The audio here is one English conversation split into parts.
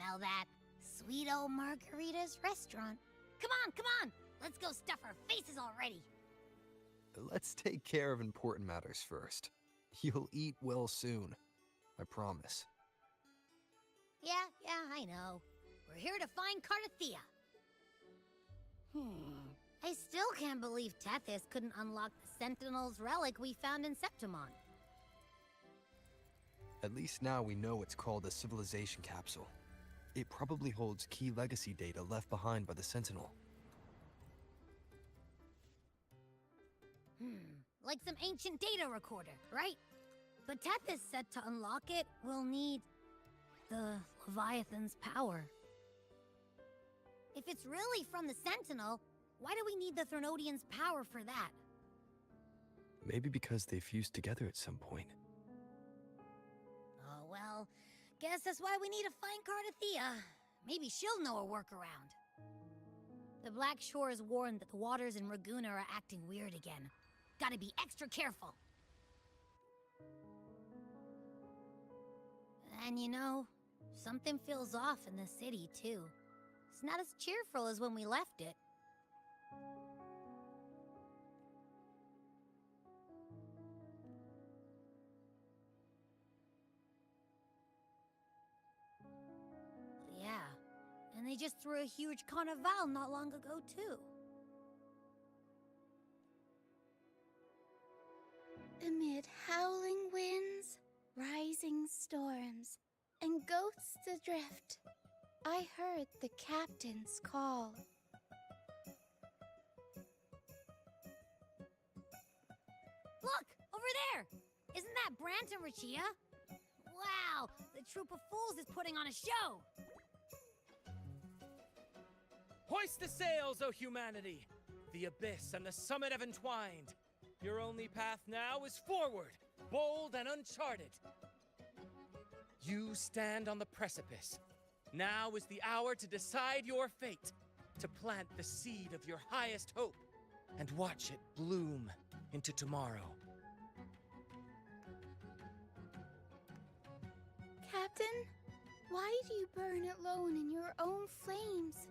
Well, that sweet old Margarita's restaurant. Come on! Let's go stuff our faces already! Let's take care of important matters first. You'll eat well soon. I promise. Yeah, I know. We're here to find Cardathea. I still can't believe Tethys couldn't unlock the Sentinel's relic we found in Septimon. At least now we know it's called a civilization capsule. It probably holds key legacy data left behind by the Sentinel. Like some ancient data recorder, right? But Tethys said to unlock it, we'll need the Leviathan's power. If it's really from the Sentinel, why do we need the Threnodian's power for that? Maybe because they fused together at some point. Oh, well, guess that's why we need to find Cardathea. Maybe she'll know a workaround. The Black Shores warned that the waters in Raguna are acting weird again. Gotta be extra careful. And you know, something feels off in the city, too. It's not as cheerful as when we left it. Yeah, and they just threw a huge carnival not long ago, too. Amid howling winds, rising storms, and ghosts adrift, I heard the captain's call. Look! Over there! Isn't that Brant and Rachia? Wow! The troop of fools is putting on a show! Hoist the sails, O humanity! The abyss and the summit have entwined. Your only path now is forward, bold and uncharted. You stand on the precipice. Now is the hour to decide your fate, to plant the seed of your highest hope, and watch it bloom into tomorrow. Captain, why do you burn alone in your own flames?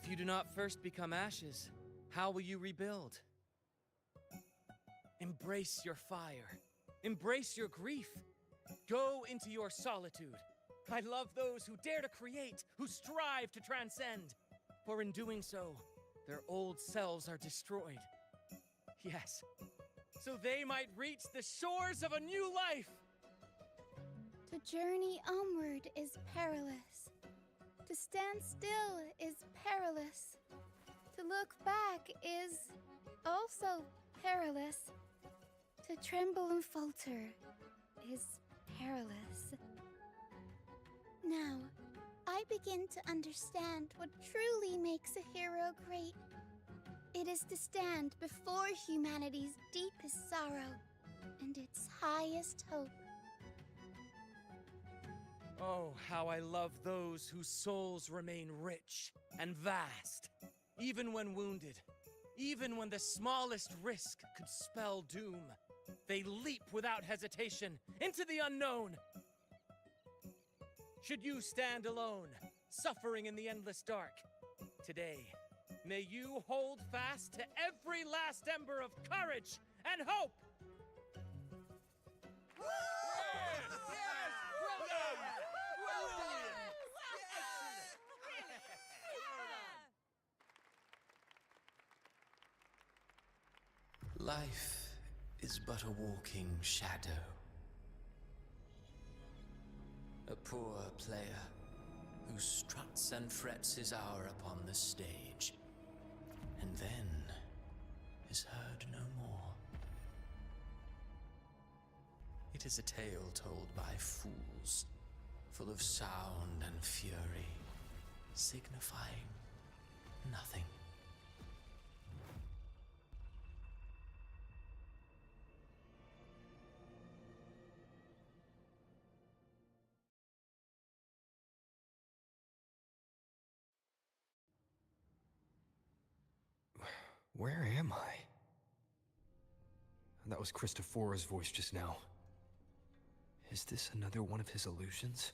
If you do not first become ashes, how will you rebuild? Embrace your fire. Embrace your grief. Go into your solitude. I love those who dare to create, who strive to transcend. For in doing so, their old selves are destroyed. Yes, so they might reach the shores of a new life. To journey onward is perilous. To stand still is perilous. To look back is also perilous. To tremble and falter is perilous. Now, I begin to understand what truly makes a hero great. It is to stand before humanity's deepest sorrow and its highest hope. Oh, how I love those whose souls remain rich and vast, even when wounded, even when the smallest risk could spell doom. They leap without hesitation into the unknown. Should you stand alone, suffering in the endless dark, today, may you hold fast to every last ember of courage and hope! Life is but a walking shadow. A poor player who struts and frets his hour upon the stage, and then is heard no more. It is a tale told by fools, full of sound and fury, signifying nothing. Where am I? That was Christophora's voice just now. Is this another one of his illusions?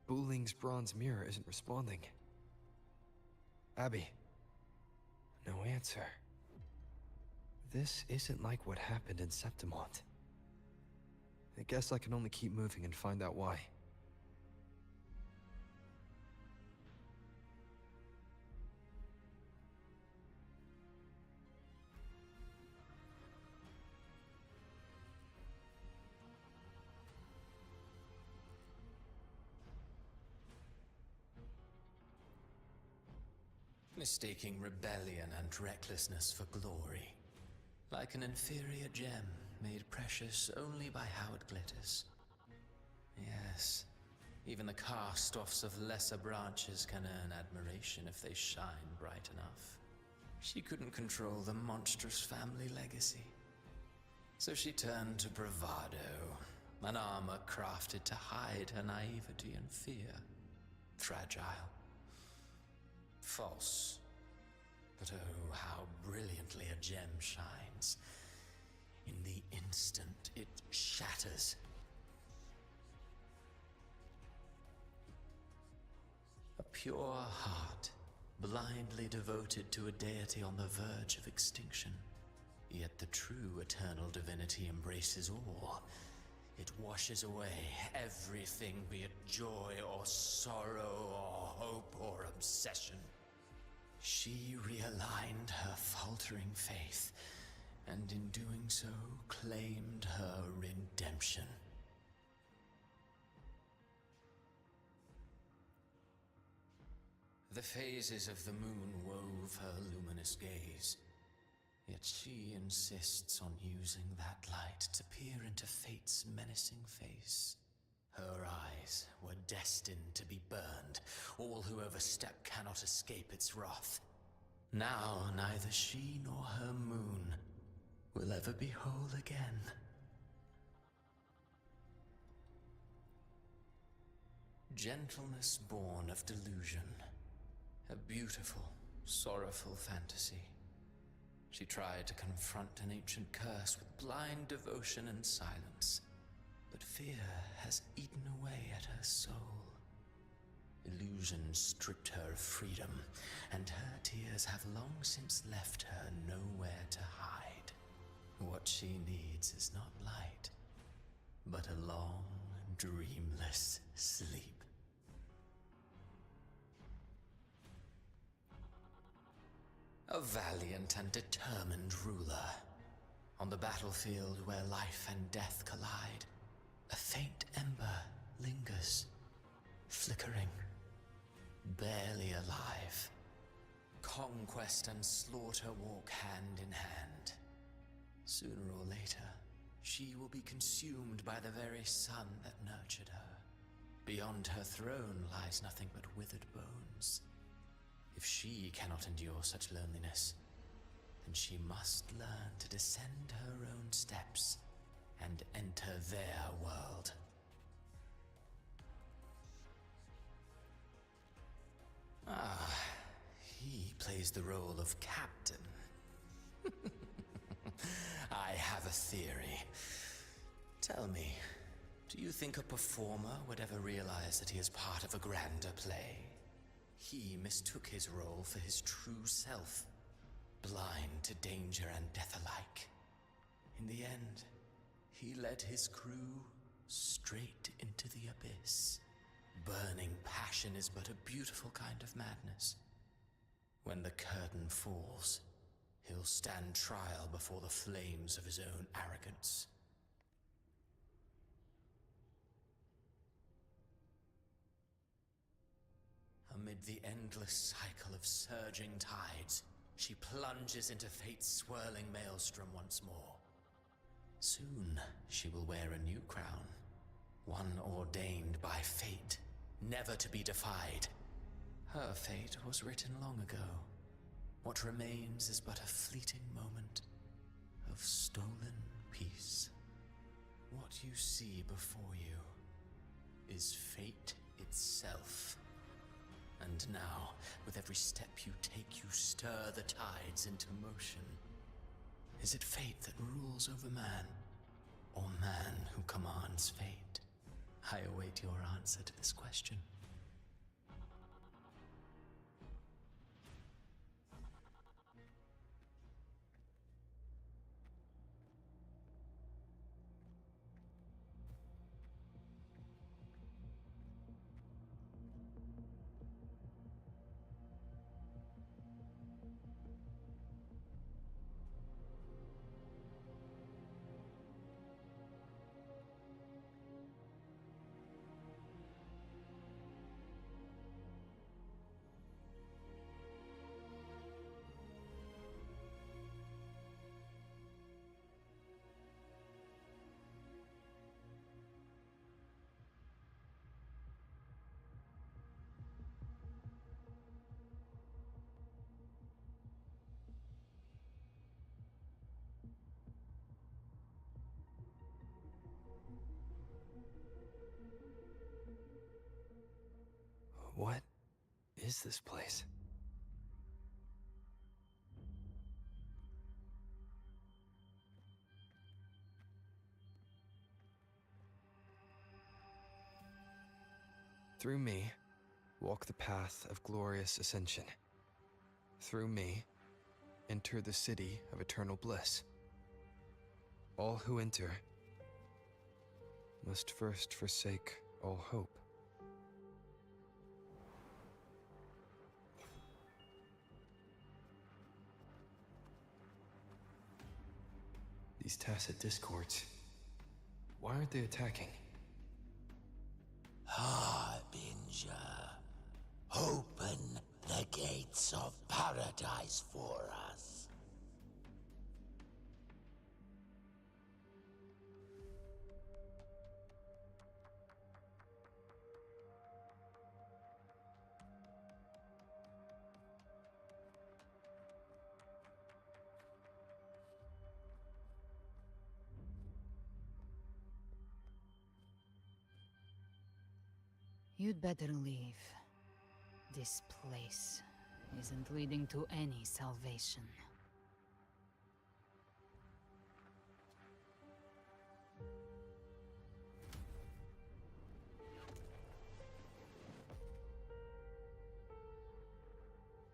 Buling's bronze mirror isn't responding. Abby. No answer. This isn't like what happened in Septimont. I guess I can only keep moving and find out why. Mistaking rebellion and recklessness for glory. Like an inferior gem, made precious only by how it glitters. Yes, even the cast-offs of lesser branches can earn admiration if they shine bright enough. She couldn't control the monstrous family legacy. So she turned to bravado, an armor crafted to hide her naivety and fear. Fragile. False. But oh, how brilliantly a gem shines. In the instant it shatters. A pure heart, blindly devoted to a deity on the verge of extinction. Yet the true eternal divinity embraces all. It washes away everything, be it joy or sorrow or hope or obsession. She realigned her faltering faith, and in doing so, claimed her redemption. The phases of the moon wove her luminous gaze, yet she insists on using that light to peer into fate's menacing face. Her eyes were destined to be burned. All who overstep cannot escape its wrath. Now neither she nor her moon will ever be whole again. Gentleness born of delusion. A beautiful, sorrowful fantasy. She tried to confront an ancient curse with blind devotion and silence. But fear has eaten away at her soul. Illusion stripped her of freedom, and her tears have long since left her nowhere to hide. What she needs is not light, but a long, dreamless sleep. A valiant and determined ruler. On the battlefield where life and death collide, a faint ember lingers, flickering, barely alive. Conquest and slaughter walk hand in hand. Sooner or later, she will be consumed by the very sun that nurtured her. Beyond her throne lies nothing but withered bones. If she cannot endure such loneliness, then she must learn to descend her own steps and enter their world. Ah, he plays the role of captain. I have a theory. Tell me, do you think a performer would ever realize that he is part of a grander play? He mistook his role for his true self, blind to danger and death alike. In the end, he led his crew straight into the abyss. Burning passion is but a beautiful kind of madness. When the curtain falls, he'll stand trial before the flames of his own arrogance. Amid the endless cycle of surging tides, she plunges into fate's swirling maelstrom once more. Soon, she will wear a new crown, one ordained by fate, never to be defied. Her fate was written long ago. What remains is but a fleeting moment of stolen peace. What you see before you is fate itself. And now, with every step you take, you stir the tides into motion. Is it fate that rules over man, or man who commands fate? I await your answer to this question. What is this place? Through me, walk the path of glorious ascension. Through me, enter the city of eternal bliss. All who enter must first forsake all hope. These tacit discords, why aren't they attacking? Harbinger, open the gates of paradise for us. You'd better leave. This place isn't leading to any salvation.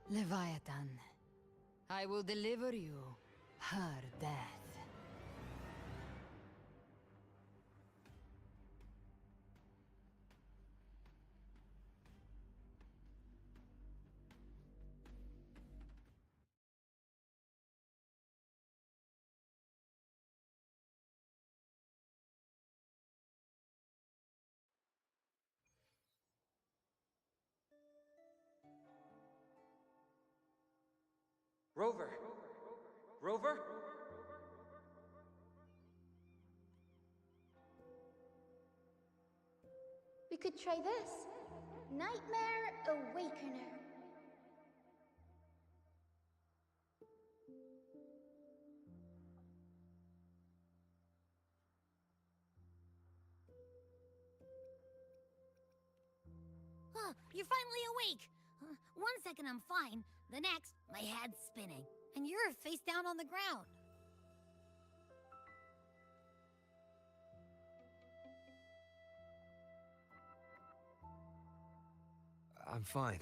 Leviathan, I will deliver you her death. Rover! Rover? We could try this. Nightmare Awakener. You're finally awake! 1 second I'm fine, the next, my head's spinning, and you're face down on the ground. I'm fine.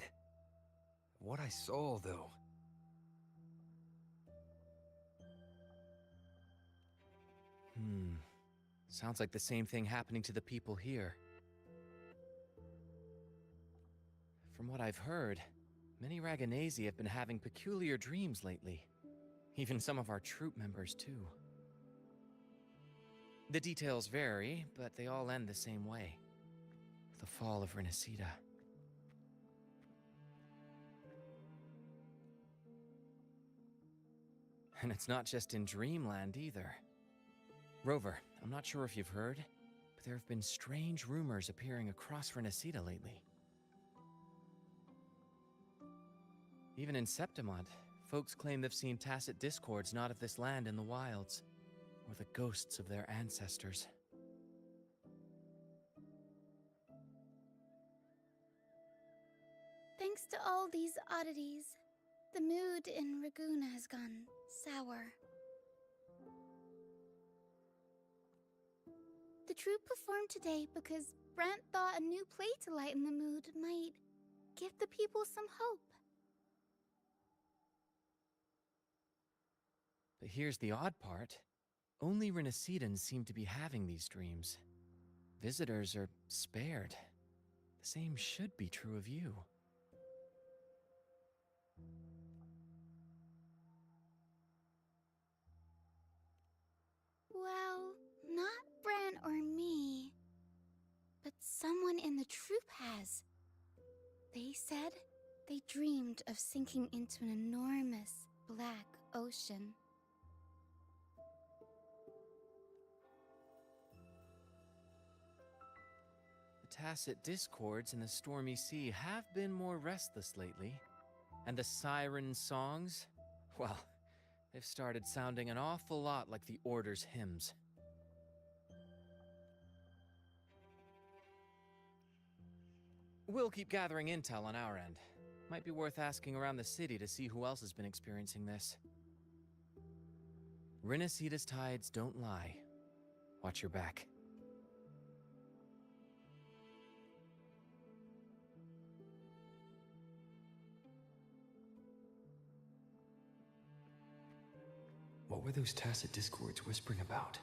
What I saw, though. Sounds like the same thing happening to the people here. From what I've heard, many Raganesi have been having peculiar dreams lately. Even some of our troop members, too. The details vary, but they all end the same way. The fall of Renacida. And it's not just in Dreamland, either. Rover, I'm not sure if you've heard, but there have been strange rumors appearing across Renacida lately. Even in Septimont, folks claim they've seen tacit discords not of this land in the wilds, or the ghosts of their ancestors. Thanks to all these oddities, the mood in Raguna has gone sour. The troupe performed today because Brant thought a new play to lighten the mood might give the people some hope. But here's the odd part. Only Renacidans seem to be having these dreams. Visitors are spared. The same should be true of you. Well, not Brant or me, but someone in the troupe has. They said they dreamed of sinking into an enormous black ocean. The tacit discords in the stormy sea have been more restless lately. And the siren songs, well, they've started sounding an awful lot like the Order's hymns. We'll keep gathering intel on our end. Might be worth asking around the city to see who else has been experiencing this. Rinasida's tides don't lie. Watch your back. What were those tacit discords whispering about?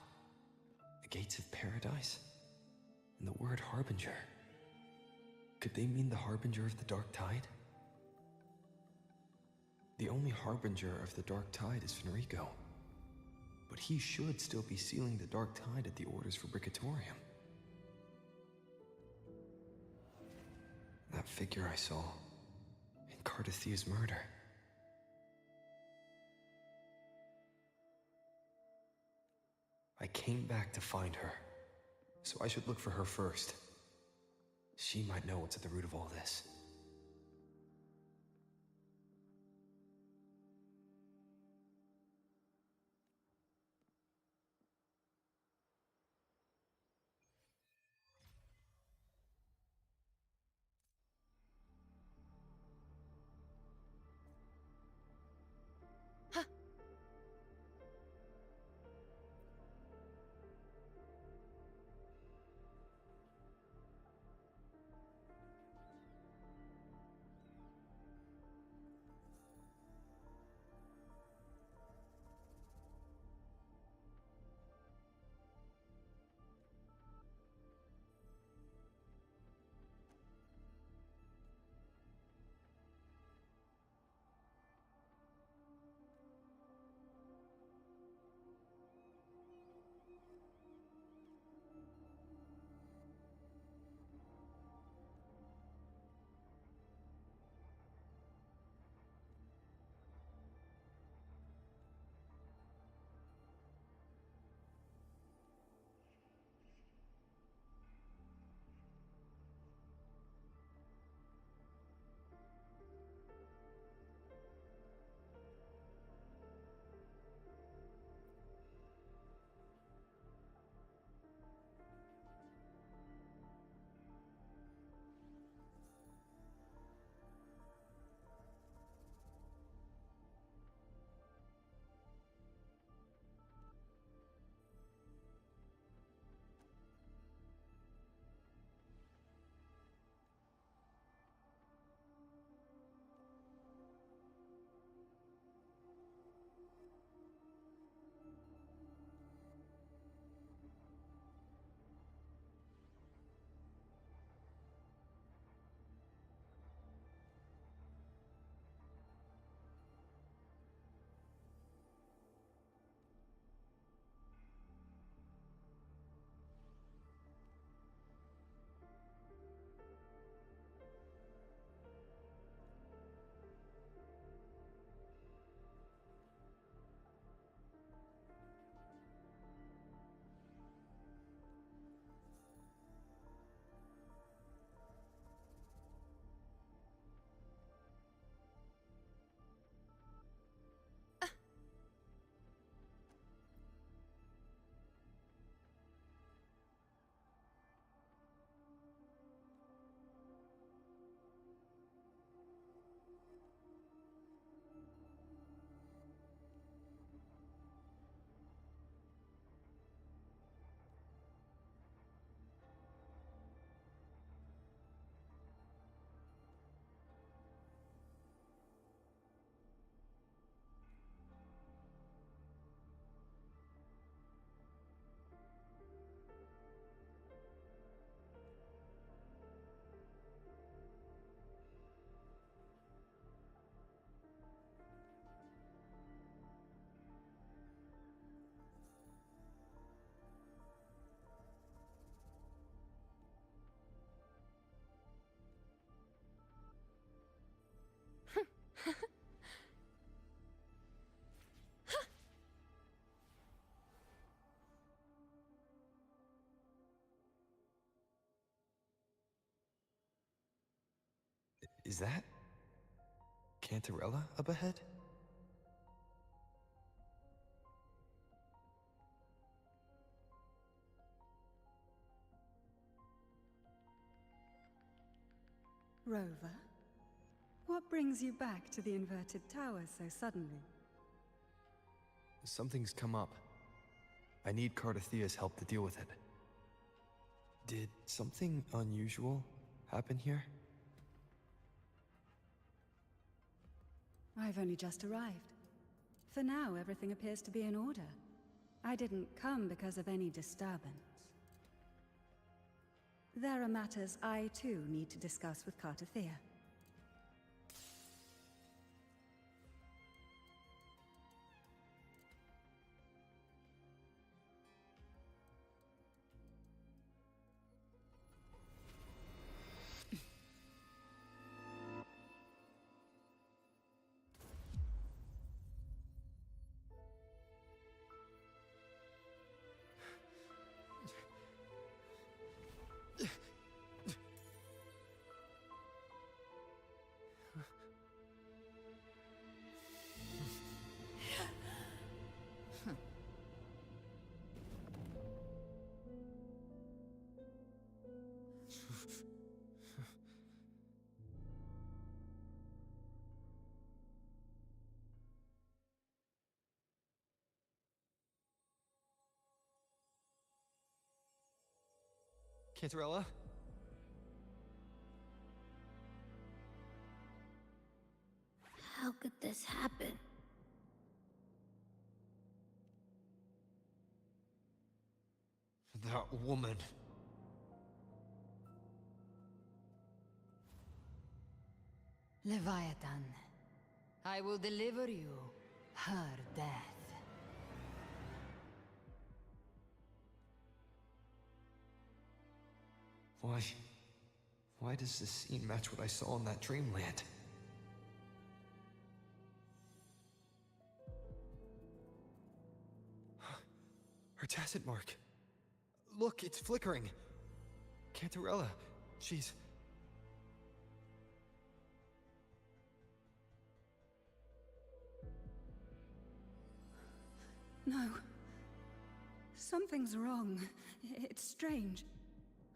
The gates of paradise? And the word harbinger? Could they mean the harbinger of the dark tide? The only harbinger of the dark tide is Fenrico. But he should still be sealing the dark tide at the orders for Bricatorium. That figure I saw in Cardathia's murder. I came back to find her, so I should look for her first. She might know what's at the root of all this. Is that Cantarella up ahead? Rover, what brings you back to the inverted tower so suddenly? Something's come up. I need Cardathea's help to deal with it. Did something unusual happen here? I've only just arrived. For now, everything appears to be in order. I didn't come because of any disturbance. There are matters I, too, need to discuss with Cardathea. Cantarella? How could this happen? That woman. Leviathan, I will deliver you her death. Why does this scene match what I saw in that dreamland? Her tacit mark. Look, it's flickering. Cantarella, she's... No. Something's wrong. It's strange.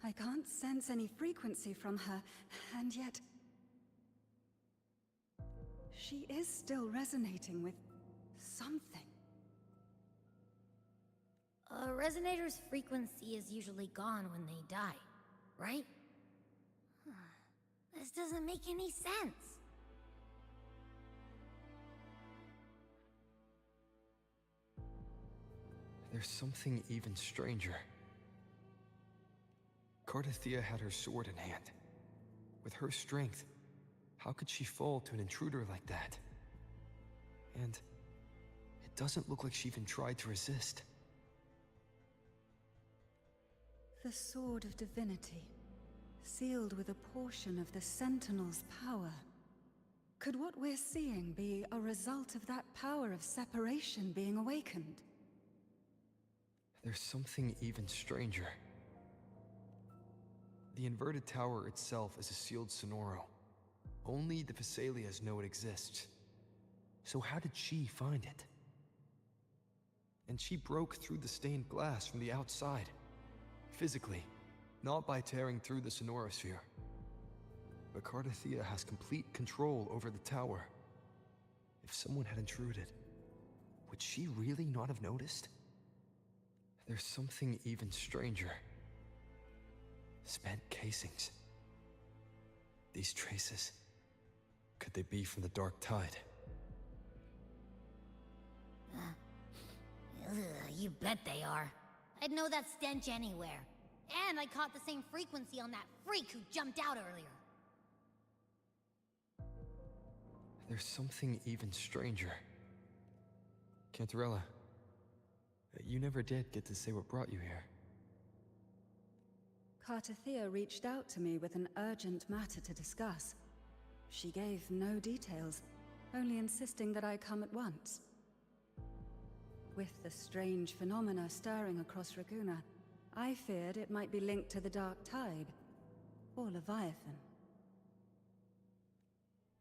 I can't sense any frequency from her, and yet... she is still resonating with something. A resonator's frequency is usually gone when they die, right? This doesn't make any sense. There's something even stranger. Cardathea had her sword in hand. With her strength, how could she fall to an intruder like that? And it doesn't look like she even tried to resist. The Sword of Divinity, sealed with a portion of the Sentinel's power. Could what we're seeing be a result of that power of separation being awakened? There's something even stranger. The inverted tower itself is a sealed Sonoro. Only the Vesalias know it exists. So how did she find it? And she broke through the stained glass from the outside. Physically, not by tearing through the Sonorosphere. But Cardathea has complete control over the tower. If someone had intruded, would she really not have noticed? There's something even stranger. Spent casings. These traces, could they be from the Dark Tide? You bet they are. I'd know that stench anywhere. And I caught the same frequency on that freak who jumped out earlier. There's something even stranger. Cantarella, you never did get to say what brought you here. Cardathea reached out to me with an urgent matter to discuss. She gave no details, only insisting that I come at once. With the strange phenomena stirring across Raguna, I feared it might be linked to the Dark Tide, or Leviathan.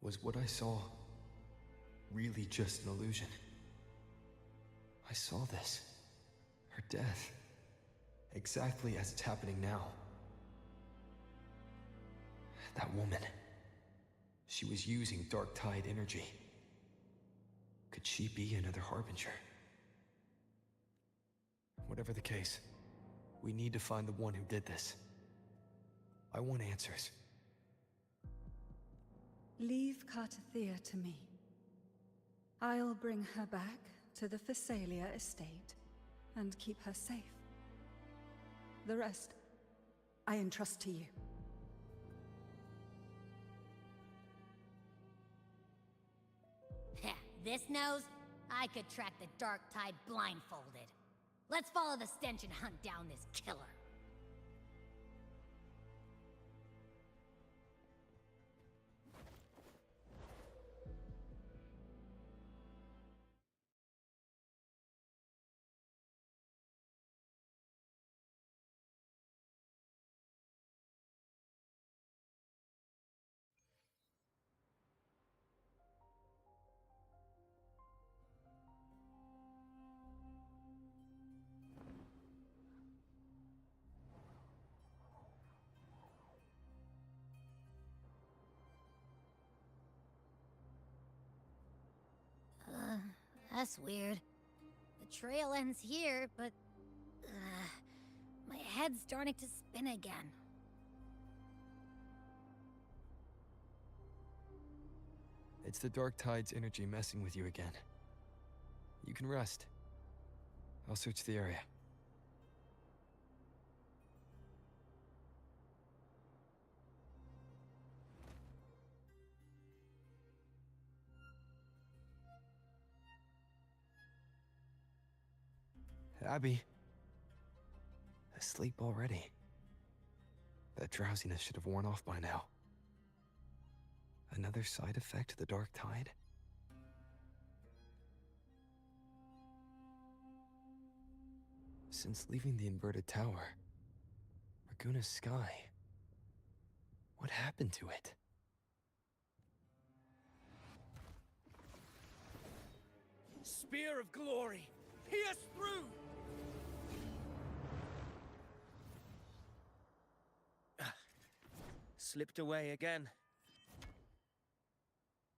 Was what I saw really just an illusion? I saw this. Her death. Exactly as it's happening now. That woman. She was using Dark Tide energy. Could she be another Harbinger? Whatever the case, we need to find the one who did this. I want answers. Leave Cartathea to me. I'll bring her back to the Phasalia estate and keep her safe. The rest, I entrust to you. This nose? I could track the Dark Tide blindfolded. Let's follow the stench and hunt down this killer. That's weird. The trail ends here, but... my head's starting to spin again. It's the Dark Tide's energy messing with you again. You can rest. I'll search the area. Abby. Asleep already. That drowsiness should have worn off by now. Another side effect of the Dark Tide? Since leaving the inverted tower, Raguna's sky, what happened to it? Spear of glory! Pierce through! Slipped away again.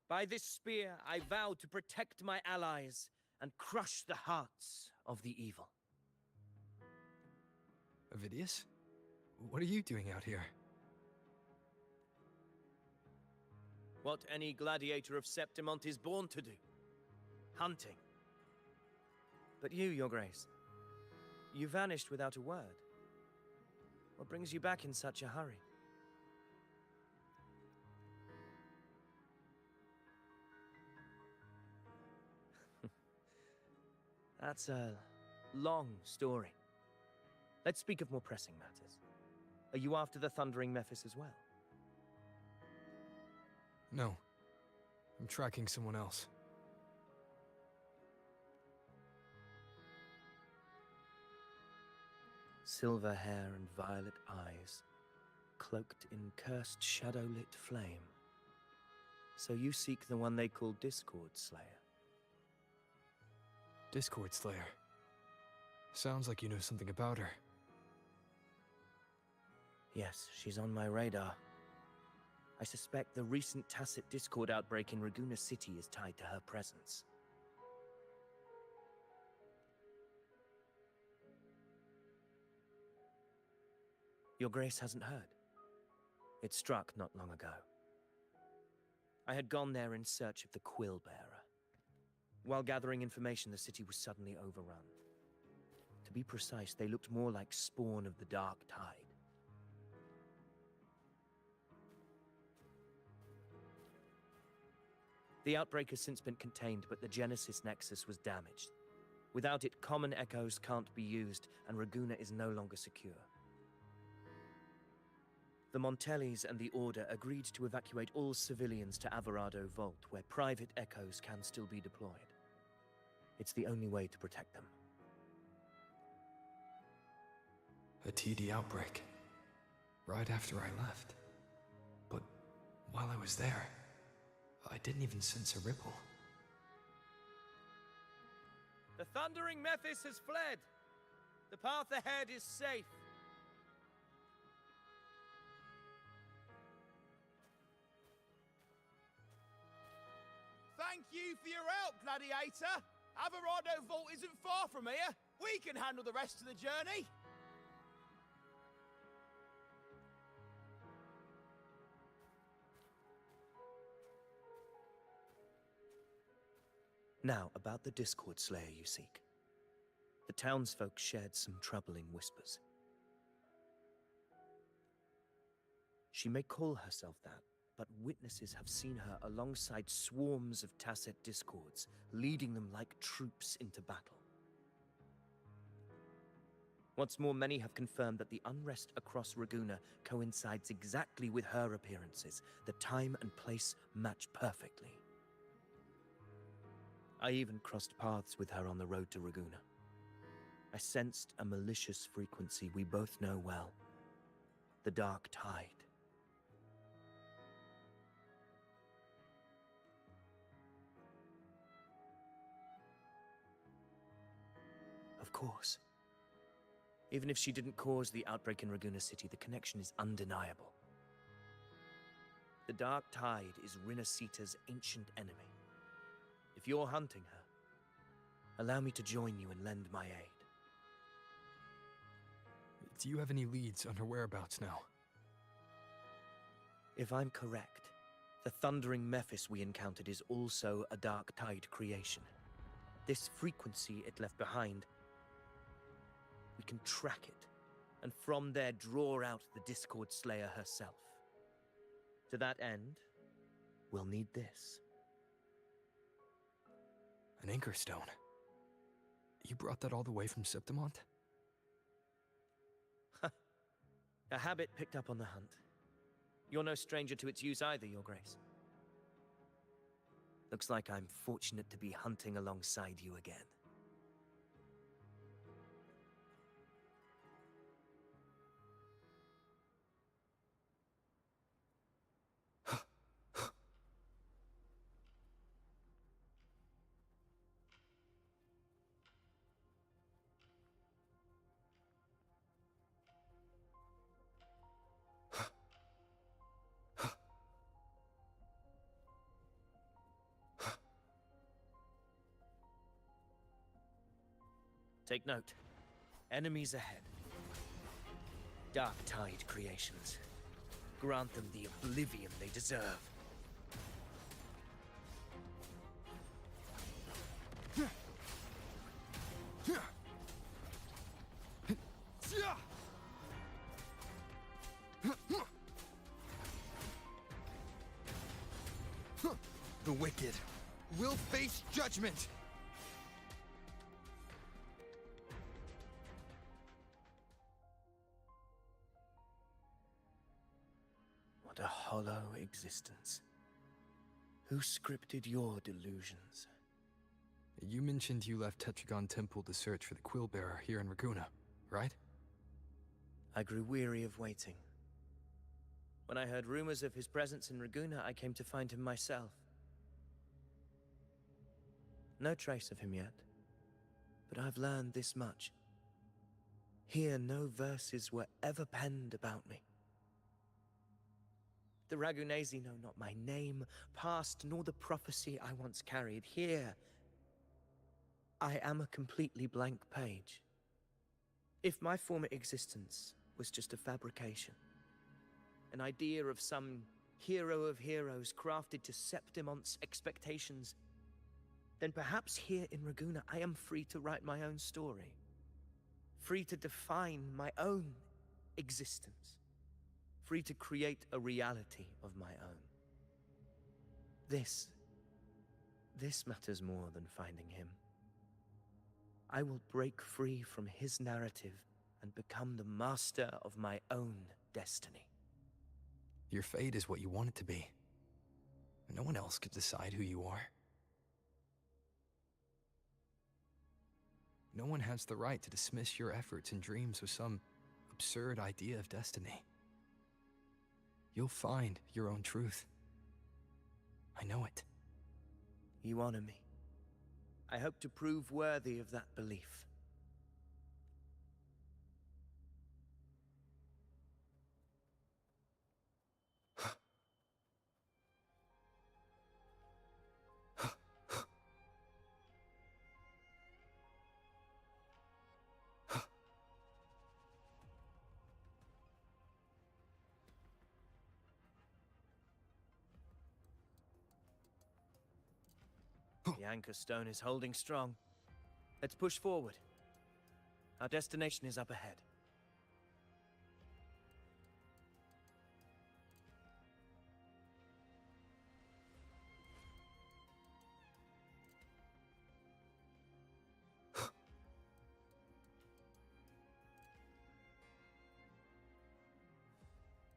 By this spear, I vow to protect my allies and crush the hearts of the evil. Avidius? What are you doing out here? What any gladiator of Septimont is born to do. Hunting. But you, Your Grace, you vanished without a word. What brings you back in such a hurry? That's a long story. Let's speak of more pressing matters. Are you after the Thundering Mephis as well? No. I'm tracking someone else. Silver hair and violet eyes, cloaked in cursed shadow-lit flame. So you seek the one they call Discord Slayer. Discord Slayer. Sounds like you know something about her. Yes, she's on my radar. I suspect the recent tacit Discord outbreak in Raguna City is tied to her presence. Your Grace hasn't heard. It struck not long ago. I had gone there in search of the Quill Bearer. While gathering information, the city was suddenly overrun. To be precise, they looked more like spawn of the Dark Tide. The outbreak has since been contained, but the Genesis Nexus was damaged. Without it, common echoes can't be used, and Raguna is no longer secure. The Montellis and the Order agreed to evacuate all civilians to Averado Vault, where private echoes can still be deployed. It's the only way to protect them. A TD outbreak. Right after I left. But while I was there, I didn't even sense a ripple. The Thundering Mephis has fled. The path ahead is safe. Thank you for your help, Gladiator. Averado Vault isn't far from here. We can handle the rest of the journey. Now, about the Discord Slayer you seek. The townsfolk shared some troubling whispers. She may call herself that, but witnesses have seen her alongside swarms of Tacet Discords, leading them like troops into battle. What's more, many have confirmed that the unrest across Raguna coincides exactly with her appearances. The time and place match perfectly. I even crossed paths with her on the road to Raguna. I sensed a malicious frequency we both know well. The Dark Tide. Of course. Even if she didn't cause the outbreak in Raguna City, the connection is undeniable. The Dark Tide is Rinasita's ancient enemy. If you're hunting her, allow me to join you and lend my aid. Do you have any leads on her whereabouts now? If I'm correct, the thundering Mephis we encountered is also a Dark Tide creation. This frequency it left behind, we can track it, and from there draw out the Discord Slayer herself. To that end, we'll need this. An anchor stone. You brought that all the way from Septimont? A habit picked up on the hunt. You're no stranger to its use either, Your Grace. Looks like I'm fortunate to be hunting alongside you again. Take note. Enemies ahead. Dark Tide creations. Grant them the oblivion they deserve. The wicked will face judgment! What a hollow existence. Who scripted your delusions? You mentioned you left Tetragon Temple to search for the Quill Bearer here in Raguna, right? I grew weary of waiting. When I heard rumors of his presence in Raguna, I came to find him myself. No trace of him yet, but I've learned this much. Here, no verses were ever penned about me. The Ragunesi know not my name, past, nor the prophecy I once carried. Here, I am a completely blank page. If my former existence was just a fabrication, an idea of some hero of heroes crafted to Septimont's expectations, then perhaps here in Raguna I am free to write my own story. Free to define my own existence. Free to create a reality of my own. This matters more than finding him. I will break free from his narrative and become the master of my own destiny. Your fate is what you want it to be. No one else could decide who you are. No one has the right to dismiss your efforts and dreams with some absurd idea of destiny. You'll find your own truth. I know it. You honor me. I hope to prove worthy of that belief. anchor stone is holding strong. Let's push forward. Our destination is up ahead.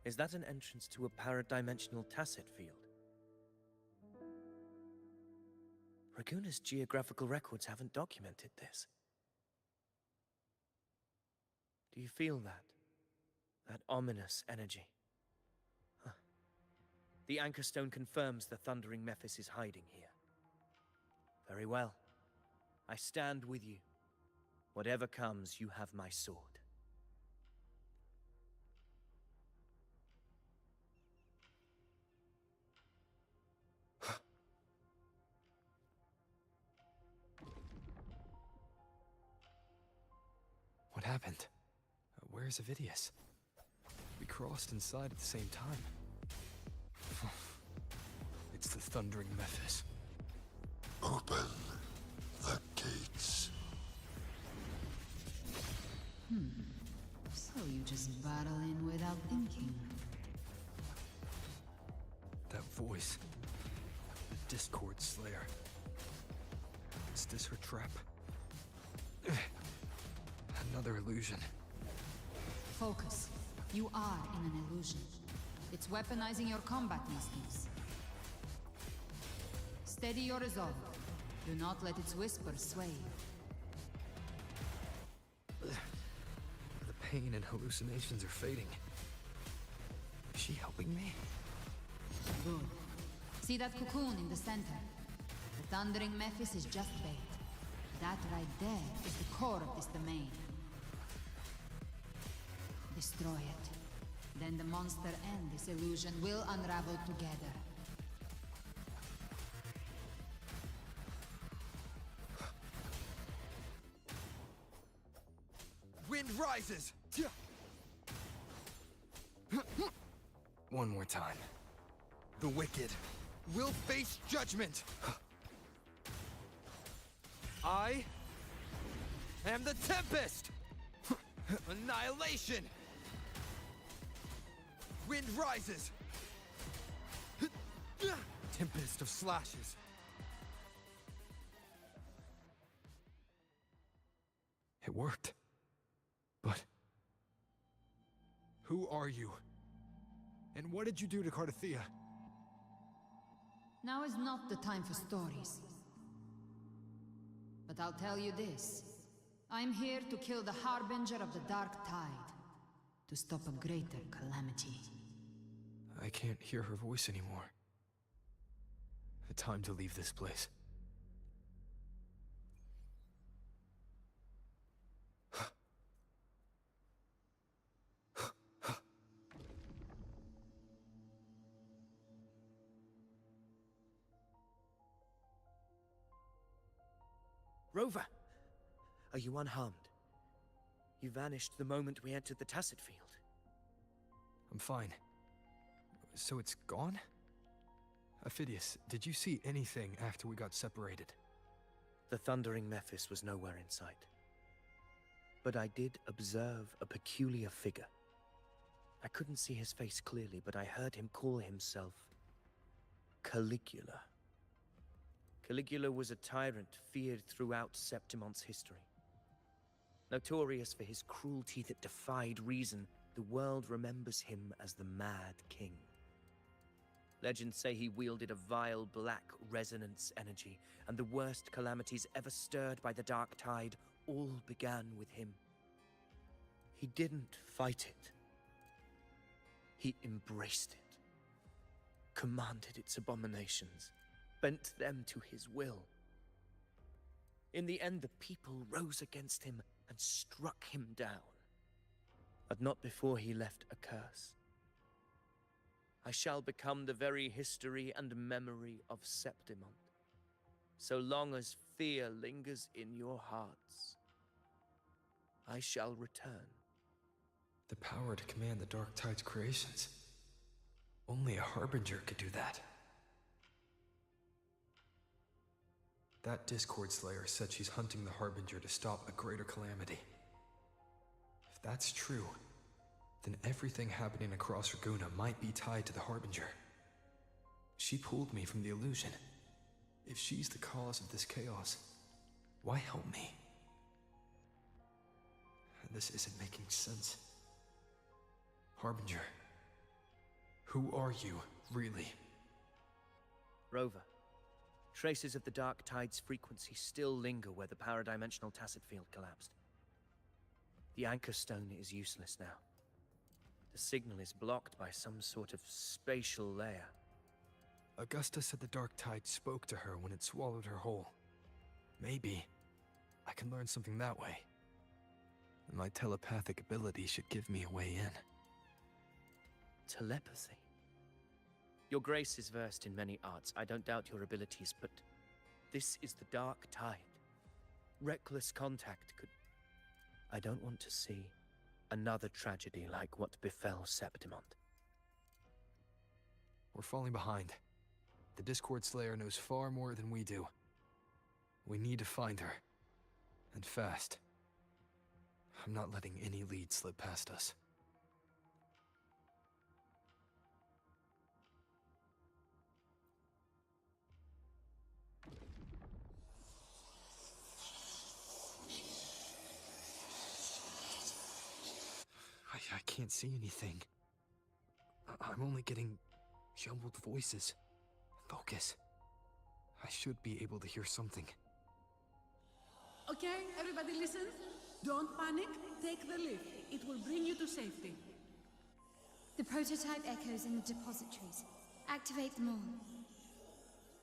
Is that an entrance to a paradimensional tacit field? Raguna's geographical records haven't documented this. Do you feel that? That ominous energy? Huh. The anchor stone confirms the thundering Mephis is hiding here. Very well. I stand with you. Whatever comes, you have my sword. What happened? Where's Avidius? We crossed inside at the same time. It's the thundering Mephis. Open the gates. So you just barrel in without thinking. That voice. The Discord Slayer. Is this her trap? Another illusion. Focus. You are in an illusion. It's weaponizing your combat instincts. Steady your resolve. Do not let its whispers sway you. The pain and hallucinations are fading. Is she helping me? Good. See that cocoon in the center? The thundering Mephis is just bait. That right there is the core of this domain. Destroy it. Then the monster and this illusion will unravel together. Wind rises! One more time. The wicked will face judgment! I am the Tempest! Annihilation! Wind rises! Tempest of slashes. It worked. But... who are you? And what did you do to Cardathea? Now is not the time for stories. But I'll tell you this. I'm here to kill the Harbinger of the Dark Tide. To stop a greater calamity. I can't hear her voice anymore. Time to leave this place. Rover! Are you unharmed? You vanished the moment we entered the Tacit Field. I'm fine. So it's gone? Ophidius, did you see anything after we got separated? The thundering Mephis was nowhere in sight. But I did observe a peculiar figure. I couldn't see his face clearly, but I heard him call himself Caligula. Caligula was a tyrant feared throughout Septimon's history. Notorious for his cruelty that defied reason, the world remembers him as the Mad King. Legends say he wielded a vile black resonance energy, and the worst calamities ever stirred by the Dark Tide all began with him. He didn't fight it. He embraced it, commanded its abominations, bent them to his will. In the end, the people rose against him and struck him down. But not before he left a curse. I shall become the very history and memory of Septimon, so long as fear lingers in your hearts. I shall return. The power to command the Dark Tide's creations. Only a Harbinger could do that. That Discord Slayer said she's hunting the Harbinger to stop a greater calamity. If that's true, then everything happening across Raguna might be tied to the Harbinger. She pulled me from the illusion. If she's the cause of this chaos, why help me? This isn't making sense. Harbinger, who are you, really? Rover, traces of the Dark Tide's frequency still linger where the power-dimensional tacit field collapsed. The anchor stone is useless now. The signal is blocked by some sort of spatial layer. Augusta said the Dark Tide spoke to her when it swallowed her whole. Maybe I can learn something that way. My telepathic ability should give me a way in. Telepathy? Your Grace is versed in many arts. I don't doubt your abilities, but this is the Dark Tide. Reckless contact could... I don't want to see another tragedy like what befell Septimont. We're falling behind. The Discord Slayer knows far more than we do. We need to find her. And fast. I'm not letting any lead slip past us. I can't see anything. I'm only getting jumbled voices. Focus. I should be able to hear something. Okay, everybody listen. Don't panic. Take the lift. It will bring you to safety. The prototype echoes in the depositories. Activate them all.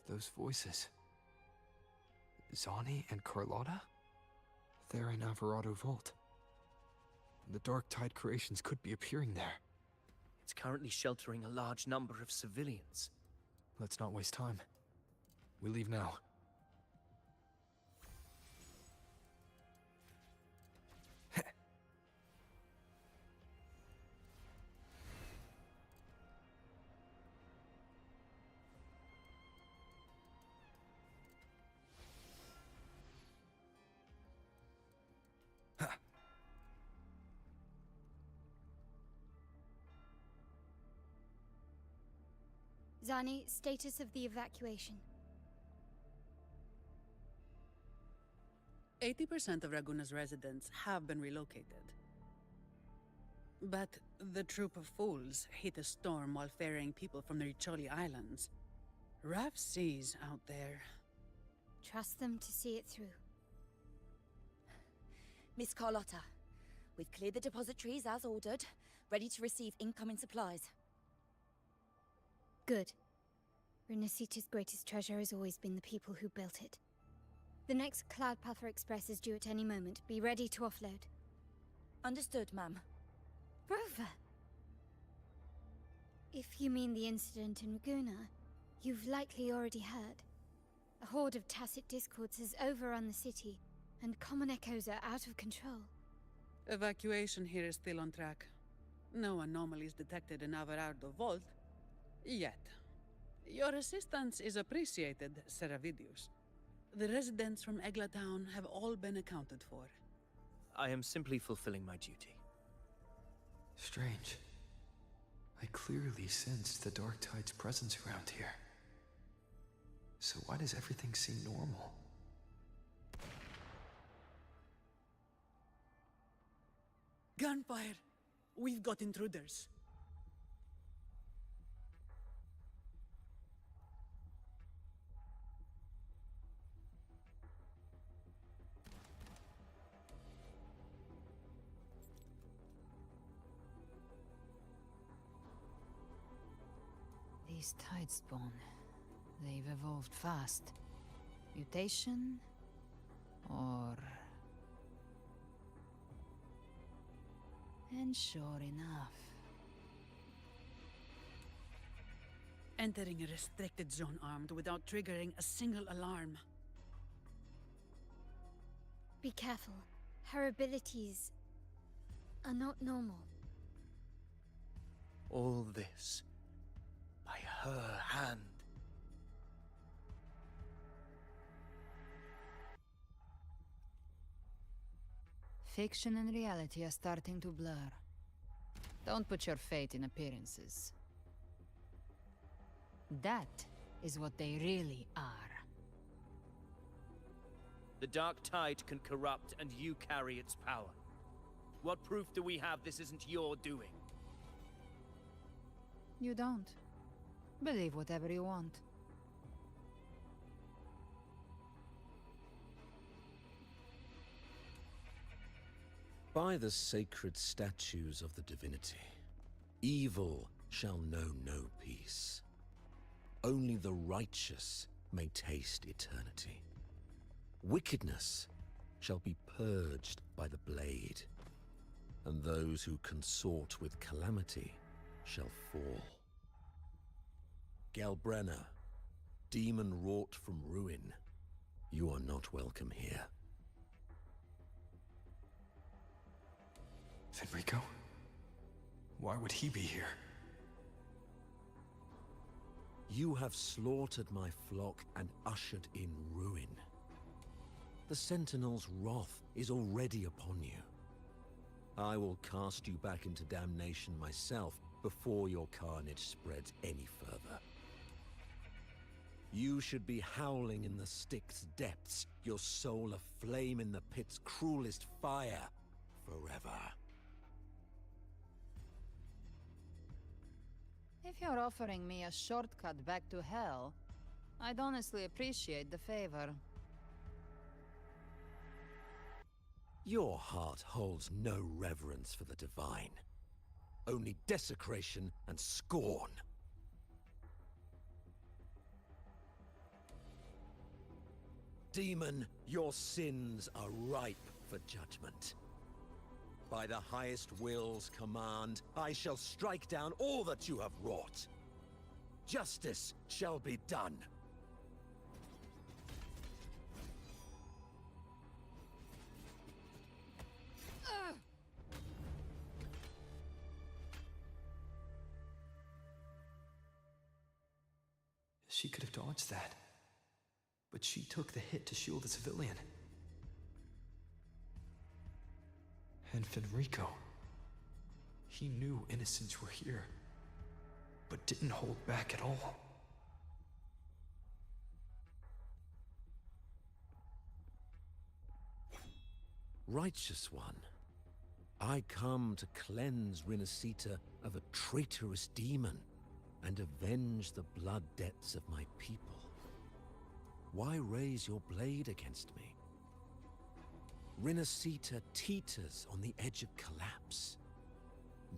Those voices. Zani and Carlotta? They're in Alvarado Vault. The Dark Tide creations could be appearing there. It's currently sheltering a large number of civilians. Let's not waste time. We leave now. Zani, status of the evacuation. 80% of Raguna's residents have been relocated. But the troop of fools hit a storm while ferrying people from the Riccioli Islands. Rough seas out there. Trust them to see it through. Miss Carlotta, we've cleared the depositories as ordered, ready to receive incoming supplies. Good. Renacita's greatest treasure has always been the people who built it. The next Cloudpather Express is due at any moment. Be ready to offload. Understood, ma'am. Rover! If you mean the incident in Raguna, you've likely already heard. A horde of tacit discords has overrun the city, and common echoes are out of control. Evacuation here is still on track. No anomalies detected in Alvarado Vault. Yet. Your assistance is appreciated, Seravidius. The residents from Egla Town have all been accounted for. I am simply fulfilling my duty. Strange. I clearly sensed the Dark Tide's presence around here. So why does everything seem normal? Gunfire! We've got intruders. These Tidespawn, they've evolved fast. Mutation? Or... And sure enough... Entering a restricted zone armed without triggering a single alarm. Be careful. Her abilities are not normal. All this by her hand. Fiction and reality are starting to blur. Don't put your faith in appearances. That is what they really are. The Dark Tide can corrupt, and you carry its power. What proof do we have this isn't your doing? You don't. Believe whatever you want. By the sacred statues of the divinity, evil shall know no peace. Only the righteous may taste eternity. Wickedness shall be purged by the blade, and those who consort with calamity shall fall. Galbrenna, demon wrought from ruin, you are not welcome here. Fenrico? Why would he be here? You have slaughtered my flock and ushered in ruin. The Sentinel's wrath is already upon you. I will cast you back into damnation myself before your carnage spreads any further. You should be howling in the Styx's depths, your soul aflame in the pit's cruelest fire, forever. If you're offering me a shortcut back to hell, I'd honestly appreciate the favor. Your heart holds no reverence for the divine. Only desecration and scorn. Demon, your sins are ripe for judgment. By the highest will's command, I shall strike down all that you have wrought. Justice shall be done. She could have dodged that. But she took the hit to shield the civilian. And Fenrico. He knew innocents were here, but didn't hold back at all. Righteous one, I come to cleanse Rinascita of a traitorous demon and avenge the blood debts of my people. Why raise your blade against me? Rinascita teeters on the edge of collapse.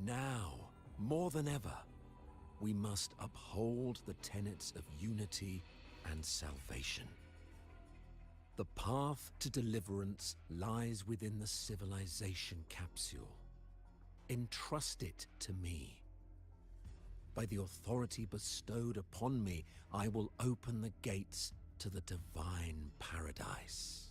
Now, more than ever, we must uphold the tenets of unity and salvation. The path to deliverance lies within the civilization capsule. Entrust it to me. By the authority bestowed upon me, I will open the gates to the divine paradise.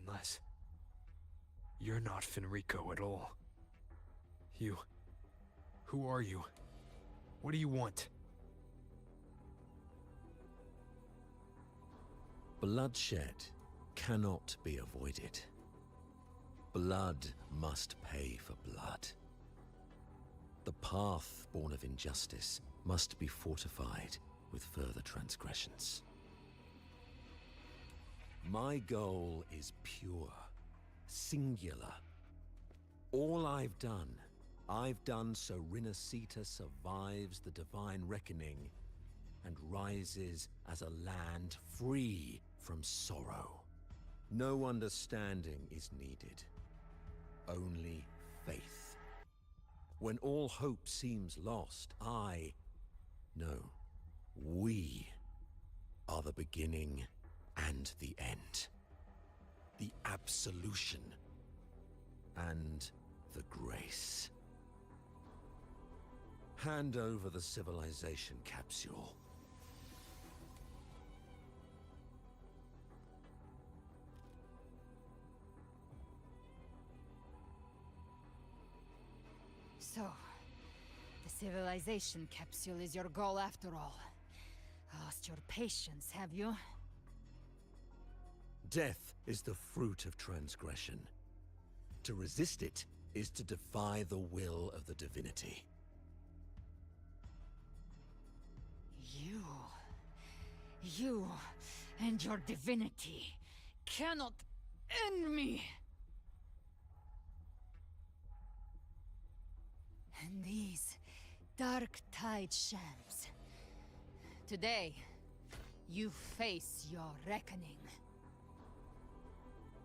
Unless you're not Fenrico at all. Who are you? What do you want? Bloodshed cannot be avoided. Blood must pay for blood. The path born of injustice must be fortified with further transgressions. My goal is pure, singular. All I've done so Rinascita survives the divine reckoning and rises as a land free from sorrow. No understanding is needed, only faith. When all hope seems lost, we are the beginning and the end. The absolution and the grace. Hand over the civilization capsule. So, the civilization capsule is your goal after all. Lost your patience, have you? Death is the fruit of transgression. To resist it is to defy the will of the divinity. You and your divinity cannot end me! And these dark tide shams. Today, you face your reckoning.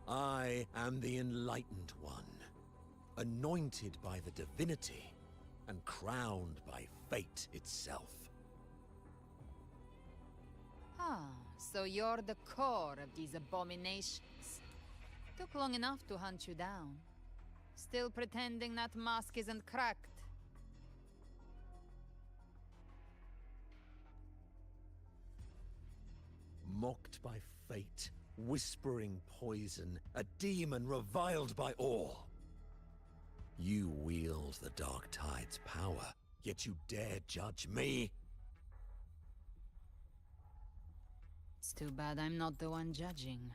I am the Enlightened One, anointed by the divinity and crowned by fate itself. Ah, so you're the core of these abominations. Took long enough to hunt you down. Still pretending that mask isn't cracked. Mocked by fate, whispering poison, a demon reviled by all. You wield the Dark Tide's power, yet you dare judge me? It's too bad I'm not the one judging.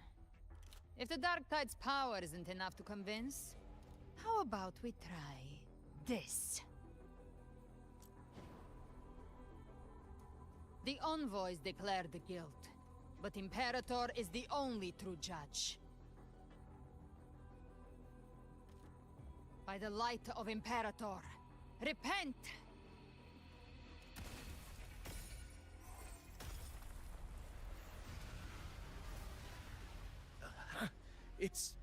If the Dark Tide's power isn't enough to convince, how about we try this? The envoys declare the guilt, but Imperator is the only true judge. By the light of Imperator, repent! It's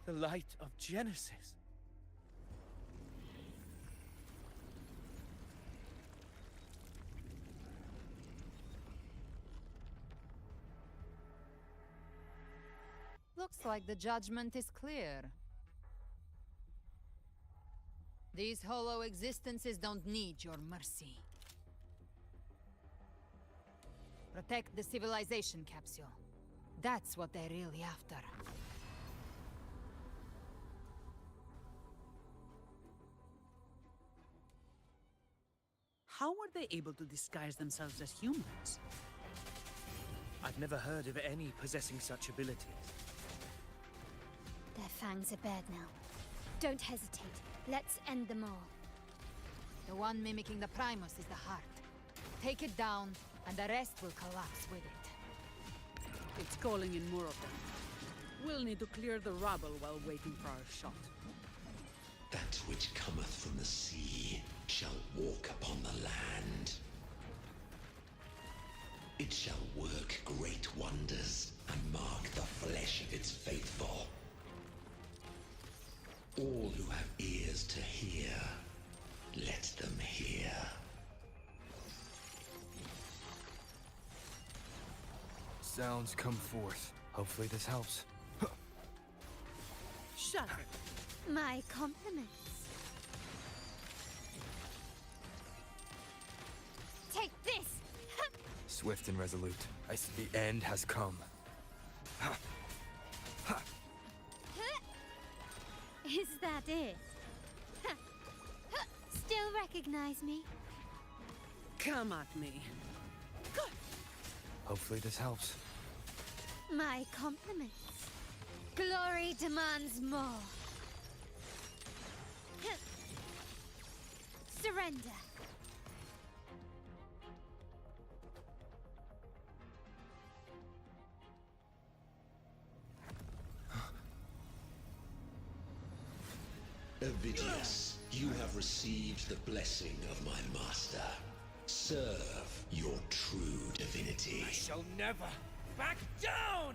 the light of Genesis. Looks like the judgment is clear. These hollow existences don't need your mercy. Protect the civilization capsule. That's what they're really after. How were they able to disguise themselves as humans? I've never heard of any possessing such abilities. Their fangs are bared now. Don't hesitate. Let's end them all. The one mimicking the Primus is the heart. Take it down, and the rest will collapse with it. It's calling in more of them. We'll need to clear the rubble while waiting for our shot. That which cometh from the sea shall walk upon the land. It shall work great wonders and mark the flesh of its faithful. All who have ears to hear, let them hear. Sounds come forth. Hopefully this helps. Shut up! My compliments. Take this! Swift and resolute. I see the end has come. Is that it? Still recognize me? Come at me. Hopefully this helps. My compliments. Glory demands more. Surrender. Avidius, you have received the blessing of my master. Serve your true divinity. I shall never back down!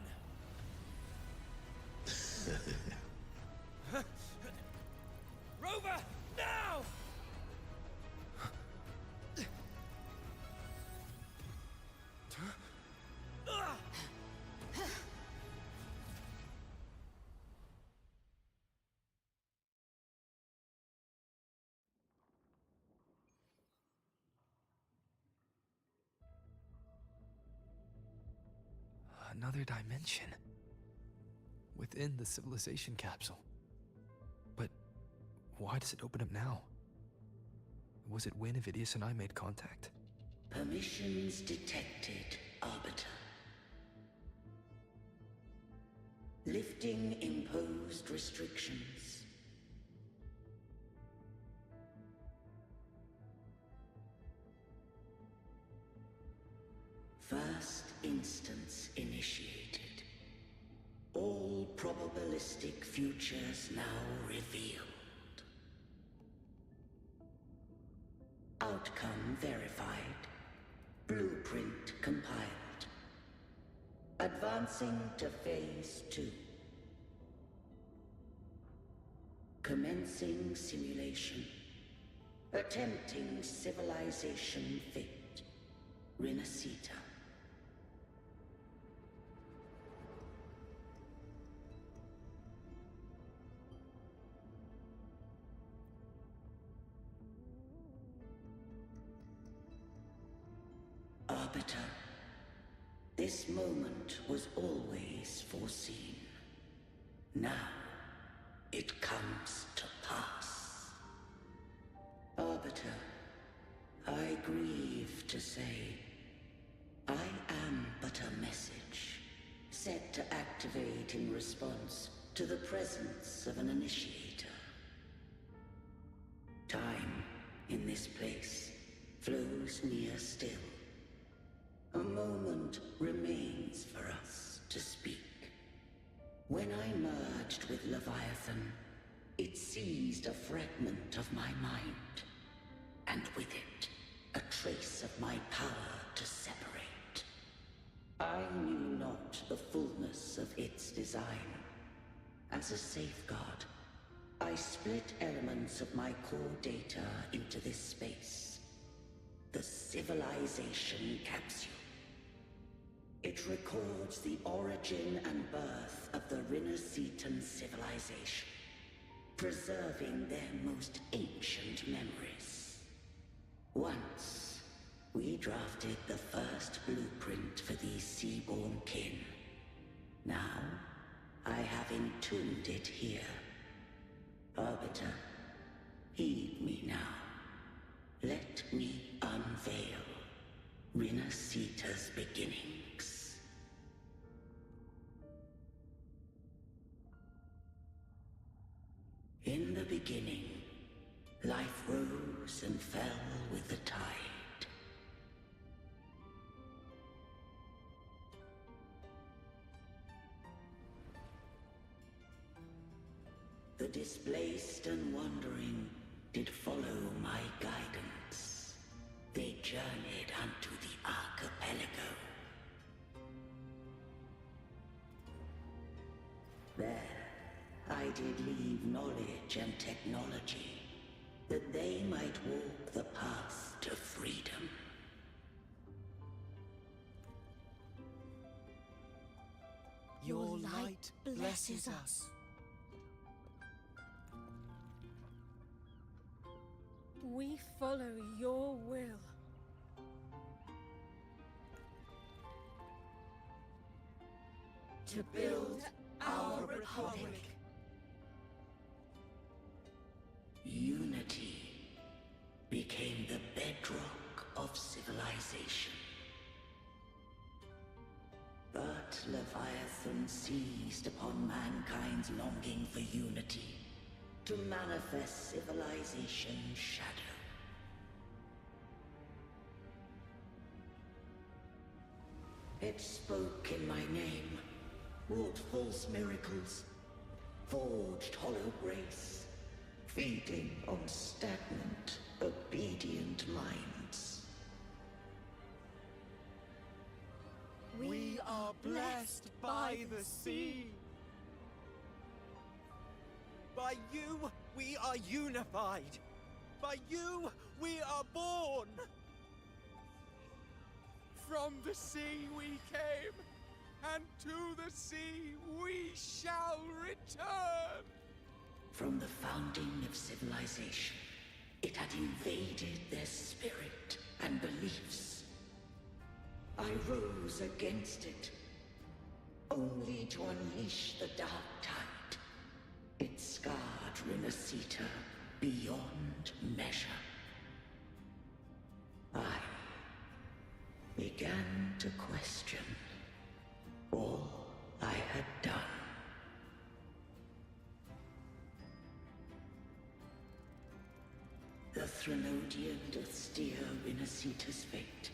Rover, now! Another dimension. Within the civilization capsule. But why does it open up now? Was it when Avidius and I made contact? Permissions detected, Arbiter. Lifting imposed restrictions. First instance initiated. All probabilistic futures now revealed. Outcome verified. Blueprint compiled. Advancing to Phase 2. Commencing simulation. Attempting civilization fate. Renacita. Arbiter, this moment was always foreseen. Now, it comes to pass. Arbiter, I grieve to say, I am but a message, set to activate in response to the presence of an initiator. Time, in this place, flows near still. A moment remains for us to speak. When I merged with Leviathan, it seized a fragment of my mind, and with it, a trace of my power to separate. I knew not the fullness of its design. As a safeguard, I split elements of my core data into this space. The civilization capsule. It records the origin and birth of the Renacetan civilization, preserving their most ancient memories. Once, we drafted the first blueprint for these seaborn kin. Now, I have entombed it here. Arbiter, heed me now. Let me unveil Renacita's beginnings. In the beginning, life rose and fell with the tide. The displaced and wandering did follow my guidance. They journeyed unto the archipelago. There, I did leave knowledge and technology, that they might walk the path to freedom. Your light blesses us. We follow your will. To build our republic. Unity became the bedrock of civilization. But Leviathan seized upon mankind's longing for unity to manifest civilization's shadow. It spoke in my name, wrought false miracles, forged hollow grace, feeding on stagnant, obedient minds. We are blessed by the sea. By you, we are unified. By you, we are born. From the sea we came, and to the sea we shall return. From the founding of civilization, it had invaded their spirit and beliefs. I rose against it, only to unleash the dark tide. It scarred Renacita beyond measure. I began to question all I had done. The Threnodian doth steer Rinasita's fate.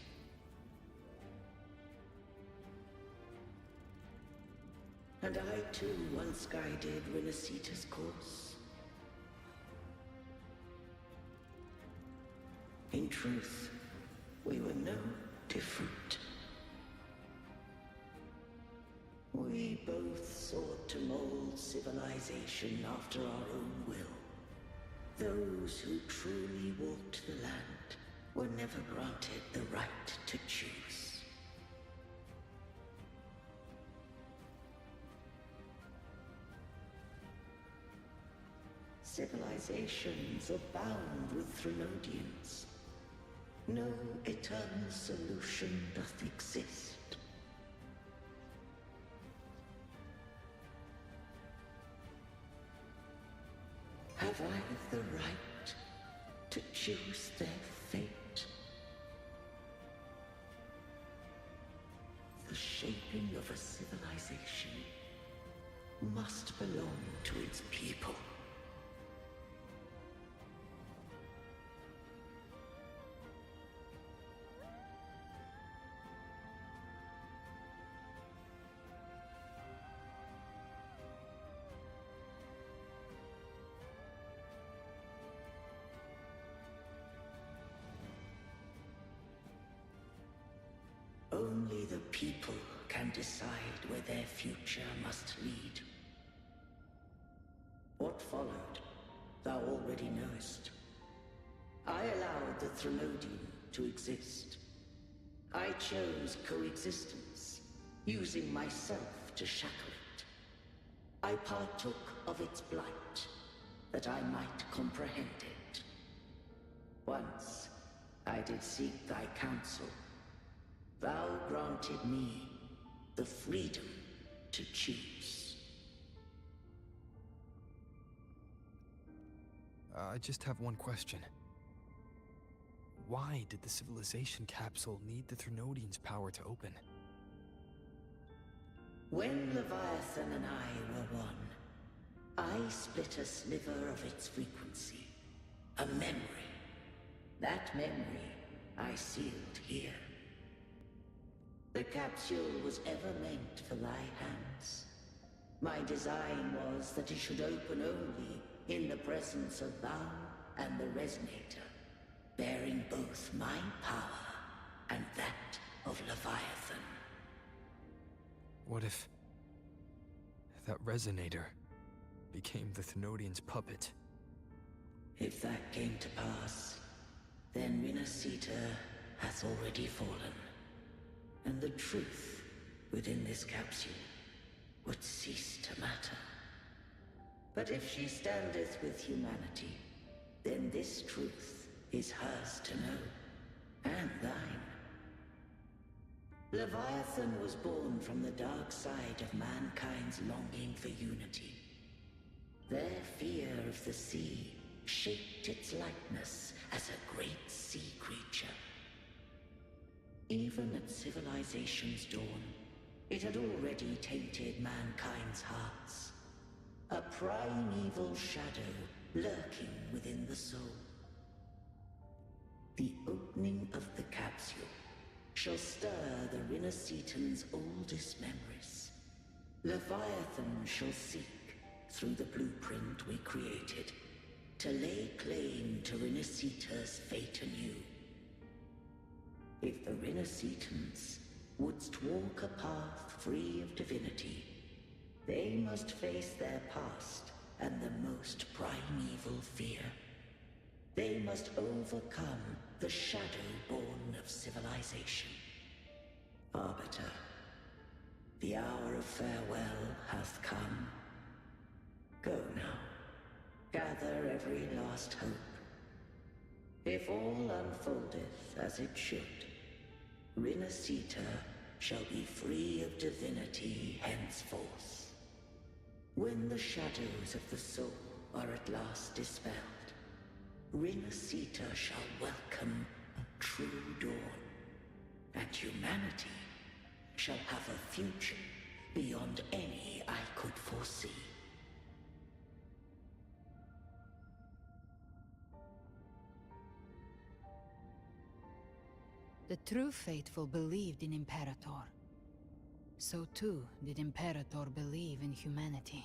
And I too once guided Rinasita's course. In truth, we were no different. We both sought to mold civilization after our own will. Those who truly walked the land were never granted the right to choose. Civilizations abound with Threnodians. No eternal solution doth exist. Have I the right to choose their fate? The shaping of a civilization must belong to its people. Only the people can decide where their future must lead. What followed, thou already knowest. I allowed the Threnodian to exist. I chose coexistence, using myself to shackle it. I partook of its blight, that I might comprehend it. Once, I did seek thy counsel. Thou granted me the freedom to choose. I just have one question. Why did the civilization capsule need the Threnodian's power to open? When Leviathan and I were one, I split a sliver of its frequency. A memory. That memory I sealed here. The capsule was ever meant for thy hands. My design was that it should open only in the presence of thou and the Resonator, bearing both my power and that of Leviathan. What if that Resonator became the Thenodian's puppet? If that came to pass, then Rinasita hath already fallen. And the truth within this capsule would cease to matter. But if she standeth with humanity, then this truth is hers to know, and thine. Leviathan was born from the dark side of mankind's longing for unity. Their fear of the sea shaped its likeness as a great sea creature. Even at civilization's dawn, it had already tainted mankind's hearts. A primeval shadow lurking within the soul. The opening of the capsule shall stir the Rinascitan's oldest memories. Leviathan shall seek, through the blueprint we created, to lay claim to Rinascita's fate anew. If the Rinascitans wouldst walk a path free of divinity, they must face their past and the most primeval fear. They must overcome the shadow born of civilization. Arbiter, the hour of farewell hath come. Go now, gather every last hope. If all unfoldeth as it should, Rinascita shall be free of divinity henceforth. When the shadows of the soul are at last dispelled, Rinascita shall welcome a true dawn, and humanity shall have a future beyond any I could foresee. The true faithful believed in Imperator. So too did Imperator believe in humanity.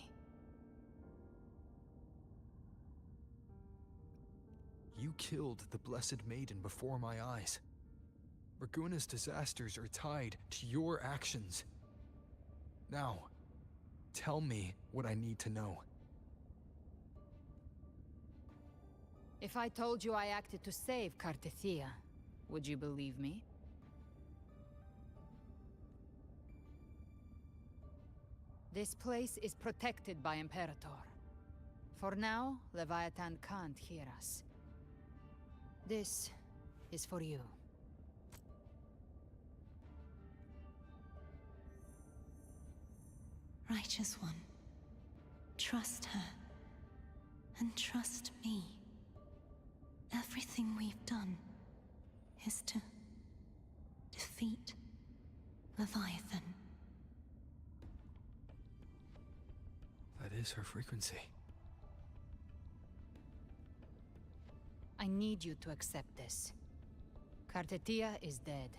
You killed the Blessed Maiden before my eyes. Raguna's disasters are tied to your actions. Now, tell me what I need to know. If I told you I acted to save Cartethia, would you believe me? This place is protected by Imperator. For now, Leviathan can't hear us. This is for you. Righteous One, trust her, and trust me. Everything we've done is to defeat Leviathan. That is her frequency. I need you to accept this. Cartethia is dead,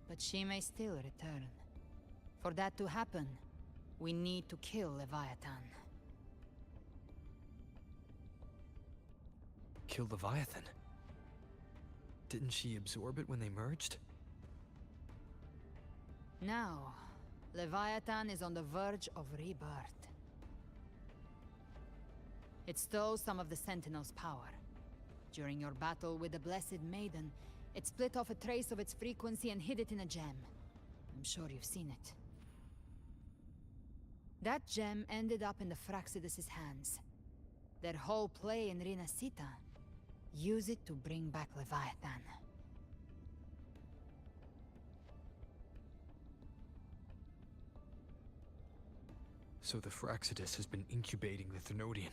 but she may still return. For that to happen, we need to kill Leviathan. Kill Leviathan? Didn't she absorb it when they merged? Now, Leviathan is on the verge of rebirth. It stole some of the Sentinel's power. During your battle with the Blessed Maiden, it split off a trace of its frequency and hid it in a gem. I'm sure you've seen it. That gem ended up in the Fraxidus' hands. Their whole play in Rinasita, use it to bring back Leviathan. So the Fraxidus has been incubating the Thenodian.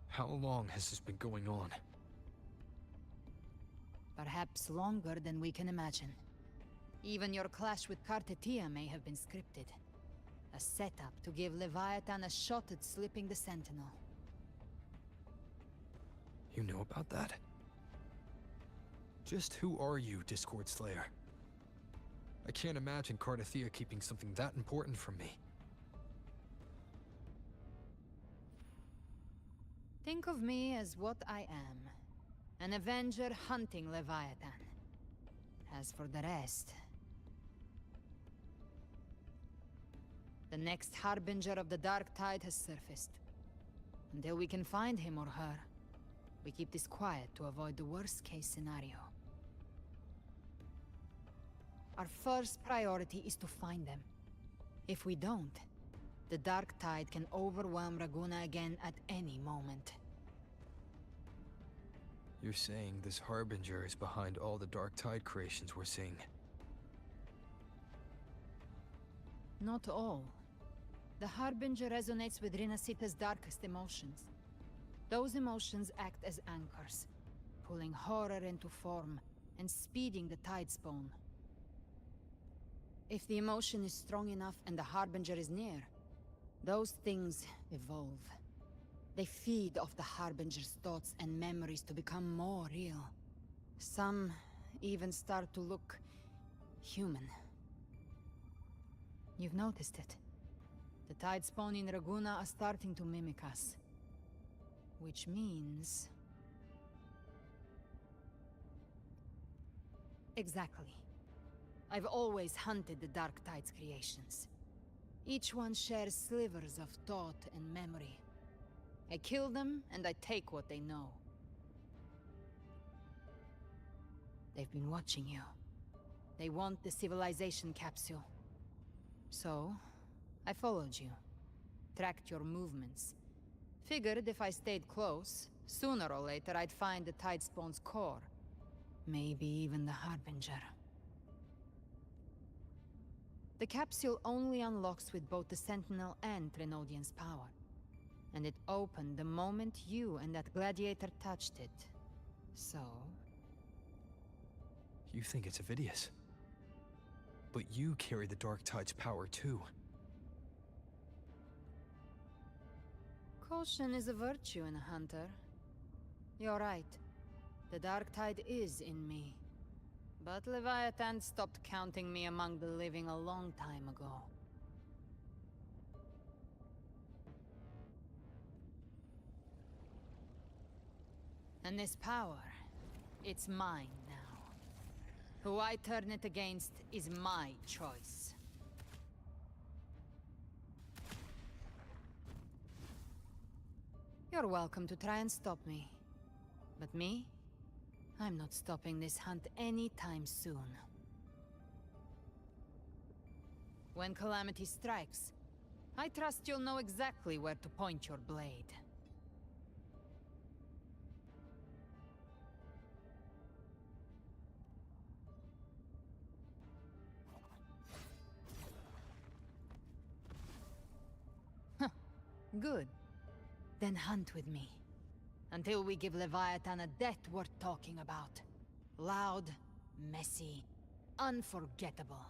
How long has this been going on? Perhaps longer than we can imagine. Even your clash with Cartethia may have been scripted. A setup to give Leviathan a shot at slipping the Sentinel. You know about that? Just who are you, Discord Slayer? I can't imagine Cartethia keeping something that important from me. Think of me as what I am. An Avenger hunting Leviathan. As for the rest... The next Harbinger of the Dark Tide has surfaced. Until we can find him or her, we keep this quiet to avoid the worst-case scenario. Our first priority is to find them. If we don't, the Dark Tide can overwhelm Raguna again at any moment. You're saying this Harbinger is behind all the Dark Tide creations we're seeing? Not all. The Harbinger resonates with Rinasita's darkest emotions. Those emotions act as anchors, pulling horror into form and speeding the tide spawn. If the emotion is strong enough and the Harbinger is near, those things evolve. They feed off the Harbinger's thoughts and memories to become more real. Some even start to look human. You've noticed it. The tide spawn in Raguna are starting to mimic us. Which means... Exactly. I've always hunted the Dark Tide's creations. Each one shares slivers of thought and memory. I kill them, and I take what they know. They've been watching you. They want the civilization capsule. So, I followed you. Tracked your movements. Figured if I stayed close, sooner or later I'd find the Tidespawn's core. Maybe even the Harbinger. The capsule only unlocks with both the Sentinel and Thenodian's power. And it opened the moment you and that gladiator touched it. So... You think it's Avidius. But you carry the Dark Tide's power too. Caution is a virtue in a hunter. You're right. The Dark Tide is in me. But Leviathan stopped counting me among the living a long time ago. And this power, it's mine now. Who I turn it against is my choice. You're welcome to try and stop me. But me? I'm not stopping this hunt anytime soon. When Calamity strikes, I trust you'll know exactly where to point your blade. Good. Then hunt with me. Until we give Leviathan a death worth talking about. Loud, messy, unforgettable.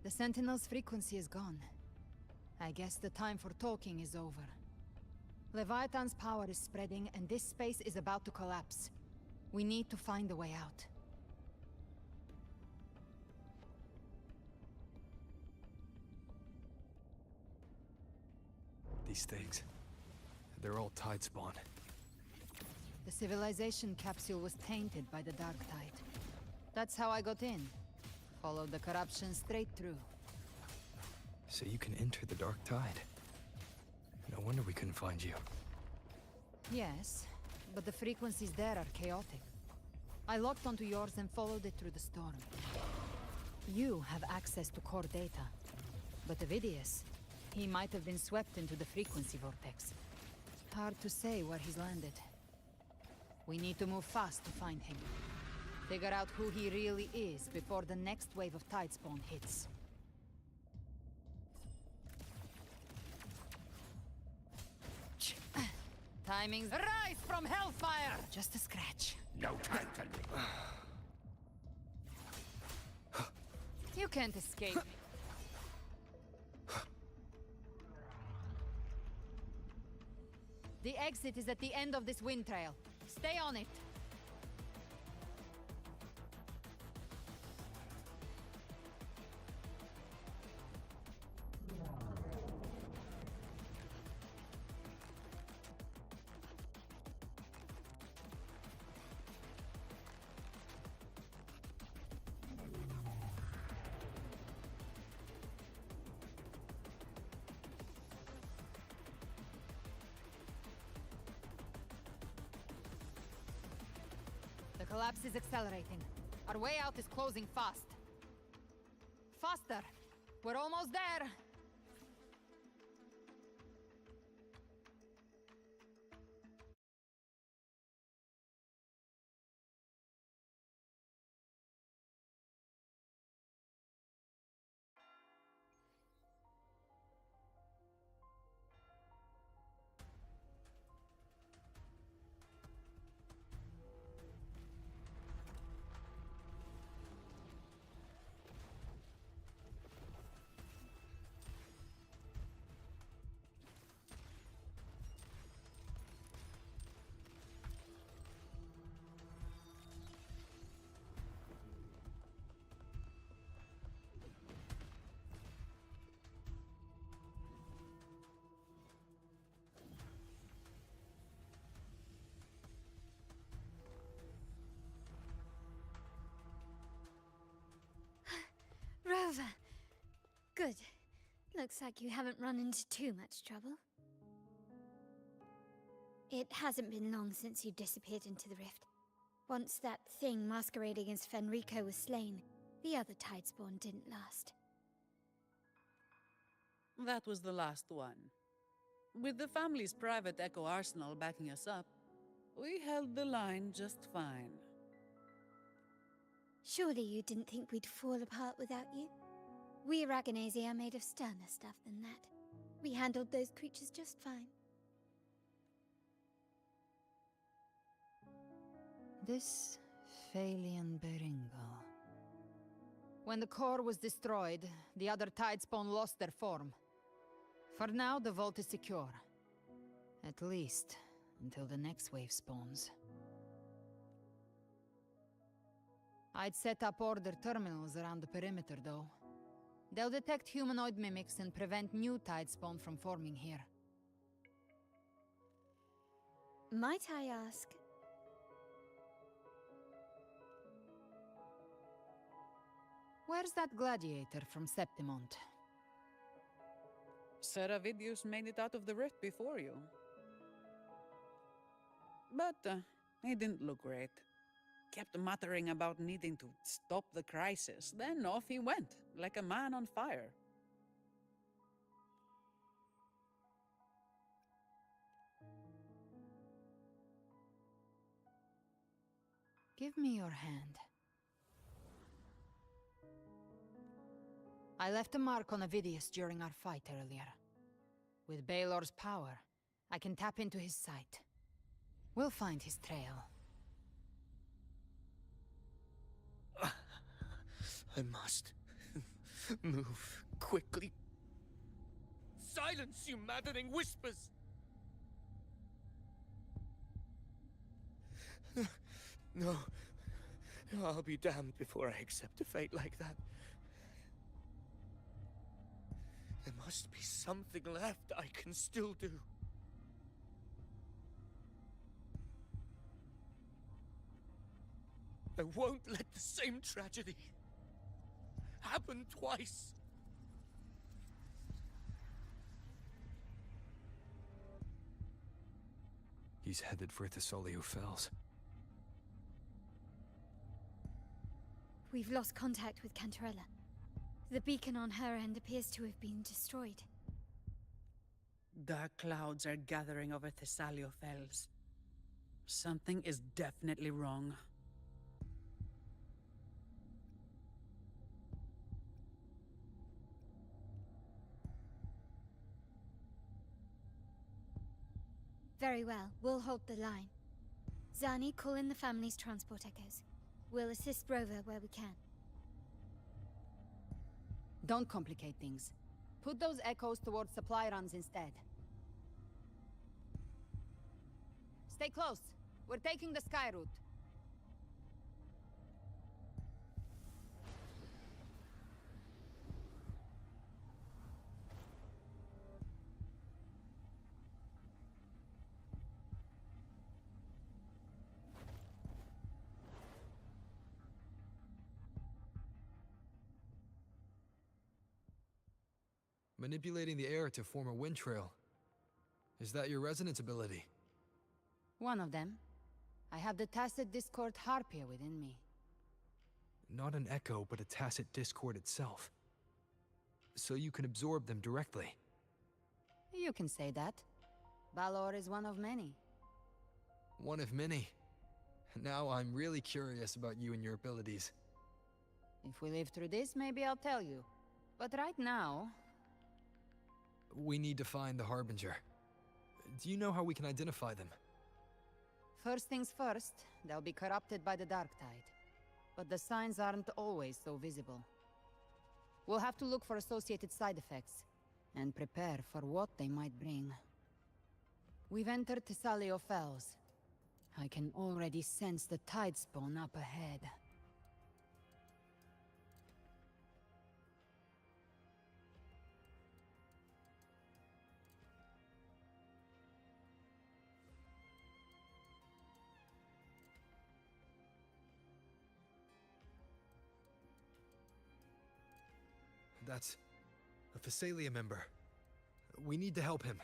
The Sentinel's frequency is gone. I guess the time for talking is over. Leviathan's power is spreading, and this space is about to collapse. We need to find a way out. These things, they're all Tide spawn. The civilization capsule was tainted by the Dark Tide. That's how I got in. Followed the corruption straight through. So you can enter the Dark Tide. No wonder we couldn't find you. Yes, but the frequencies there are chaotic. I locked onto yours and followed it through the storm. You have access to core data. But Avidius, he might have been swept into the frequency vortex. Hard to say where he's landed. We need to move fast to find him. Figure out who he really is before the next wave of Tidespawn hits. Timing's rise from Hellfire! Just a scratch. No time to live. You can't escape me. The exit is at the end of this wind trail. Stay on it. The collapse is accelerating. Our way out is closing fast. Faster! We're almost there! Rover! Good. Looks like you haven't run into too much trouble. It hasn't been long since you disappeared into the rift. Once that thing masquerading as Fenrico was slain, the other Tidespawn didn't last. That was the last one. With the family's private Echo Arsenal backing us up, we held the line just fine. Surely you didn't think we'd fall apart without you? We Aragonese are made of sterner stuff than that. We handled those creatures just fine. This Phalian Beringal. When the core was destroyed, the other Tidespawn lost their form. For now, the vault is secure. At least, until the next wave spawns. I'd set up order terminals around the perimeter, though. They'll detect humanoid mimics and prevent new Tidespawn from forming here. Might I ask? Where's that gladiator from Septimont? Seravidius made it out of the rift before you. But he didn't look great. Kept muttering about needing to stop the crisis, then off he went, like a man on fire. Give me your hand. I left a mark on Avidius during our fight earlier. With Baelor's power, I can tap into his sight. We'll find his trail. I must move quickly. Silence, you maddening whispers! No. I'll be damned before I accept a fate like that. There must be something left I can still do. I won't let the same tragedy happen twice. He's headed for Thessalio Fells. We've lost contact with Cantarella. The beacon on her end appears to have been destroyed. Dark clouds are gathering over Thessalio Fells. Something is definitely wrong. Very well, we'll hold the line. Zani, call in the family's transport echoes. We'll assist Rover where we can. Don't complicate things. Put those echoes towards supply runs instead. Stay close. We're taking the sky route. Manipulating the air to form a wind trail. Is that your resonance ability? One of them. I have the tacit discord Harpia within me. Not an echo, but a tacit discord itself. So you can absorb them directly. You can say that. Balor is one of many. One of many. Now I'm really curious about you and your abilities. If we live through this, maybe I'll tell you. But right now... We need to find the Harbinger. Do you know how we can identify them? First things first, they'll be corrupted by the Dark Tide. But the signs aren't always so visible. We'll have to look for associated side effects, and prepare for what they might bring. We've entered Thessalio Fells. I can already sense the Tidespawn up ahead. That's a Thessalia member. We need to help him.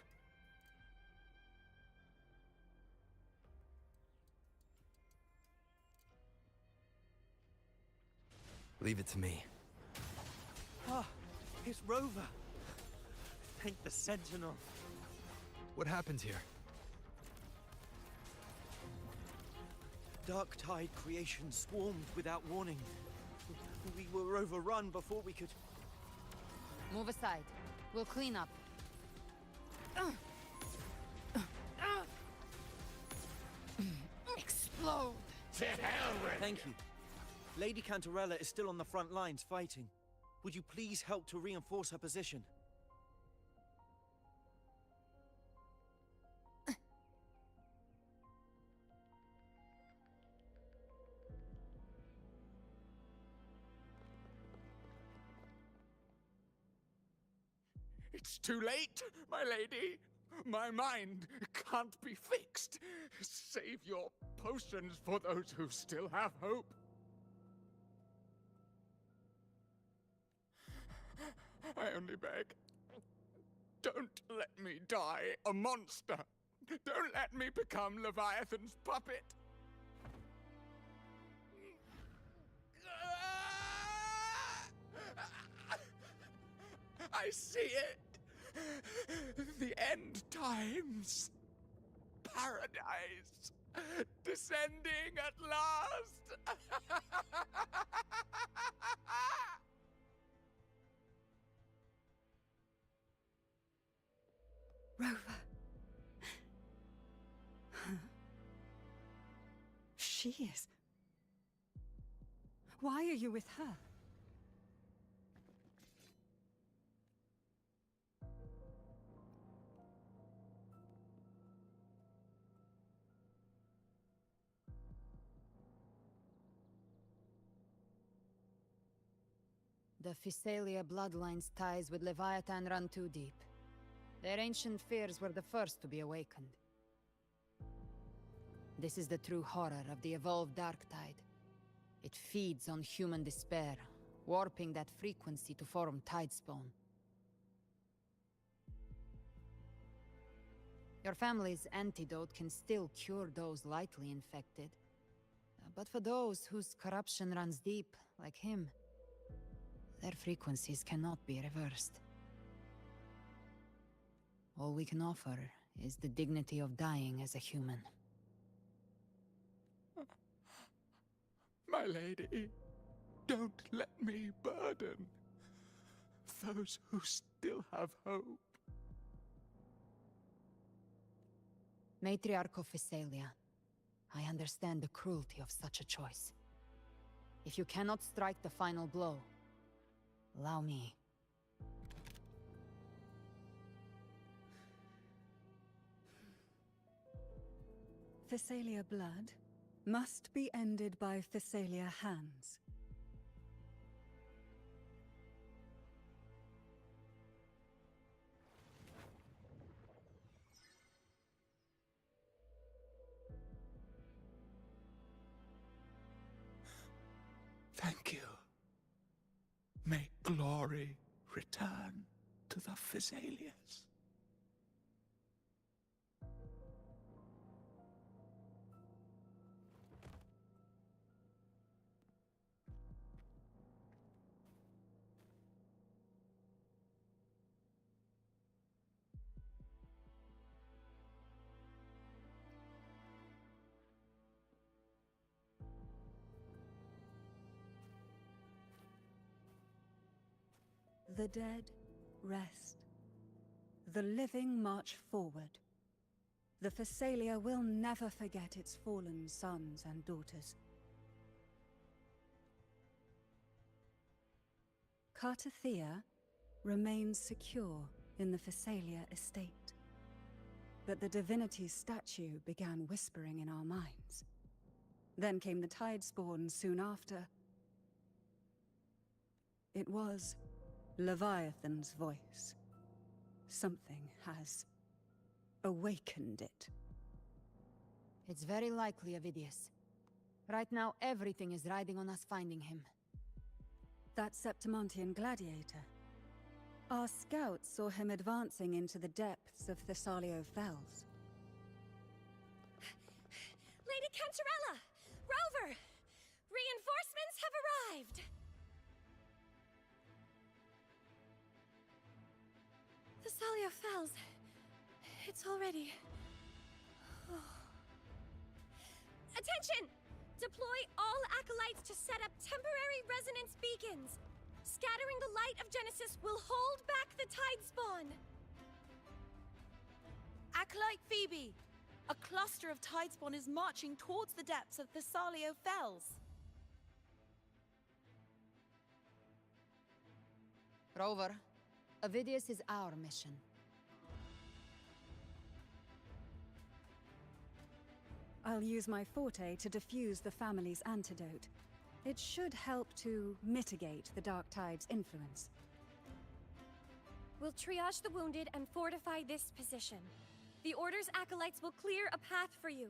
Leave it to me. Ah, it's Rover. Thank the Sentinel. What happened here? Dark Tide creation swarmed without warning. We were overrun before we could... Move aside. We'll clean up. Explode! To hell with Thank you. Lady Cantarella is still on the front lines fighting. Would you please help to reinforce her position? It's too late, my lady. My mind can't be fixed. Save your potions for those who still have hope. I only beg. Don't let me die a monster. Don't let me become Leviathan's puppet. I see it. The end times. Paradise. Descending at last. Rover. She is. Why are you with her? The Physalia bloodline's ties with Leviathan run too deep. Their ancient fears were the first to be awakened. This is the true horror of the evolved Darktide. It feeds on human despair, warping that frequency to form Tidespawn. Your family's antidote can still cure those lightly infected. But for those whose corruption runs deep, like him, their frequencies cannot be reversed. All we can offer is the dignity of dying as a human. My lady, don't let me burden those who still have hope. Matriarch of Physalia, I understand the cruelty of such a choice. If you cannot strike the final blow, allow me. Physalia blood must be ended by Physalia hands. Thank you. May glory return to the Physalias. The dead rest. The living march forward. The Physalia will never forget its fallen sons and daughters. Cartathea remains secure in the Physalia estate. But the divinity's statue began whispering in our minds. Then came the Tidespawn soon after. It was Leviathan's voice. Something has awakened it. It's very likely, Avidius. Right now, everything is riding on us finding him. That Septimontian gladiator. Our scouts saw him advancing into the depths of Thessalio Fells. Lady Cantarella! Rover! Reinforcements have arrived! Thessalio Fells. It's already... Attention! Deploy all acolytes to set up temporary resonance beacons. Scattering the light of Genesis will hold back the Tidespawn. Acolyte Phoebe, A cluster of Tidespawn is marching towards the depths of Thessalio Fells. Rover, Avidius is our mission. I'll use my forte to defuse the family's antidote. It should help to mitigate the Dark Tide's influence. We'll triage the wounded and fortify this position. The Order's acolytes will clear a path for you.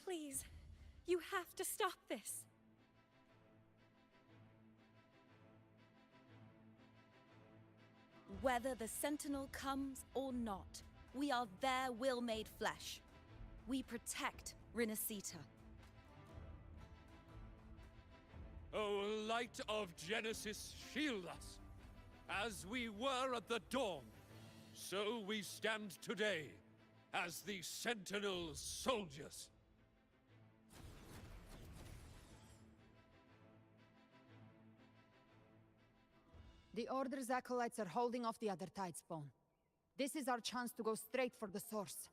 Please, you have to stop this. Whether the Sentinel comes or not, we are their will made flesh. We protect Rinasita. O light of Genesis, shield us. As we were at the dawn, so we stand today, as the Sentinel's soldiers. The Order's acolytes are holding off the other Tidespawn. This is our chance to go straight for the source.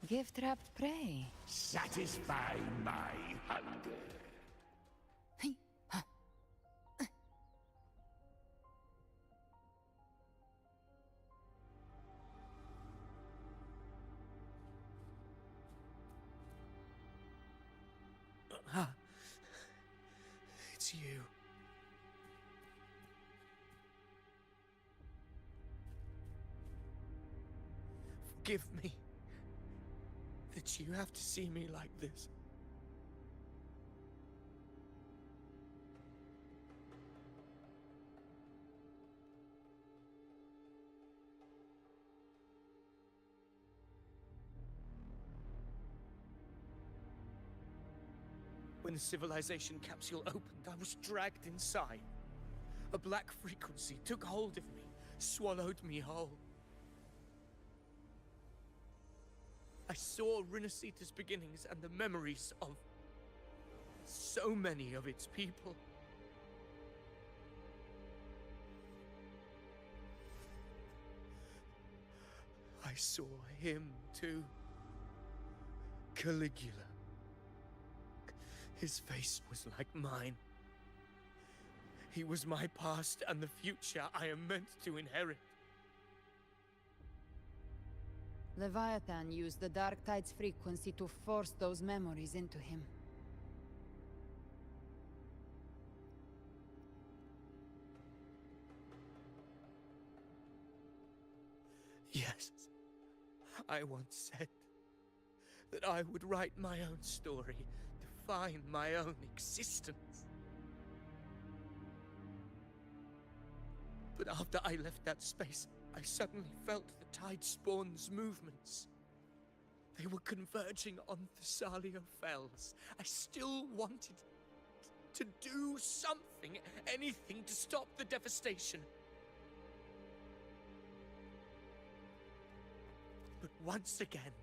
Give trapped prey. Satisfy my hunger. It's you. Forgive me that you have to see me like this. When the civilization capsule opened, I was dragged inside. A black frequency took hold of me, swallowed me whole. I saw Rinasita's beginnings and the memories of so many of its people. I saw him too. Caligula. His face was like mine. He was my past and the future I am meant to inherit. Leviathan used the Dark Tide's frequency to force those memories into him. Yes, I once said that I would write my own story, define my own existence. But after I left that space, I suddenly felt the Tidespawn's movements. They were converging on Thessalio Fells. I still wanted to do something, anything to stop the devastation. But once again,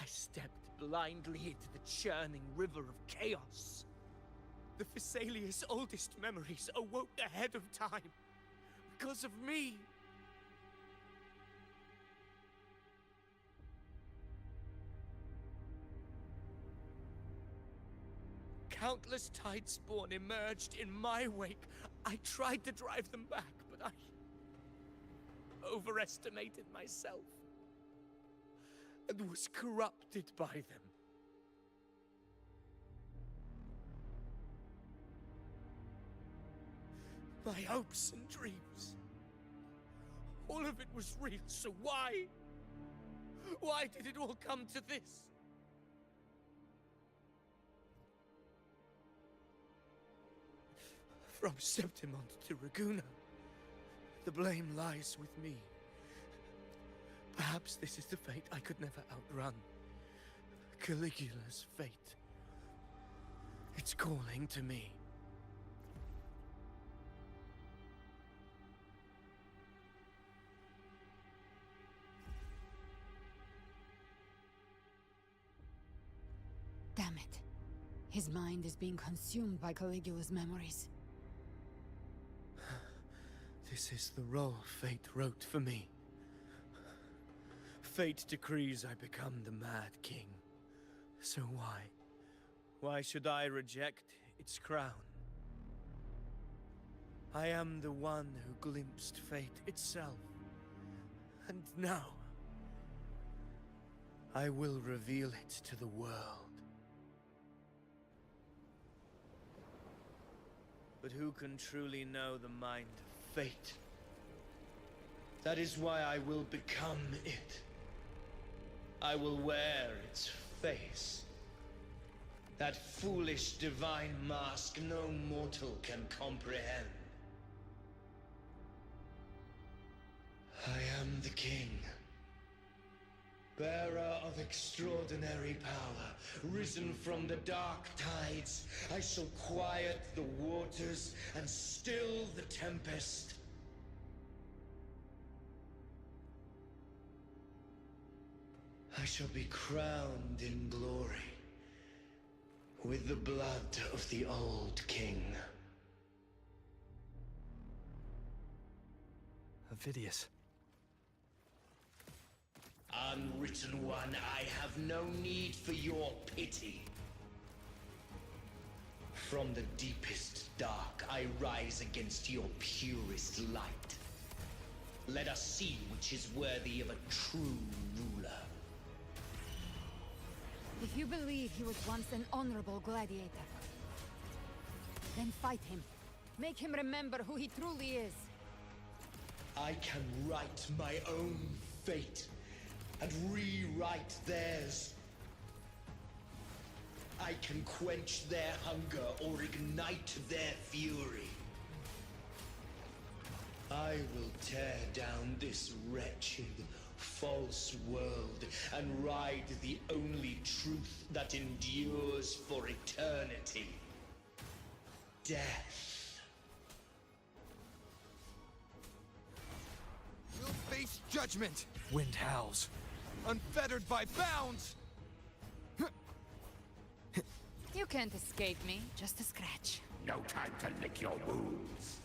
I stepped blindly into the churning river of chaos. The Thessalia's oldest memories awoke ahead of time. Because of me. Countless Tidespawn emerged in my wake. I tried to drive them back, but I overestimated myself and was corrupted by them. My hopes and dreams. All of it was real, so why? Why did it all come to this? From Septimont to Raguna, the blame lies with me. Perhaps this is the fate I could never outrun. Caligula's fate. It's calling to me. Damn it. His mind is being consumed by Caligula's memories. This is the role fate wrote for me. Fate decrees I become the Mad King. So why? Why should I reject its crown? I am the one who glimpsed fate itself. And now, I will reveal it to the world. But who can truly know the mind of fate? That is why I will become it. I will wear its face. That foolish divine mask no mortal can comprehend. I am the king, bearer of extraordinary power, risen from the dark tides. I shall quiet the waters and still the tempest. I shall be crowned in glory with the blood of the old king. Avidius. Unwritten One, I have no need for your pity. From the deepest dark, I rise against your purest light. Let us see which is worthy of a true ruler. If you believe he was once an honorable gladiator, then fight him. Make him remember who he truly is. I can write my own fate and rewrite theirs. I can quench their hunger or ignite their fury. I will tear down this wretched, false world and ride the only truth that endures for eternity. Death. You'll face judgment! Wind howls. Unfettered by bounds! You can't escape me, just a scratch. No time to lick your wounds.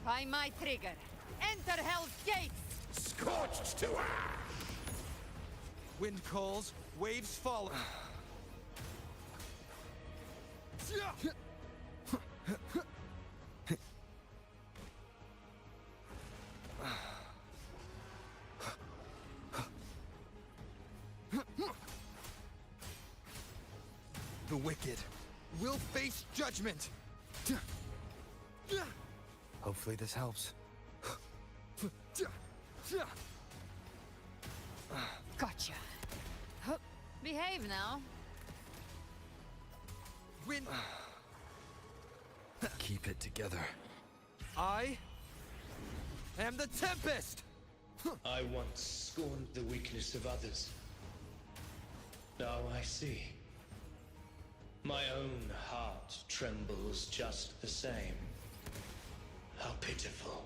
By my trigger, enter Hell's Gates! Scorched to ash! Wind calls, waves follow. The wicked will face judgment. Hopefully this helps. Gotcha. Behave now. Win. Keep it together. I am the Tempest! I once scorned the weakness of others. Now I see. My own heart trembles just the same. How pitiful.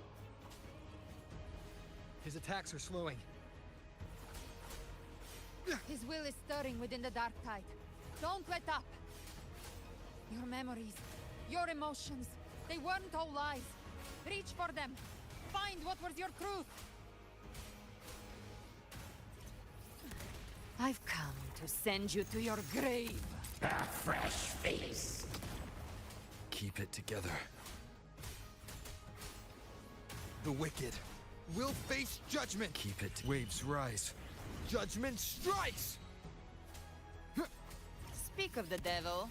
His attacks are slowing. His will is stirring within the dark tide. Don't let up. Your memories, your emotions, they weren't all lies. Reach for them. Find what was your truth. I've come to send you to your grave. A fresh face. Keep it together. The wicked will face judgment. Keep it. Waves rise. Judgment strikes! Speak of the devil.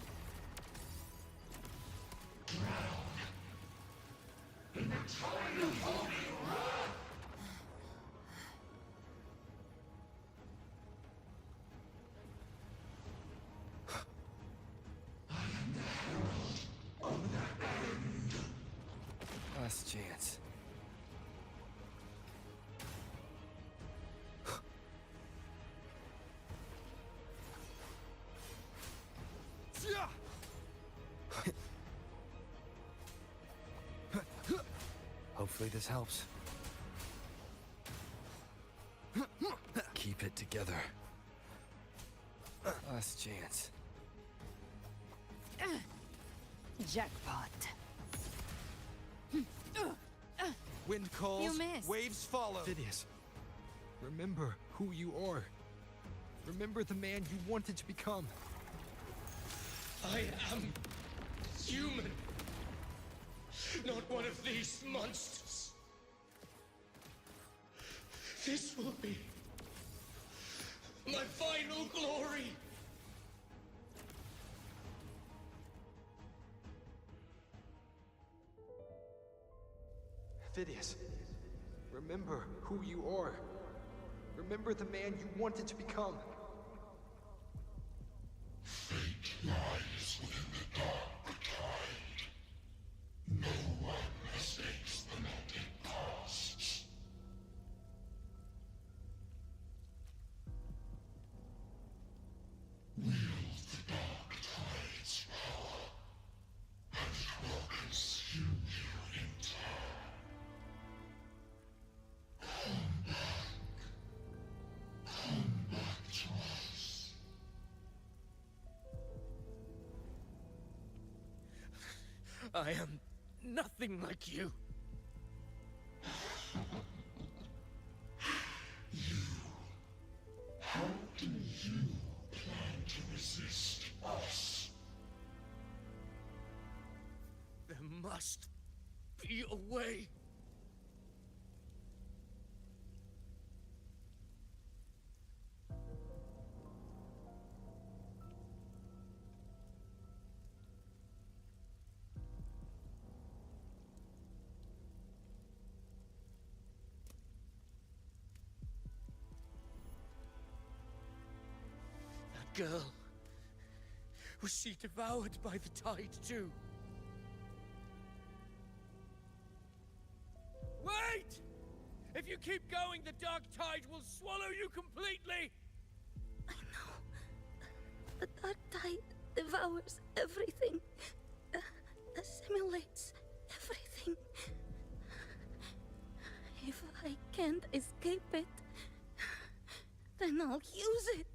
Last chance. Hopefully this helps. Keep it together. Last chance. Jackpot. Wind calls, You missed. waves follow. Avidius. Remember who you are. Remember the man you wanted to become. I am human, not one of these monsters. This will be my final glory. Phidias, remember who you are. Remember the man you wanted to become. Fate lies within the dark tide. No one escapes the net it casts. Wield the dark tide's power, and it will consume you in turn. Come back to us. I am nothing like you. How do you plan to resist us? There must be a way. That girl. Was she devoured by the tide too? Wait! If you keep going, the dark tide will swallow you completely! I know. The dark tide devours everything. Assimilates everything. If I can't escape it, then I'll use it.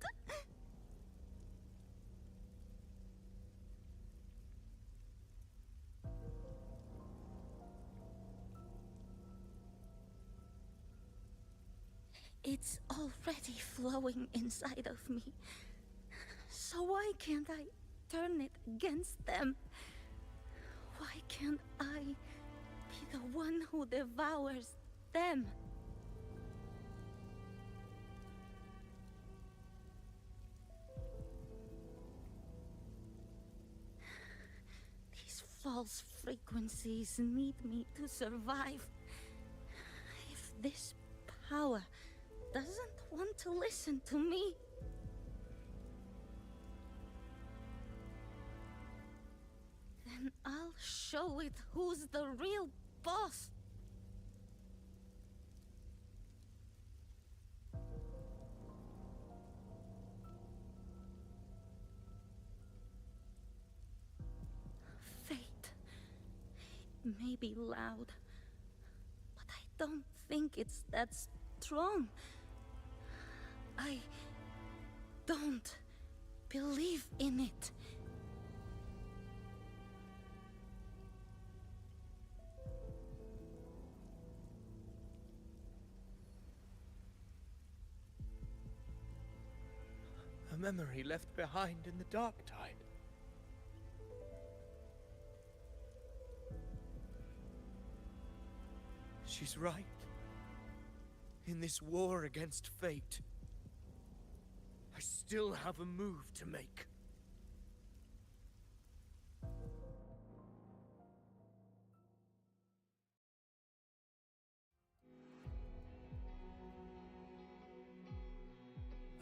It's already flowing inside of me. So why can't I turn it against them? Why can't I be the one who devours them? These false frequencies need me to survive. If this power doesn't want to listen to me, then I'll show it who's the real boss. Fate. It may be loud, but I don't think it's that strong. I don't believe in it. A memory left behind in the dark tide. She's right. In this war against fate, I still have a move to make.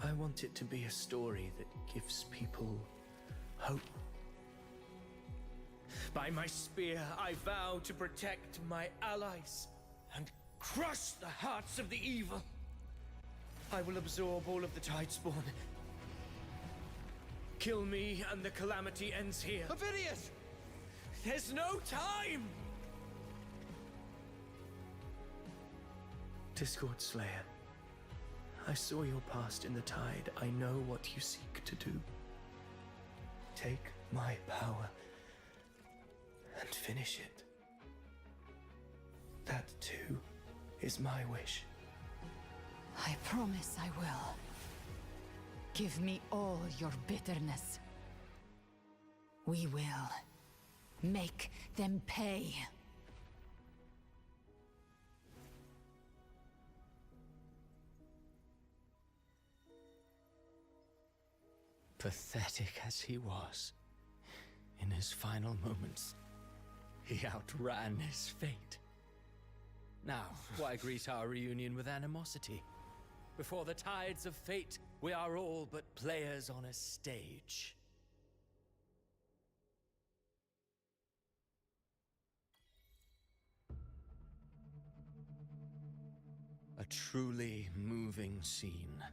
I want it to be a story that gives people hope. By my spear, I vow to protect my allies and crush the hearts of the evil. I will absorb all of the tide spawn. Kill me and the calamity ends here. Phidias! There's no time! Discord Slayer, I saw your past in the tide. I know what you seek to do. Take my power and finish it. That too is my wish. I promise I will. Give me all your bitterness. We will make them pay. Pathetic as he was, in his final moments, he outran his fate. Now, why greet our reunion with animosity? Before the tides of fate, we are all but players on a stage. A truly moving scene.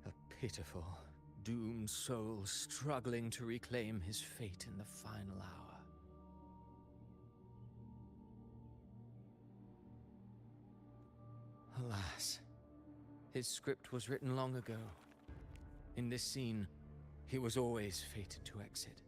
A pitiful, doomed soul struggling to reclaim his fate in the final hour. Alas, his script was written long ago. In this scene, he was always fated to exit.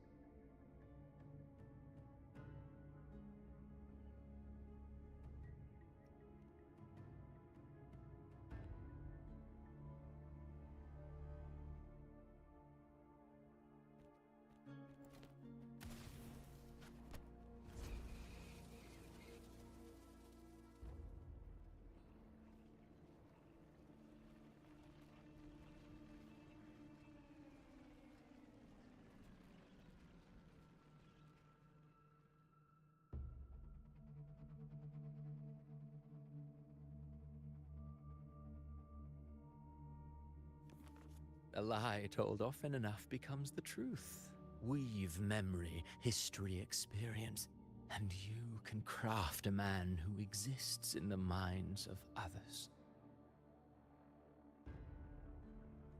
A lie told often enough becomes the truth. Weave memory, history, experience, and you can craft a man who exists in the minds of others.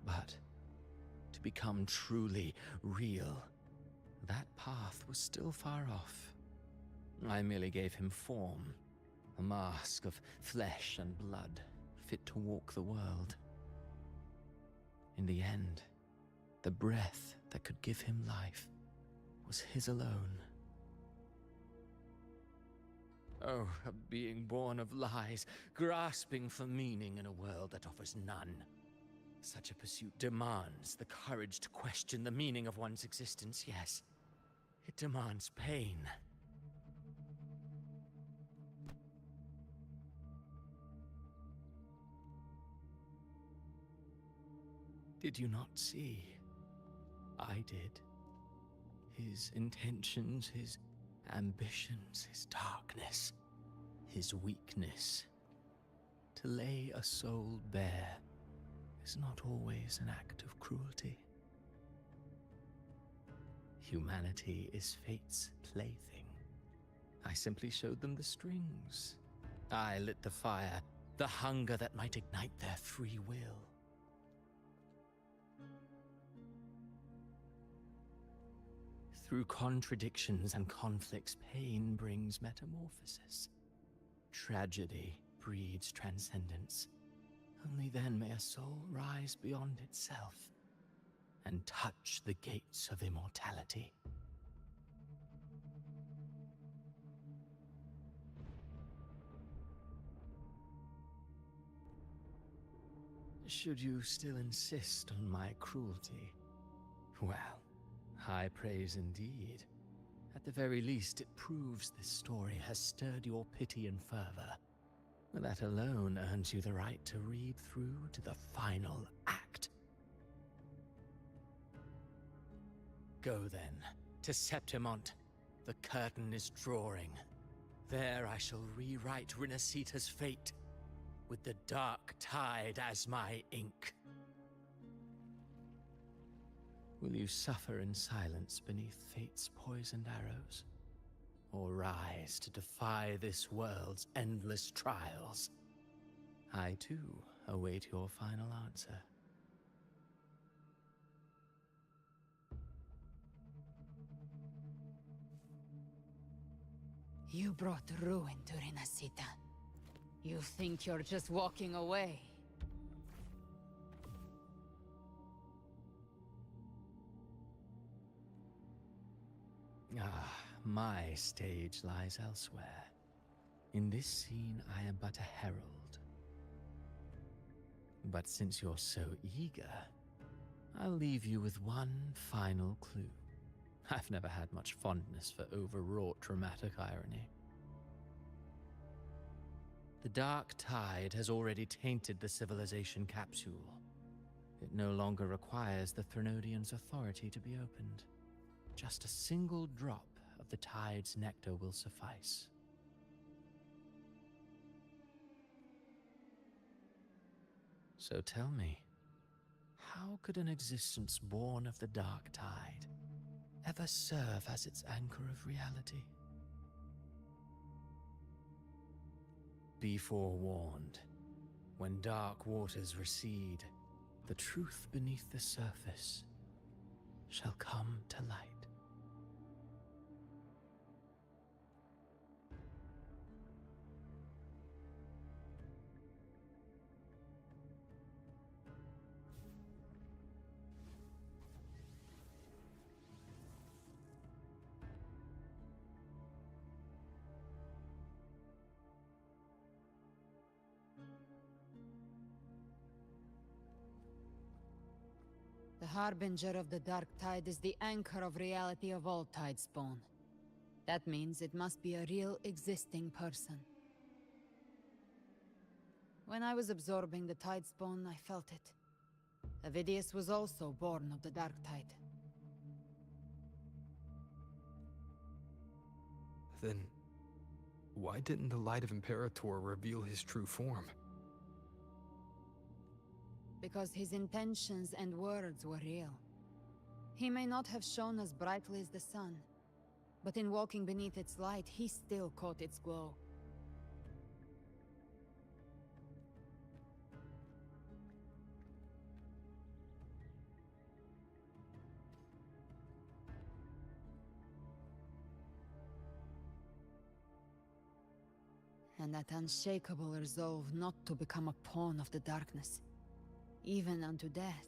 But to become truly real, that path was still far off. I merely gave him form, a mask of flesh and blood, fit to walk the world. In the end, the breath that could give him life was his alone. Oh, a being born of lies, grasping for meaning in a world that offers none. Such a pursuit demands the courage to question the meaning of one's existence, yes. It demands pain. Did you not see? I did. His intentions, his ambitions, his darkness, his weakness. To lay a soul bare is not always an act of cruelty. Humanity is fate's plaything. I simply showed them the strings. I lit the fire, the hunger that might ignite their free will. Through contradictions and conflicts, pain brings metamorphosis. Tragedy breeds transcendence. Only then may a soul rise beyond itself and touch the gates of immortality. Should you still insist on my cruelty? Well, high praise indeed. At the very least, it proves this story has stirred your pity and fervor. That alone earns you the right to read through to the final act. Go then, to Septimont. The curtain is drawing. There I shall rewrite Rinasita's fate, with the dark tide as my ink. Will you suffer in silence beneath fate's poisoned arrows? Or rise to defy this world's endless trials? I, too, await your final answer. You brought ruin to Rinasita. You think you're just walking away? Ah, my stage lies elsewhere. In this scene, I am but a herald. But since you're so eager, I'll leave you with one final clue. I've never had much fondness for overwrought dramatic irony. The dark tide has already tainted the civilization capsule. It no longer requires the Threnodians' authority to be opened. Just a single drop of the tide's nectar will suffice. So tell me, how could an existence born of the dark tide ever serve as its anchor of reality? Be forewarned. When dark waters recede, the truth beneath the surface shall come to light. The Harbinger of the Dark Tide is the anchor of reality of all Tidespawn. That means it must be a real existing person. When I was absorbing the Tidespawn, I felt it. Avidius was also born of the Dark Tide. Then, why didn't the Light of Imperator reveal his true form? Because his intentions and words were real. He may not have shone as brightly as the sun, but in walking beneath its light, he still caught its glow. And that unshakable resolve not to become a pawn of the darkness, even unto death,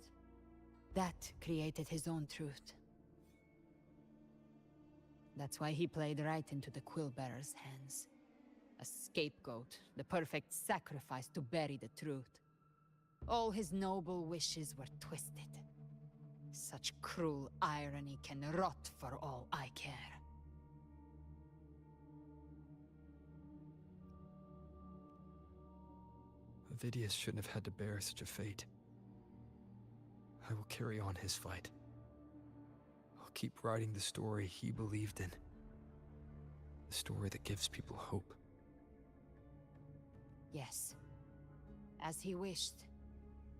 that created his own truth. That's why he played right into the Quillbearer's hands. A scapegoat, the perfect sacrifice to bury the truth. All his noble wishes were twisted. Such cruel irony can rot for all I care. Avidius shouldn't have had to bear such a fate. I will carry on his fight. I'll keep writing the story he believed in. The story that gives people hope. Yes. As he wished.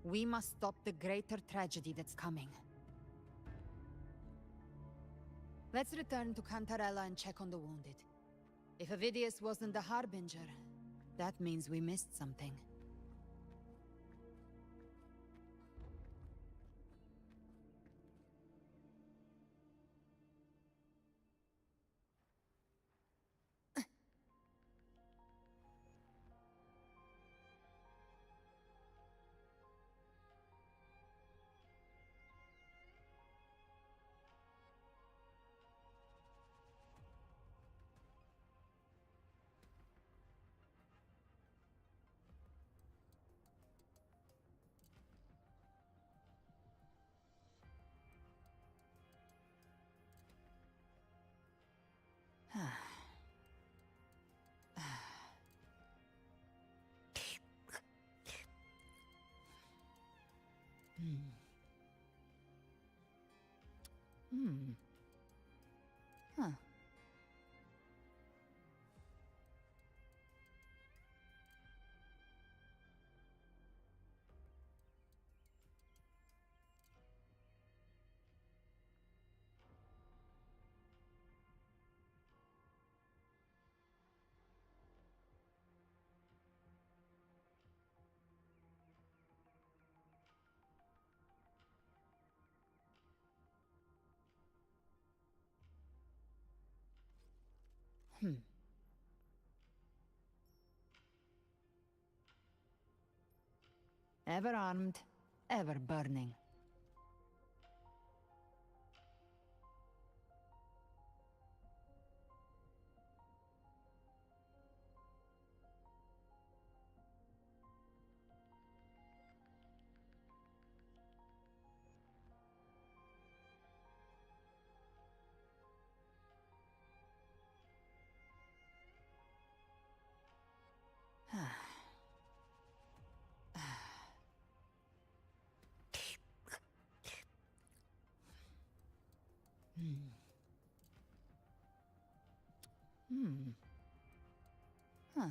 We must stop the greater tragedy that's coming. Let's return to Cantarella and check on the wounded. If Avidius wasn't the Harbinger, that means we missed something. Huh. Ever armed, ever burning. Huh. Huh.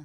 Huh.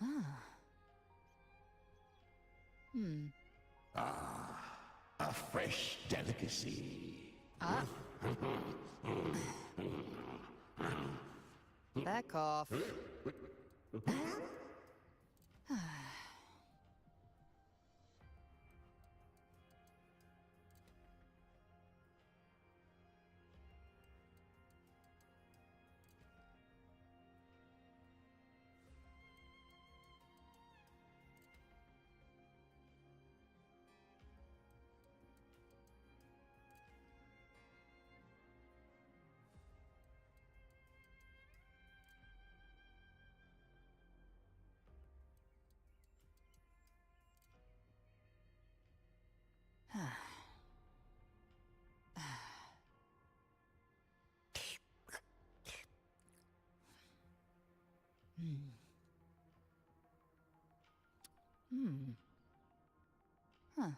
Huh. A fresh delicacy. Back off. Huh.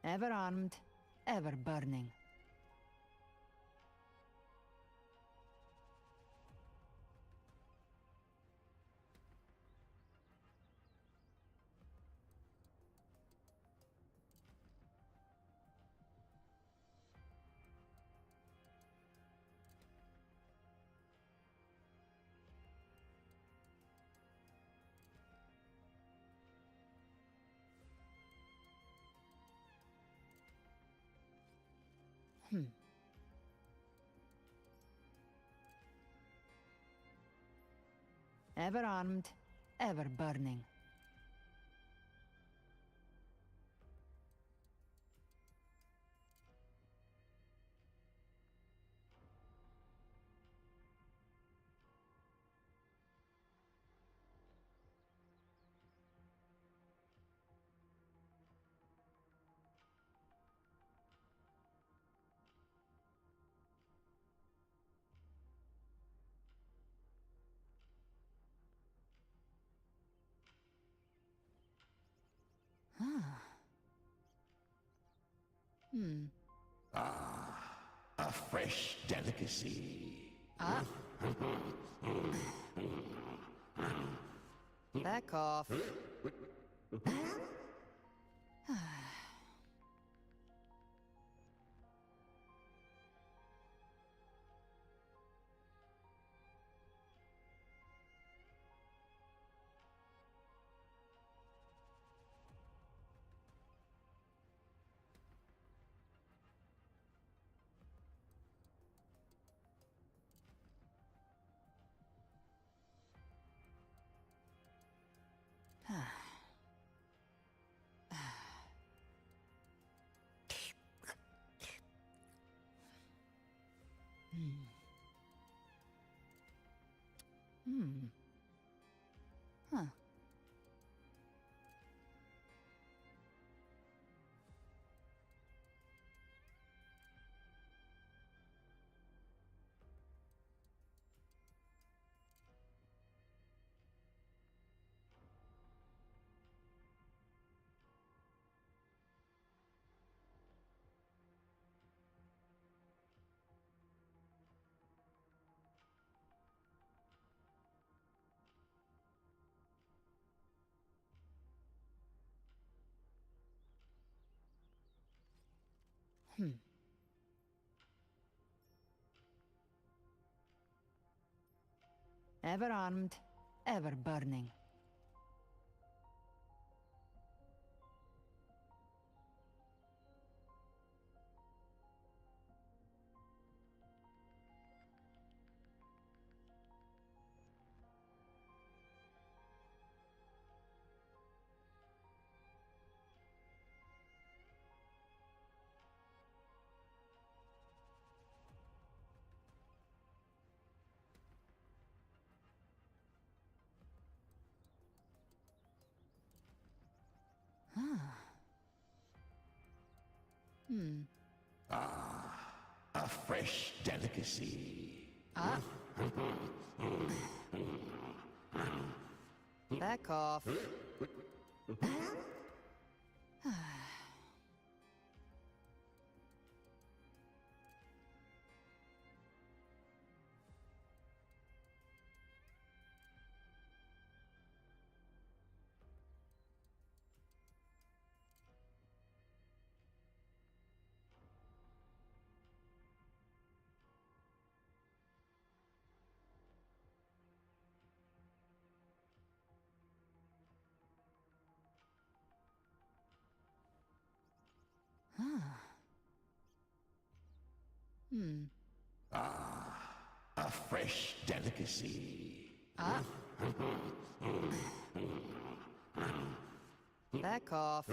Ever armed, ever burning. Ever armed, ever burning. A fresh delicacy. Back off. Huh. Ever armed, ever burning. A fresh delicacy. Back off. A fresh delicacy. Back off.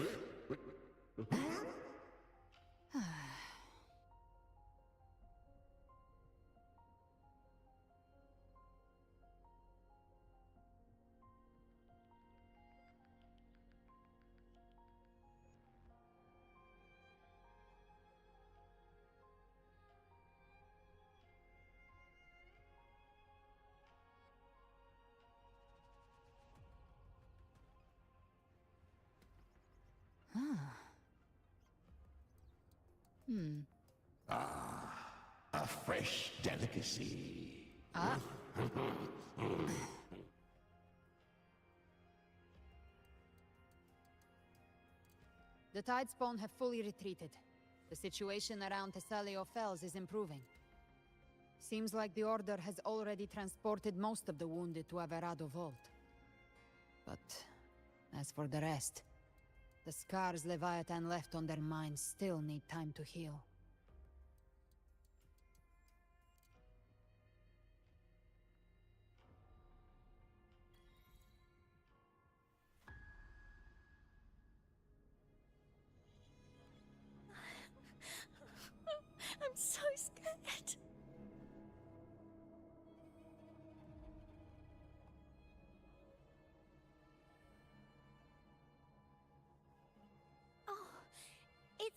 A fresh delicacy. The Tidespawn have fully retreated. The situation around Thessalio Fells is improving. Seems like the Order has already transported most of the wounded to Averado Vault. But as for the rest, the scars Leviathan left on their minds still need time to heal.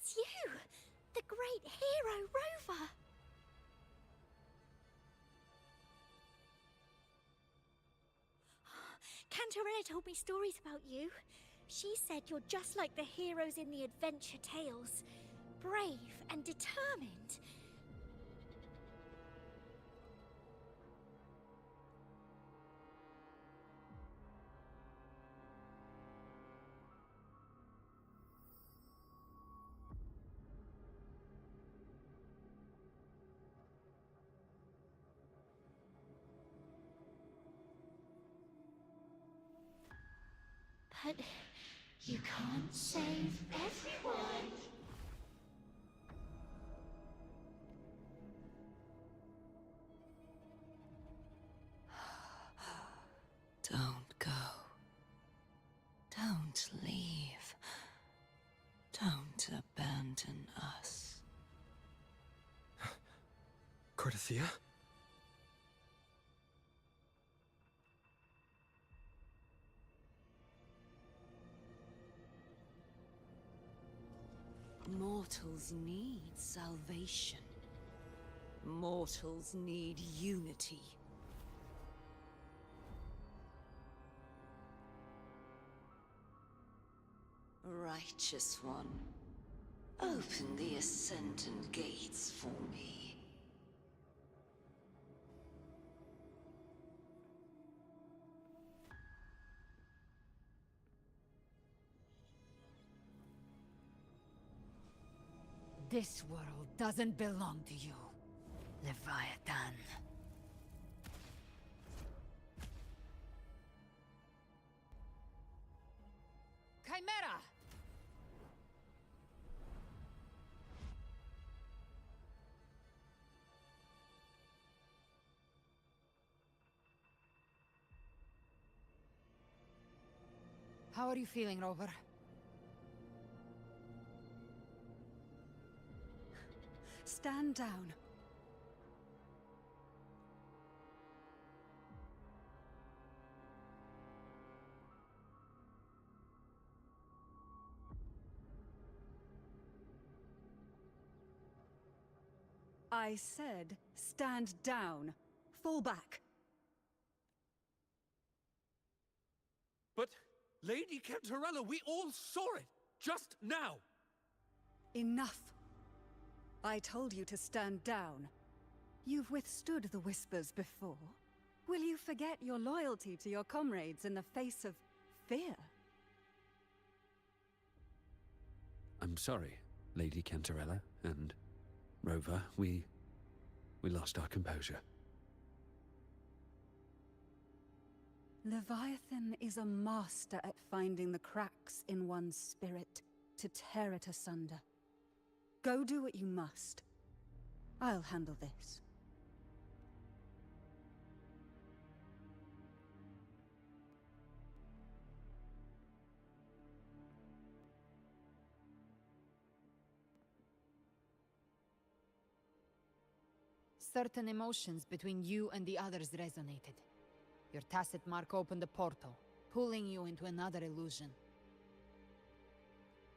It's you! The great hero, Rover! Cantarella told me stories about you. She said you're just like the heroes in the adventure tales. Brave and determined. But you can't save everyone. Don't go. Don't leave. Don't abandon us. Cardathia? Mortals need salvation. Mortals need unity. Righteous One, open the Ascendant Gates for me. This world doesn't belong to you, Leviathan. Chimera! How are you feeling, Rover? Stand down. I said, stand down. Fall back. But, Lady Cantarella, we all saw it! Just now! Enough. I told you to stand down. You've withstood the whispers before. Will you forget your loyalty to your comrades in the face of fear? I'm sorry, Lady Cantarella and Rover. We lost our composure. Leviathan is a master at finding the cracks in one's spirit to tear it asunder. Go do what you must. I'll handle this. Certain emotions between you and the others resonated. Your tacit mark opened a portal, pulling you into another illusion.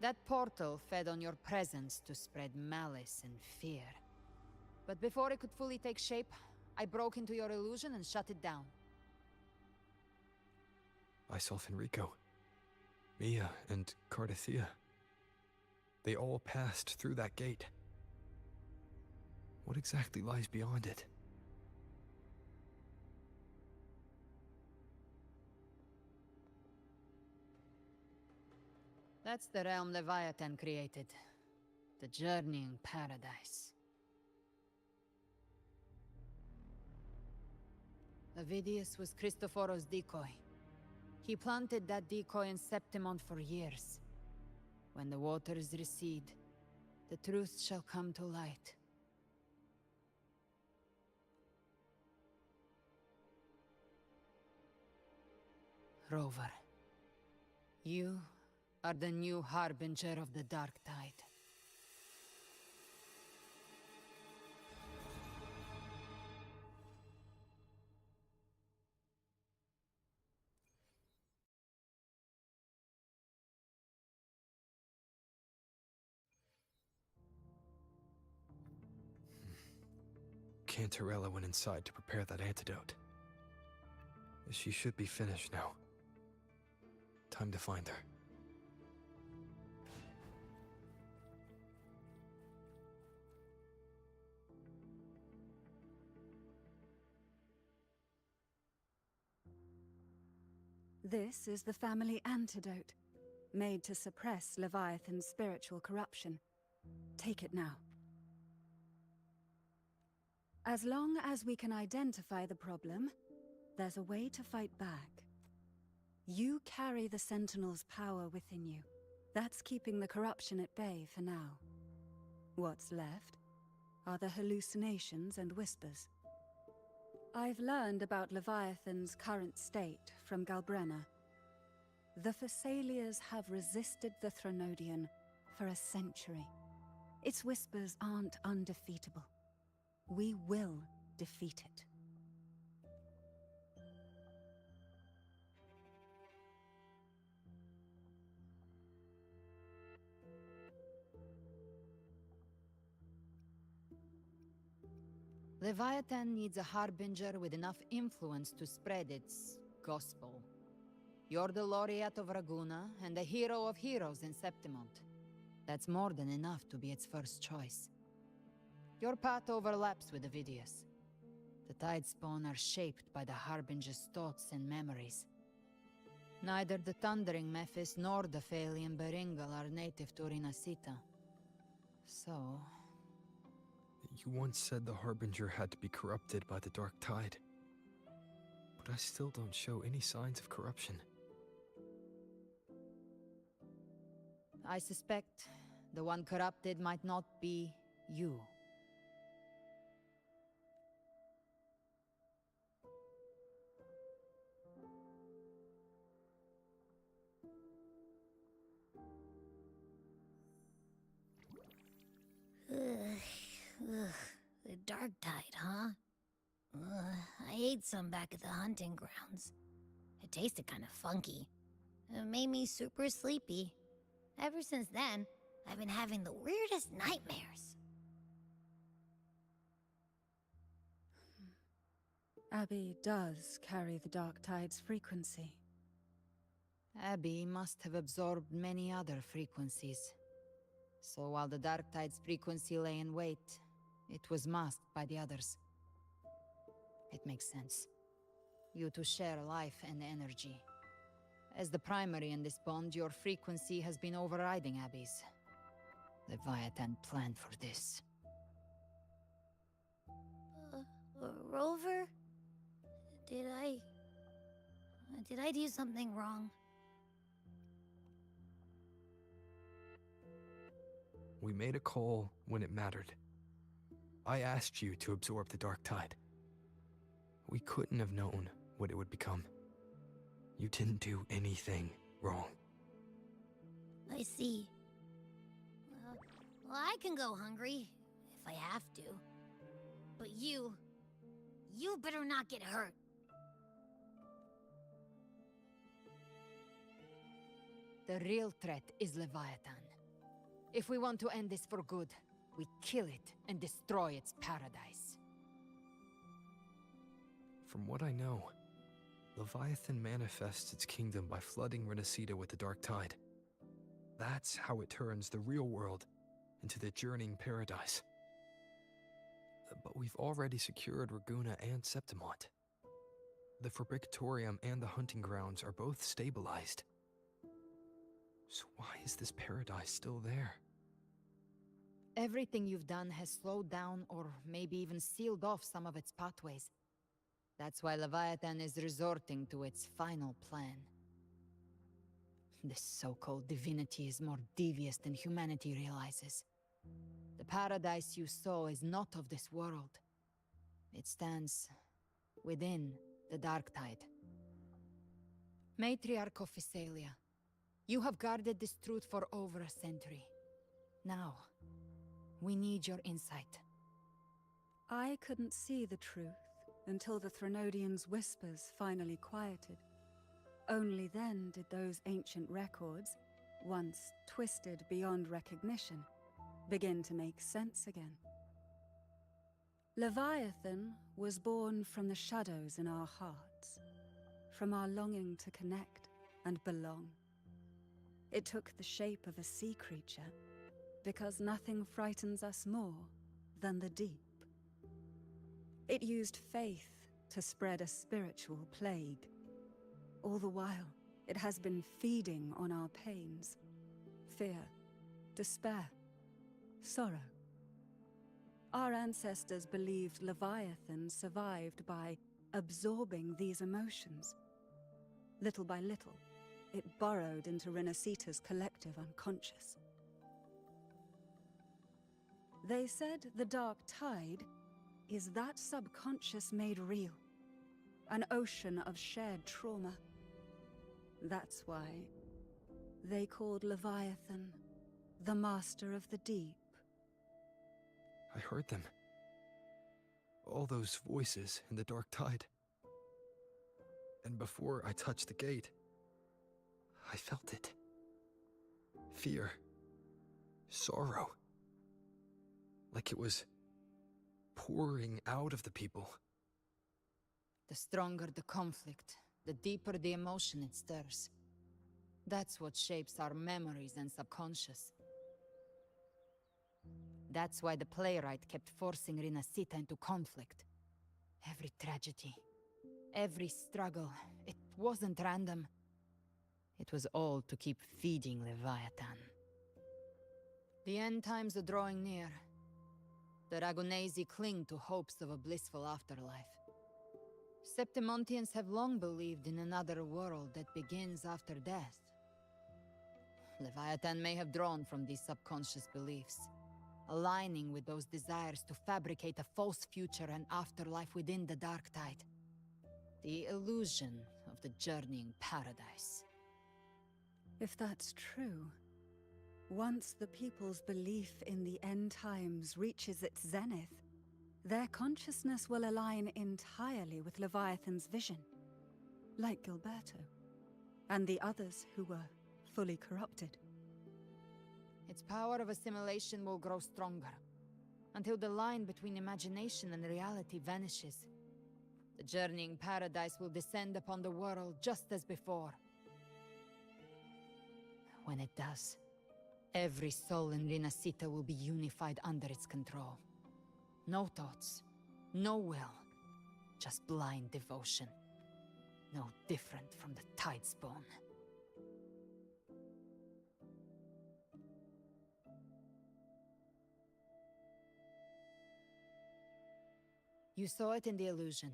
That portal fed on your presence to spread malice and fear. But before it could fully take shape, I broke into your illusion and shut it down. I saw Fenrico, Mia, and Cardathia. They all passed through that gate. What exactly lies beyond it? That's the realm Leviathan created. The journeying paradise. Avidius was Cristoforo's decoy. He planted that decoy in Septimont for years. When the waters recede, the truth shall come to light. Rover, you are the new harbinger of the Dark Tide. Cantarella went inside to prepare that antidote. She should be finished now. Time to find her. This is the family antidote, made to suppress Leviathan's spiritual corruption. Take it now. As long as we can identify the problem, there's a way to fight back. You carry the Sentinel's power within you. That's keeping the corruption at bay for now. What's left are the hallucinations and whispers. I've learned about Leviathan's current state from Galbrenna. The Thessalias have resisted the Threnodian for a century. Its whispers aren't undefeatable. We will defeat it. Leviathan needs a harbinger with enough influence to spread its gospel. You're the laureate of Raguna and the hero of heroes in Septimont. That's more than enough to be its first choice. Your path overlaps with Ovidius. The Tidespawn are shaped by the harbinger's thoughts and memories. Neither the Thundering Mephis nor the Phalian Beringal are native to Rinasita. So... You once said the Harbinger had to be corrupted by the Dark Tide. But I still don't show any signs of corruption. I suspect the one corrupted might not be you. The Dark Tide, huh? I ate some back at the hunting grounds. It tasted kind of funky. It made me super sleepy. Ever since then, I've been having the weirdest nightmares. Abby does carry the Dark Tide's frequency. Abby must have absorbed many other frequencies. So while the Dark Tide's frequency lay in wait, it was masked by the others. It makes sense. You two share life and energy. As the primary in this bond, your frequency has been overriding Abby's. Leviathan planned for this. Rover? Did I do something wrong? We made a call when it mattered. I asked you to absorb the Dark Tide. We couldn't have known what it would become. You didn't do anything wrong. I see. Well, I can go hungry, if I have to. But you better not get hurt. The real threat is Leviathan. If we want to end this for good, we kill it and destroy its paradise. From what I know, Leviathan manifests its kingdom by flooding Rinasita with the Dark Tide. That's how it turns the real world into the journeying paradise. But we've already secured Raguna and Septimont. The Fabricatorium and the hunting grounds are both stabilized. So why is this paradise still there? Everything you've done has slowed down or maybe even sealed off some of its pathways. That's why Leviathan is resorting to its final plan. This so-called divinity is more devious than humanity realizes. The paradise you saw is not of this world. It stands within the Dark Tide. Matriarch of Physalia, you have guarded this truth for over a century. Now, we need your insight. I couldn't see the truth until the Threnodian's whispers finally quieted. Only then did those ancient records, once twisted beyond recognition, begin to make sense again. Leviathan was born from the shadows in our hearts, from our longing to connect and belong. It took the shape of a sea creature, because nothing frightens us more than the deep. It used faith to spread a spiritual plague. All the while, it has been feeding on our pains, fear, despair, sorrow. Our ancestors believed Leviathan survived by absorbing these emotions. Little by little, it burrowed into Renacita's collective unconscious. They said the dark tide is that subconscious made real, an ocean of shared trauma. That's why they called Leviathan the Master of the Deep. I heard them. All those voices in the dark tide. And before I touched the gate, I felt it. Fear. Sorrow. Like it was pouring out of the people. The stronger the conflict, the deeper the emotion it stirs. That's what shapes our memories and subconscious. That's why the playwright kept forcing Renacita into conflict. Every tragedy, every struggle, it wasn't random. It was all to keep feeding Leviathan. The end times are drawing near. The Ragunesi cling to hopes of a blissful afterlife. Septimontians have long believed in another world that begins after death. Leviathan may have drawn from these subconscious beliefs, aligning with those desires to fabricate a false future and afterlife within the dark tide. The illusion of the journeying paradise. If that's true, once the people's belief in the end times reaches its zenith, their consciousness will align entirely with Leviathan's vision, like Gilberto, and the others who were fully corrupted. Its power of assimilation will grow stronger, until the line between imagination and reality vanishes. The journeying paradise will descend upon the world just as before. When it does, every soul in Renacita will be unified under its control. No thoughts, no will, just blind devotion. No different from the Tidespawn. You saw it in the illusion.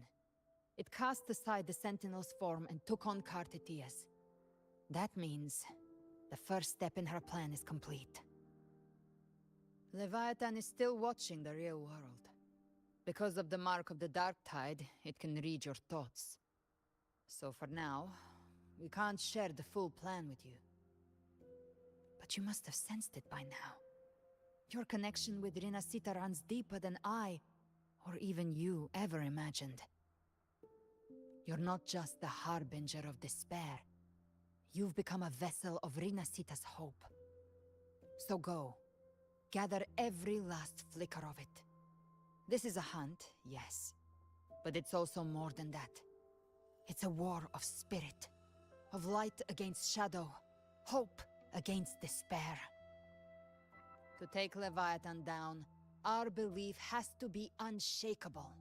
It cast aside the Sentinel's form and took on Cartetia's. That means the first step in her plan is complete. Leviathan is still watching the real world. Because of the mark of the Dark Tide, it can read your thoughts. So for now, we can't share the full plan with you. But you must have sensed it by now. Your connection with Renacita runs deeper than I, or even you, ever imagined. You're not just the harbinger of despair. You've become a vessel of Renacita's hope. So go. Gather every last flicker of it. This is a hunt, yes. But it's also more than that. It's a war of spirit. Of light against shadow. Hope against despair. To take Leviathan down, our belief has to be unshakable.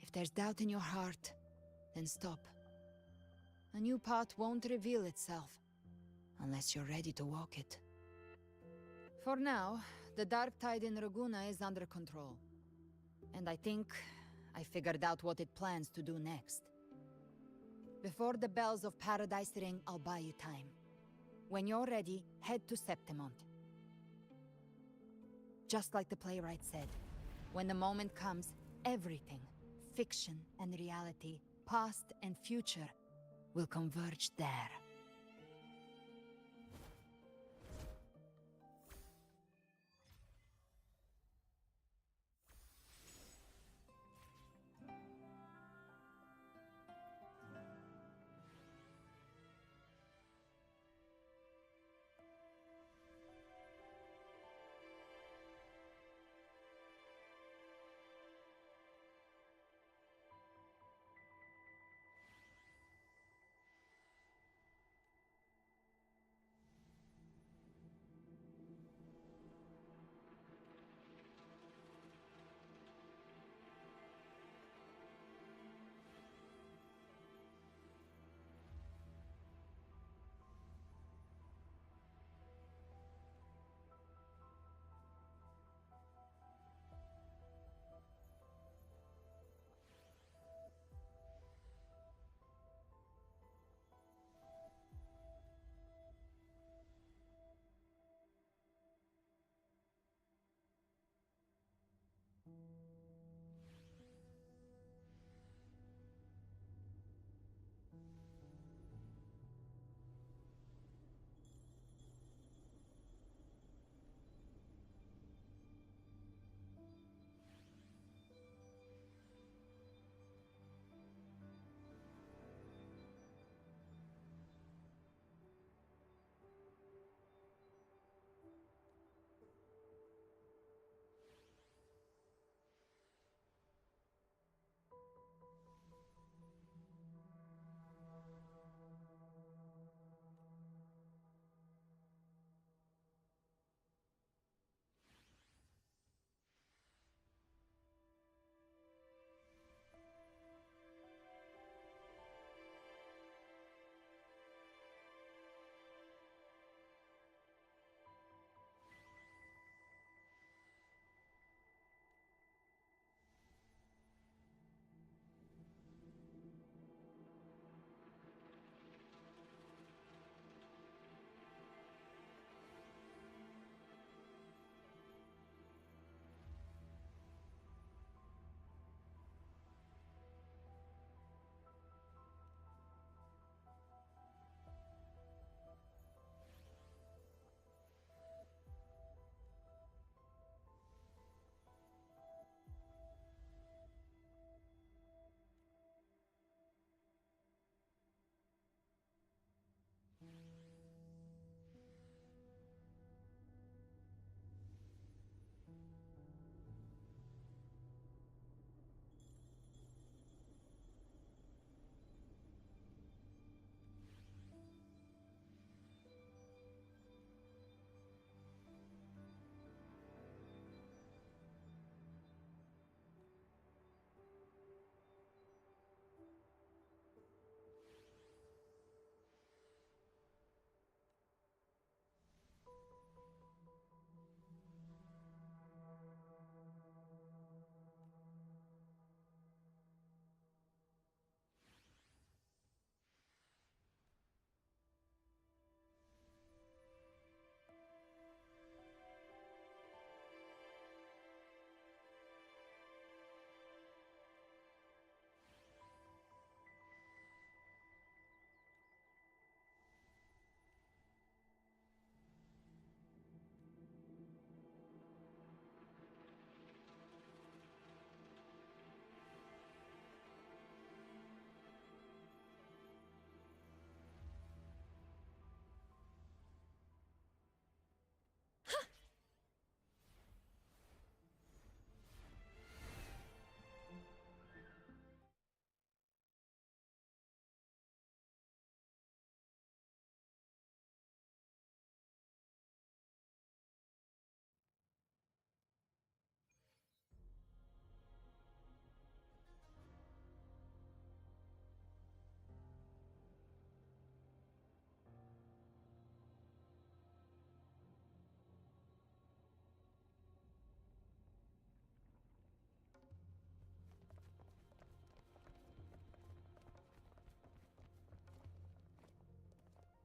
If there's doubt in your heart, then stop. A new path won't reveal itself, unless you're ready to walk it. For now, the dark tide in Raguna is under control. And I think I figured out what it plans to do next. Before the bells of Paradise ring, I'll buy you time. When you're ready, head to Septimont. Just like the playwright said, when the moment comes, everything, fiction and reality, past and future, will converge there.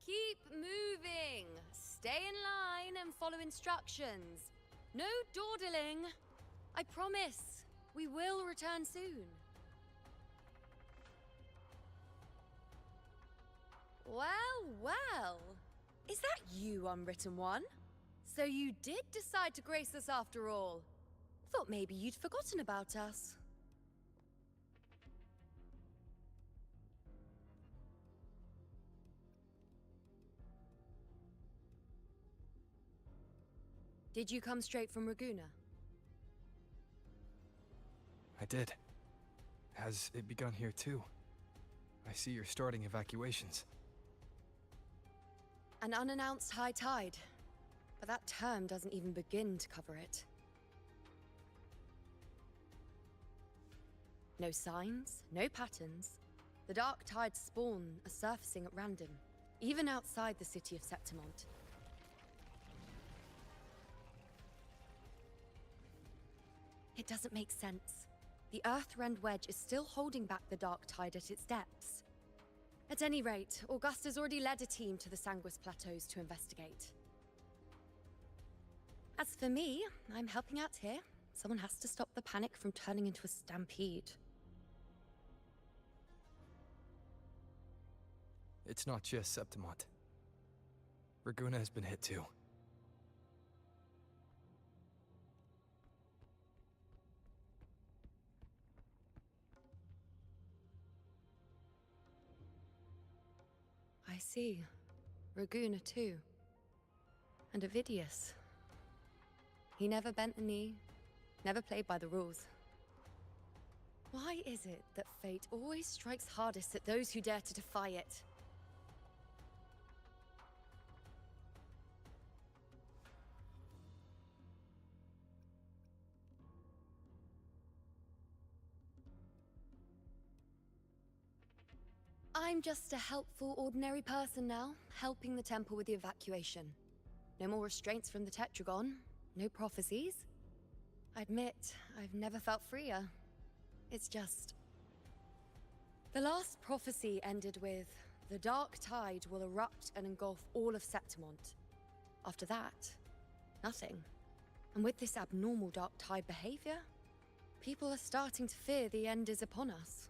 Keep moving. Stay in line and follow instructions. No dawdling. I promise, we will return soon. Well, well. Is that you, Unwritten One? So you did decide to grace us after all. Thought maybe you'd forgotten about us. Did you come straight from Raguna? I did. Has it begun here too? I see you're starting evacuations. An unannounced high tide. But that term doesn't even begin to cover it. No signs, no patterns. The dark tide's spawn are surfacing at random, even outside the city of Septimont. It doesn't make sense. The Earthrend Wedge is still holding back the dark tide at its depths. At any rate, Augusta's already led a team to the Sanguis Plateaus to investigate. As for me, I'm helping out here. Someone has to stop the panic from turning into a stampede. It's not just Septimont. Raguna has been hit too. I see. Raguna too. And Ovidius. He never bent the knee, never played by the rules. Why is it that fate always strikes hardest at those who dare to defy it? I'm just a helpful, ordinary person now, helping the temple with the evacuation. No more restraints from the Tetragon, no prophecies. I admit, I've never felt freer. It's just... The last prophecy ended with, the dark tide will erupt and engulf all of Septimont. After that, nothing. And with this abnormal dark tide behavior, people are starting to fear the end is upon us.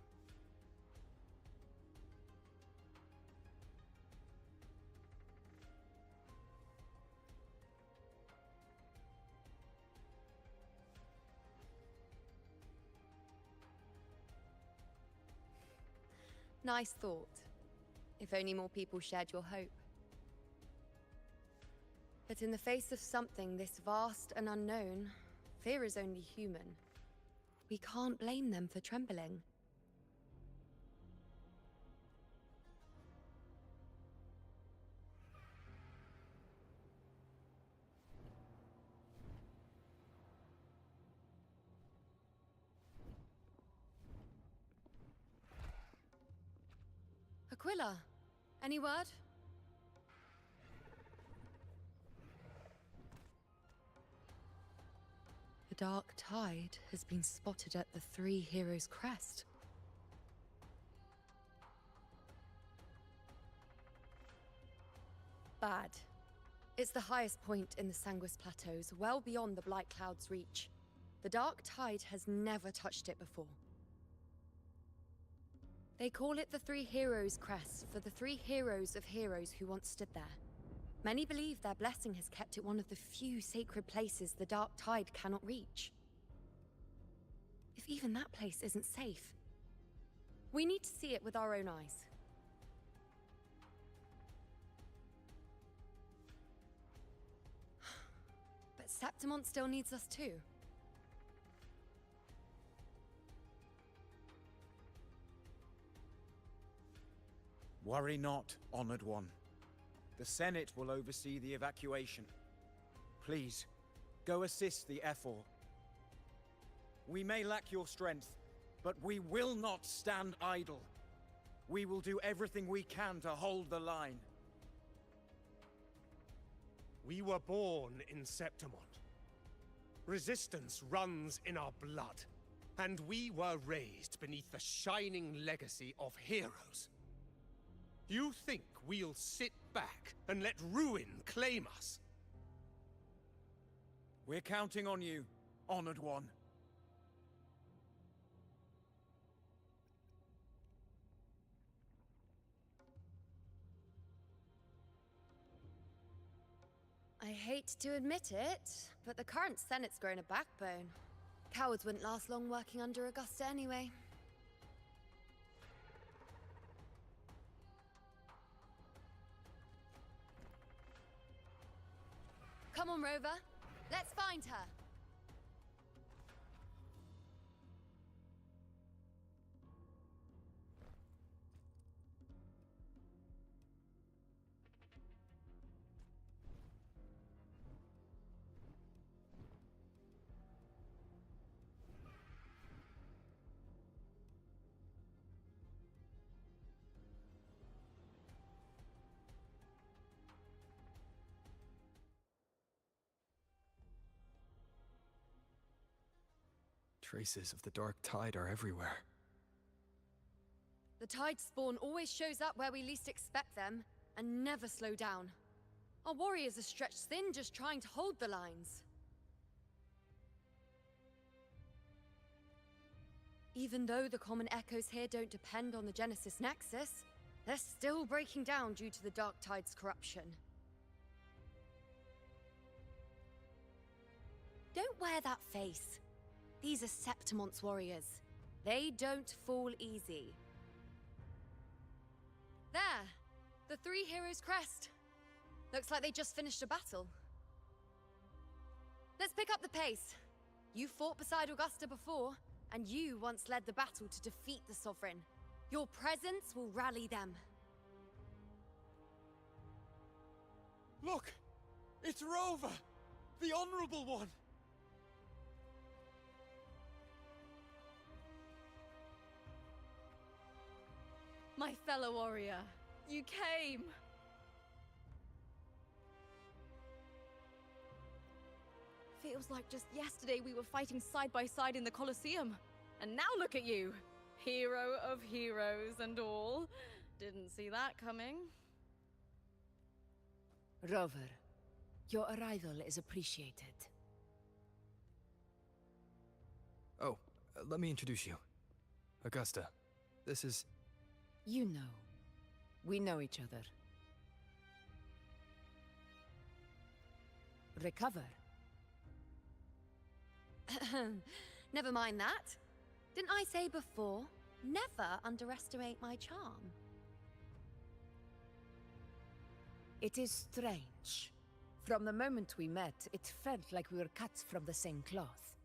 Nice thought. If only more people shared your hope. But in the face of something this vast and unknown, fear is only human. We can't blame them for trembling. Aquila, any word? The dark tide has been spotted at the Three Heroes' Crest. Bad. It's the highest point in the Sanguis Plateaus, well beyond the Blight Cloud's reach. The dark tide has never touched it before. They call it the Three Heroes' Crest for the three heroes of heroes who once stood there. Many believe their blessing has kept it one of the few sacred places the dark tide cannot reach. If even that place isn't safe, we need to see it with our own eyes. But Septimont still needs us too. Worry not, Honored One. The Senate will oversee the evacuation. Please, go assist the Ephor. We may lack your strength, but we will not stand idle. We will do everything we can to hold the line. We were born in Septimont. Resistance runs in our blood, and we were raised beneath the shining legacy of heroes. You think we'll sit back and let ruin claim us. We're counting on you, Honored One. I hate to admit it, but the current Senate's grown a backbone. Cowards wouldn't last long working under Augusta anyway. Come on, Rover. Let's find her. Traces of the dark tide are everywhere. The tide spawn always shows up where we least expect them, and never slow down. Our warriors are stretched thin just trying to hold the lines. Even though the common echoes here don't depend on the Genesis Nexus, they're still breaking down due to the dark tide's corruption. Don't wear that face. These are Septimon's warriors. They don't fall easy. There! The Three Heroes crest. Looks like they just finished a battle. Let's pick up the pace. You fought beside Augusta before, and you once led the battle to defeat the Sovereign. Your presence will rally them. Look! It's Rover! The Honorable One! My fellow warrior, you came! Feels like just yesterday we were fighting side by side in the Colosseum. And now look at you! Hero of heroes and all. Didn't see that coming. Rover, your arrival is appreciated. Oh, let me introduce you. Augusta, this is... You know. We know each other. Recover. Never mind that. Didn't I say before, never underestimate my charm? It is strange. From the moment we met, it felt like we were cut from the same cloth.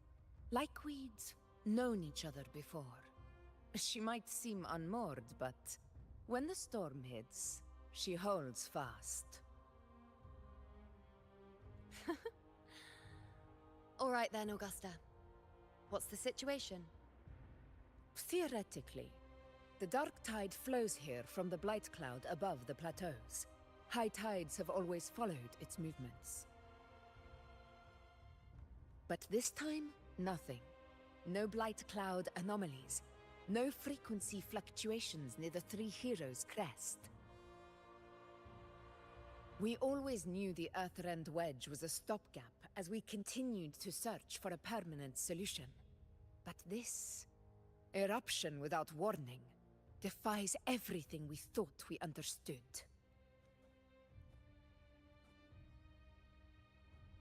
Like we'd known each other before. She might seem unmoored, but when the storm hits, she holds fast. All right then, Augusta. What's the situation? Theoretically, the dark tide flows here from the blight cloud above the plateaus. High tides have always followed its movements. But this time, nothing. No blight cloud anomalies. No frequency fluctuations near the Three Heroes crest. We always knew the Earthrend Wedge was a stopgap as we continued to search for a permanent solution. But this eruption without warning defies everything we thought we understood.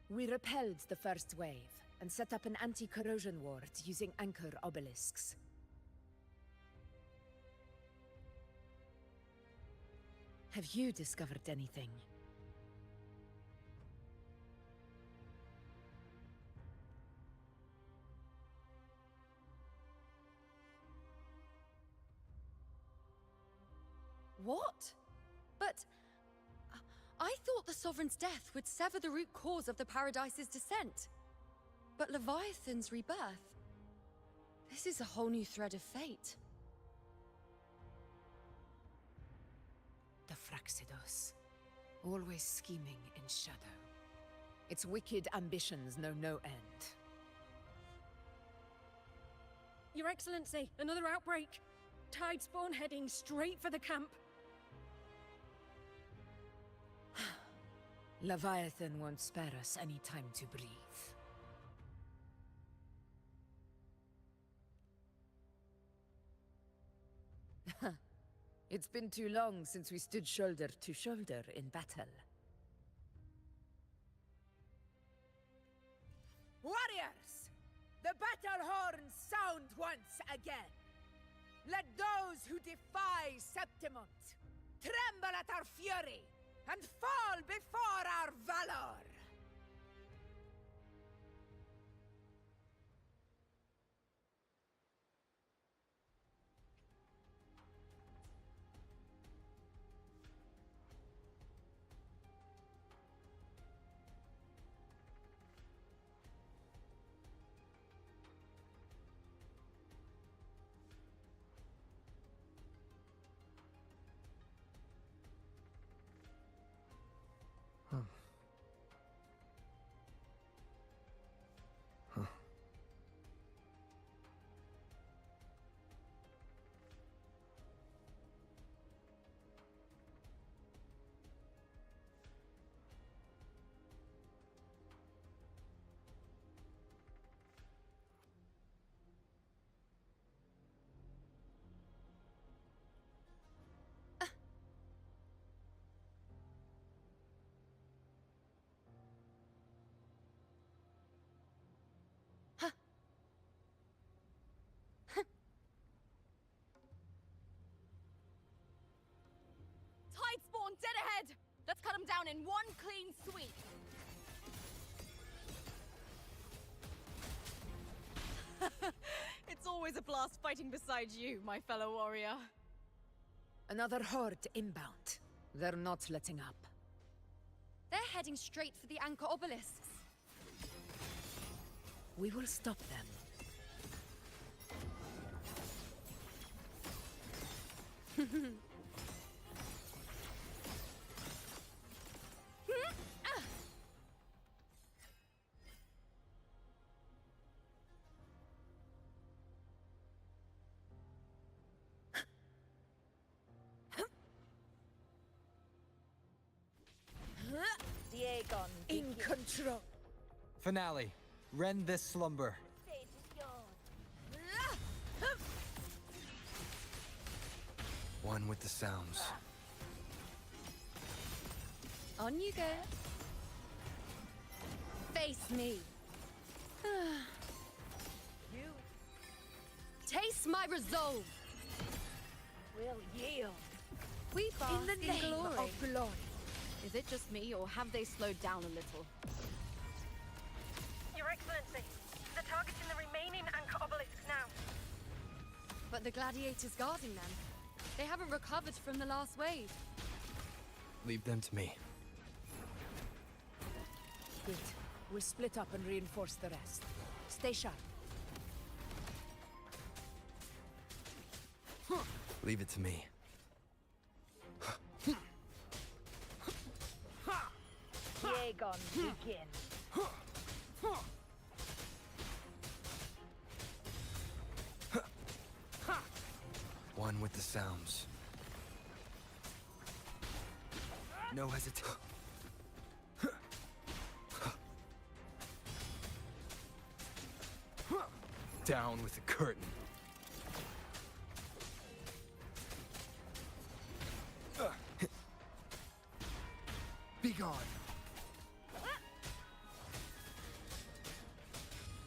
We repelled the first wave and set up an anti-corrosion ward using anchor obelisks. Have you discovered anything? What? But... I thought the Sovereign's death would sever the root cause of the Paradise's descent. But Leviathan's rebirth... This is a whole new thread of fate. The Fraxidos. Always scheming in shadow. Its wicked ambitions know no end. Your Excellency, another outbreak. Tide spawn heading straight for the camp. Leviathan won't spare us any time to breathe. It's been too long since we stood shoulder to shoulder in battle. Warriors! The battle horns sound once again! Let those who defy Septimont tremble at our fury and fall before our valor! Tide spawn dead ahead! Let's cut them down in one clean sweep! It's always a blast fighting beside you, my fellow warrior. Another horde inbound. They're not letting up. They're heading straight for the anchor obelisks. We will stop them. Diegon, in control. Finale. Rend this slumber. One with the sounds. On you go. Face me. You Taste my resolve. will yield. We bask In the name glory. of glory. Is it just me, or have they slowed down a little? Your Excellency, the target's in the remaining anchor obelisks now. But the gladiators guarding them, they haven't recovered from the last wave. Leave them to me. Good. We'll split up and reinforce the rest. Stay sharp. Leave it to me. Diegon, begin. One with the sounds. No hesitation. Down with the curtain. Be gone.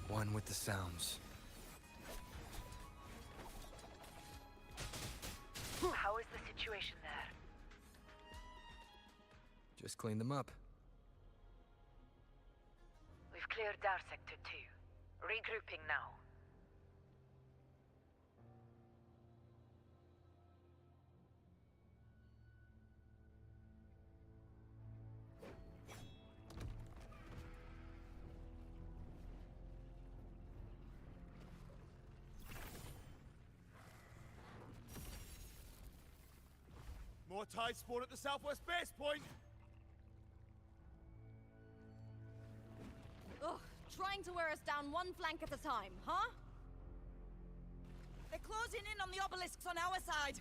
One with the sounds. How is the situation there? Just clean them up. We've cleared our sector 2. Regrouping now. More tide spawn at the southwest base point! Ugh, trying to wear us down one flank at a time, huh? They're closing in on the obelisks on our side.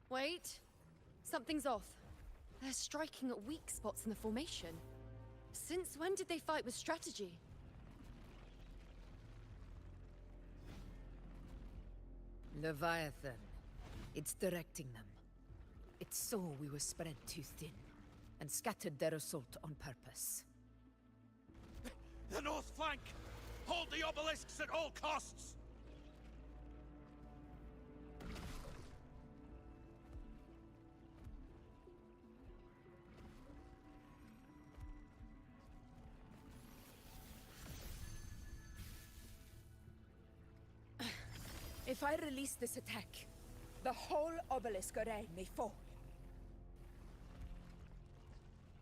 Wait. Something's off. They're striking at weak spots in the formation. Since when did they fight with strategy? Leviathan. It's directing them. It saw we were spread too thin, and scattered their assault on purpose. The north flank! Hold the obelisks at all costs! If I release this attack, the whole obelisk array may fall.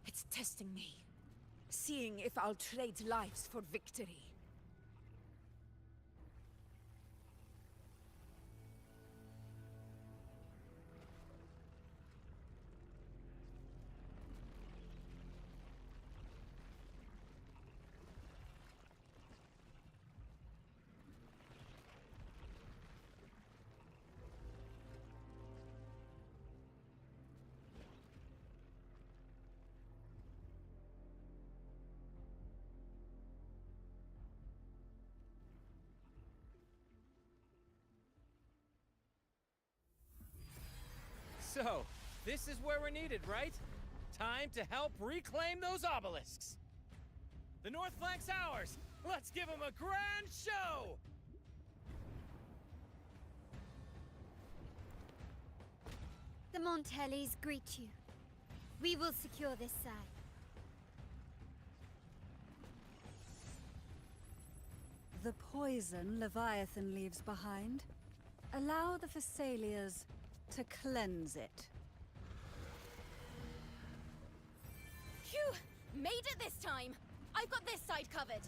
It's testing me, seeing if I'll trade lives for victory. So, this is where we're needed, right? Time to help reclaim those obelisks. The north flank's ours. Let's give them a grand show! The Montellis greet you. We will secure this side. The poison Leviathan leaves behind, allow the Thessalias to cleanse it. Phew! Made it this time! I've got this side covered.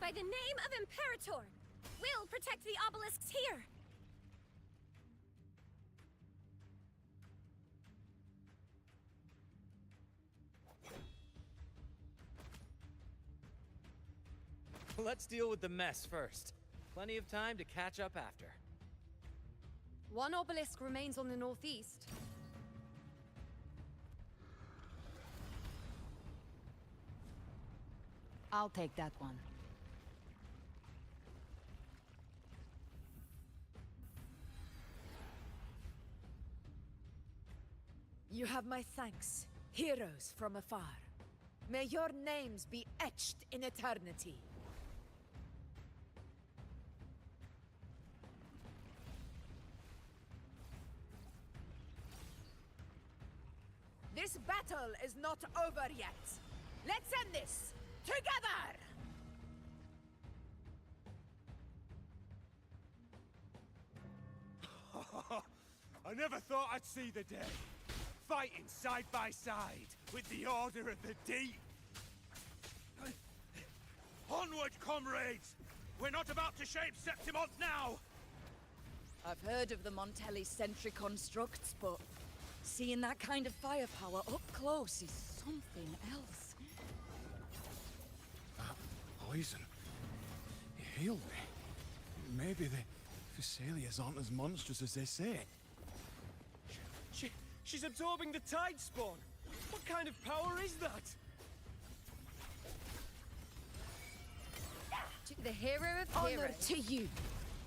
By the name of Imperator, we'll protect the obelisks here! Let's deal with the mess first. Plenty of time to catch up after. One obelisk remains on the northeast. I'll take that one. You have my thanks, heroes from afar. May your names be etched in eternity. This battle is not over yet. Let's end this together! I never thought I'd see the day. Fighting side by side with the Order of the Deep. Onward, comrades! We're not about to shape Septimont now! I've heard of the Montelli sentry constructs, but seeing that kind of firepower up close is something else. That poison. It healed me. Maybe the Thessalias aren't as monstrous as they say. She's absorbing the tide spawn. What kind of power is that? To the hero of Honor heroes. to you,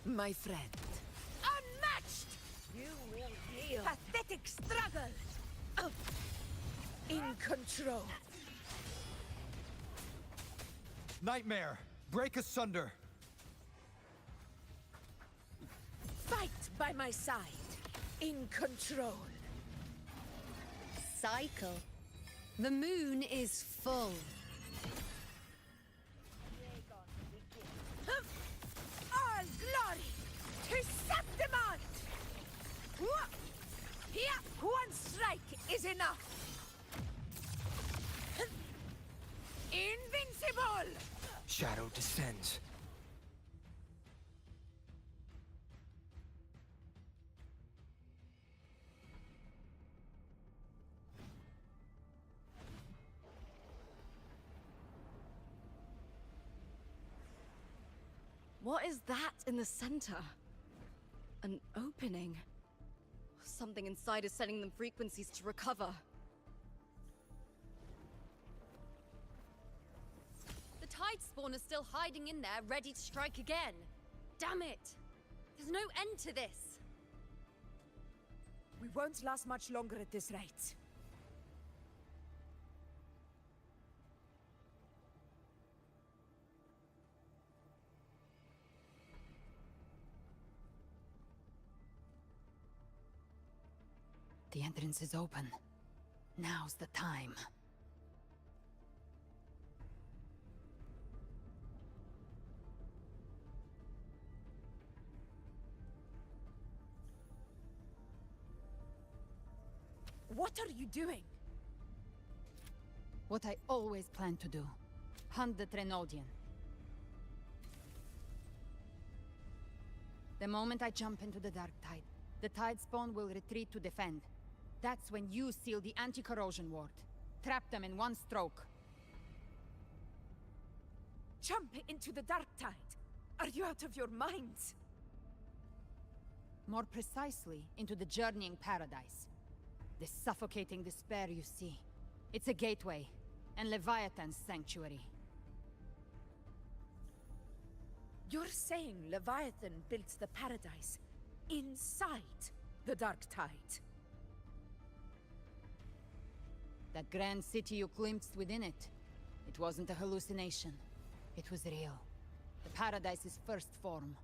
my friend. Unmatched! You will heal. Pathetic struggle! In control. Nightmare, break asunder. Fight by my side. In control. Cycle. The moon is full. All glory to Septimont! Here, one strike is enough. Invincible! Shadow descends. What is that in the center? An opening. Something inside is sending them frequencies to recover. The tide spawn is still hiding in there, ready to strike again. Damn it! There's no end to this. We won't last much longer at this rate. The entrance is open. Now's the time. What are you doing? What I always planned to do. Hunt the Trenodian. The moment I jump into the Dark Tide, the Tide Spawn will retreat to defend. That's when you seal the anti-corrosion ward. Trap them in one stroke. Jump into the Dark Tide! Are you out of your minds? More precisely, into the journeying paradise. The suffocating despair you see. It's a gateway, and Leviathan's sanctuary. You're saying Leviathan built the paradise inside the Dark Tide? That grand city you glimpsed within it. It wasn't a hallucination. It was real. The paradise's first form.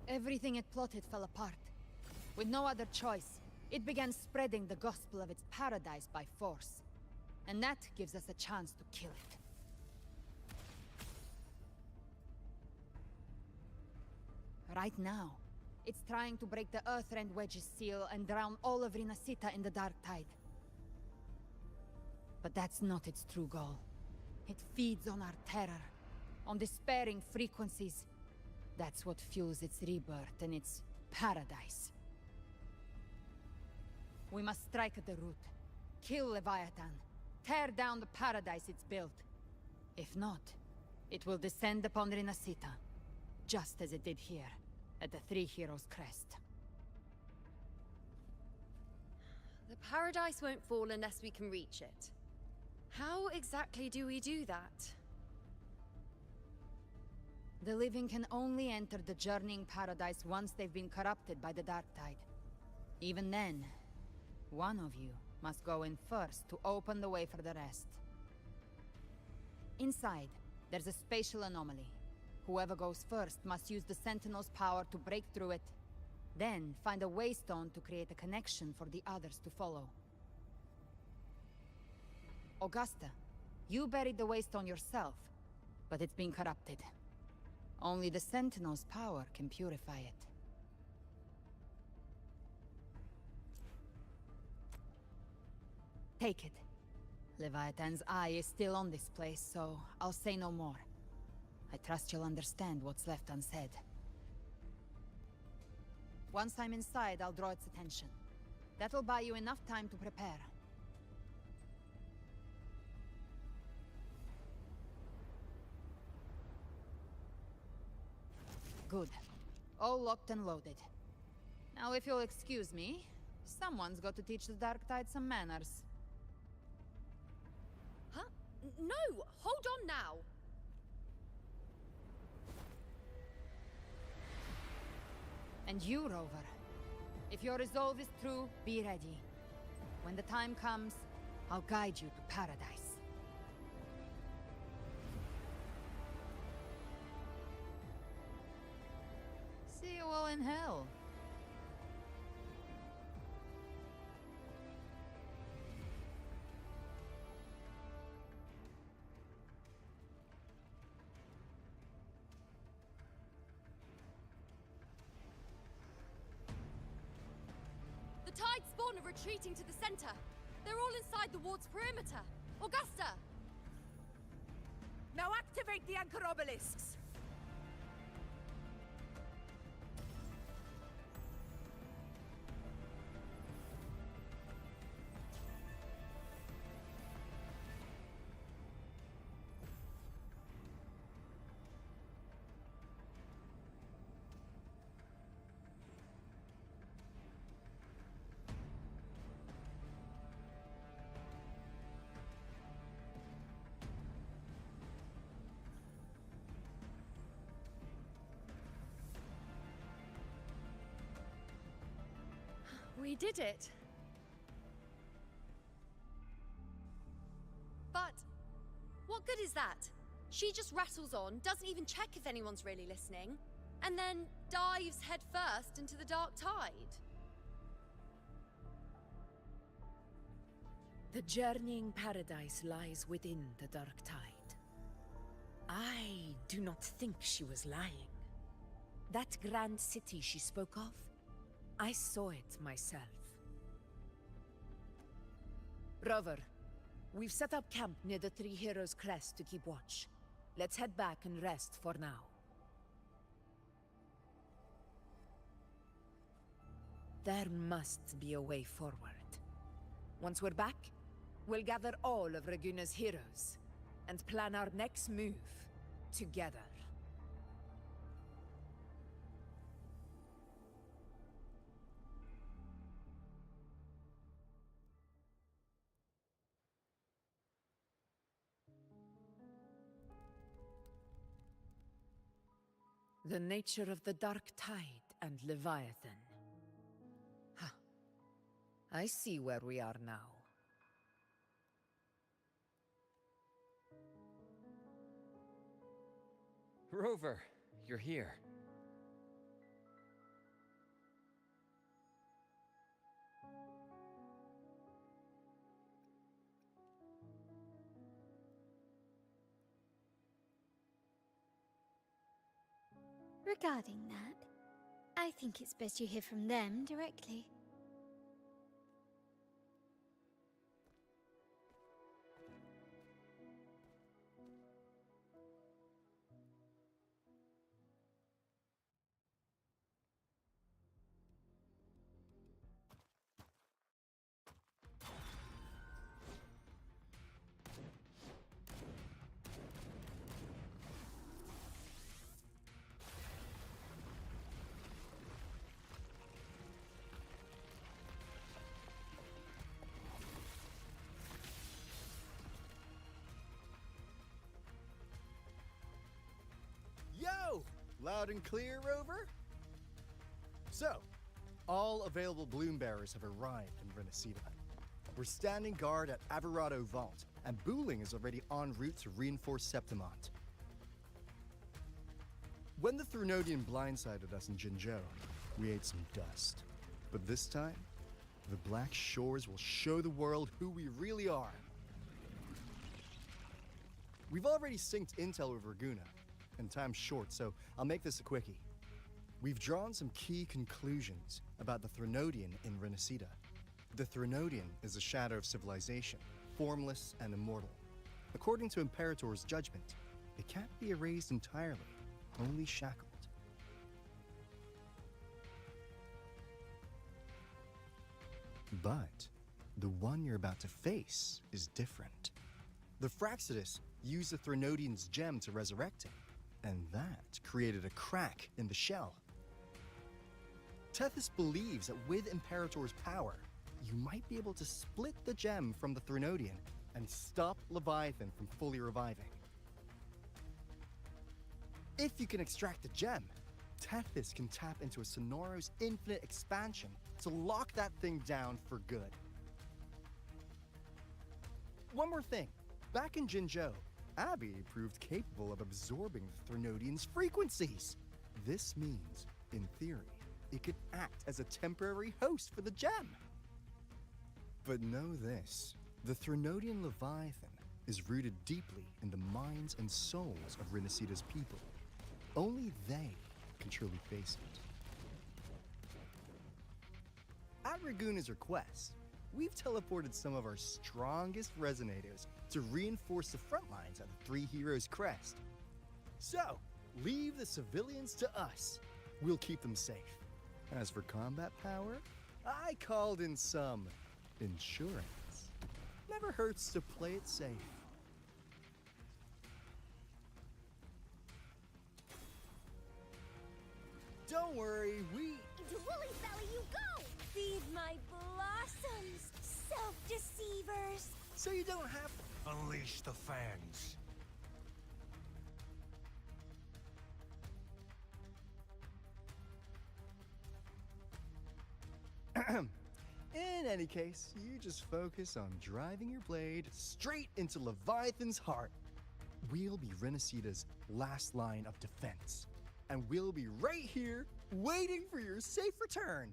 Everything it plotted fell apart. With no other choice, it began spreading the gospel of its paradise by force. And that gives us a chance to kill it. Right now, it's trying to break the Earthrend Wedge's seal and drown all of Rinasita in the Dark Tide. But that's not its true goal. It feeds on our terror, on despairing frequencies. That's what fuels its rebirth and its paradise. We must strike at the root. Kill Leviathan. Tear down the paradise it's built. If not, it will descend upon Rinasita, just as it did here, at the Three Heroes' Crest. The paradise won't fall unless we can reach it. How exactly do we do that? The living can only enter the journeying paradise once they've been corrupted by the Dark Tide. Even then, one of you must go in first to open the way for the rest. Inside, there's a spatial anomaly. Whoever goes first must use the Sentinel's power to break through it, then find a waystone to create a connection for the others to follow. Augusta, you buried the waystone yourself, but it's been corrupted. Only the Sentinel's power can purify it. Take it. Leviathan's eye is still on this place, so I'll say no more. I trust you'll understand what's left unsaid. Once I'm inside, I'll draw its attention. That'll buy you enough time to prepare. Good. All locked and loaded. Now, if you'll excuse me, someone's got to teach the Dark Tide some manners. Huh? No! Hold on now! And you, Rover. If your resolve is true, be ready. When the time comes, I'll guide you to paradise. See you all in hell. The Tide Spawn are retreating to the center. They're all inside the ward's perimeter. Augusta! Now activate the anchor obelisks! We did it. But what good is that? She just rattles on, doesn't even check if anyone's really listening, and then dives headfirst into the dark tide. The journeying paradise lies within the dark tide. I do not think she was lying. That grand city she spoke of, I saw it myself. Rover, we've set up camp near the Three Heroes Crest to keep watch. Let's head back and rest for now. There must be a way forward. Once we're back, we'll gather all of Raguna's heroes and plan our next move together. The nature of the Dark Tide and Leviathan. Ha. I see where we are now. Rover, you're here. Regarding that, I think it's best you hear from them directly. Yo! Loud and clear, Rover? So, all available bloom bearers have arrived in Renacida. We're standing guard at Averado Vault, and Booling is already en route to reinforce Septimont. When the Threnodian blindsided us in Jinzhou, we ate some dust. But this time, the Black Shores will show the world who we really are. We've already synced intel with Raguna, and time's short, so I'll make this a quickie. We've drawn some key conclusions about the Threnodian in Renacida. The Threnodian is a shadow of civilization, formless and immortal. According to Imperator's judgment, it can't be erased entirely, only shackled. But the one you're about to face is different. The Fraxidus used the Threnodian's gem to resurrect him, and that created a crack in the shell. Tethys believes that with Imperator's power, you might be able to split the gem from the Threnodian and stop Leviathan from fully reviving. If you can extract the gem, Tethys can tap into a Sonoro's infinite expansion to lock that thing down for good. One more thing. Back in Jinzhou, Abby proved capable of absorbing the Threnodian's frequencies. This means, in theory, it could act as a temporary host for the gem. But know this, the Threnodian Leviathan is rooted deeply in the minds and souls of Renacida's people. Only they can truly face it. At Raguna's request, we've teleported some of our strongest resonators to reinforce the front lines at the Three Heroes Crest. So, leave the civilians to us. We'll keep them safe. As for combat power, I called in some insurance. Never hurts to play it safe. Don't worry, Into Woolly's belly you go! Feed my blossoms, self-deceivers! So you don't have... Unleash the fangs. any case, you just focus on driving your blade straight into Leviathan's heart. We'll be Renacita's last line of defense, and we'll be right here waiting for your safe return.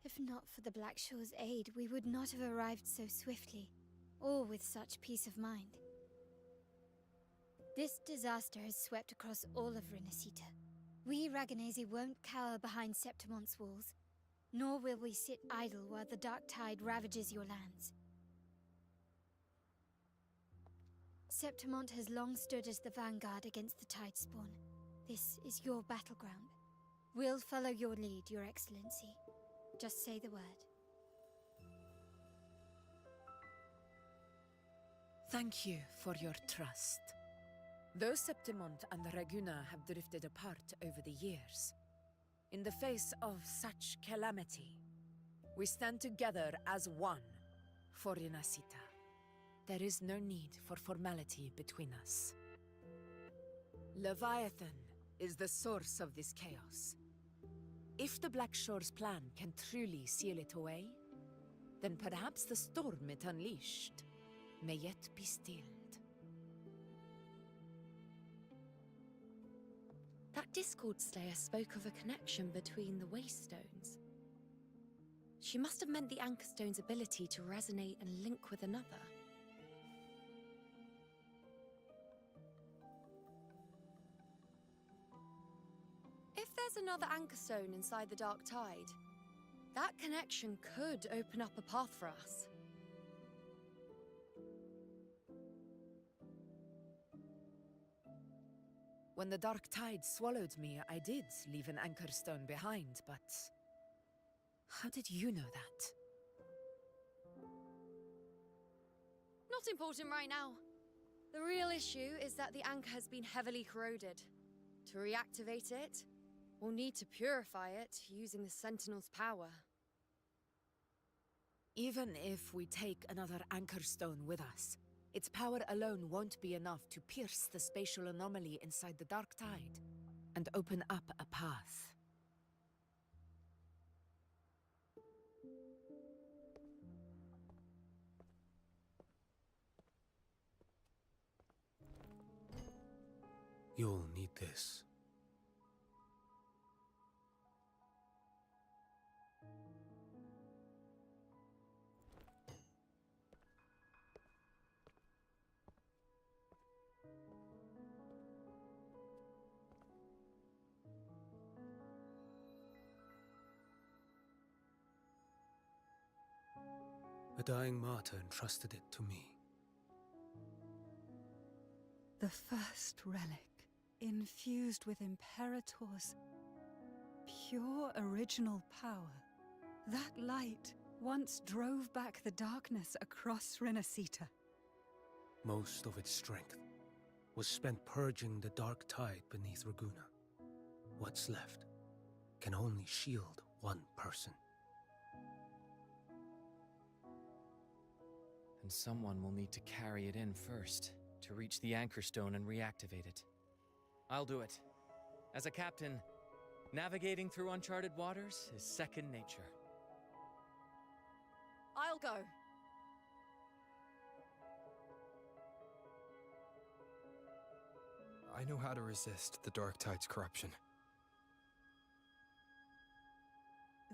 If not for the Blackshaw's aid, we would not have arrived so swiftly, or with such peace of mind. This disaster has swept across all of Renacita. We Raganazi won't cower behind Septimon's walls, nor will we sit idle while the dark tide ravages your lands. Septimont has long stood as the vanguard against the Tidespawn. This is your battleground. We'll follow your lead, Your Excellency. Just say the word. Thank you for your trust. Though Septimont and Reguna have drifted apart over the years, in the face of such calamity, we stand together as one for Renacita. There is no need for formality between us. Leviathan is the source of this chaos. If the Blackshore's plan can truly seal it away, then perhaps the storm it unleashed may yet be stilled. That Discord Slayer spoke of a connection between the Waystones. She must have meant the Anchorstone's ability to resonate and link with another. If there's another Anchorstone inside the Dark Tide, that connection could open up a path for us. When the dark tide swallowed me, I did leave an Anchorstone behind, but how did you know that? Not important right now. The real issue is that the anchor has been heavily corroded. To reactivate it, we'll need to purify it using the Sentinel's power. Even if we take another Anchorstone with us, its power alone won't be enough to pierce the spatial anomaly inside the Dark Tide and open up a path. You'll need this. A dying martyr entrusted it to me. The first relic, infused with Imperator's pure original power. That light once drove back the darkness across Renacita. Most of its strength was spent purging the dark tide beneath Reguna. What's left can only shield one person. And someone will need to carry it in first, to reach the Anchorstone and reactivate it. I'll do it. As a captain, navigating through uncharted waters is second nature. I'll go. I know how to resist the Dark Tide's corruption.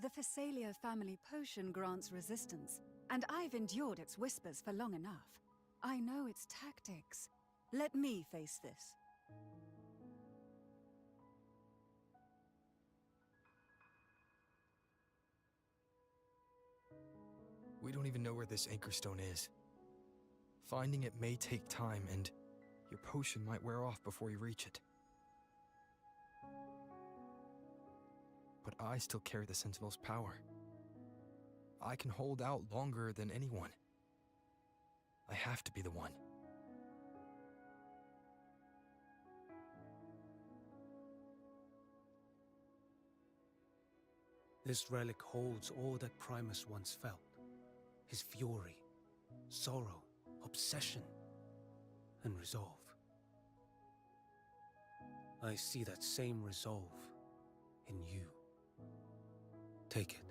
The Phasalia family potion grants resistance, and I've endured its whispers for long enough. I know its tactics. Let me face this. We don't even know where this Anchorstone is. Finding it may take time, and your potion might wear off before you reach it. But I still carry the Sentinel's power. I can hold out longer than anyone. I have to be the one. This relic holds all that Primus once felt. His fury, sorrow, obsession, and resolve. I see that same resolve in you. Take it.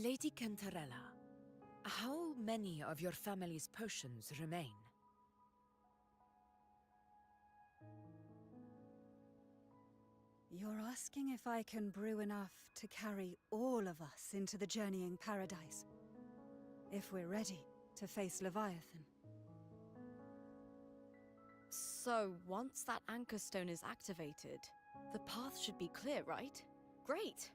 Lady Cantarella, how many of your family's potions remain? You're asking if I can brew enough to carry all of us into the journeying paradise. If we're ready to face Leviathan. So, once that anchor stone is activated, the path should be clear, right? Great!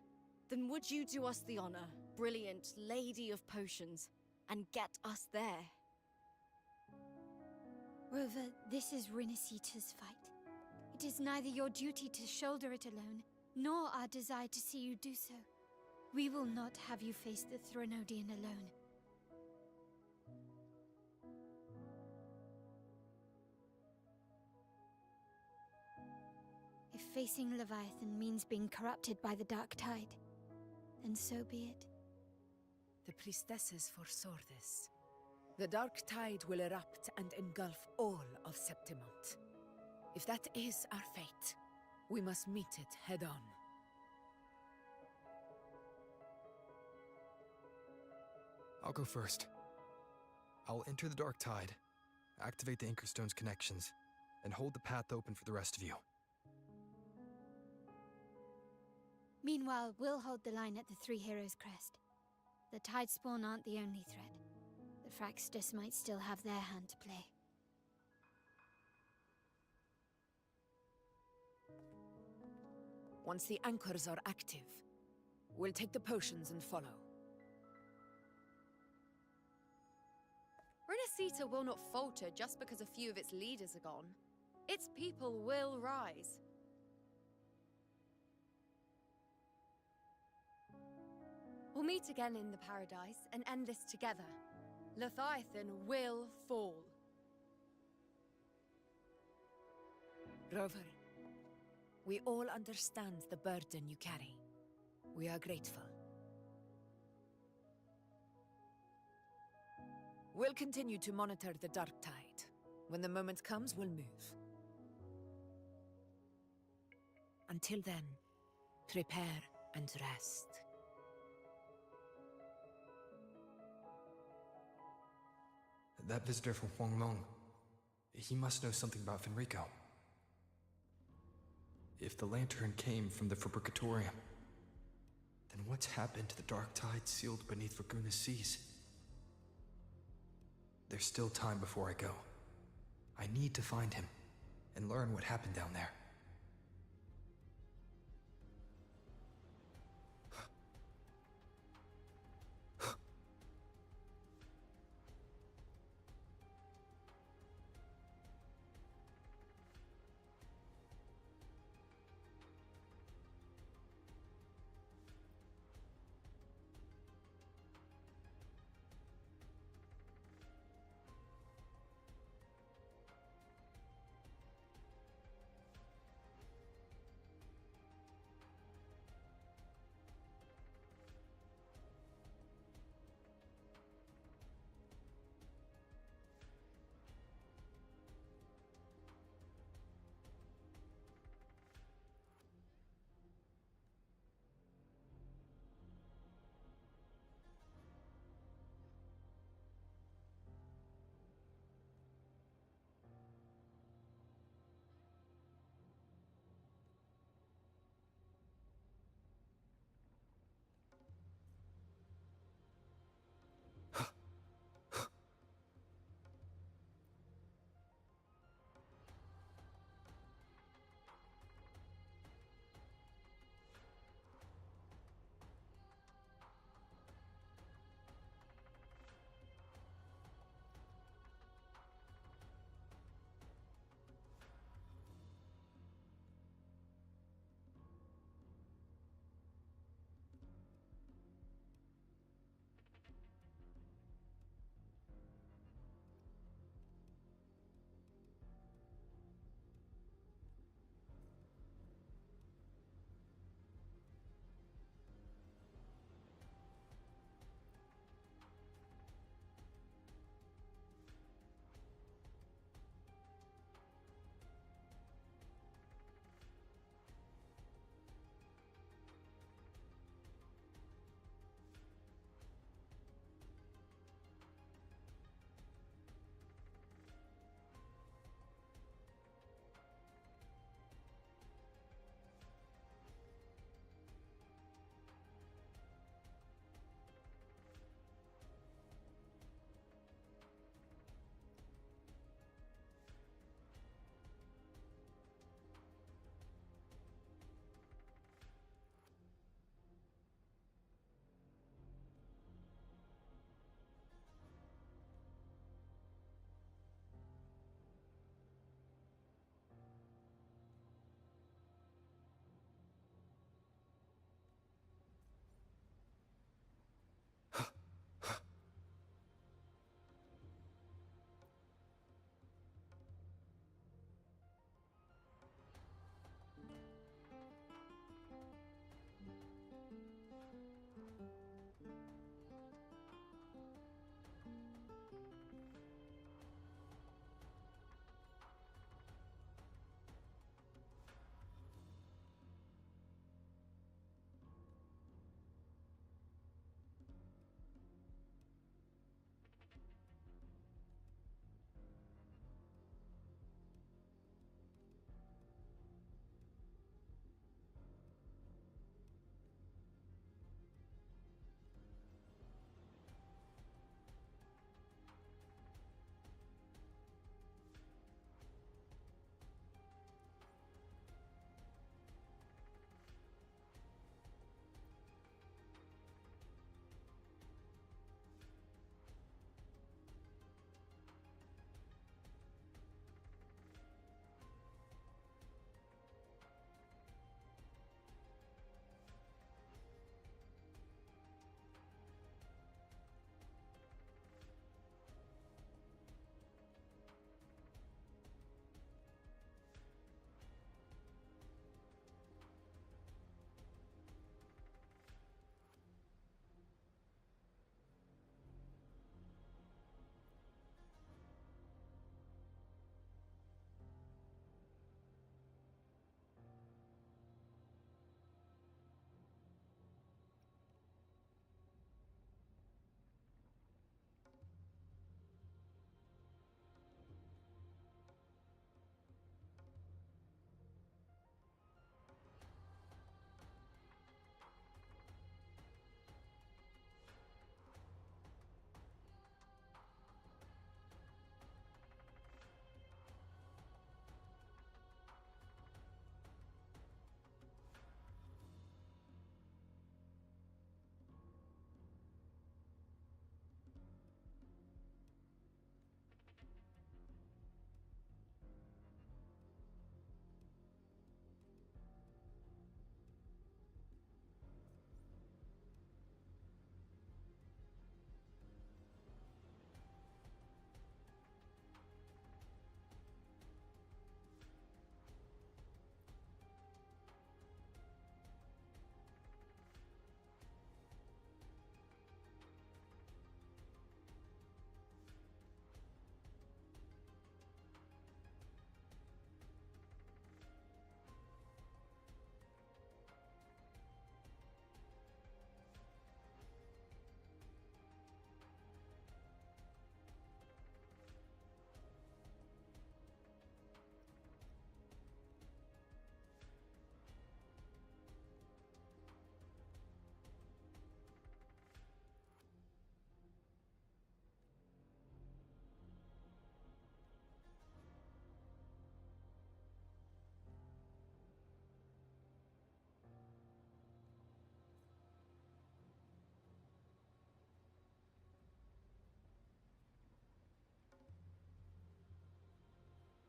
Then would you do us the honor, brilliant Lady of Potions, and get us there? Rover, this is Rinasita's fight. It is neither your duty to shoulder it alone, nor our desire to see you do so. We will not have you face the Threnodian alone. If facing Leviathan means being corrupted by the Dark Tide, then so be it. The priestesses foresaw this. The dark tide will erupt and engulf all of Septimont. If that is our fate, we must meet it head on. I'll go first. I'll enter the Dark Tide, activate the Anchorstone's connections, and hold the path open for the rest of you. Meanwhile, we'll hold the line at the Three Heroes Crest. The Tidespawn aren't the only threat. The Fraxtus might still have their hand to play. Once the anchors are active, we'll take the potions and follow. Renacita will not falter just because a few of its leaders are gone. Its people will rise. We'll meet again in the Paradise and end this together. Leviathan will fall. Rover, we all understand the burden you carry. We are grateful. We'll continue to monitor the Dark Tide. When the moment comes, we'll move. Until then, prepare and rest. That visitor from Huanglong, he must know something about Fenrico. If the lantern came from the Fabricatorium, then what's happened to the Dark Tide sealed beneath Raguna's seas? There's still time before I go. I need to find him and learn what happened down there.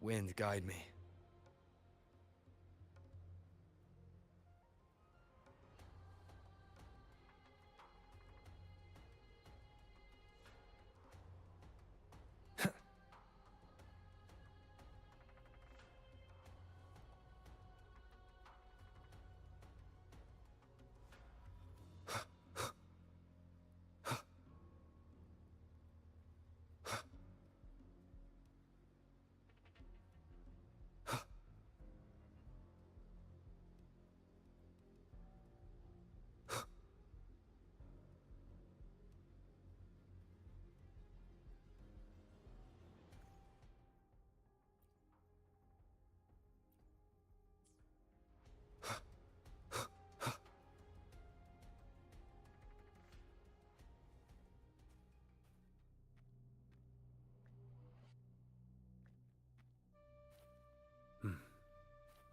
Wind, guide me.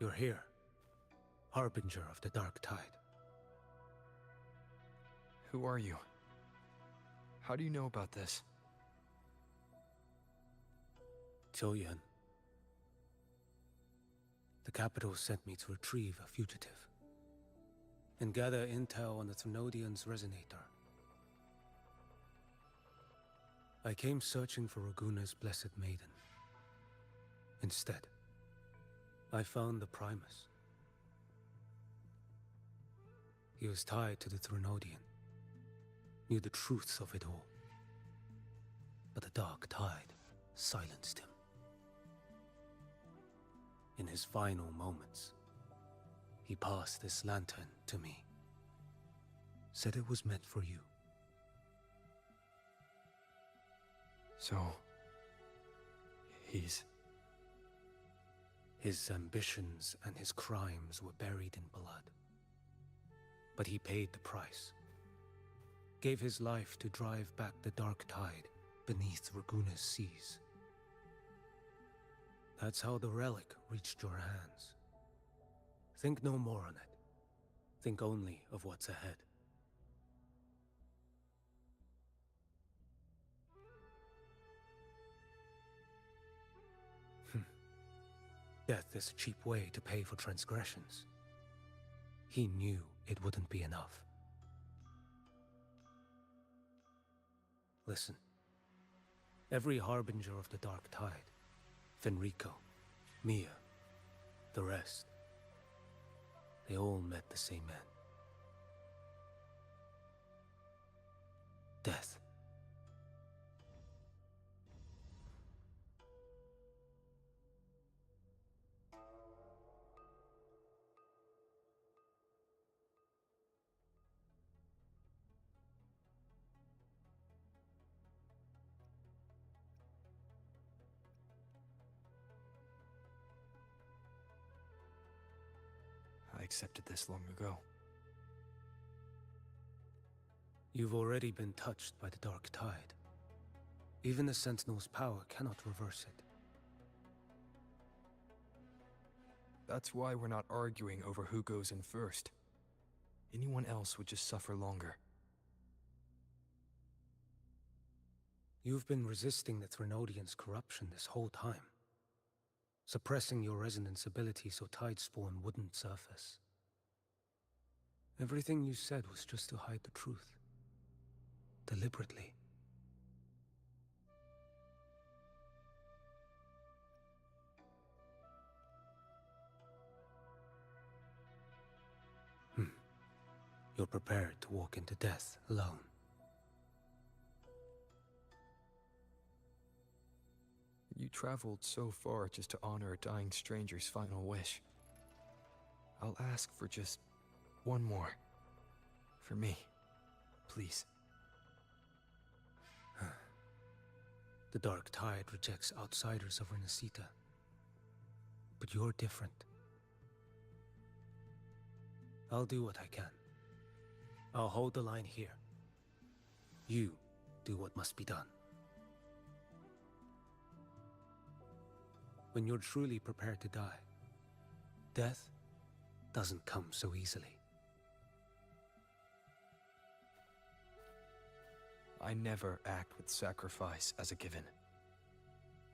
You're here, Harbinger of the Dark Tide. Who are you? How do you know about this? Choyan. The capital sent me to retrieve a fugitive and gather intel on the Thrunodian's resonator. I came searching for Raguna's Blessed Maiden. Instead, I found the Primus. He was tied to the Thrunodian, knew the truths of it all. But the Dark Tide silenced him. In his final moments, he passed this lantern to me. Said it was meant for you. So... he's... His ambitions and his crimes were buried in blood. But he paid the price. Gave his life to drive back the Dark Tide beneath Raguna's seas. That's how the relic reached your hands. Think no more on it. Think only of what's ahead. Death is a cheap way to pay for transgressions. He knew it wouldn't be enough. Listen. Every Harbinger of the Dark Tide, Fenrico, Mia, the rest, they all met the same end. Death. I accepted this long ago. You've already been touched by the Dark Tide. Even the Sentinel's power cannot reverse it. That's why we're not arguing over who goes in first. Anyone else would just suffer longer. You've been resisting the Thrunodian's corruption this whole time. Suppressing your resonance ability so Tidespawn wouldn't surface. Everything you said was just to hide the truth. Deliberately. You're prepared to walk into death alone. You traveled so far just to honor a dying stranger's final wish. I'll ask for just one more. For me. Please. The Dark Tide rejects outsiders of Renacita. But you're different. I'll do what I can. I'll hold the line here. You do what must be done. When you're truly prepared to die, death doesn't come so easily. I never act with sacrifice as a given.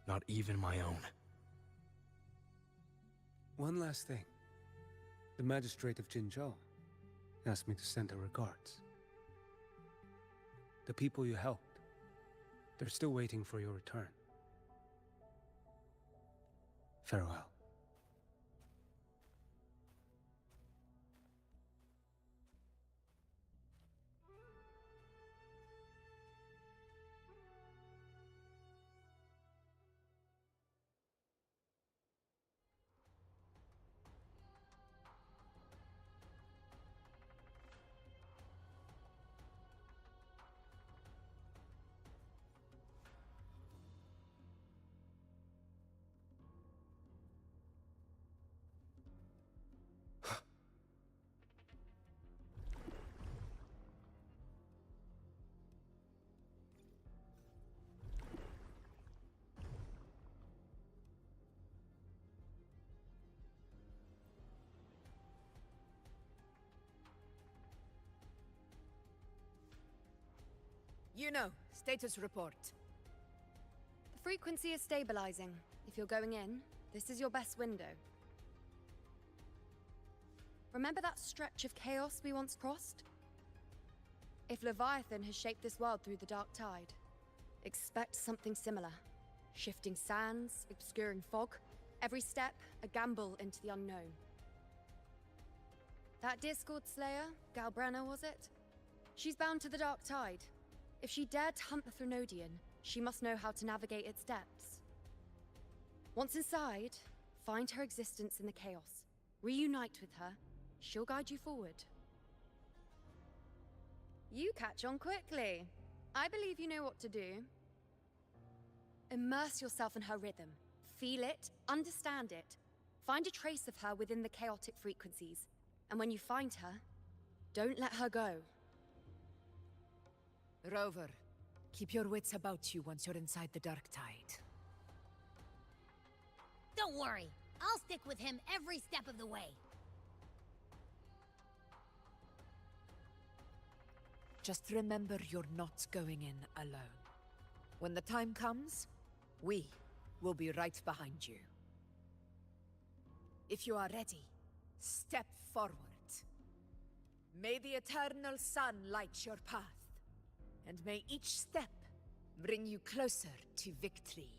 Not even my own. One last thing. The magistrate of Jinzhou asked me to send her regards. The people you helped, they're still waiting for your return. Farewell. You know, status report. The frequency is stabilizing. If you're going in, this is your best window. Remember that stretch of chaos we once crossed? If Leviathan has shaped this world through the dark tide, expect something similar. Shifting sands, obscuring fog, every step a gamble into the unknown. That Discord Slayer, Galbrenna was it? She's bound to the dark tide. If she dared to hunt the Threnodian, she must know how to navigate its depths. Once inside, find her existence in the chaos. Reunite with her. She'll guide you forward. You catch on quickly. I believe you know what to do. Immerse yourself in her rhythm. Feel it, understand it. Find a trace of her within the chaotic frequencies. And when you find her, don't let her go. Rover, keep your wits about you once you're inside the dark tide. Don't worry. I'll stick with him every step of the way. Just remember you're not going in alone. When the time comes, we will be right behind you. If you are ready, step forward. May the eternal sun light your path. And may each step bring you closer to victory.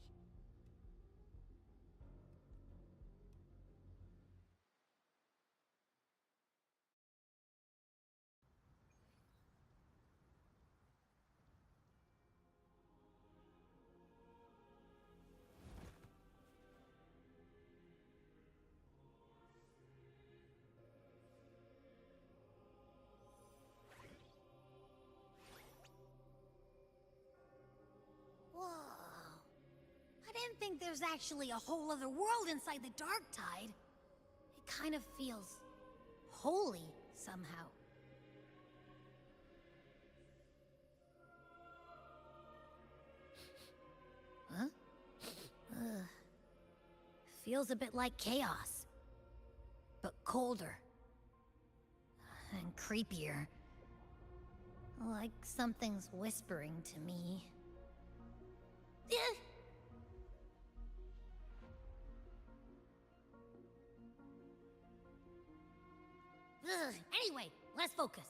I didn't think there's actually a whole other world inside the dark tide. It kind of feels holy somehow. Huh? Ugh. Feels a bit like chaos, but colder and creepier. Like something's whispering to me. Anyway, let's focus.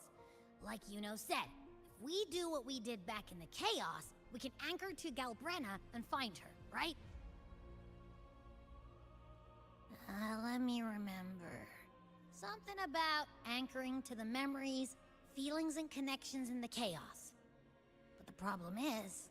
Like Yuno said, if we do what we did back in the chaos, we can anchor to Galbrenna and find her, right? Let me remember. Something about anchoring to the memories, feelings, and connections in the chaos. But the problem is...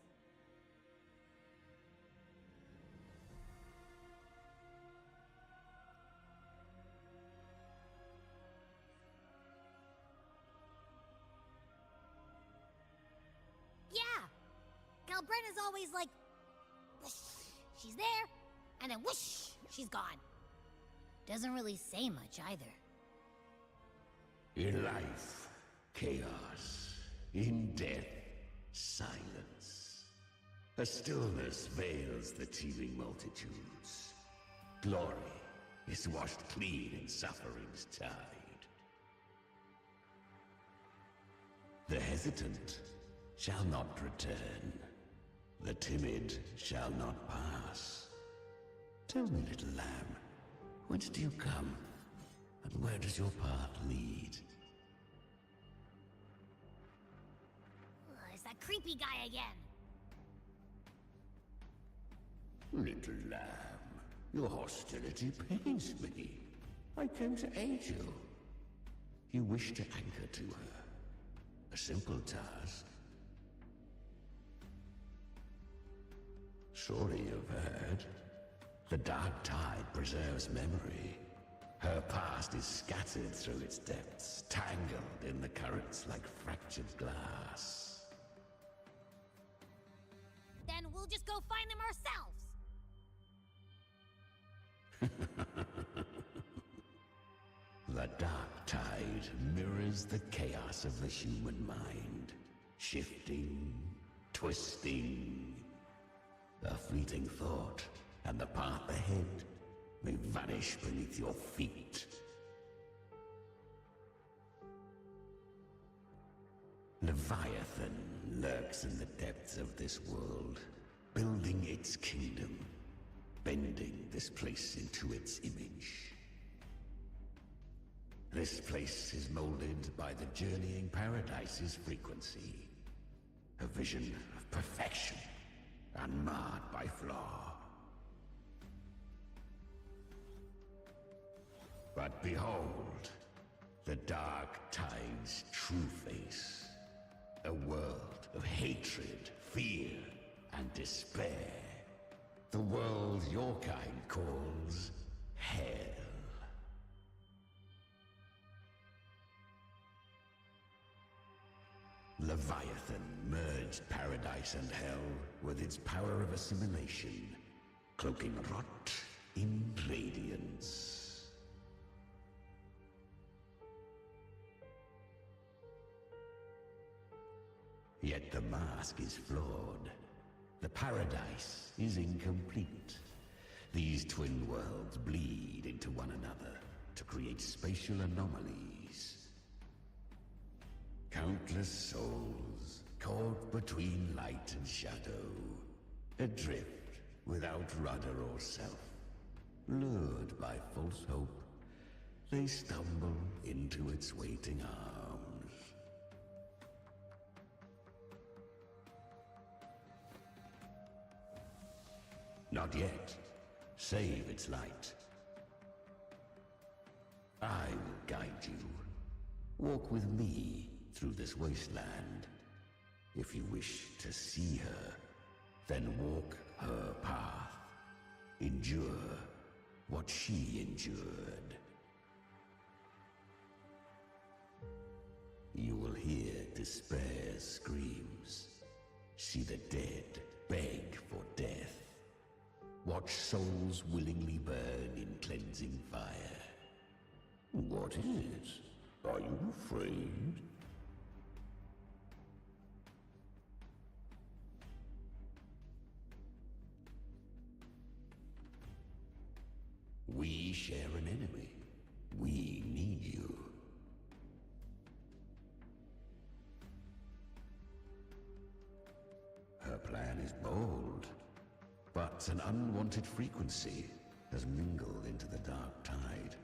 Galbrenna's always like, whoosh, she's there, and then whoosh, she's gone. Doesn't really say much either. In life, chaos. In death, silence. A stillness veils the teeming multitudes. Glory is washed clean in suffering's tide. The hesitant shall not return. The timid shall not pass. Tell me, little lamb, Whence do you come? And where does your path lead? It's that creepy guy again. Little lamb, your hostility pains me. I came to aid you. You wish to anchor to her. A simple task. Surely you've heard. The dark tide preserves memory. Her past is scattered through its depths, tangled in the currents like fractured glass. Then we'll just go find them ourselves. The dark tide mirrors the chaos of the human mind. Shifting, twisting. A fleeting thought, and the path ahead may vanish beneath your feet. Leviathan lurks in the depths of this world, building its kingdom, bending this place into its image. This place is molded by the journeying paradise's frequency, a vision of perfection, unmarred by flaw. But behold, the dark tide's true face. A world of hatred, fear, and despair. The world your kind calls hell. Leviathan merged paradise and hell with its power of assimilation, cloaking rot in radiance. Yet the mask is flawed. The paradise is incomplete. These twin worlds bleed into one another to create spatial anomalies. Countless souls caught between light and shadow, adrift without rudder or self. Lured by false hope, they stumble into its waiting arms. Not yet. Save its light. I will guide you. Walk with me through this wasteland. If you wish to see her, then walk her path. Endure what she endured. You will hear despair's screams. See the dead beg for death. Watch souls willingly burn in cleansing fire. What is it? Are you afraid? We share an enemy. We need you. Her plan is bold, but an unwanted frequency has mingled into the dark tide.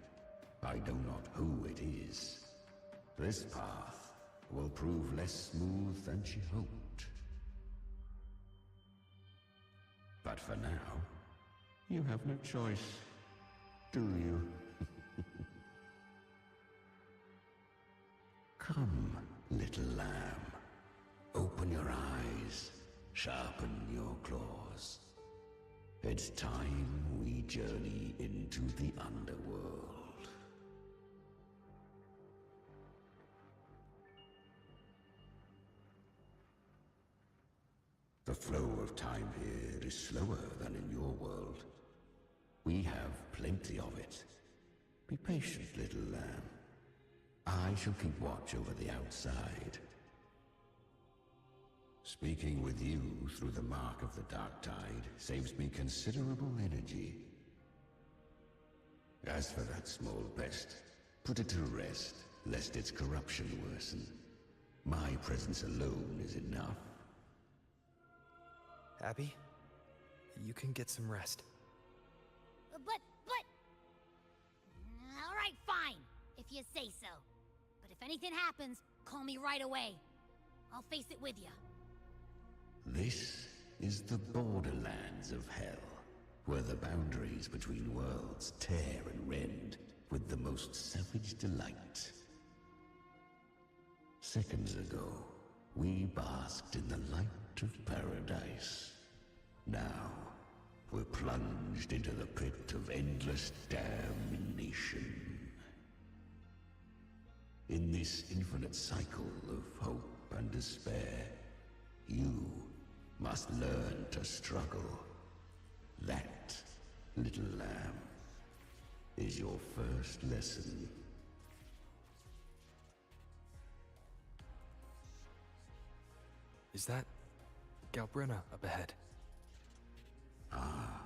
I know not who it is. This path will prove less smooth than she hoped. But for now, you have no choice, do you? Come, little lamb. Open your eyes, sharpen your claws. It's time we journey into the underworld. The flow of time here is slower than in your world. We have plenty of it. Be patient, little lamb. I shall keep watch over the outside. Speaking with you through the mark of the dark tide saves me considerable energy. As for that small pest, put it to rest, lest its corruption worsen. My presence alone is enough. Abby, you can get some rest. But... Alright, fine, if you say so. But if anything happens, call me right away. I'll face it with you. This is the borderlands of hell, where the boundaries between worlds tear and rend with the most savage delight. Seconds ago, we basked in the light of paradise. Now, we're plunged into the pit of endless damnation. In this infinite cycle of hope and despair, you must learn to struggle. That, little lamb, is your first lesson. Is that Galbrenna up ahead? Ah,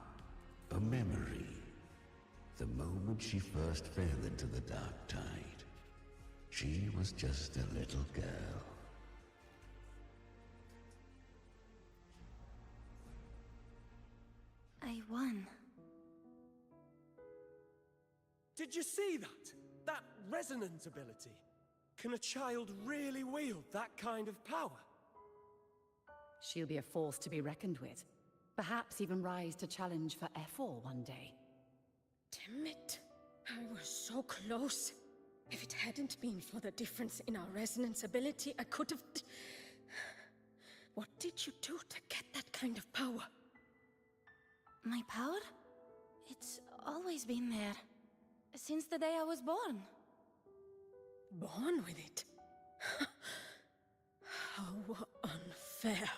a memory. The moment she first fell into the dark tide, she was just a little girl. I won. Did you see that? That resonance ability? Can a child really wield that kind of power? She'll be a force to be reckoned with. Perhaps even rise to challenge for F4 one day. Damn it. I was so close. If it hadn't been for the difference in our resonance ability, I could have... What did you do to get that kind of power? My power? It's always been there. Since the day I was born. Born with it? How unfair.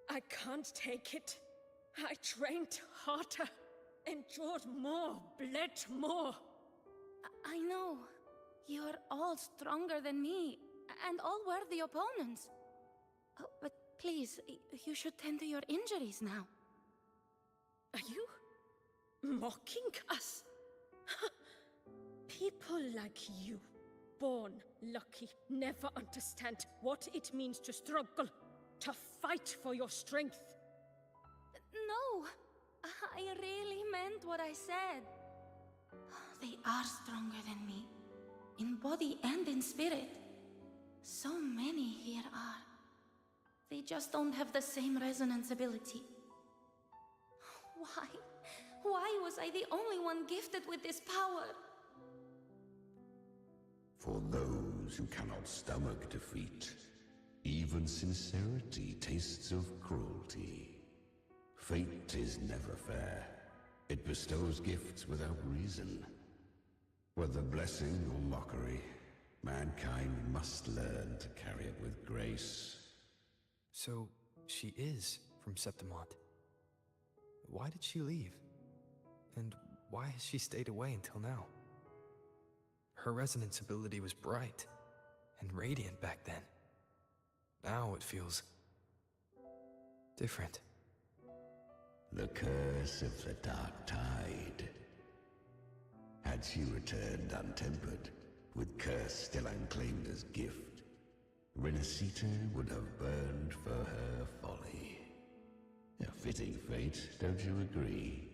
I can't take it. I trained harder, endured more, bled more. I know. You're all stronger than me, and all worthy opponents. Oh, but please, you should tend to your injuries now. Are you mocking us? People like you, born lucky, never understand what it means to struggle, to fight for your strength. No, I really meant what I said. They are stronger than me, in body and in spirit. So many here are. They just don't have the same resonance ability. Why? Why was I the only one gifted with this power? For those who cannot stomach defeat, even sincerity tastes of cruelty. Fate is never fair. It bestows gifts without reason. Whether blessing or mockery, mankind must learn to carry it with grace. So, she is from Septimont. Why did she leave? And why has she stayed away until now? Her resonance ability was bright and radiant back then. Now it feels different. The curse of the Dark Tide. Had she returned untempered, with curse still unclaimed as gift, Renacita would have burned for her folly. A fitting fate, don't you agree?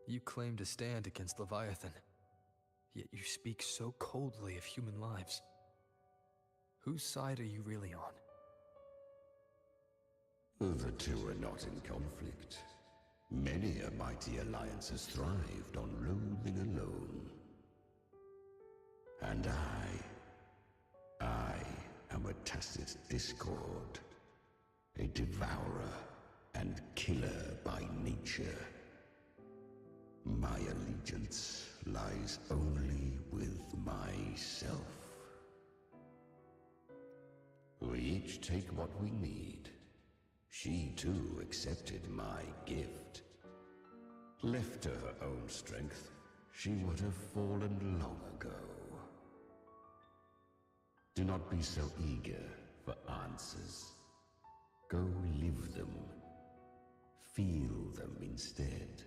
You claim to stand against Leviathan, yet you speak so coldly of human lives. Whose side are you really on? The two are not in conflict. Many a mighty alliance has thrived on loathing alone. And I am a tacit discord, a devourer and killer by nature. My allegiance lies only with myself. We each take what we need. She too accepted my gift. Left to her own strength, she would have fallen long ago. Do not be so eager for answers. Go live them. Feel them instead.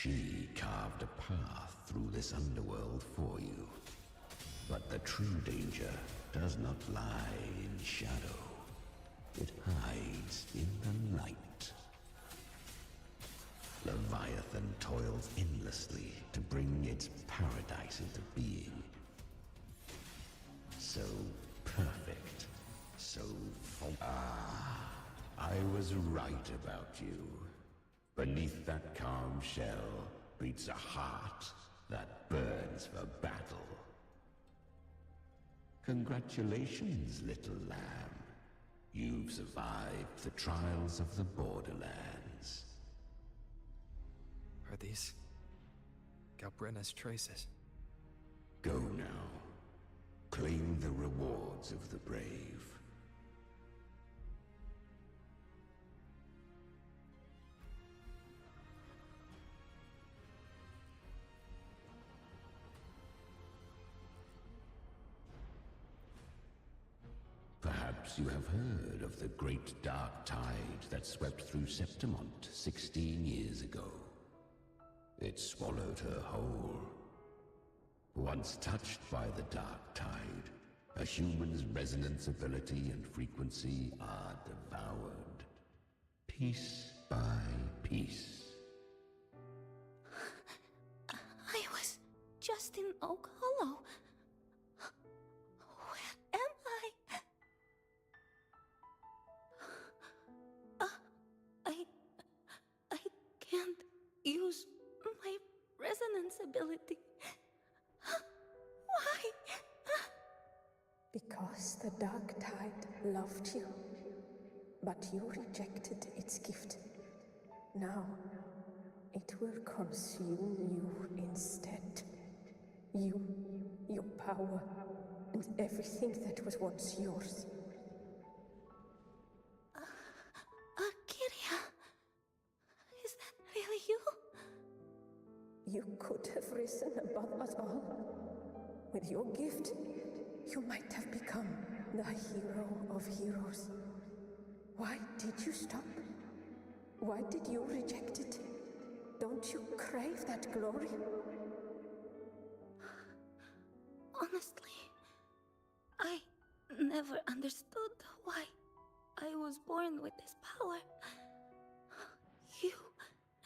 She carved a path through this underworld for you. But the true danger does not lie in shadow. It hides in the light. Leviathan toils endlessly to bring its paradise into being. So perfect, so I was right about you. Beneath that calm shell beats a heart that burns for battle. Congratulations, little lamb. You've survived the trials of the Borderlands. Are these Galbrenna's traces? Go now. Claim the rewards of the brave. Perhaps you have heard of the great dark tide that swept through Septimont 16 years ago. It swallowed her whole. Once touched by the dark tide, a human's resonance ability and frequency are devoured, piece by piece. I was just in Oak Hollow. Where am I? I can't use my resonance ability. Why? Because the dark tide loved you, but you rejected its gift. Now, it will consume you instead. You, your power, and everything that was once yours. Kiria, is that really you? You could have risen above us all. With your gift, you might have become the hero of heroes. Why did you stop? Why did you reject it? Don't you crave that glory? Honestly, I never understood why I was born with this power. You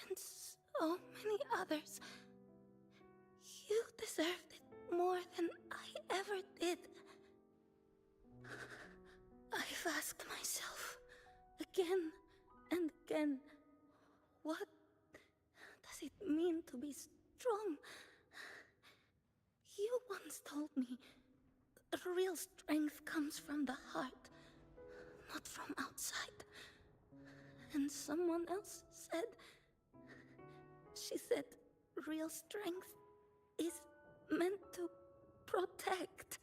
and so many others. You deserved it more than I ever did. I've asked myself again and again, what does it mean to be strong? You once told me real strength comes from the heart, not from outside. And someone else said, she said real strength is meant to protect.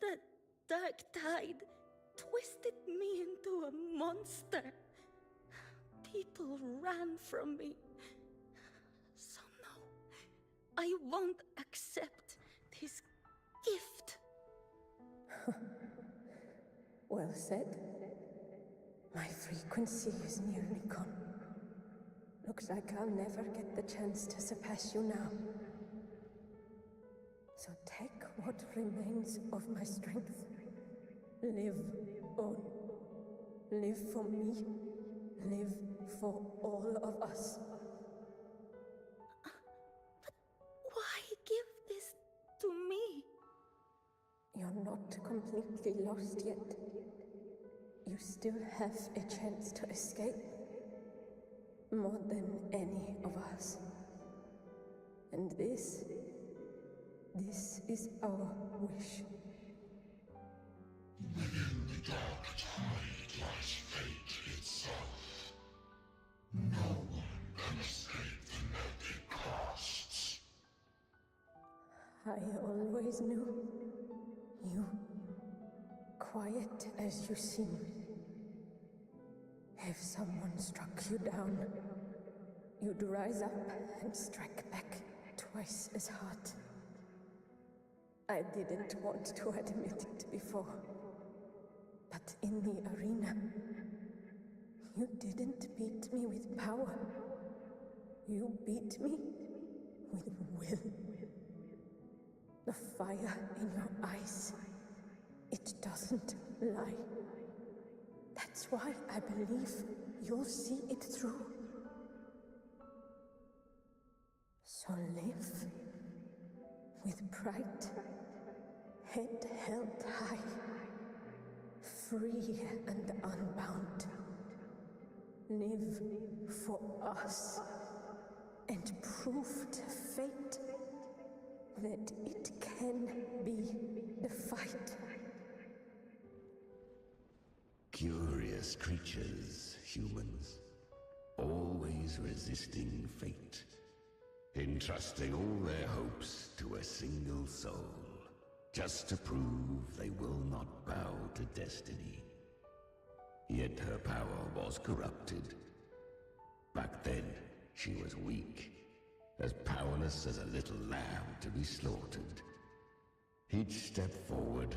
The dark tide twisted me into a monster. People ran from me. So no, I won't accept this gift. Well said. My frequency is nearly gone. Looks like I'll never get the chance to surpass you now. So take what remains of my strength. Live on. Live for me. Live for all of us. But why give this to me? You're not completely lost yet. You still have a chance to escape. More than any of us. And this is our wish. Within the dark tide lies fate itself. No one can escape the net it casts. I always knew. You, quiet as you seem. If someone struck you down, you'd rise up and strike back twice as hard. I didn't want to admit it before, but in the arena, you didn't beat me with power. You beat me with will. The fire in your eyes, it doesn't lie. That's why I believe you'll see it through. So live with pride, head held high, free and unbound. Live for us and prove to fate that it can be defied. Curious creatures, humans. Always resisting fate. Entrusting all their hopes to a single soul. Just to prove they will not bow to destiny. Yet her power was corrupted. Back then, she was weak. As powerless as a little lamb to be slaughtered. Each step forward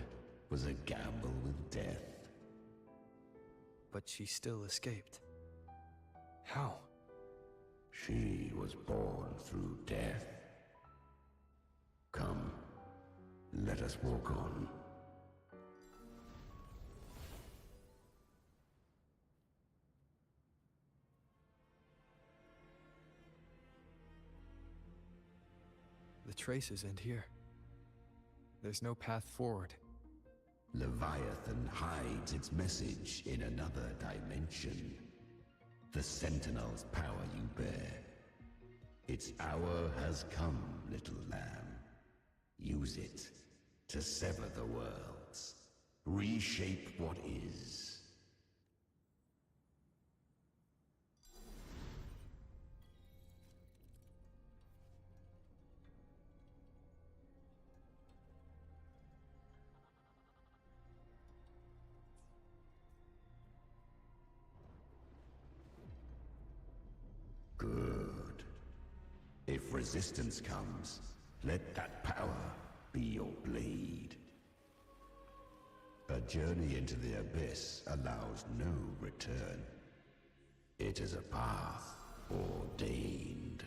was a gamble with death. But she still escaped. How? She was born through death. Come, let us walk on. The traces end here. There's no path forward. Leviathan hides its message in another dimension. The Sentinel's power you bear. Its hour has come, little lamb. Use it to sever the worlds. Reshape what is. Good. If resistance comes, let that power be your blade. A journey into the abyss allows no return. It is a path ordained.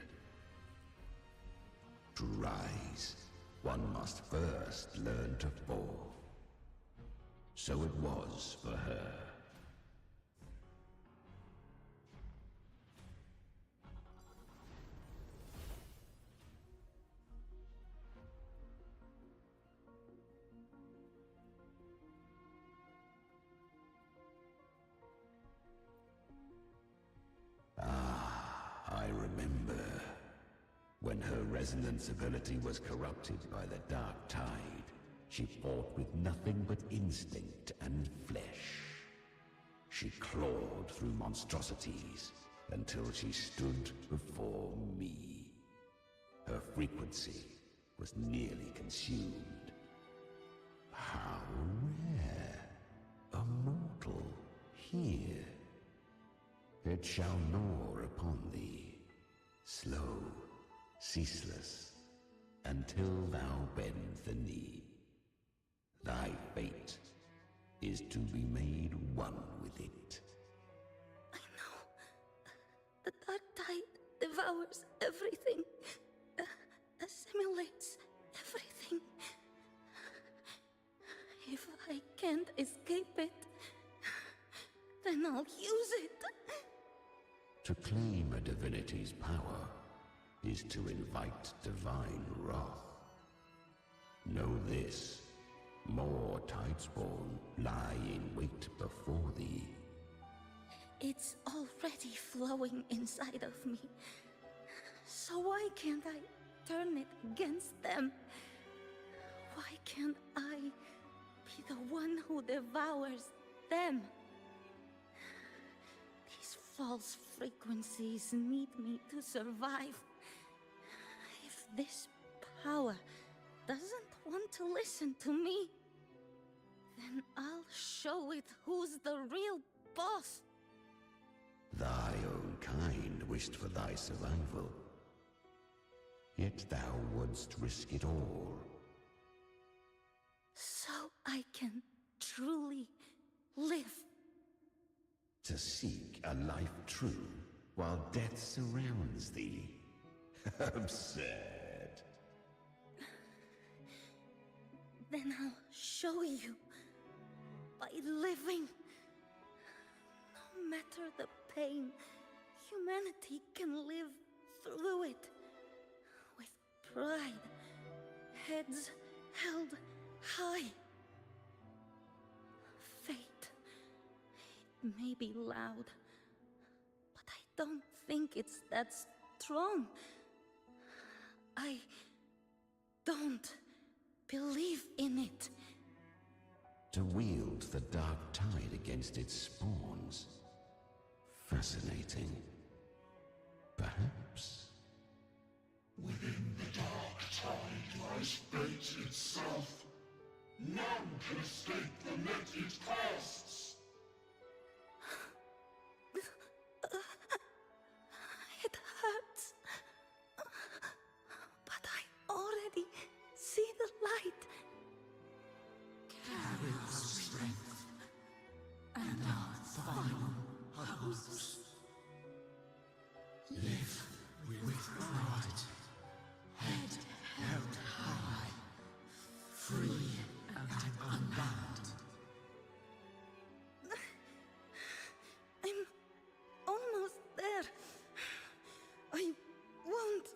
To rise, one must first learn to fall. So it was for her. I remember when her resonance ability was corrupted by the dark tide. She fought with nothing but instinct and flesh. She clawed through monstrosities until she stood before me. Her frequency was nearly consumed. How rare! A mortal here. It shall gnaw upon thee, slow, ceaseless, until thou bend the knee. Thy fate is to be made one with it. I know. The dark tide devours everything, assimilates everything. If I can't escape it, then I'll use it. To claim a divinity's power is to invite divine wrath. Know this, more Tidespawn lie in wait before thee. It's already flowing inside of me. So why can't I turn it against them? Why can't I be the one who devours them? These false frequencies need me to survive. If this power doesn't want to listen to me, then I'll show it who's the real boss. Thy own kind wished for thy survival. Yet thou wouldst risk it all. So I can truly live. To seek a life true while death surrounds thee. Absurd. Then I'll show you. By living. No matter the pain, humanity can live through it. With pride. Heads held high. Fate. It may be loud, but I don't think it's that strong. I don't believe in it. To wield the dark tide against its spawns. Fascinating. Perhaps. Within the dark tide lies fate itself. None can escape the net it casts. It hurts. But I already see the light. Carry our strength and our final hopes. Live with pride, head held high, free and unbound. I'm almost there. I won't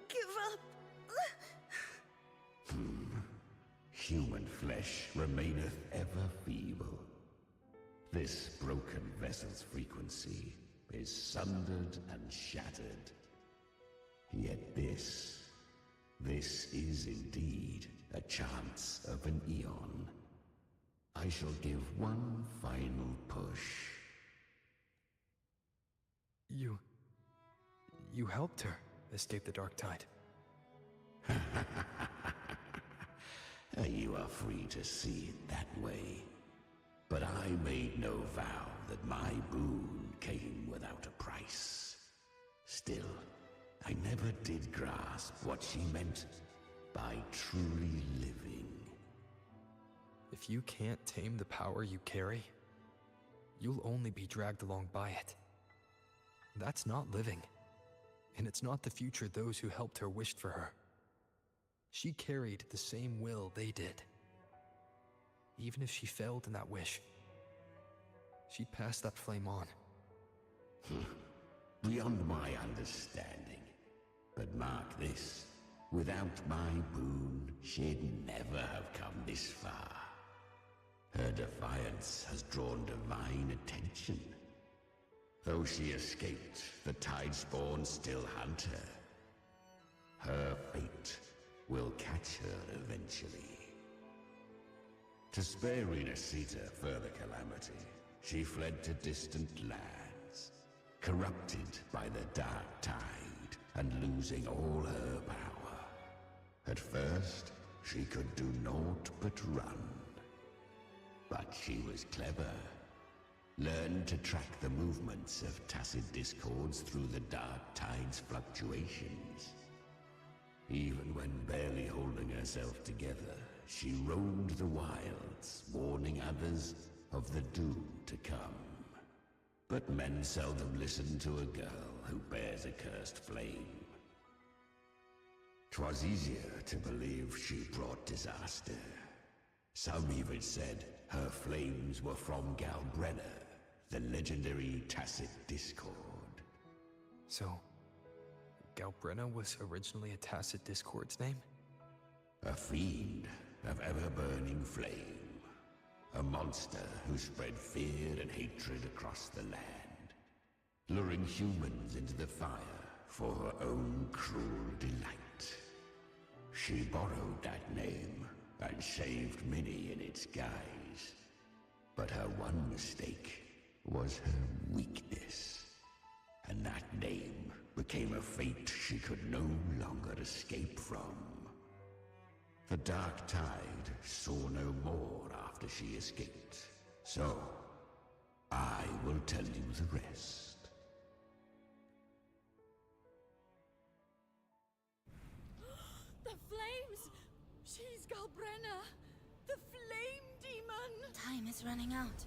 give up. Human flesh remaineth ever feeble. This broken vessel's frequency is sundered and shattered. Yet this is indeed a chance of an eon. I shall give one final push. You helped her escape the dark tide. You are free to see it that way. But I made no vow that my boon came without a price. Still, I never did grasp what she meant by truly living. If you can't tame the power you carry, you'll only be dragged along by it. That's not living, and it's not the future those who helped her wished for her. She carried the same will they did. Even if she failed in that wish, she'd pass that flame on. Beyond my understanding. But mark this, without my boon, she'd never have come this far. Her defiance has drawn divine attention. Though she escaped, the Tidespawn still hunt her. Her fate will catch her eventually. To spare Renacita further calamity, she fled to distant lands, corrupted by the dark tide and losing all her power. At first, she could do naught but run. But she was clever. Learned to track the movements of tacit discords through the dark tide's fluctuations. Even when barely holding herself together, she roamed the wilds, warning others of the doom to come. But men seldom listen to a girl who bears a cursed flame. 'Twas easier to believe she brought disaster. Some even said her flames were from Galbrenna, the legendary tacit discord. So, Galbrenna was originally a tacit discord's name? A fiend of ever-burning flame. A monster who spread fear and hatred across the land, luring humans into the fire for her own cruel delight. She borrowed that name and saved many in its guise. But her one mistake was her weakness. And that name became a fate she could no longer escape from. The dark tide saw no more after she escaped. So, I will tell you the rest. The flames! She's Galbrenna! The flame demon! Time is running out.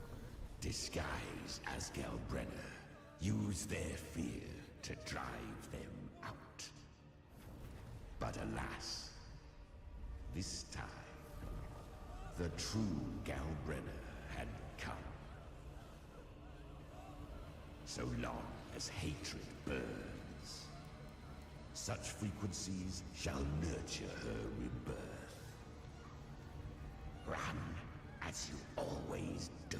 Disguise as Galbrenna. Use their fear to drive them out. But alas, this time, the true Galbrenner had come. So long as hatred burns, such frequencies shall nurture her rebirth. Run as you always do.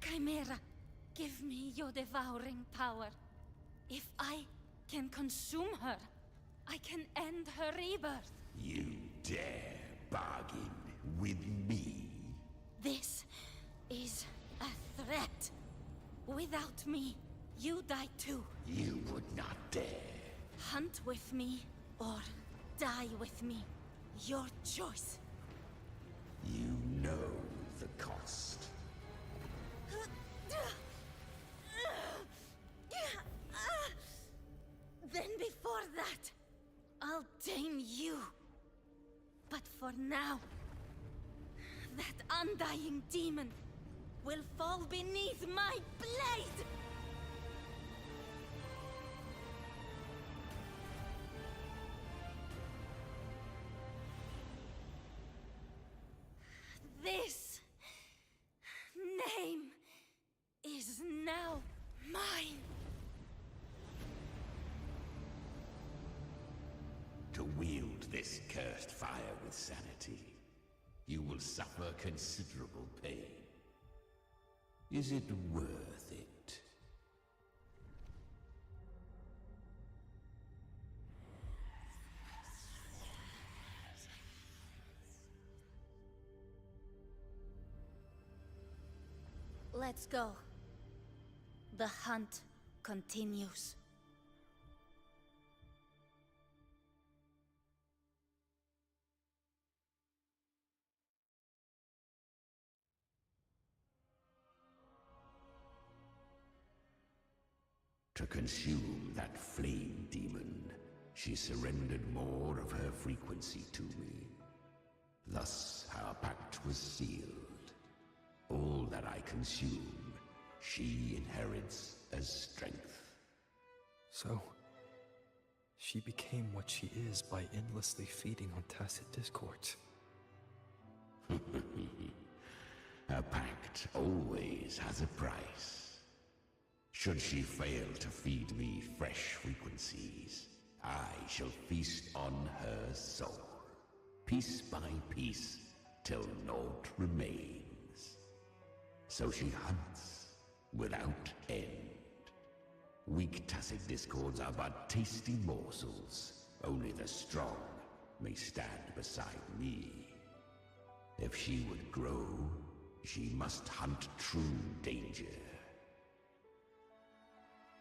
Chimera, give me your devouring power. If I can consume her, I can end her rebirth. You dare bargain with me? This is a threat. Without me, you die too. You would not dare. Hunt with me, or die with me. Your choice. You know the cost. Then before that, I'll tame you. But for now, that undying demon will fall beneath my blade! This name is now mine. To wield this cursed fire with sanity, you will suffer considerable pain. Is it worth it? Let's go. The hunt continues. To consume that flame demon, she surrendered more of her frequency to me. Thus, our pact was sealed. All that I consume, she inherits as strength. So, she became what she is by endlessly feeding on tacit discords. A pact always has a price. Should she fail to feed me fresh frequencies, I shall feast on her soul, piece by piece, till naught remains. So she hunts without end. Weak tacit discords are but tasty morsels. Only the strong may stand beside me. If she would grow, she must hunt true danger.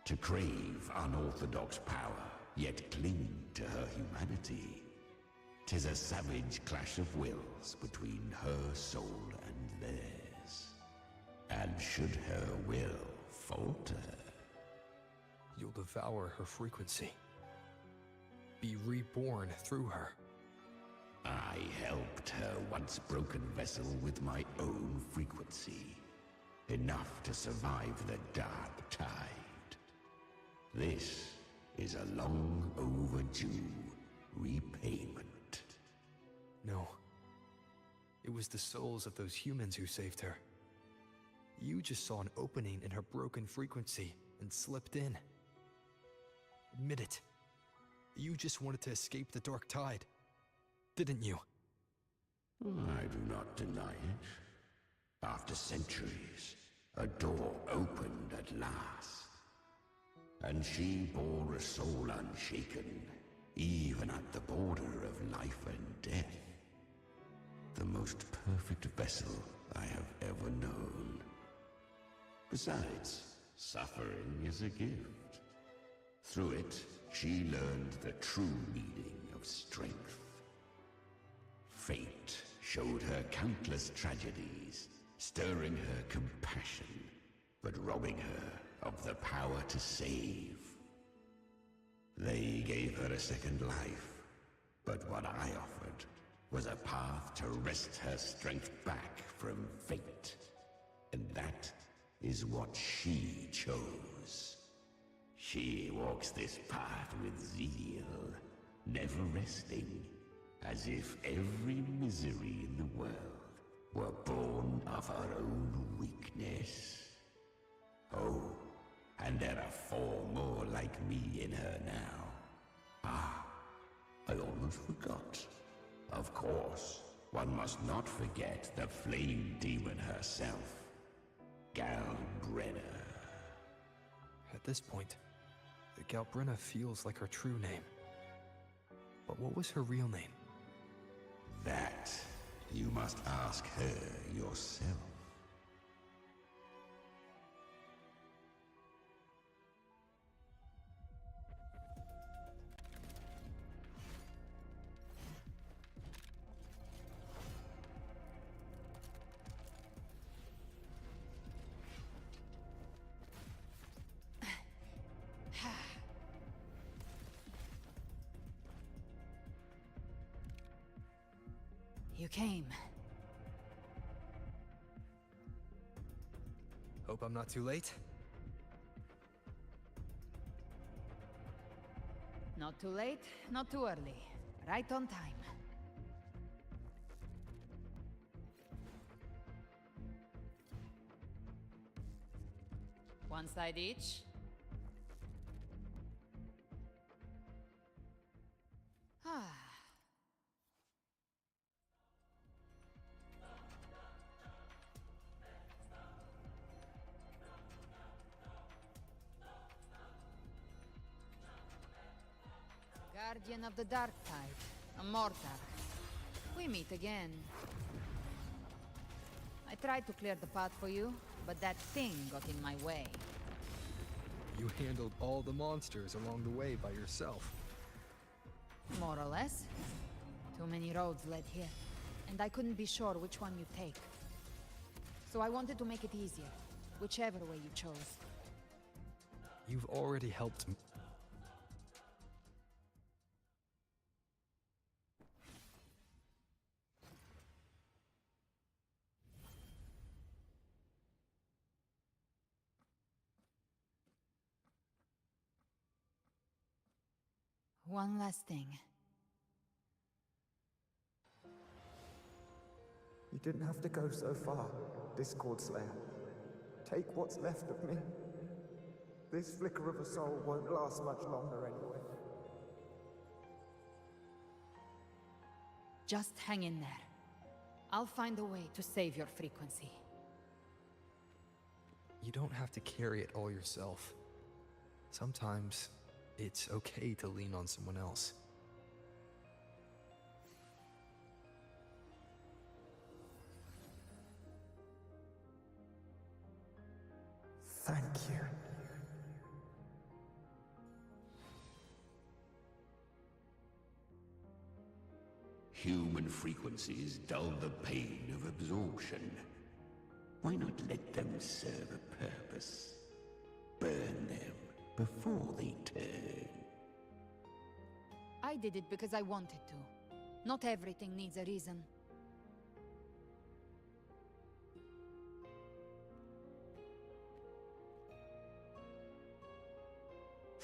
To crave unorthodox power, yet cling to her humanity, 'tis a savage clash of wills between her soul and theirs. And should her will falter, you'll devour her frequency. Be reborn through her. I helped her once broken vessel with my own frequency, enough to survive the dark tide. This is a long overdue repayment. No. It was the souls of those humans who saved her. You just saw an opening in her broken frequency and slipped in. Admit it. You just wanted to escape the dark tide, didn't you? I do not deny it. After centuries, a door opened at last. And she bore a soul unshaken, even at the border of life and death. The most perfect vessel I have ever known. Besides, suffering is a gift. Through it, she learned the true meaning of strength. Fate showed her countless tragedies, stirring her compassion, but robbing her of the power to save. They gave her a second life, but what I offered was a path to wrest her strength back from fate. And that is what she chose. She walks this path with zeal, never resting, as if every misery in the world were born of her own weakness. Oh, and there are 4 more like me in her now. Ah, I almost forgot. Of course, one must not forget the flame demon herself, Galbrenna. At this point, Galbrenna feels like her true name. But what was her real name? That you must ask her yourself. You came. Hope I'm not too late. Not too late, not too early. Right on time. One side each. Ah. Guardian of the Dark Tide, a mortar. We meet again. I tried to clear the path for you, but that thing got in my way. You handled all the monsters along the way by yourself. More or less. Too many roads led here, and I couldn't be sure which one you'd take. So I wanted to make it easier, whichever way you chose. You've already helped me. One last thing. You didn't have to go so far, Discord Slayer. Take what's left of me. This flicker of a soul won't last much longer anyway. Just hang in there. I'll find a way to save your frequency. You don't have to carry it all yourself. Sometimes it's okay to lean on someone else. Thank you. Human frequencies dull the pain of absorption. Why not let them serve a purpose? Burn them before they turn. I did it because I wanted to. Not everything needs a reason.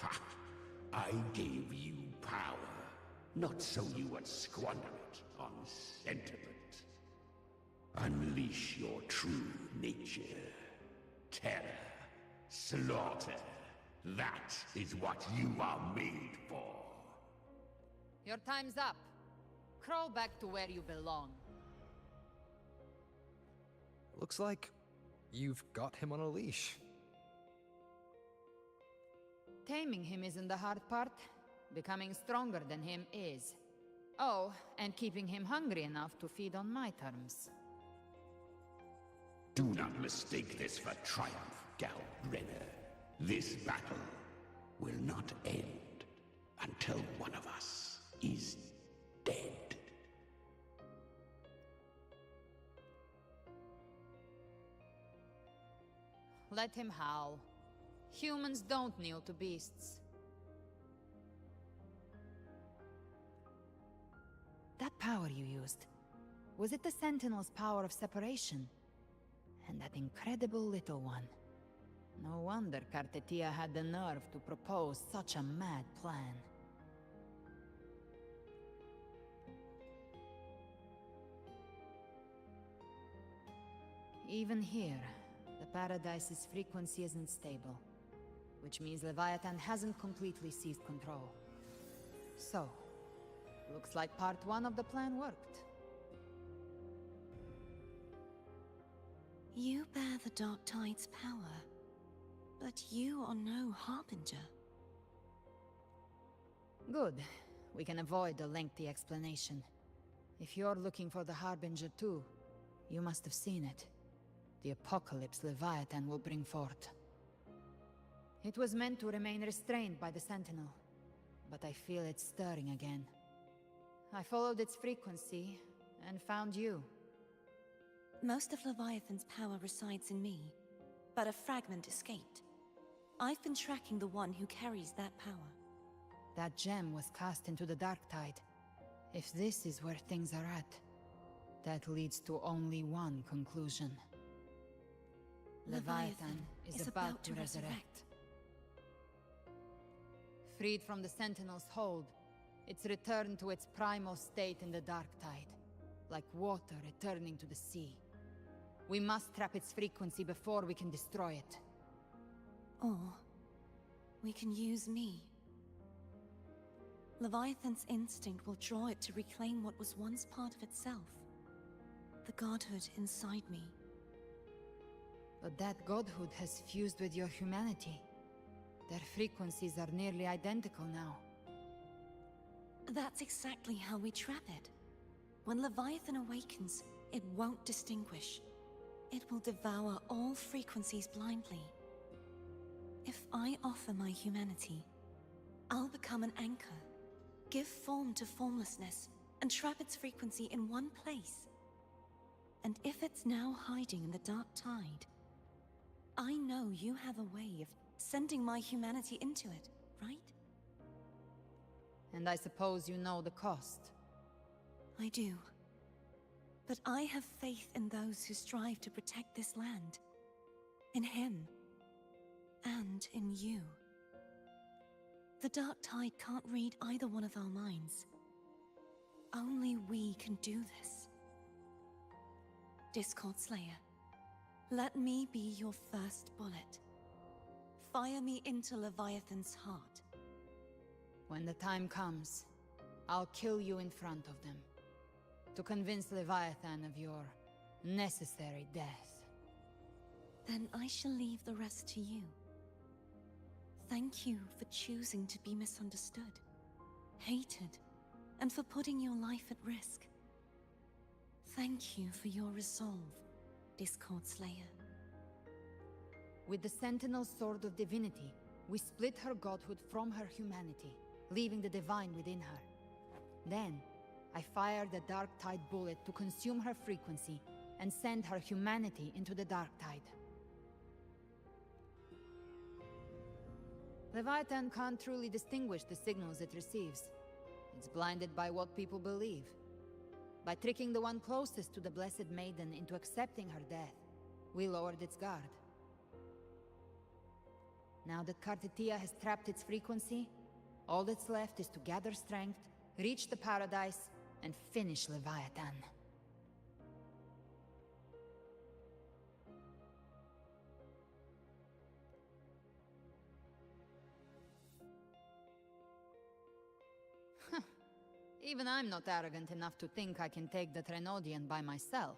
Ha! I gave you power, not so you would squander it on sentiment. Unleash your true nature. Terror, slaughter. That is what you are made for. Your time's up. Crawl back to where you belong. Looks like you've got him on a leash. Taming him isn't the hard part. Becoming stronger than him is. Oh, and keeping him hungry enough to feed on my terms. Do not mistake this for triumph, Galbrenna. This battle will not end until one of us is dead. Let him howl. Humans don't kneel to beasts. That power you used, was it the Sentinel's power of separation? And that incredible little one, No wonder Cartetia had the nerve to propose such a mad plan. Even here, the Paradise's frequency isn't stable, which means Leviathan hasn't completely seized control. So, looks like part 1 of the plan worked. You bear the Dark Tide's power, but you are no Harbinger. Good. We can avoid a lengthy explanation. If you're looking for the Harbinger too, you must have seen it. The apocalypse Leviathan will bring forth. It was meant to remain restrained by the Sentinel, but I feel it stirring again. I followed its frequency, and found you. Most of Leviathan's power resides in me, but a fragment escaped. I've been tracking the one who carries that power. That gem was cast into the Dark Tide. If this is where things are at, that leads to only one conclusion. Leviathan is about to resurrect. Freed from the Sentinel's hold, it's returned to its primal state in the Dark Tide, like water returning to the sea. We must trap its frequency before we can destroy it. Or we can use me. Leviathan's instinct will draw it to reclaim what was once part of itself. The godhood inside me. But that godhood has fused with your humanity. Their frequencies are nearly identical now. That's exactly how we trap it. When Leviathan awakens, it won't distinguish. It will devour all frequencies blindly. If I offer my humanity, I'll become an anchor, give form to formlessness, and trap its frequency in one place. And if it's now hiding in the Dark Tide, I know you have a way of sending my humanity into it, right? And I suppose you know the cost. I do. But I have faith in those who strive to protect this land. In him. And in you. The Dark Tide can't read either one of our minds. Only we can do this. Discord Slayer, let me be your first bullet. Fire me into Leviathan's heart. When the time comes, I'll kill you in front of them, to convince Leviathan of your necessary death. Then I shall leave the rest to you. Thank you for choosing to be misunderstood, hated, and for putting your life at risk. Thank you for your resolve, Discord Slayer. With the Sentinel's Sword of Divinity, we split her godhood from her humanity, leaving the divine within her. Then, I fired the Dark Tide bullet to consume her frequency and send her humanity into the Dark Tide. Leviathan can't truly distinguish the signals it receives. It's blinded by what people believe. By tricking the one closest to the Blessed Maiden into accepting her death, we lowered its guard. Now that Cartetia has trapped its frequency, all that's left is to gather strength, reach the Paradise, and finish Leviathan. Even I'm not arrogant enough to think I can take the Trenodian by myself.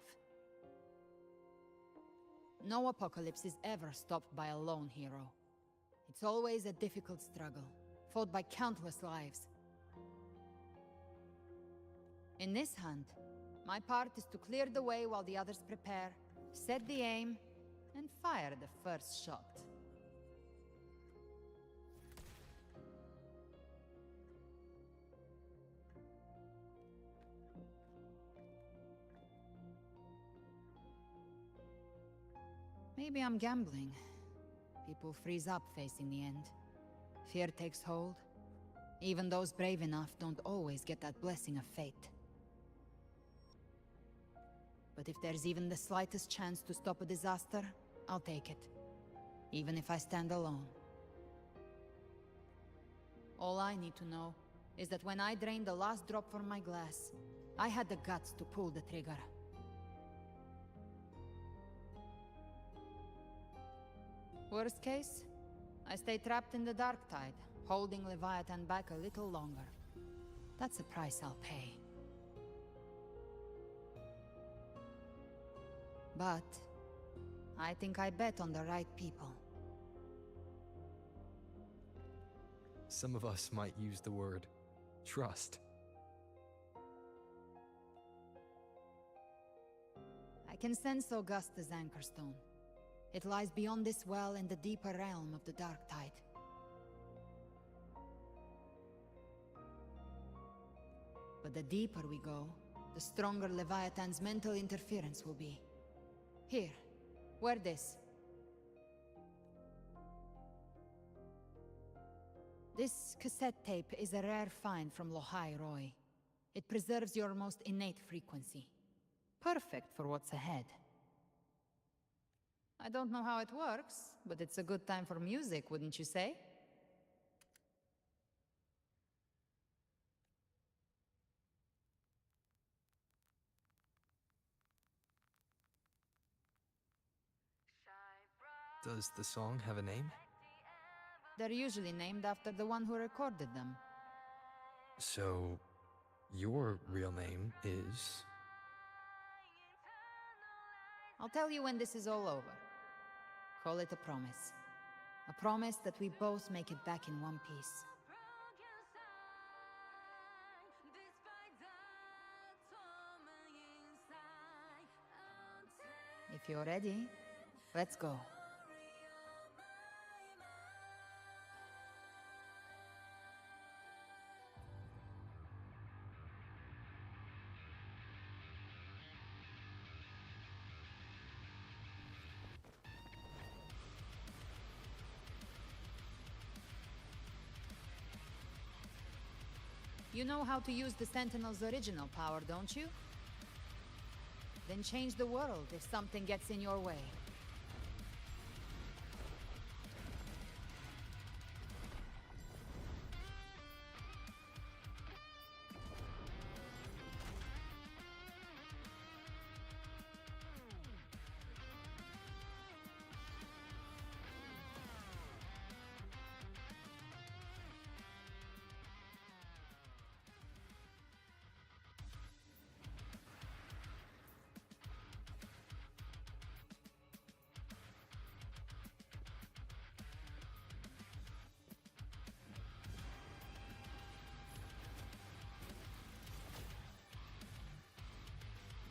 No apocalypse is ever stopped by a lone hero. It's always a difficult struggle, fought by countless lives. In this hunt, my part is to clear the way while the others prepare, set the aim, and fire the first shot. Maybe I'm gambling. People freeze up facing the end. Fear takes hold. Even those brave enough don't always get that blessing of fate. But if there's even the slightest chance to stop a disaster, I'll take it. even if I stand alone. All I need to know is that when I drained the last drop from my glass, I had the guts to pull the trigger. Worst case, I stay trapped in the Dark Tide, holding Leviathan back a little longer. That's the price I'll pay. But I think I bet on the right people. Some of us might use the word trust. I can sense Augusta's Anchorstone. It lies beyond this well in the deeper realm of the Dark Tide. But the deeper we go, the stronger Leviathan's mental interference will be. Here, wear this. This cassette tape is a rare find from Lohai Roy. It preserves your most innate frequency. Perfect for what's ahead. I don't know how it works, but it's a good time for music, wouldn't you say? Does the song have a name? They're usually named after the one who recorded them. So, your real name is... I'll tell you when this is all over. Call it a promise. A promise that we both make it back in one piece. If you're ready, let's go. You know how to use the Sentinel's original power, don't you? Then change the world if something gets in your way.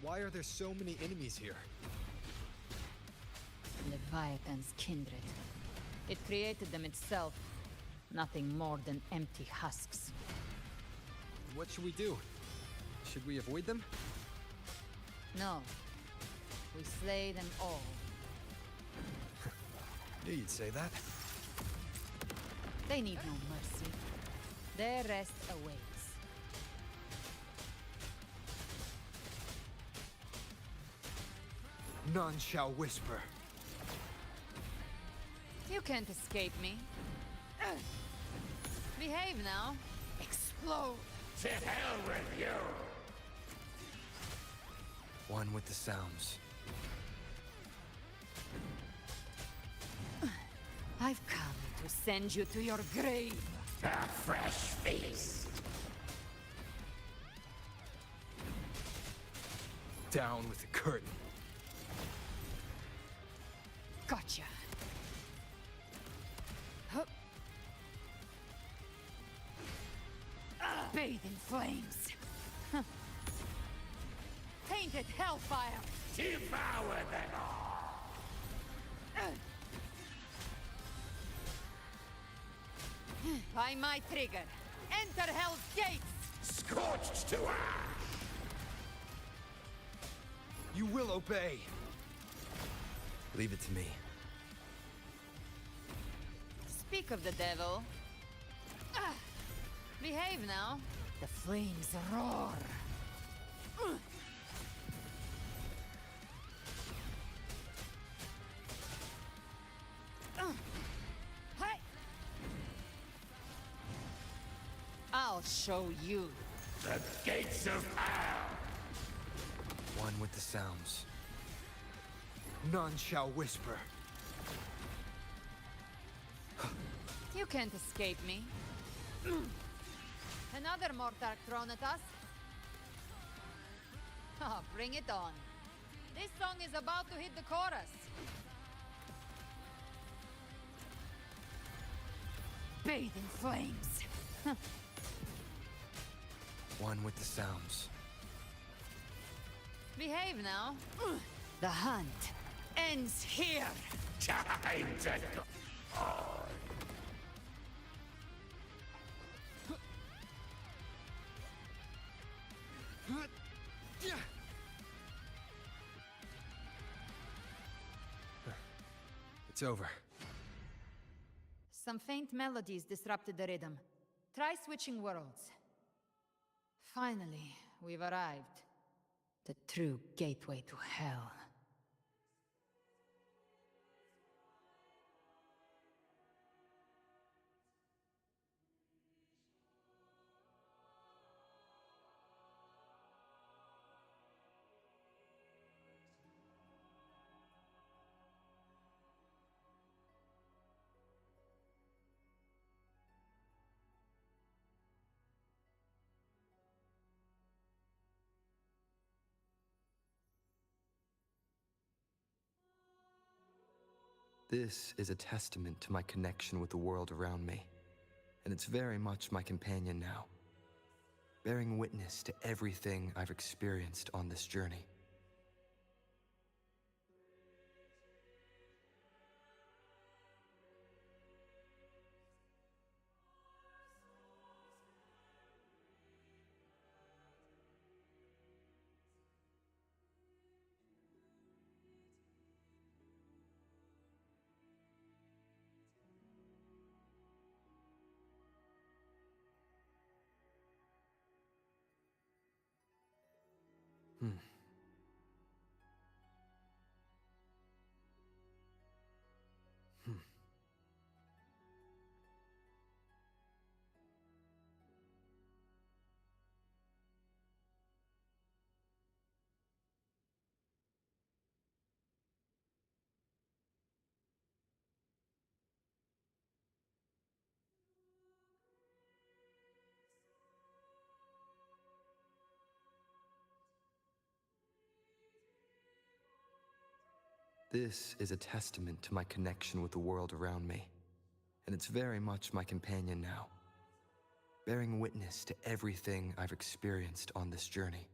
Why are there so many enemies here? Leviathan's kindred. It created them itself. Nothing more than empty husks. What should we do? Should we avoid them? No. We slay them all. Knew you'd say that. They need no mercy. Their rest awaits. None shall whisper. You can't escape me. Behave now. Explode. To hell with you! One with the sounds. I've come to send you to your grave. A fresh feast. Down with the curtain. Gotcha. Hup. Bathe in flames. Huh. Tainted hellfire. Devour them all! By my trigger. Enter Hell's gates! Scorched to ash! You will obey. Leave it to me. Speak of the devil. Behave now. The flames roar. I'll show you. The gates of hell! One with the sounds. None shall whisper. You can't escape me. Another Mortark thrown at us. Oh, bring it on. This song is about to hit the chorus. Bathe in flames. One with the sounds. Behave now. The hunt ends here. Time to go. It's over. Some faint melodies disrupted the rhythm. Try switching worlds. Finally, we've arrived. The true gateway to hell. This is a testament to my connection with the world around me, and it's very much my companion now, bearing witness to everything I've experienced on this journey. This is a testament to my connection with the world around me, and it's very much my companion now, bearing witness to everything I've experienced on this journey.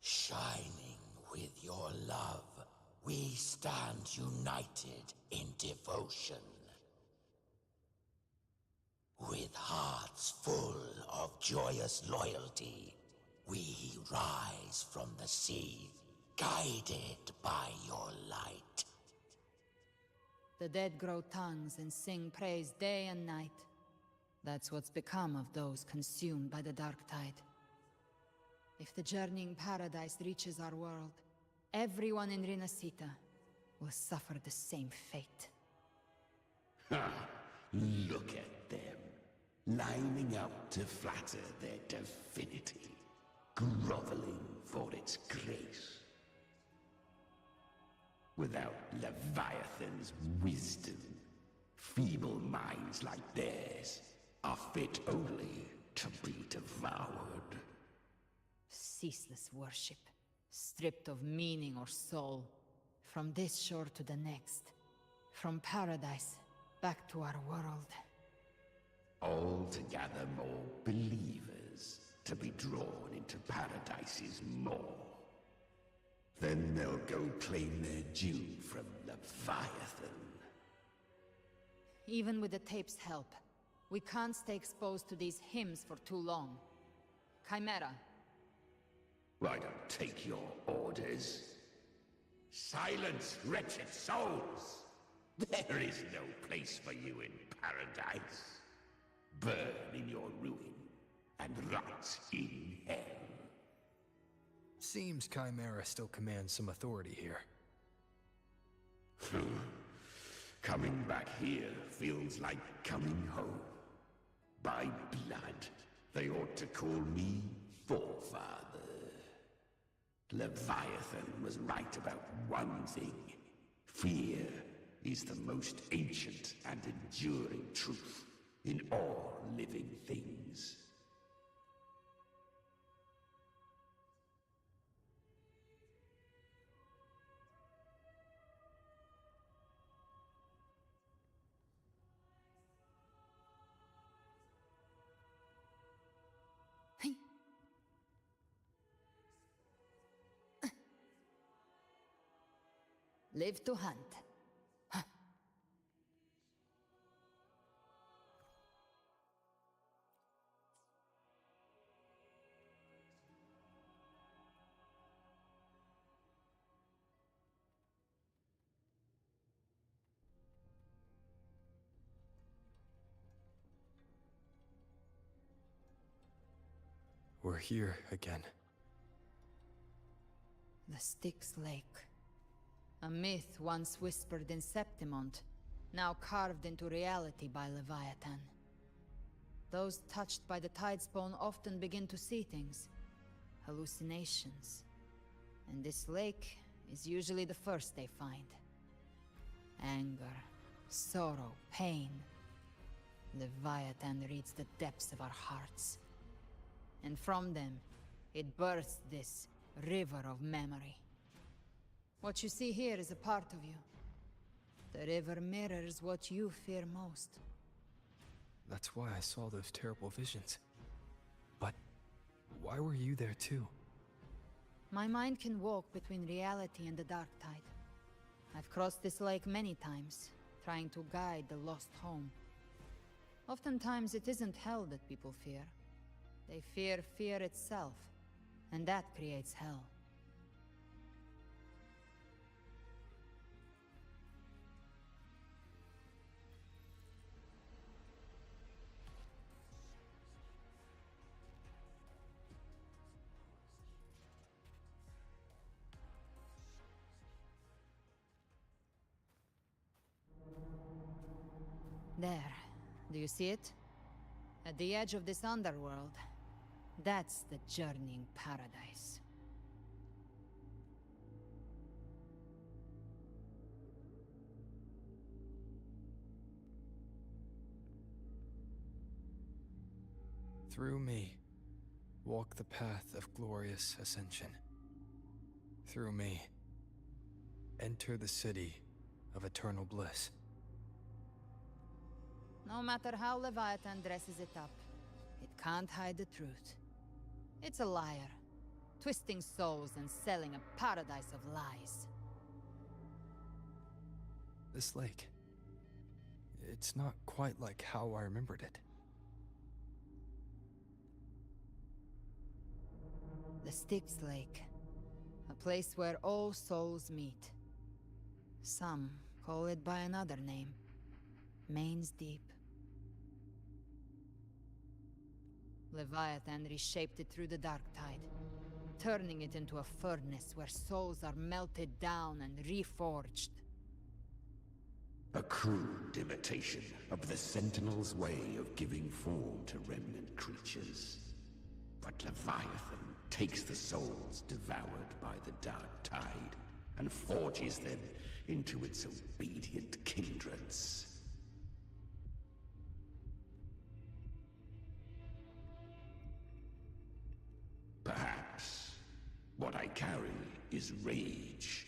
Shining with your love, we stand united in devotion. With hearts full of joyous loyalty, we rise from the sea, guided by your light. The dead grow tongues and sing praise day and night. That's what's become of those consumed by the dark tide. If the journeying paradise reaches our world, everyone in Rinasita will suffer the same fate. Ha! Look at them, lining up to flatter their divinity, groveling for its grace. Without Leviathan's wisdom, feeble minds like theirs are fit only to be devoured. Ceaseless worship, stripped of meaning or soul, from this shore to the next, from paradise back to our world. All to gather more believers to be drawn into Paradise's maw. Then they'll go claim their due from Leviathan. Even with the tape's help, we can't stay exposed to these hymns for too long. Chimera. I don't take your orders. Silence, wretched souls! There is no place for you in paradise. Burn in your ruin, and rot in hell. Seems Chimera still commands some authority here. Coming back here feels like coming home. By blood, they ought to call me Forefather. Leviathan was right about one thing. Fear is the most ancient and enduring truth in all living things. Live to hunt. We're here again. The Styx Lake. A myth once whispered in Septimont, now carved into reality by Leviathan. Those touched by the Tidespawn often begin to see things. Hallucinations. And this lake is usually the first they find. Anger, sorrow, pain. Leviathan reads the depths of our hearts. And from them, it births this river of memory. What you see here is a part of you. The river mirrors what you fear most. That's why I saw those terrible visions. But why were you there too? My mind can walk between reality and the dark tide. I've crossed this lake many times, trying to guide the lost home. Oftentimes it isn't hell that people fear. They fear fear itself, and that creates hell. There. Do you see it? At the edge of this underworld. That's the journeying paradise. Through me, walk the path of glorious ascension. Through me, enter the city of eternal bliss. No matter how Leviathan dresses it up, it can't hide the truth. It's a liar, twisting souls and selling a paradise of lies. This lake, it's not quite like how I remembered it. The Styx Lake, a place where all souls meet. Some call it by another name, Main's Deep. Leviathan reshaped it through the dark tide. turning it into a furnace where souls are melted down and reforged. A crude imitation of the Sentinel's way of giving form to remnant creatures. But Leviathan takes the souls devoured by the Dark Tide and forges them into its obedient kindreds. Perhaps what I carry is rage.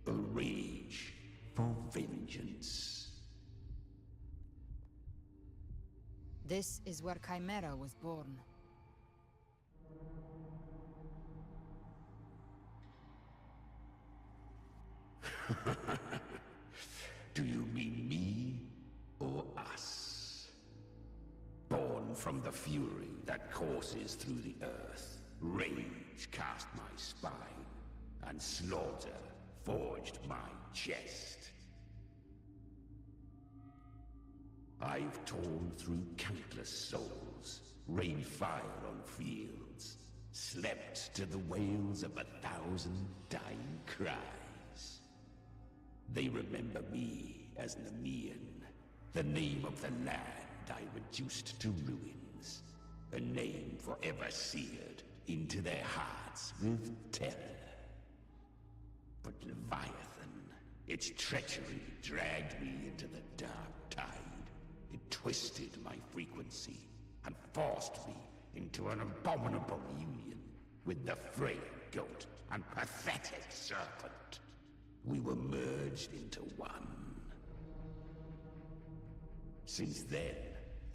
A rage for vengeance. This is where Chimera was born. Do you mean me or us? Born from the fury that courses through the earth, rage cast my spine, and slaughter forged my chest. I've torn through countless souls, rained fire on fields, slept to the wails of 1,000 dying cries. They remember me as Nemean, the name of the land I reduced to ruins, a name forever seared into their hearts with terror. But Leviathan, its treachery dragged me into the Dark Tide. It twisted my frequency and forced me into an abominable union with the frail goat and pathetic serpent. We were merged into one. Since then,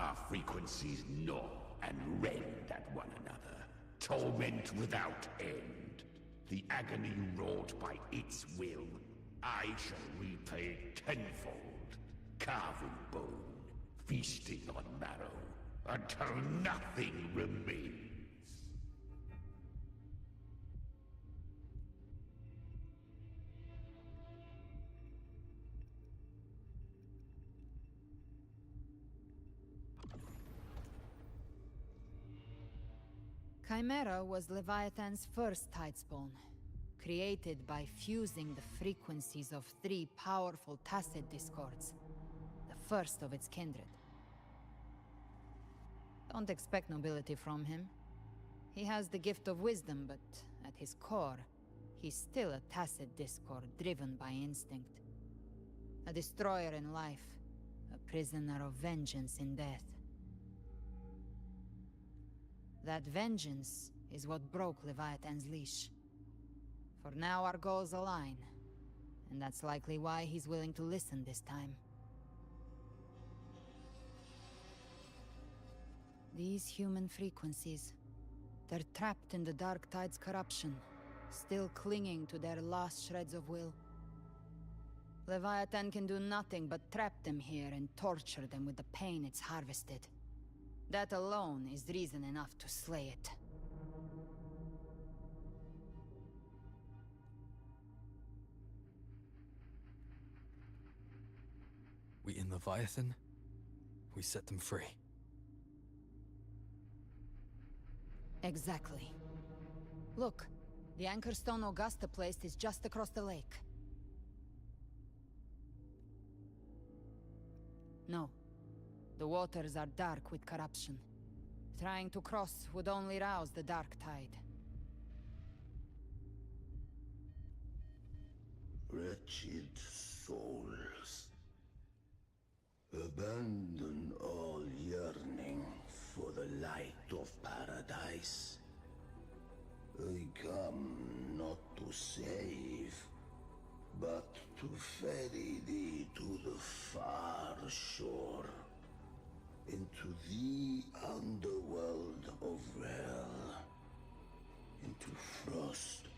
our frequencies gnaw and rend at one another, torment without end. The agony wrought by its will, I shall repay tenfold, carving bone, feasting on marrow, until nothing remains. Chimera was Leviathan's first tidespawn, created by fusing the frequencies of 3 powerful tacit discords, the first of its kindred. Don't expect nobility from him. He has the gift of wisdom, but at his core, he's still a tacit discord driven by instinct. A destroyer in life, a prisoner of vengeance in death. That vengeance is what broke Leviathan's leash. For now our goals align, and that's likely why he's willing to listen this time. These human frequencies, they're trapped in the Dark Tide's corruption, still clinging to their last shreds of will. Leviathan can do nothing but trap them here and torture them with the pain it's harvested. That alone is reason enough to slay it. We in Leviathan? We set them free. Exactly. Look, the Anchorstone Augusta placed is just across the lake. No. The waters are dark with corruption. Trying to cross would only rouse the Dark Tide. Wretched souls, abandon all yearning for the light of paradise. I come not to save, but to ferry thee to the far shore, into the underworld of hell, into frost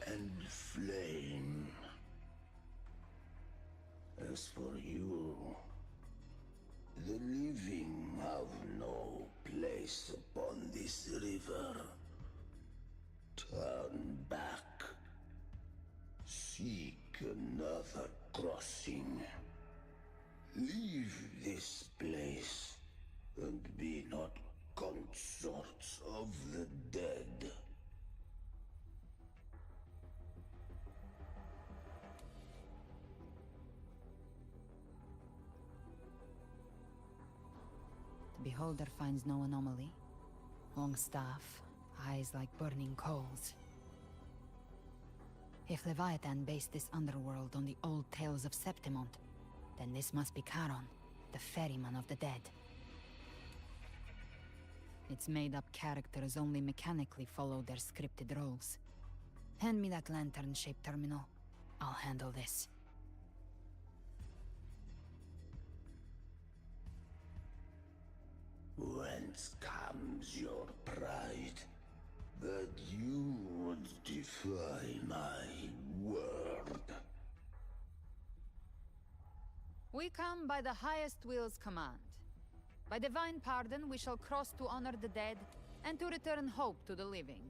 and flame. As for you, the living have no place upon this river. Turn back. Seek another crossing. Leave this place, and be not consorts of the dead. beholder finds no anomaly. Long staff, eyes like burning coals. If Leviathan based this underworld on the old tales of Septimont, then this must be Charon, the ferryman of the dead. Its made-up characters only mechanically follow their scripted roles. Hand me that lantern-shaped terminal. I'll handle this. Whence comes your pride? That you would defy my word? We come by the highest will's command. By divine pardon, we shall cross to honor the dead, and to return hope to the living.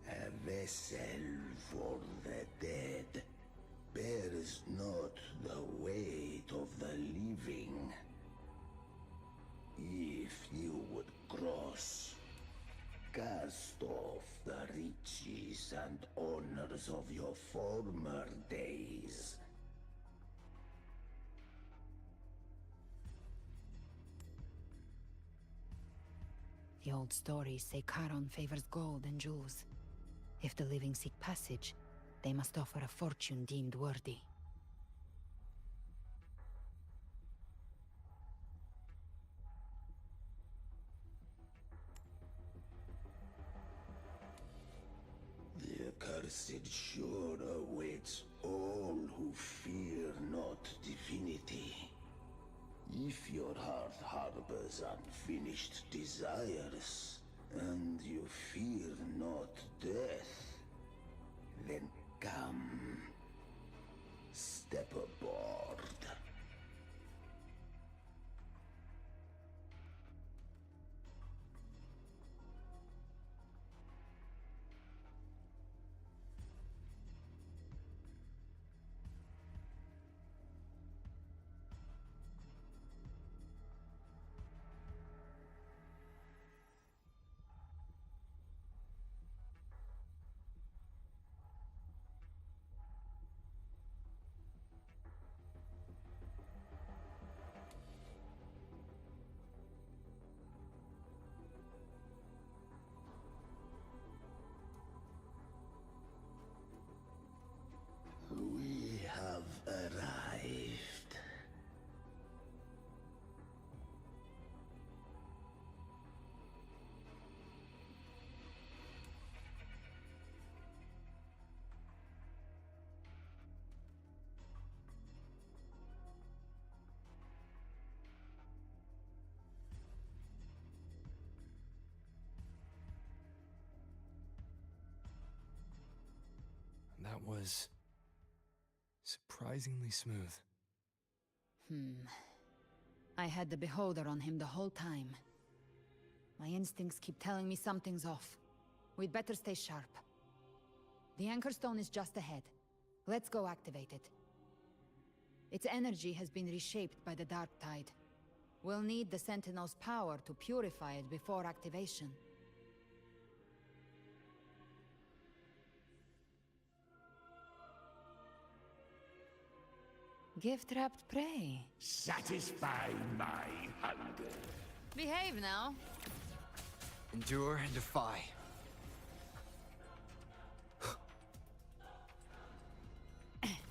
A vessel for the dead bears not the weight of the living. If you would cross, cast off the riches and honors of your former days. The old stories say Charon favors gold and jewels. If the living seek passage, they must offer a fortune deemed worthy. The accursed shore awaits all who fear not divinity. If your heart harbors unfinished desires, and you fear not death, then come. Step aboard. We have arrived. That was surprisingly smooth. I had the beholder on him the whole time. My instincts keep telling me something's off. We'd better stay sharp. The Anchor Stone is just ahead. Let's go activate it. Its energy has been reshaped by the Dark Tide. We'll need the Sentinel's power to purify it before activation. Gift-wrapped prey. Satisfy my hunger. Behave now. Endure and defy.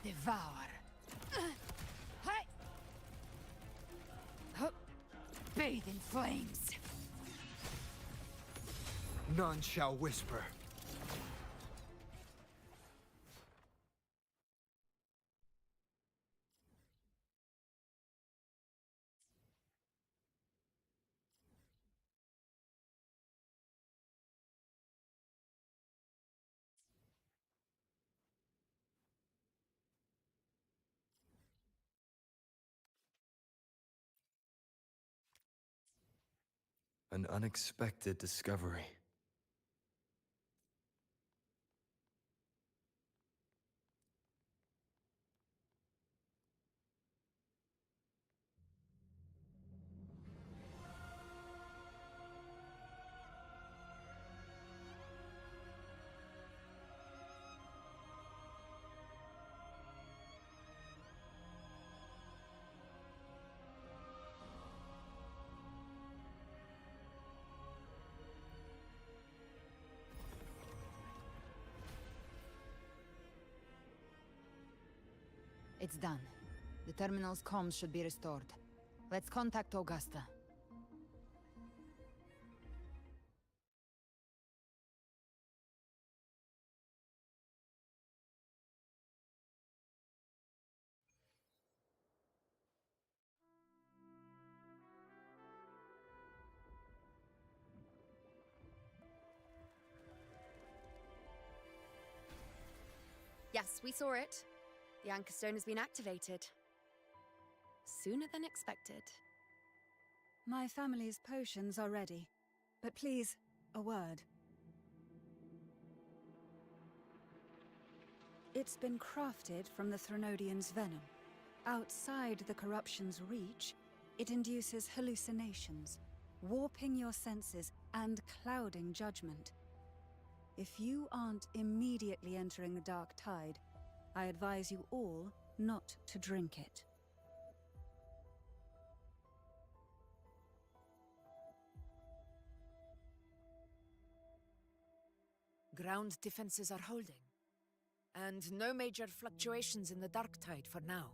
Devour. Hi. Bathe in flames. None shall whisper. An unexpected discovery. It's done. The terminal's comms should be restored. Let's contact Augusta. Yes, we saw it. The Anchor Stone has been activated. Sooner than expected. My family's potions are ready. But please, a word. It's been crafted from the Threnodian's venom. Outside the corruption's reach, it induces hallucinations, warping your senses and clouding judgment. If you aren't immediately entering the dark tide, I advise you all not to drink it. Ground defenses are holding. And no major fluctuations in the dark tide for now.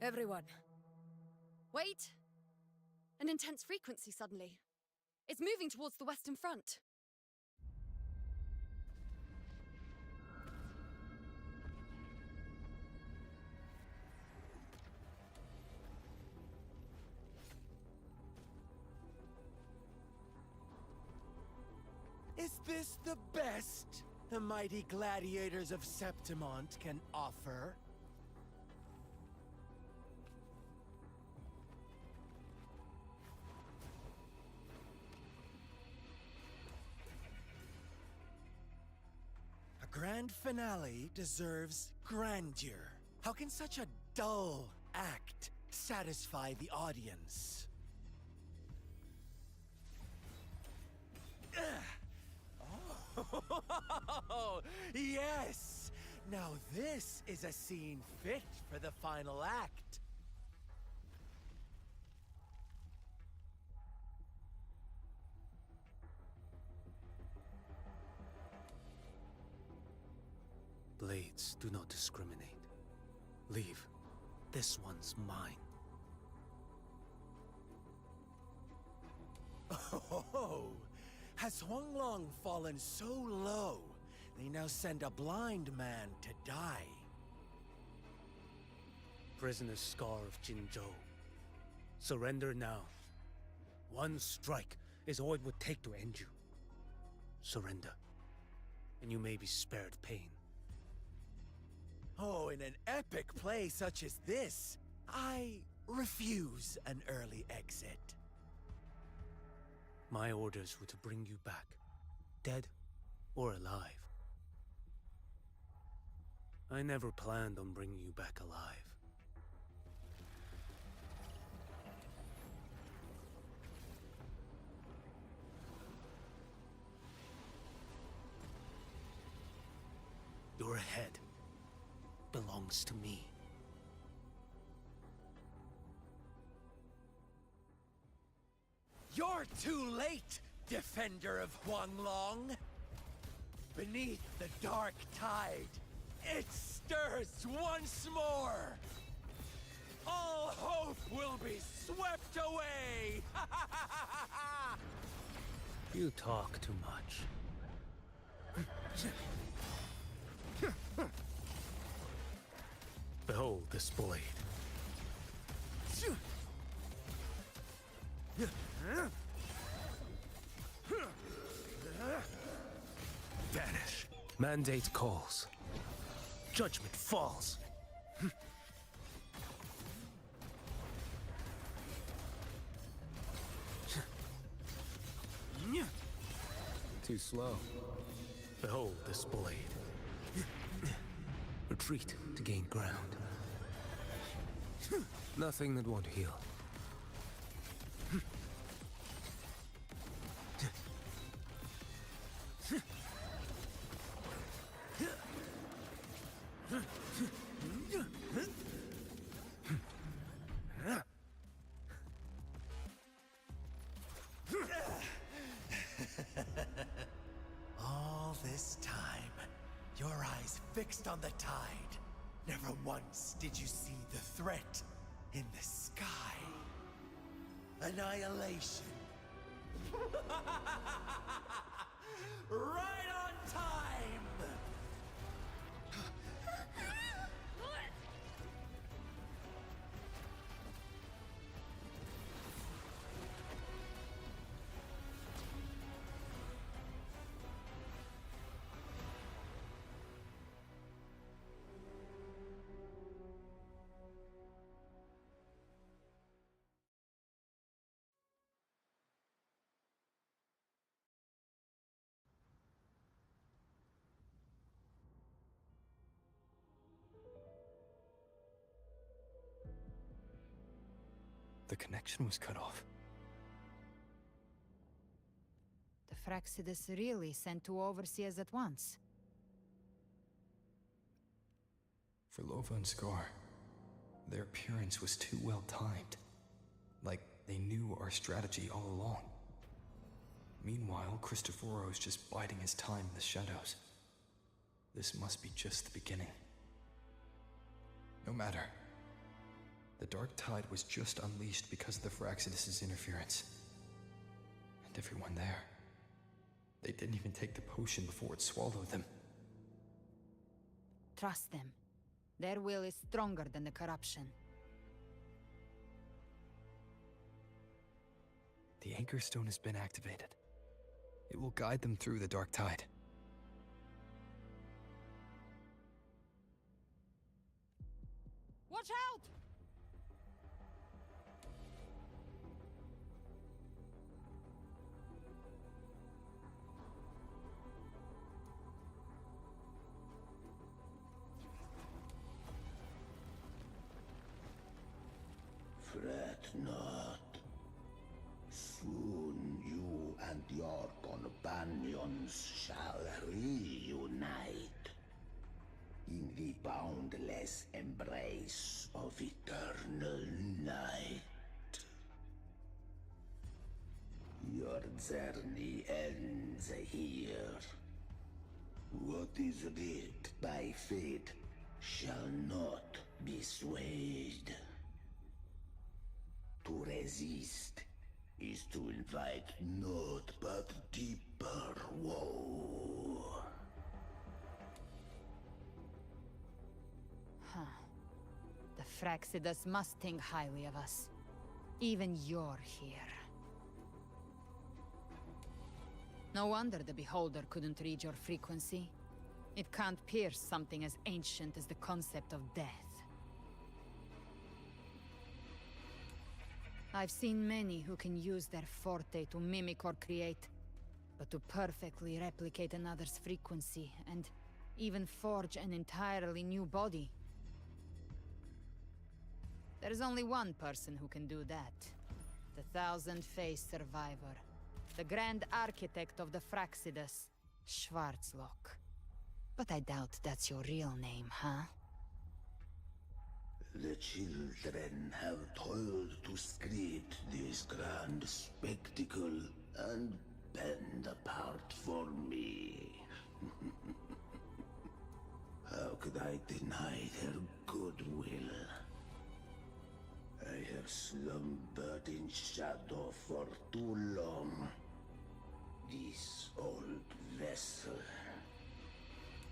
Everyone. Wait! An intense frequency suddenly. It's moving towards the Western Front. Is this the best the mighty gladiators of Septimont can offer? A grand finale deserves grandeur. How can such a dull act satisfy the audience? Oh, yes! Now this is a scene fit for the final act. Blades do not discriminate. Leave. This one's mine. Oh, has Huanglong fallen so low, they now send a blind man to die? Prisoner Scar of Jinzhou. Surrender now. One strike is all it would take to end you. Surrender, and you may be spared pain. Oh, in an epic play such as this, I refuse an early exit. My orders were to bring you back, dead or alive. I never planned on bringing you back alive. Your head belongs to me. You're too late, defender of Huanglong! Beneath the dark tide, it stirs once more! All hope will be swept away! You talk too much. Behold this blade. Vanish. Mandate calls. Judgment falls. Too slow. Behold this blade. Retreat to gain ground. Nothing that won't heal. All this time, your eyes fixed on the tide. Never once did you see the threat in the sky. Annihilation. Right on time! The connection was cut off. The Fraxidus really sent two overseers at once. For Lova and Scar, their appearance was too well timed. Like they knew our strategy all along. Meanwhile, Cristoforo's just biding his time in the shadows. This must be just the beginning. No matter. The Dark Tide was just unleashed because of the Fraxidus' interference. And everyone there. They didn't even take the potion before it swallowed them. Trust them. Their will is stronger than the corruption. The Anchor Stone has been activated. It will guide them through the Dark Tide. Watch out! Fret not. Soon you and your companions shall reunite in the boundless embrace of eternal night. Your journey ends here. What is writ by fate shall not be swayed. To resist is to invite naught but deeper woe. Huh. The Fraxidus must think highly of us. Even you're here. No wonder the Beholder couldn't read your frequency. It can't pierce something as ancient as the concept of death. I've seen many who can use their forte to mimic or create, but to perfectly replicate another's frequency and even forge an entirely new body. There's only one person who can do that. The Thousand-Faced Survivor. The Grand Architect of the Fraxidus, Schwarzlock. But I doubt that's your real name, huh? The children have toiled to script this grand spectacle and bend apart for me. How could I deny their goodwill? I have slumbered in shadow for too long. This old vessel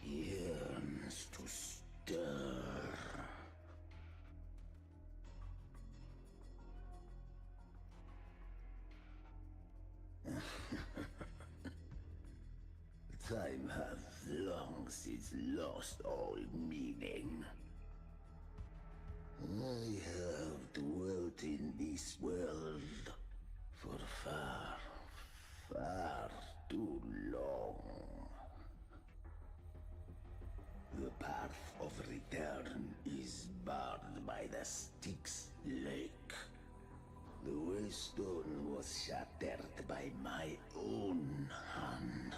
yearns to stir. Time hath long since lost all meaning. I have dwelt in this world for far, far too long. stone was shattered by my own hand.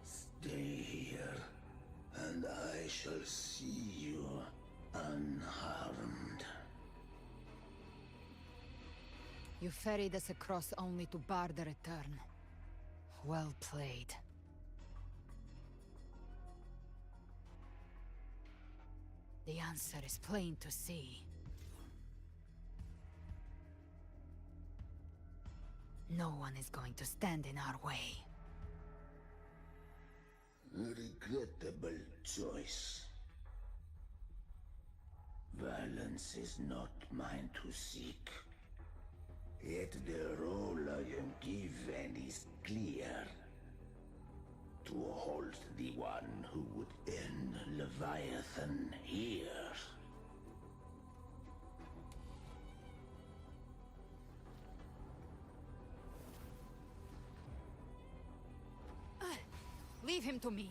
Stay here, and I shall see you unharmed. You ferried us across only to bar the return. Well played. The answer is plain to see. No one is going to stand in our way. Regrettable choice. Violence is not mine to seek. Yet the role I am given is clear. To hold the one who would end Leviathan here. Leave him to me.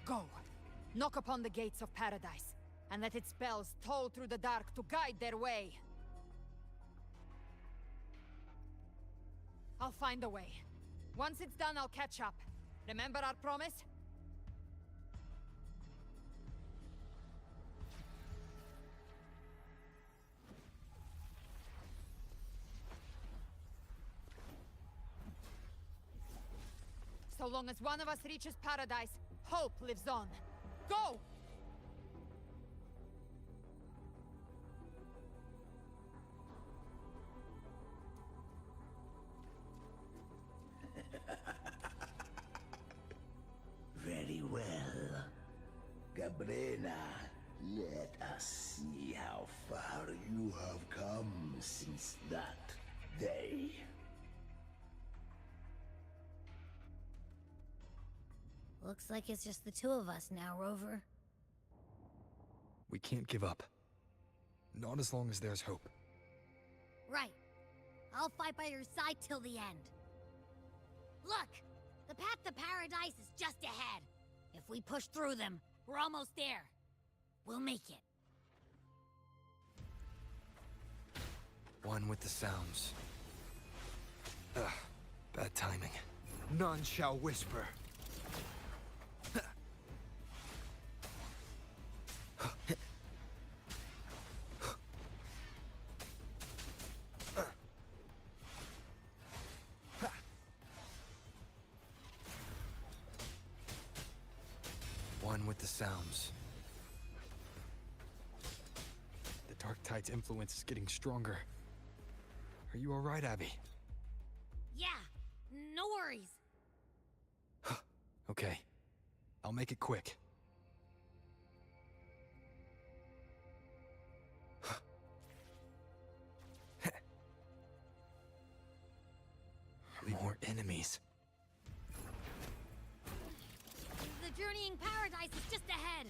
Go. Knock upon the gates of paradise, and let its bells toll through the dark to guide their way. I'll find a way. Once it's done, I'll catch up. Remember our promise? So long as one of us reaches paradise, hope lives on. Go! Very well. Gabrena, let us see how far you have come since that day. Looks like it's just the two of us now, Rover. We can't give up. Not as long as there's hope. Right. I'll fight by your side till the end. Look! The path to paradise is just ahead. If we push through them, we're almost there. We'll make it. One with the sounds. Ugh, bad timing. None shall whisper. One with the sounds. The Dark Tide's influence is getting stronger. Are you alright, Abby? Yeah, no worries. Okay. I'll make it quick. More enemies. The journeying paradise is just ahead.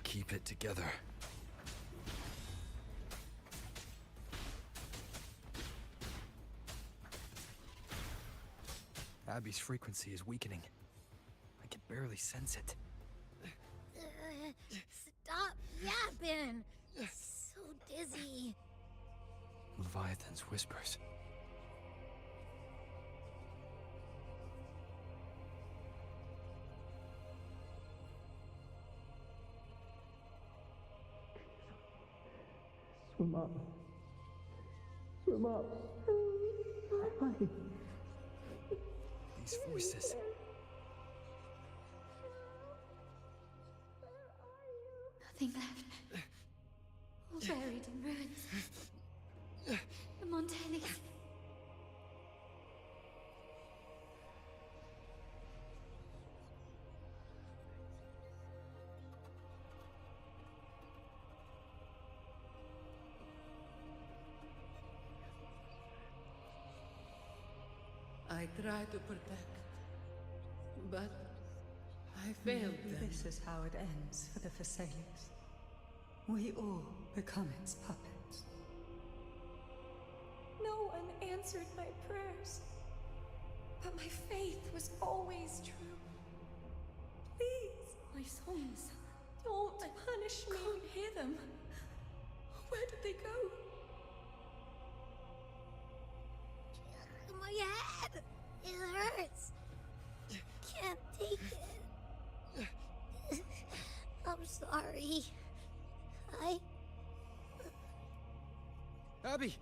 Keep it together. Abby's frequency is weakening. I can barely sense it. Stop yapping. So dizzy. Leviathan's whispers. Swim up. Swim up. Hi. These voices. Nothing left. All buried in ruins. The Montellis. I tried to protect, but I failed them. This is how it ends for the Vesalius. We all become its puppets. No one answered my prayers, but my faith was always true. Please, My soul punish me. I can't hear them. Where did they go? My head! It hurts! Can't take it. I'm sorry. Abby!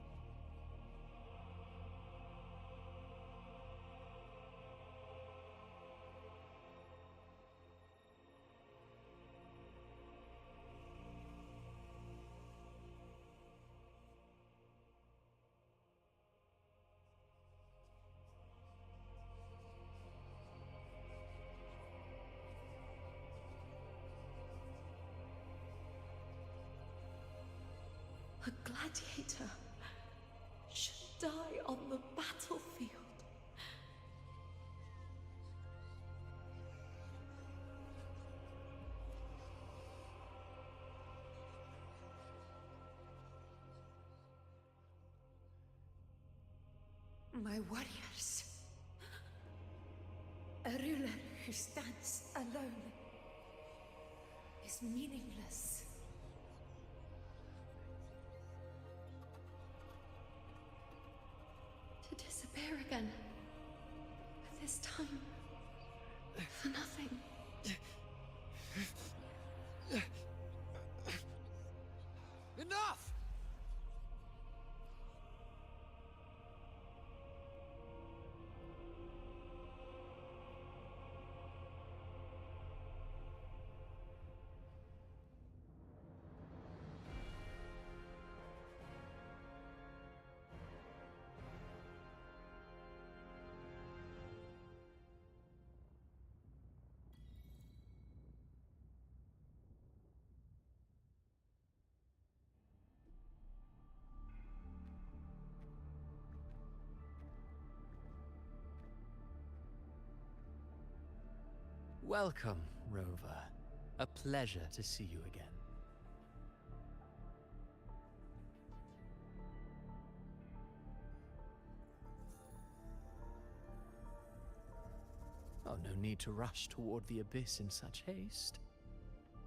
A gladiator should die on the battlefield. My warriors. A ruler who stands alone is meaningless. To disappear again. But this time, for nothing. Enough! Welcome, Rover. A pleasure to see you again. Oh, no need to rush toward the abyss in such haste.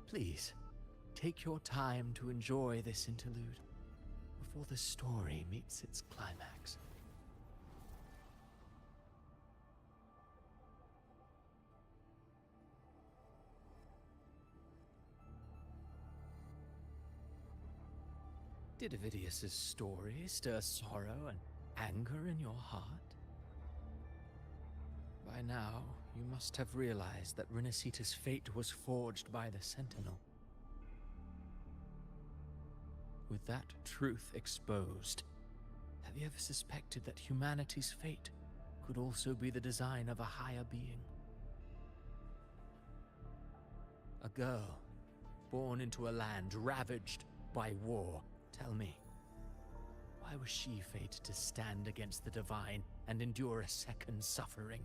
Please, take your time to enjoy this interlude before the story meets its climax. Did Avidius's story stir sorrow and anger in your heart? By now, you must have realized that Renacita's fate was forged by the Sentinel. With that truth exposed, have you ever suspected that humanity's fate could also be the design of a higher being? A girl, born into a land ravaged by war. Tell me, why was she fated to stand against the divine and endure a second suffering?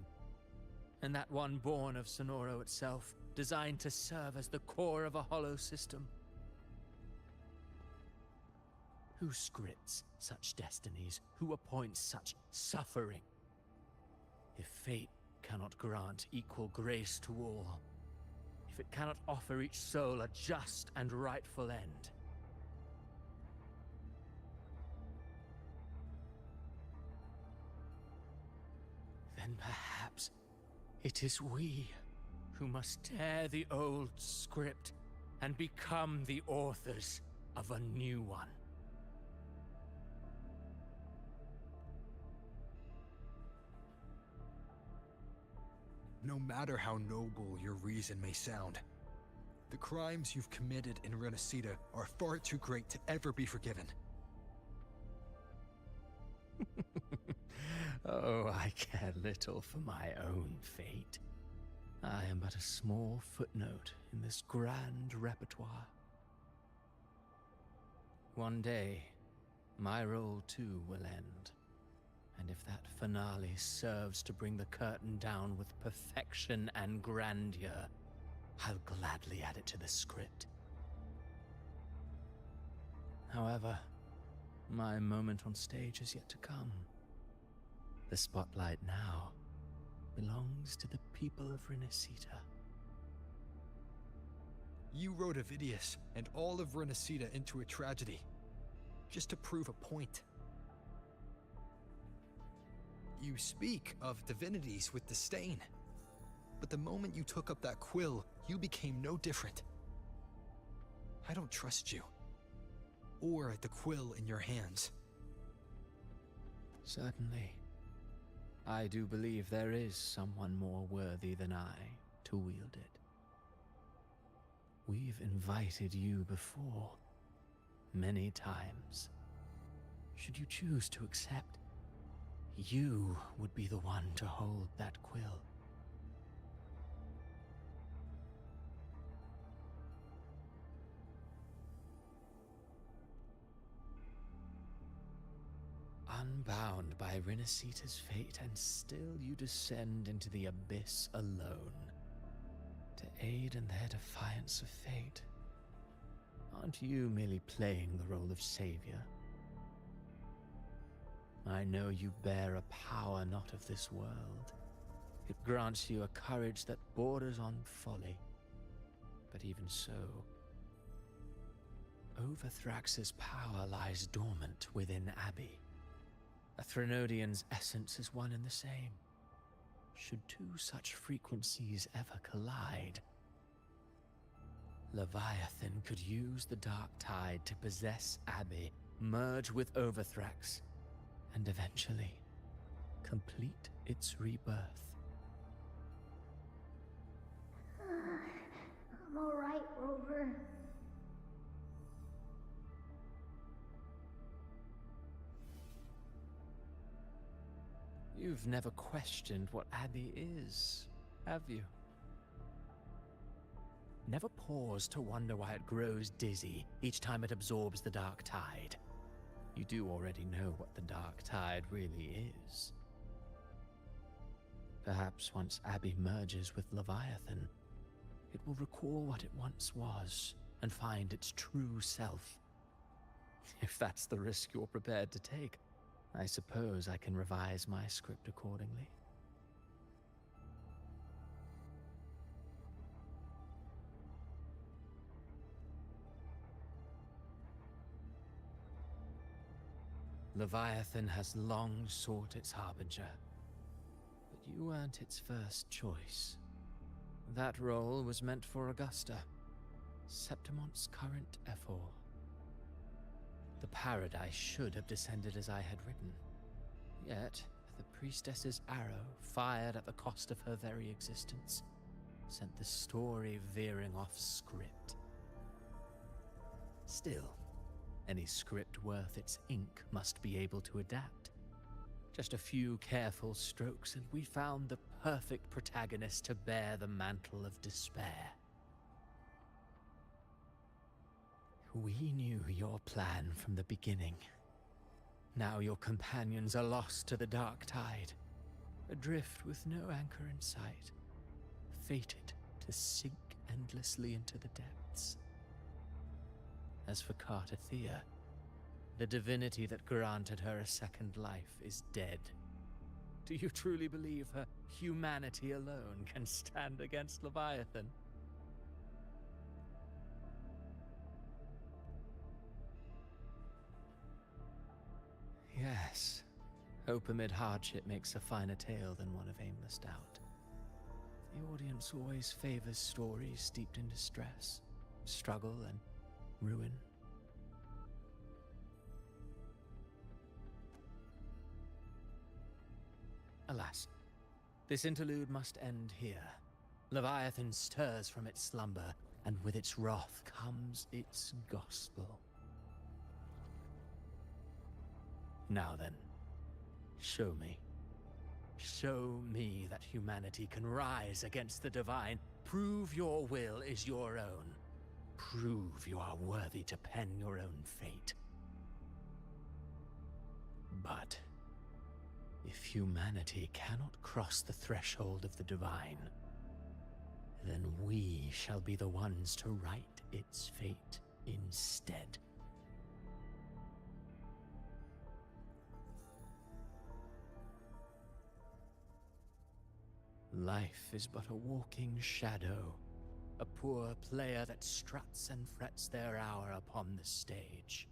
And that one born of Sonoro itself, designed to serve as the core of a hollow system? Who scripts such destinies? Who appoints such suffering? If fate cannot grant equal grace to all, if it cannot offer each soul a just and rightful end, then perhaps it is we who must tear the old script and become the authors of a new one. No matter how noble your reason may sound, the crimes you've committed in Renacita are far too great to ever be forgiven. Oh, I care little for my own fate. I am but a small footnote in this grand repertoire. One day, my role too will end. And if that finale serves to bring the curtain down with perfection and grandeur, I'll gladly add it to the script. However, my moment on stage is yet to come. The spotlight now belongs to the people of Renacita. You rode Avidius and all of Renacita into a tragedy, just to prove a point. You speak of divinities with disdain, but the moment you took up that quill, you became no different. I don't trust you, or the quill in your hands. Certainly. I do believe there is someone more worthy than I to wield it. We've invited you before, many times. Should you choose to accept, you would be the one to hold that quill. Unbound by Renacita's fate, and still you descend into the abyss alone, to aid in their defiance of fate. Aren't you merely playing the role of savior? I know you bear a power not of this world. It grants you a courage that borders on folly. But even so, Overthrax's power lies dormant within Abbey. A Threnodian's essence is one and the same. Should two such frequencies ever collide, Leviathan could use the Dark Tide to possess Abbey, merge with Overthrax, and eventually complete its rebirth. I'm alright, Rover. You've never questioned what Abbey is, have you? Never paused to wonder why it grows dizzy each time it absorbs the Dark Tide. You do already know what the Dark Tide really is. Perhaps once Abbey merges with Leviathan, it will recall what it once was and find its true self. If that's the risk you're prepared to take, I suppose I can revise my script accordingly. Leviathan has long sought its harbinger, but you weren't its first choice. That role was meant for Augusta, Septimon's current Ephor. The paradise should have descended as I had written. Yet, the priestess's arrow, fired at the cost of her very existence, sent the story veering off script. Still, any script worth its ink must be able to adapt. Just a few careful strokes and we found the perfect protagonist to bear the mantle of despair. We knew your plan from the beginning. Now your companions are lost to the Dark Tide, adrift with no anchor in sight, fated to sink endlessly into the depths. As for Cartathea, the divinity that granted her a second life is dead. Do you truly believe her humanity alone can stand against Leviathan? Yes, hope amid hardship makes a finer tale than one of aimless doubt. The audience always favors stories steeped in distress, struggle, and ruin. Alas, this interlude must end here. Leviathan stirs from its slumber, and with its wrath comes its gospel. Now then, show me. Show me that humanity can rise against the divine. Prove your will is your own. Prove you are worthy to pen your own fate. But if humanity cannot cross the threshold of the divine, then we shall be the ones to write its fate instead. Life is but a walking shadow, A poor player that struts and frets their hour upon the stage.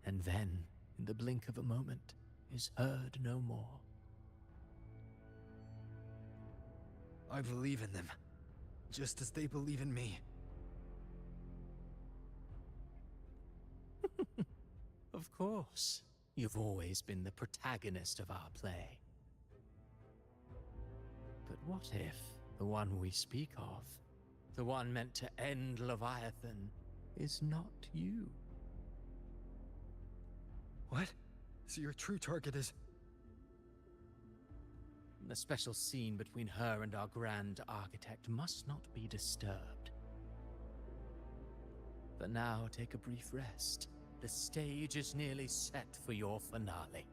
And then, in the blink of a moment, is heard no more. I believe in them, just as they believe in me. Of course. You've always been the protagonist of our play. But what if the one we speak of, the one meant to end Leviathan, is not you? What? So your true target is... The special scene between her and our Grand Architect must not be disturbed. But now take a brief rest. The stage is nearly set for your finale.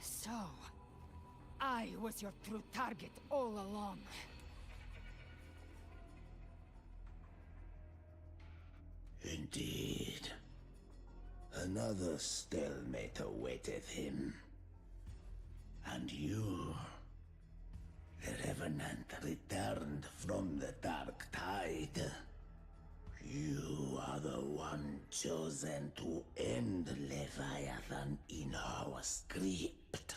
So, I was your true target all along. Indeed. Another stalemate awaiteth him. And you, the Revenant returned from the Dark Tide. You are the one chosen to end Leviathan in our script.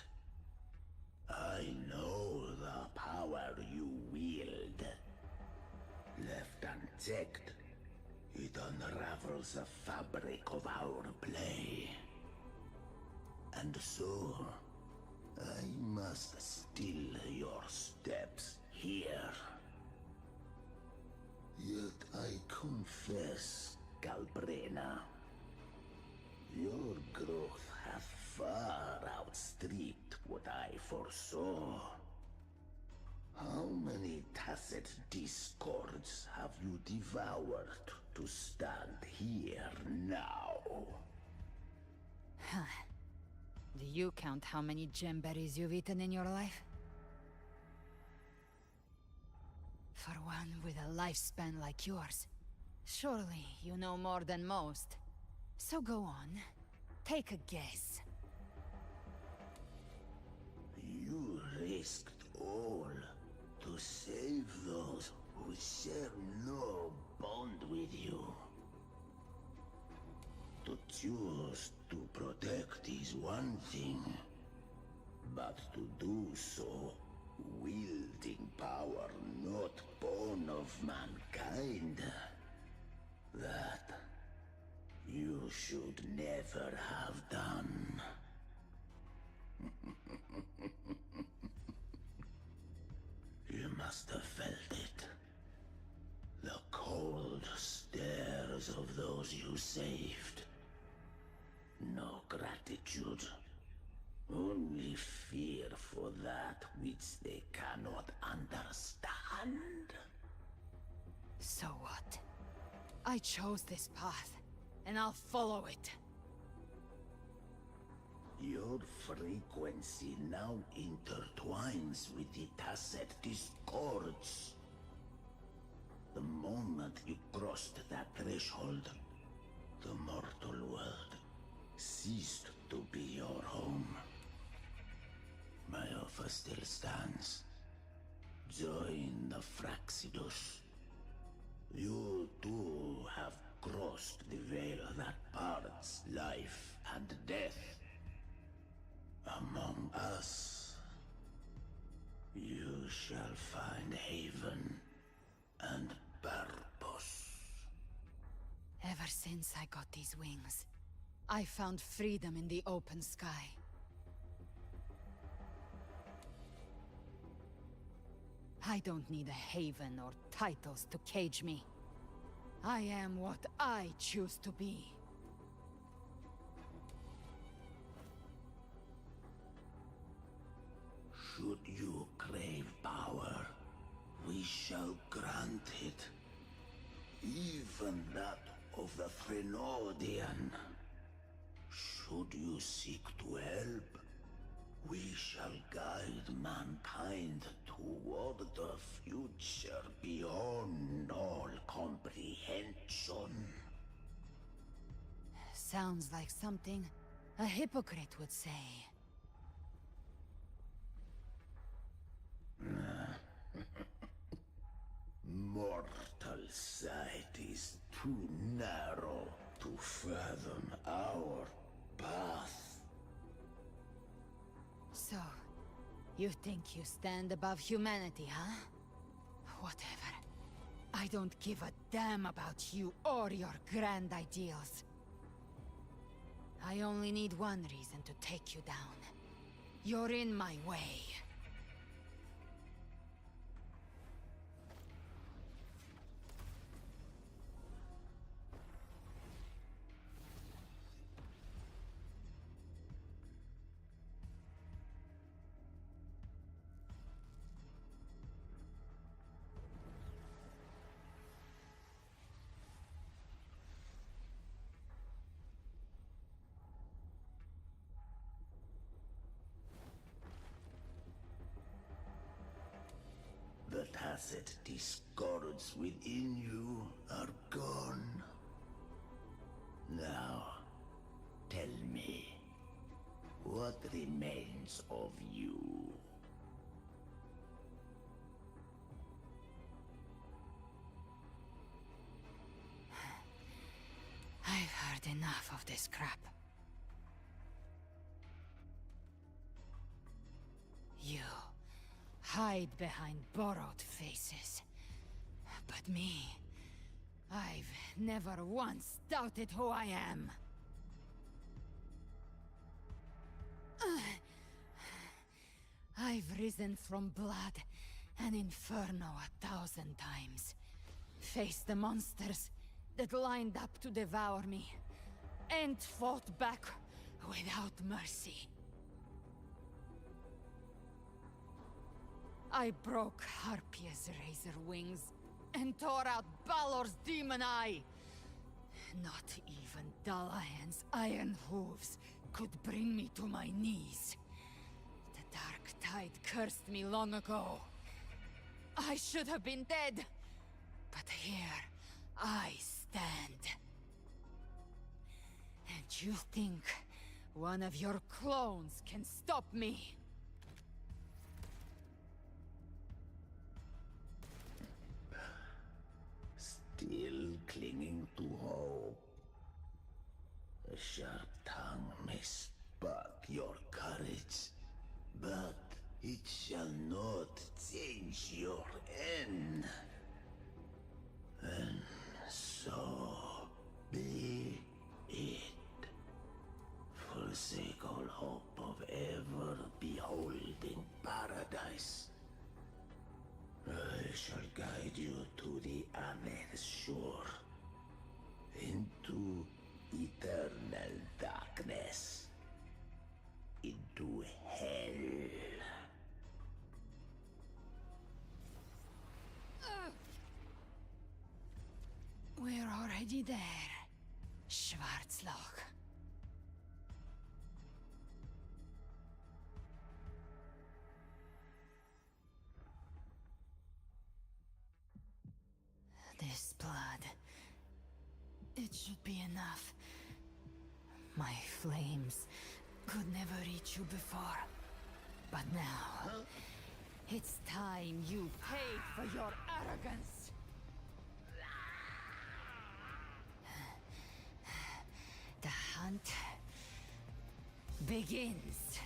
I know the power you wield. Left unchecked, it unravels the fabric of our play. And so, I must still your steps here. Yet I confess, Galbrena, your growth hath far outstripped what I foresaw. How many tacit discords have you devoured to stand here now? Huh. Do you count how many gemberries you've eaten in your life? For one with a lifespan like yours, surely you know more than most. So go on, take a guess. You risked all to save those who share no bond with you. To choose to protect is one thing, but to do so wielding power not born of mankind, that you should never have done. You must have felt it. The cold stares of those you saved. No gratitude. Only fear for that which they cannot understand. So what? I chose this path, and I'll follow it. Your frequency now intertwines with the tacit discords. The moment you crossed that threshold, the mortal world ceased to be your home. My offer still stands. Join the Fraxidus. You too have crossed the veil that parts life and death. Among us, you shall find haven and purpose. Ever since I got these wings, I found freedom in the open sky. I don't need a haven or titles to cage me. I am what I choose to be. Should you crave power, we shall grant it. Even that of the Frenodian. Should you seek to help, we shall guide mankind toward the future beyond all comprehension. Sounds like something a hypocrite would say. Mortal sight is too narrow to fathom our path. So, you think you stand above humanity, huh? Whatever. I don't give a damn about you or your grand ideals. I only need one reason to take you down. You're in my way. The tacit discords within you are gone. Now, tell me, what remains of you? I've heard enough of this crap. You hide behind borrowed faces. But me, I've never once doubted who I am. I've risen from blood and inferno 1,000 times. Faced the monsters that lined up to devour me, and fought back without mercy. I broke Harpia's razor wings and tore out Balor's demon eye. Not even Dalahan's iron hooves could bring me to my knees. The Dark Tide cursed me long ago. I should have been dead, but here I stand. And you think one of your clones can stop me? Still clinging to hope. A sharp tongue may spark your courage, but it shall not change your end. And so be it. Forsake all hope of ever beholding paradise. I shall guide you to the other shore, into eternal darkness, into hell. We're already there, Schwarzloch. This blood... it should be enough. My flames could never reach you before. But now... it's time you paid for your arrogance! The hunt... begins.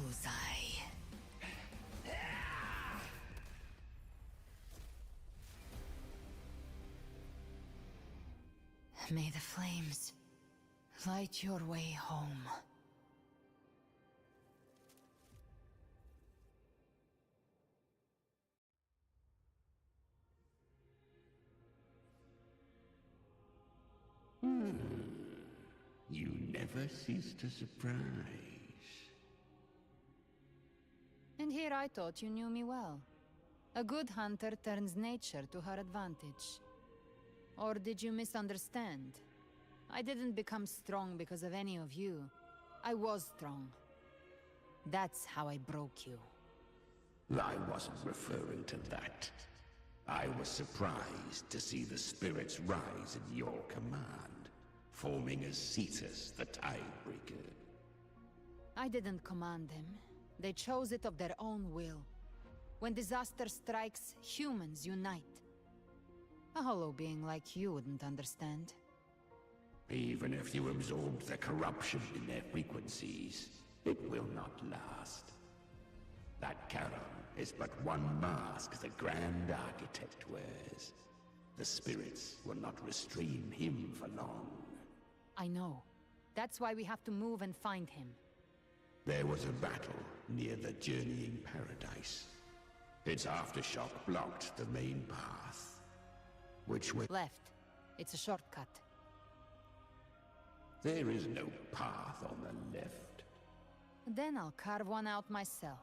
bullseye. May the flames light your way home. You never cease to surprise. And here I thought you knew me well. A good hunter turns nature to her advantage. Or did you misunderstand? I didn't become strong because of any of you. I was strong. That's how I broke you. I wasn't referring to that. I was surprised to see the spirits rise at your command, forming as Cetus the Tidebreaker. I didn't command them. They chose it of their own will. When disaster strikes, humans unite. A hollow being like you wouldn't understand. Even if you absorbed the corruption in their frequencies, it will not last. That Charon is but one mask the Grand Architect wears. The spirits will not restrain him for long. I know. That's why we have to move and find him. There was a battle near the Journeying Paradise. Its aftershock blocked the main path. Which way? Left. It's a shortcut. There is no path on the left. Then I'll carve one out myself.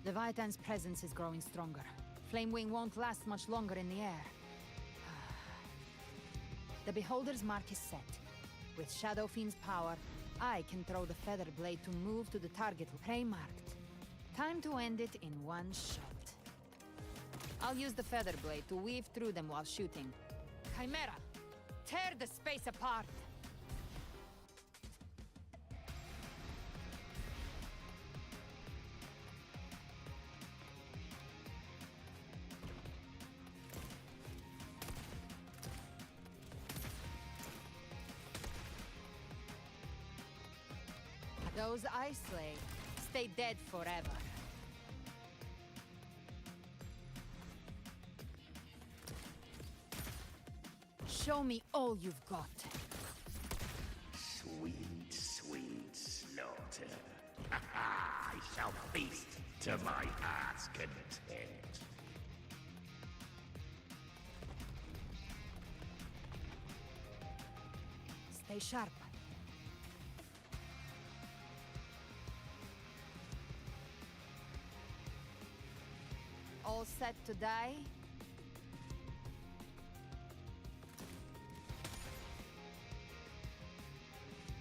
Leviathan's presence is growing stronger. Flamewing won't last much longer in the air. The Beholder's mark is set. With Shadow Fiend's power, I can throw the Feather Blade to move to the target prey marked. Time to end it in one shot. I'll use the Feather Blade to weave through them while shooting. Chimera! Tear the space apart! Those I slay stay dead forever. Show me all you've got. Sweet, sweet slaughter. I shall feast to my heart's content. Stay sharp. All set to die?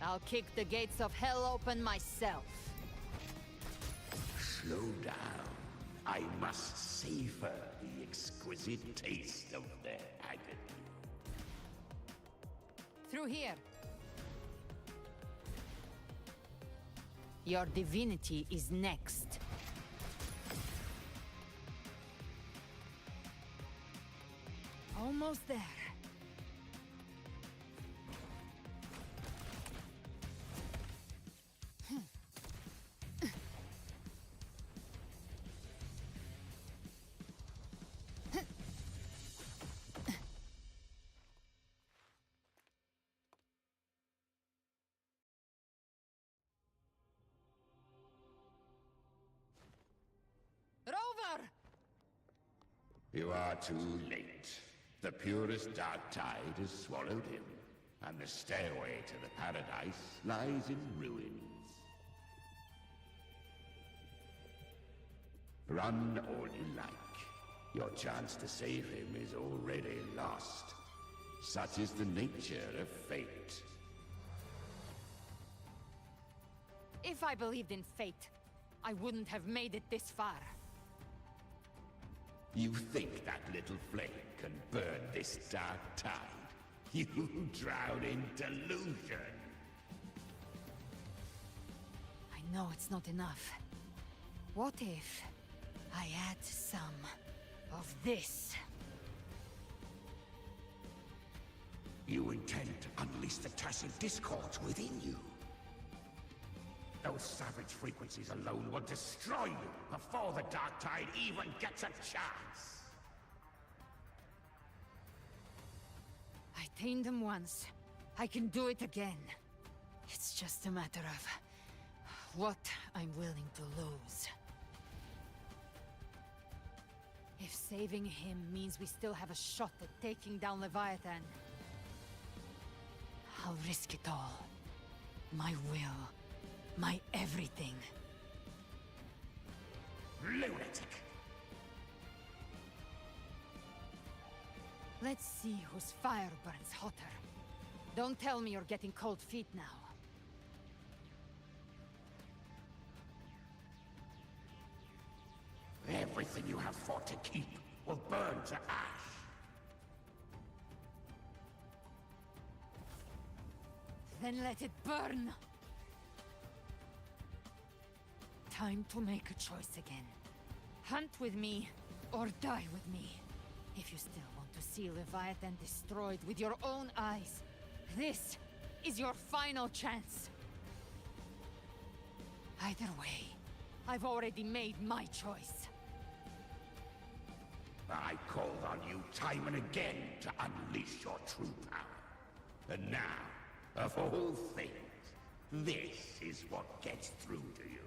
I'll kick the gates of hell open myself. Slow down. I must savor the exquisite taste of their agony. Through here. Your divinity is next. Almost there. Rover! You are too late. The purest dark tide has swallowed him, and the stairway to the paradise lies in ruins. Run all you like. Your chance to save him is already lost. Such is the nature of fate. If I believed in fate, I wouldn't have made it this far. You think that little flame can burn this dark tide? You drown in delusion! I know it's not enough. What if I add some of this? You intend to unleash the tacit discords within you. Those savage frequencies alone will destroy you before the Dark Tide even gets a chance. I tamed them once. I can do it again. It's just a matter of what I'm willing to lose. If saving him means we still have a shot at taking down Leviathan, I'll risk it all. My will. My everything. Lunatic! Let's see whose fire burns hotter. Don't tell me you're getting cold feet now. Everything you have fought to keep will burn to ash. Then let it burn! Time to make a choice again. Hunt with me, or die with me. If you still want to see Leviathan destroyed with your own eyes, this is your final chance. Either way, I've already made my choice. I called on you time and again to unleash your true power. And now, of all things, this is what gets through to you.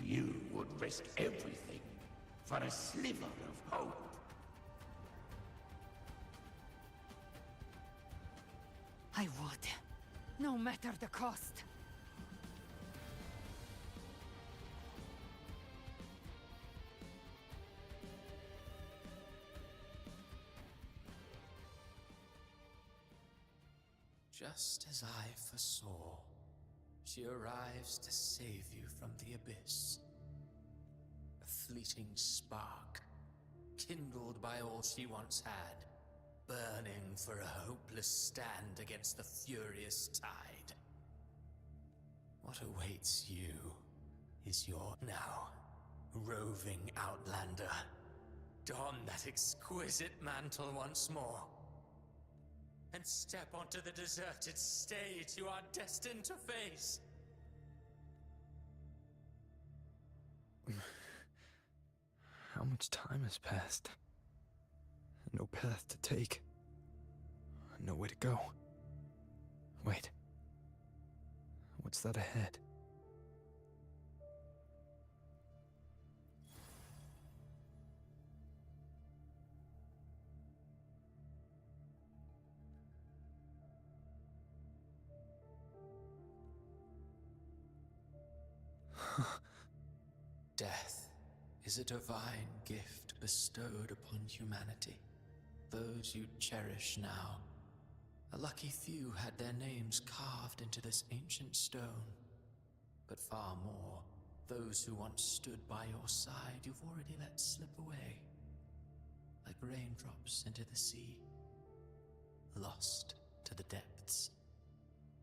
You would risk everything for a sliver of hope. I would, no matter the cost. Just as I foresaw, she arrives to save you from the abyss. A fleeting spark, kindled by all she once had, burning for a hopeless stand against the furious tide. What awaits you is your now roving outlander. Don that exquisite mantle once more, and step onto the deserted stage you are destined to face. How much time has passed? No path to take. No way to go. Wait. What's that ahead? Death is a divine gift bestowed upon humanity. Those you cherish now, a lucky few had their names carved into this ancient stone. But far more, those who once stood by your side you've already let slip away. Like raindrops into the sea, lost to the depths.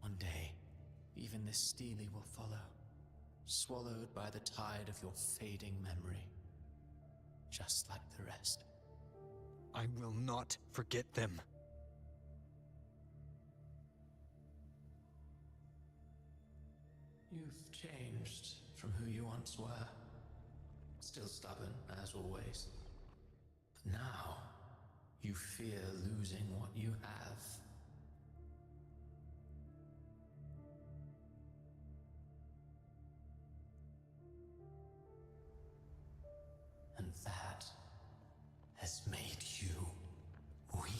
One day, even this stele will follow, swallowed by the tide of your fading memory, just like the rest. I will not forget them. You've changed from who you once were. Still stubborn, as always. But now, you fear losing what you have. And that has made you weak.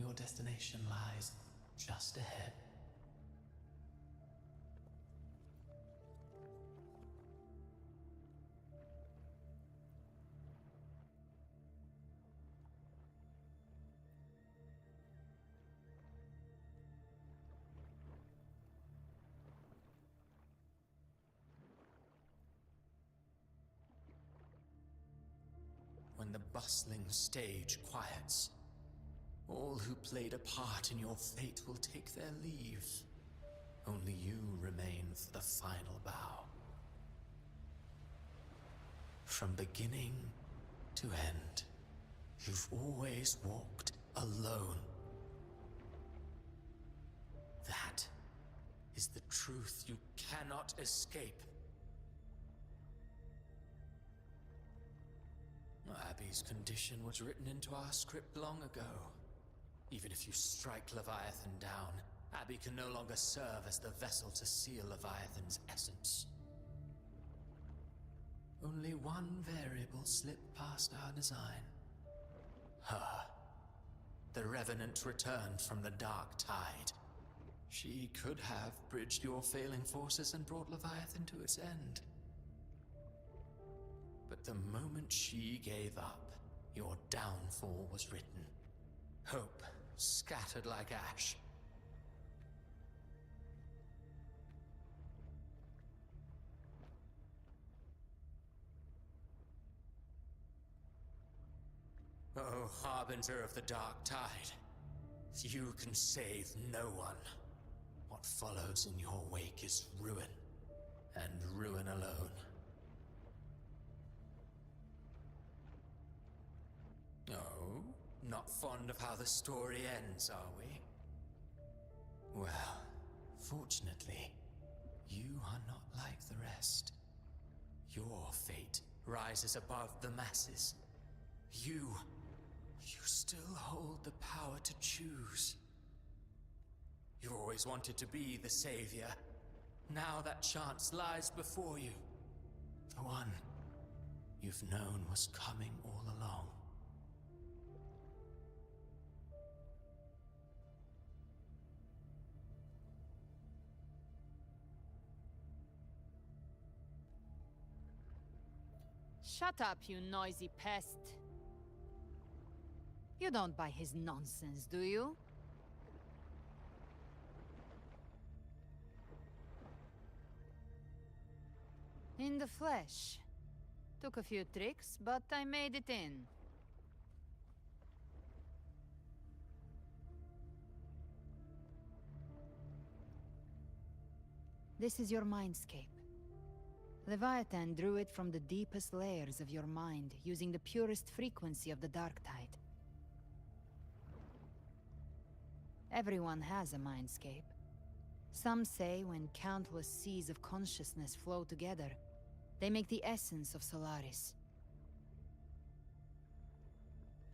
your destination lies just ahead. When the bustling stage quiets, all who played a part in your fate will take their leave. Only you remain for the final bow. From beginning to end, you've always walked alone. That is the truth you cannot escape. Abby's condition was written into our script long ago. Even if you strike Leviathan down, Abby can no longer serve as the vessel to seal Leviathan's essence. Only one variable slipped past our design. Her. The Revenant returned from the Dark Tide. She could have bridged your failing forces and brought Leviathan to its end. But the moment she gave up, your downfall was written. Hope scattered like ash. Oh, harbinger of the Dark Tide, you can save no one. What follows in your wake is ruin, and ruin alone. Oh, not fond of how the story ends, are we? Well, fortunately, you are not like the rest. Your fate rises above the masses. You still hold the power to choose. You've always wanted to be the savior. Now that chance lies before you. The one you've known was coming all along. Shut up, you noisy pest. You don't buy his nonsense, do you? In the flesh. Took a few tricks, but I made it in. This is your mindscape. Leviathan drew it from the deepest layers of your mind, using the purest frequency of the Dark Tide. Everyone has a mindscape. Some say when countless seas of consciousness flow together, they make the essence of Solaris.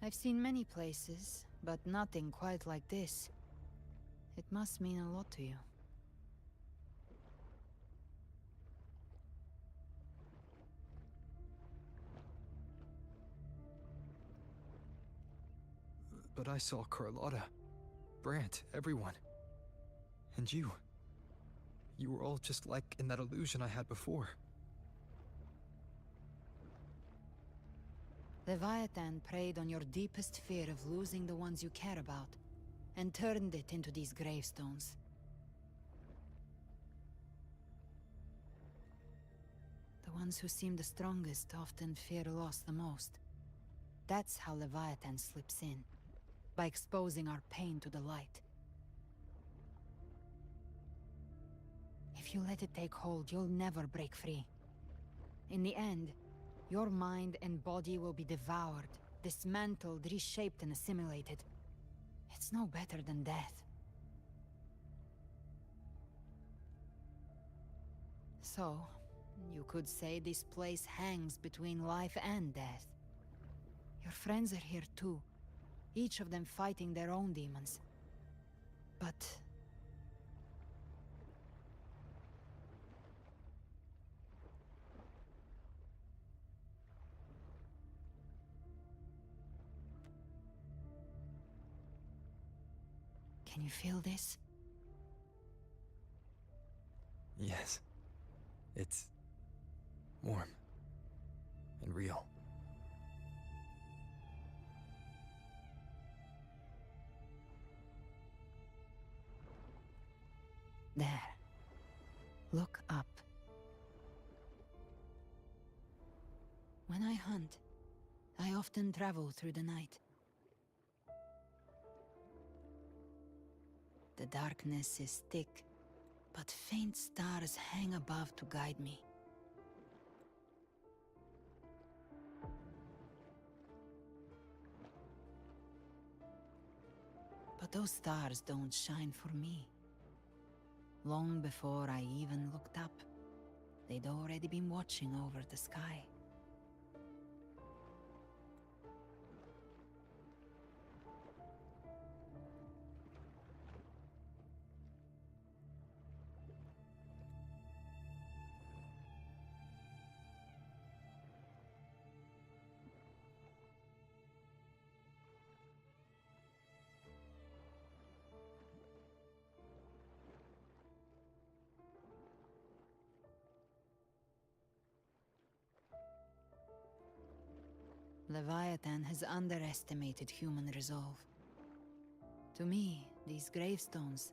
I've seen many places, but nothing quite like this. It must mean a lot to you. But I saw Carlotta, Brant, everyone. And you. You were all just like in that illusion I had before. Leviathan preyed on your deepest fear of losing the ones you care about, and turned it into these gravestones. The ones who seem the strongest often fear loss the most. That's how Leviathan slips in, by exposing our pain to the light. If you let it take hold, you'll never break free. In the end, your mind and body will be devoured, dismantled, reshaped, and assimilated. It's no better than death. So, you could say this place hangs between life and death. Your friends are here too, each of them fighting their own demons. But Can you feel this? Yes. It's warm and real. There. Look up. When I hunt, I often travel through the night. The darkness is thick, but faint stars hang above to guide me. But those stars don't shine for me. Long before I even looked up, they'd already been watching over the sky. Leviathan has underestimated human resolve. To me, these gravestones,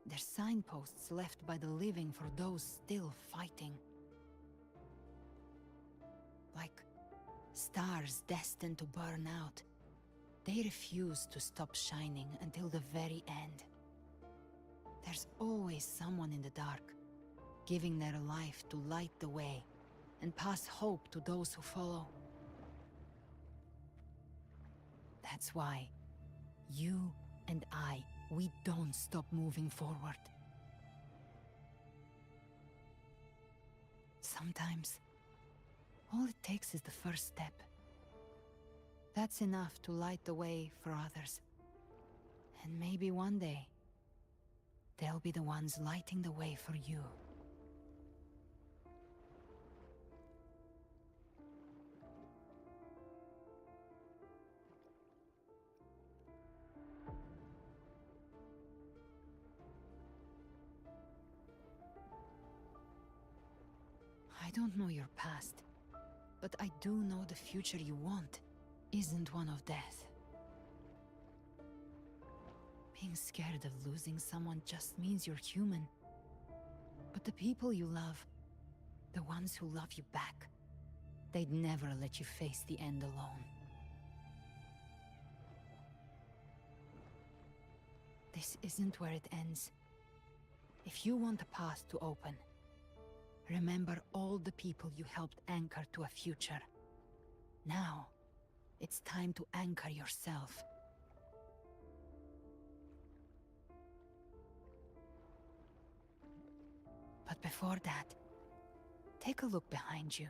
they're signposts left by the living for those still fighting. Like stars destined to burn out, they refuse to stop shining until the very end. There's always someone in the dark, giving their life to light the way and pass hope to those who follow. That's why you and I, we don't stop moving forward. Sometimes, all it takes is the first step. That's enough to light the way for others. And maybe one day, they'll be the ones lighting the way for you. I don't know your past, but I do know the future you want isn't one of death. Being scared of losing someone just means you're human. But the people you love, the ones who love you back, they'd never let you face the end alone. This isn't where it ends. If you want the path to open, remember all the people you helped anchor to a future. Now, it's time to anchor yourself. But before that, take a look behind you.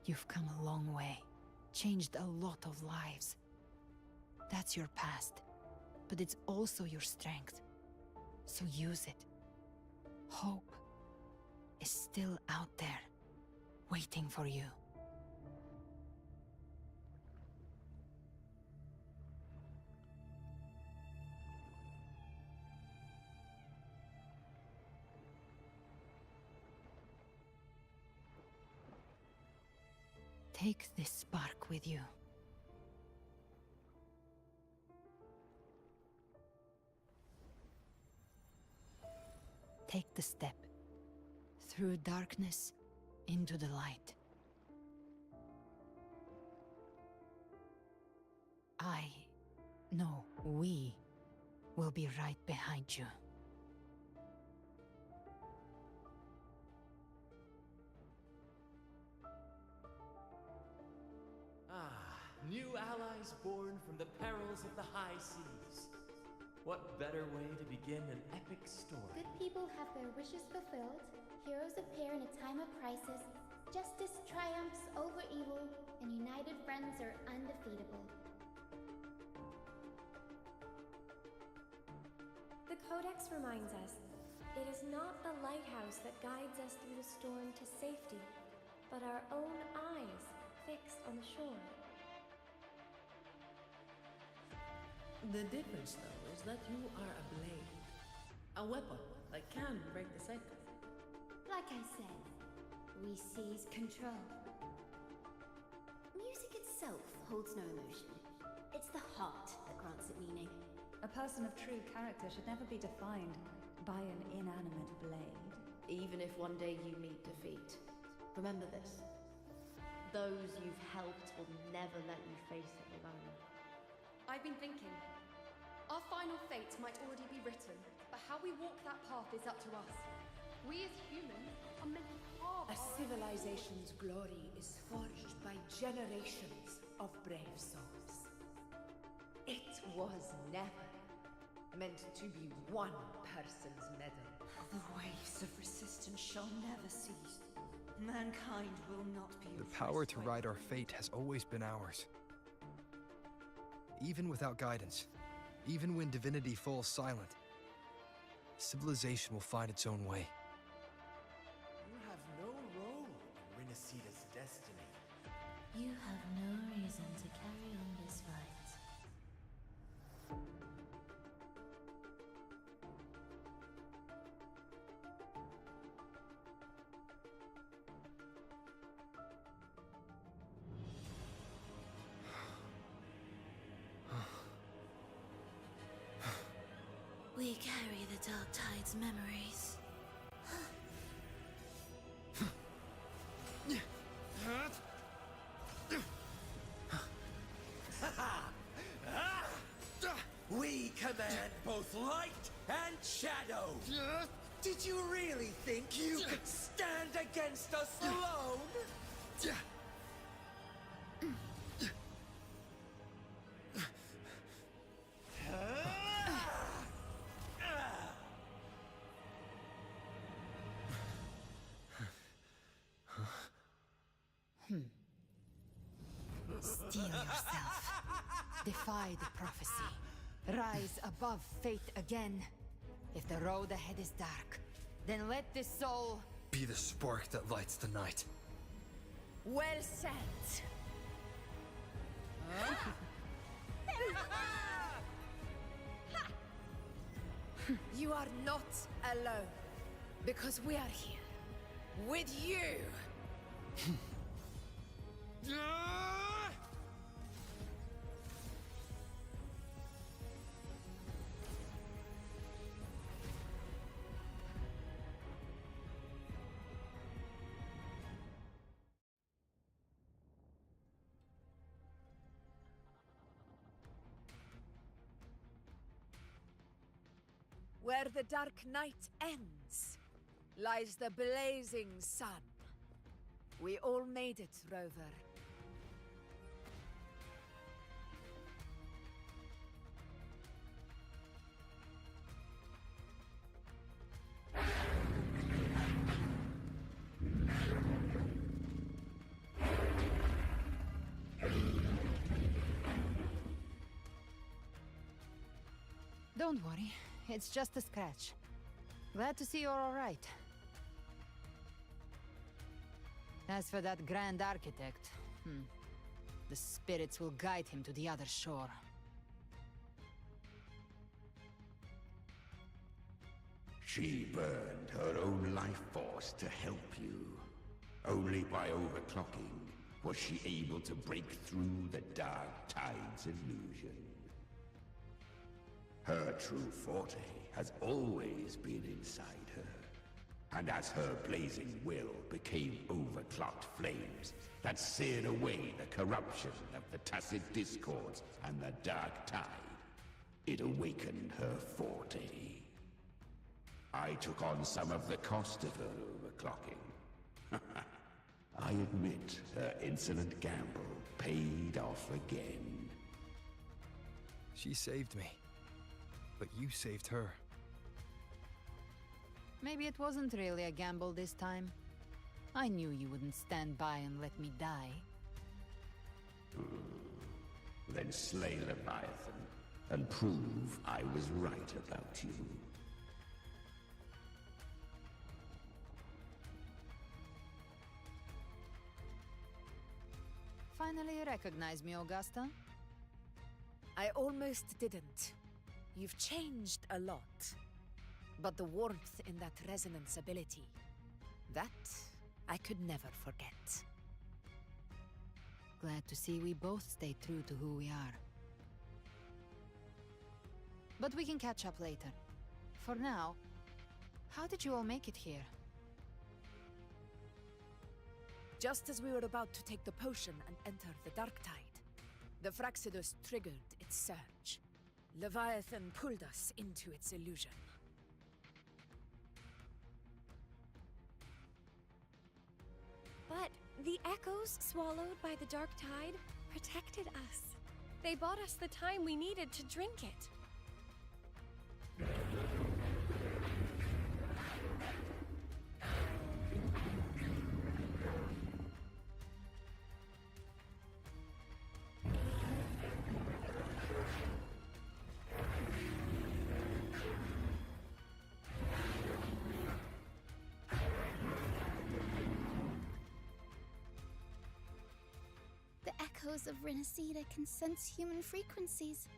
You've come a long way, changed a lot of lives. That's your past, but it's also your strength. So use it. Hope is still out there, waiting for you. Take this spark with you. Take the step through darkness into the light. We will be right behind you. New allies born from the perils of the high seas. What better way to begin an epic story? Good people have their wishes fulfilled, heroes appear in a time of crisis, justice triumphs over evil, and united friends are undefeatable. The Codex reminds us, it is not a lighthouse that guides us through the storm to safety, but our own eyes fixed on the shore. The difference, though, is that you are a blade. A weapon that can break the cycle. Like I said, we seize control. Music itself holds no emotion. It's the heart that grants it meaning. A person of true character should never be defined by an inanimate blade. Even if one day you meet defeat, remember this. Those you've helped will never let you face it alone. I've been thinking. Our final fate might already be written, but how we walk that path is up to us. We as humans are meant to carve A civilization's glory is forged by generations of brave souls. It was never meant to be one person's medal. The waves of resistance shall never cease. Mankind will not be The power to ride our fate has always been ours. Even without guidance, even when divinity falls silent, civilization will find its own way. You have no role in Rinascida's destiny. You have no reason to carry on this fight. We carry the Dark Tide's memories. We command both light and shadow! Did you really think you could stand against us alone? Steel yourself. Defy the prophecy. Rise above fate again. If the road ahead is dark, then let this soul Be the spark that lights the night. Well said. You are not alone, because we are here with you. Where the dark night ends, lies the blazing sun. We all made it, Rover. Don't worry, it's just a scratch. Glad to see you're all right. As for that Grand Architect, the spirits will guide him to the other shore. She burned her own life force to help you. Only by overclocking was she able to break through the Dark Tide's illusion. Her true forte has always been inside her. And as her blazing will became overclocked flames that seared away the corruption of the Tacit Discords and the Dark Tide, it awakened her forte. I took on some of the cost of her overclocking. I admit her insolent gamble paid off again. She saved me. But you saved her. Maybe it wasn't really a gamble this time. I knew you wouldn't stand by and let me die. Then slay Leviathan and prove I was right about you. Finally you recognize me, Augusta? I almost didn't. You've changed a lot. But the warmth in that resonance ability, that I could never forget. Glad to see we both stay true to who we are. But we can catch up later. For now, how did you all make it here? Just as we were about to take the potion and enter the Dark Tide, the Fraxidus triggered its surge. Leviathan pulled us into its illusion. But the echoes swallowed by the Dark Tide protected us. They bought us the time we needed to drink it. The echoes of Renacida can sense human frequencies.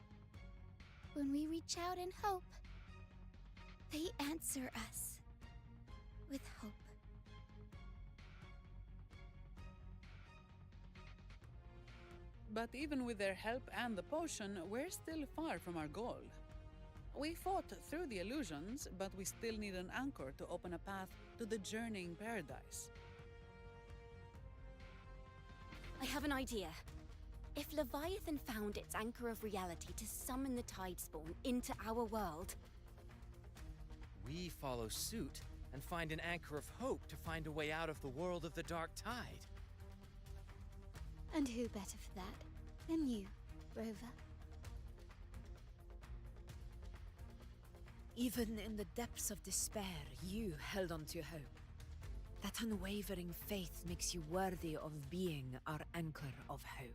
When we reach out in hope, they answer us with hope. But even with their help and the potion, we're still far from our goal. We fought through the illusions, but we still need an anchor to open a path to the journeying paradise. I have an idea. If Leviathan found its anchor of reality to summon the Tide Spawn into our world... We follow suit and find an anchor of hope to find a way out of the world of the Dark Tide. And who better for that than you, Rover? Even in the depths of despair, you held on to hope. That unwavering faith makes you worthy of being our anchor of hope.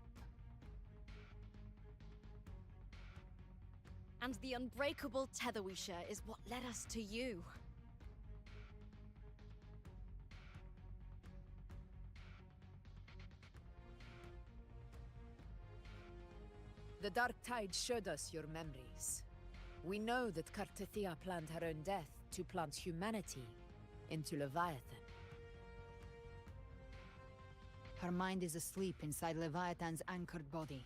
And the unbreakable tether we share is what led us to you. The Dark Tide showed us your memories. We know that Kartathea planned her own death to plant humanity into Leviathan. Her mind is asleep inside Leviathan's anchored body.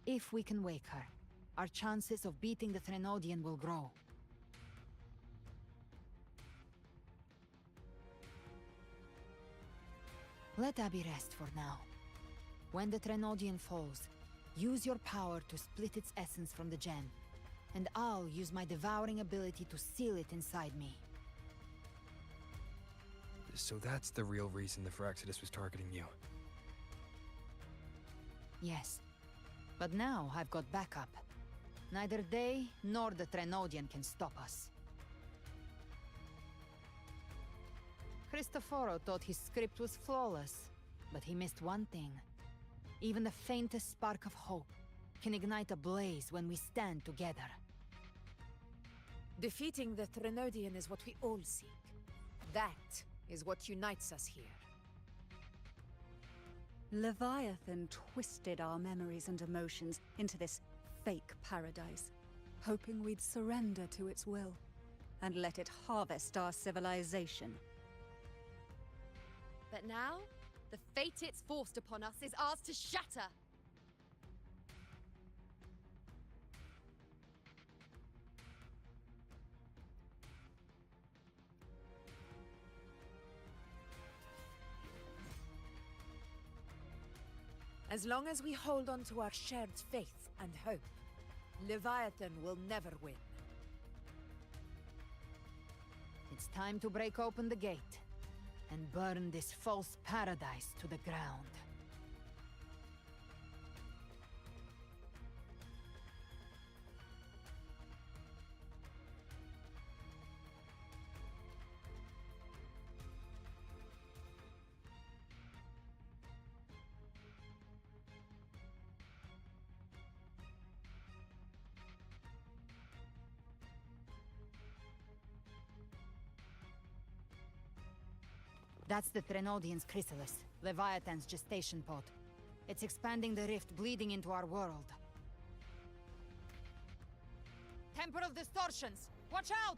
If we can wake her, our chances of beating the Threnodian will grow. Let Abby rest for now. When the Threnodian falls, use your power to split its essence from the gem, and I'll use my devouring ability to seal it inside me. So that's the real reason the Fraxidus was targeting you. Yes. But now I've got backup. Neither they nor the Threnodian can stop us. Cristoforo thought his script was flawless, but he missed one thing. Even the faintest spark of hope can ignite a blaze when we stand together. Defeating the Threnodian is what we all seek. That is what unites us here. Leviathan twisted our memories and emotions into this fake paradise, hoping we'd surrender to its will and let it harvest our civilization. But now, the fate it's forced upon us is ours to shatter! As long as we hold on to our shared faith and hope, Leviathan will never win. It's time to break open the gate and burn this false paradise to the ground. That's the Threnodian's chrysalis, Leviathan's gestation pod. It's expanding the rift bleeding into our world. Temporal distortions! Watch out!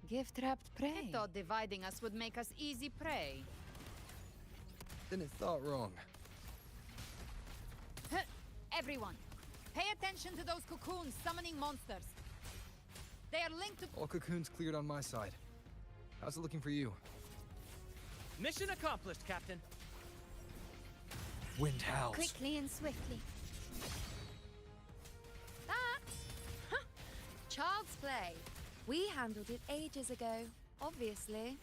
Give trapped prey. I thought dividing us would make us easy prey. Then it thought wrong. Everyone, pay attention to those cocoons summoning monsters. They are linked to... All cocoons cleared on my side. How's it looking for you? Mission accomplished, Captain. Wind howls. Quickly and swiftly. That's child's play. We handled it ages ago, obviously.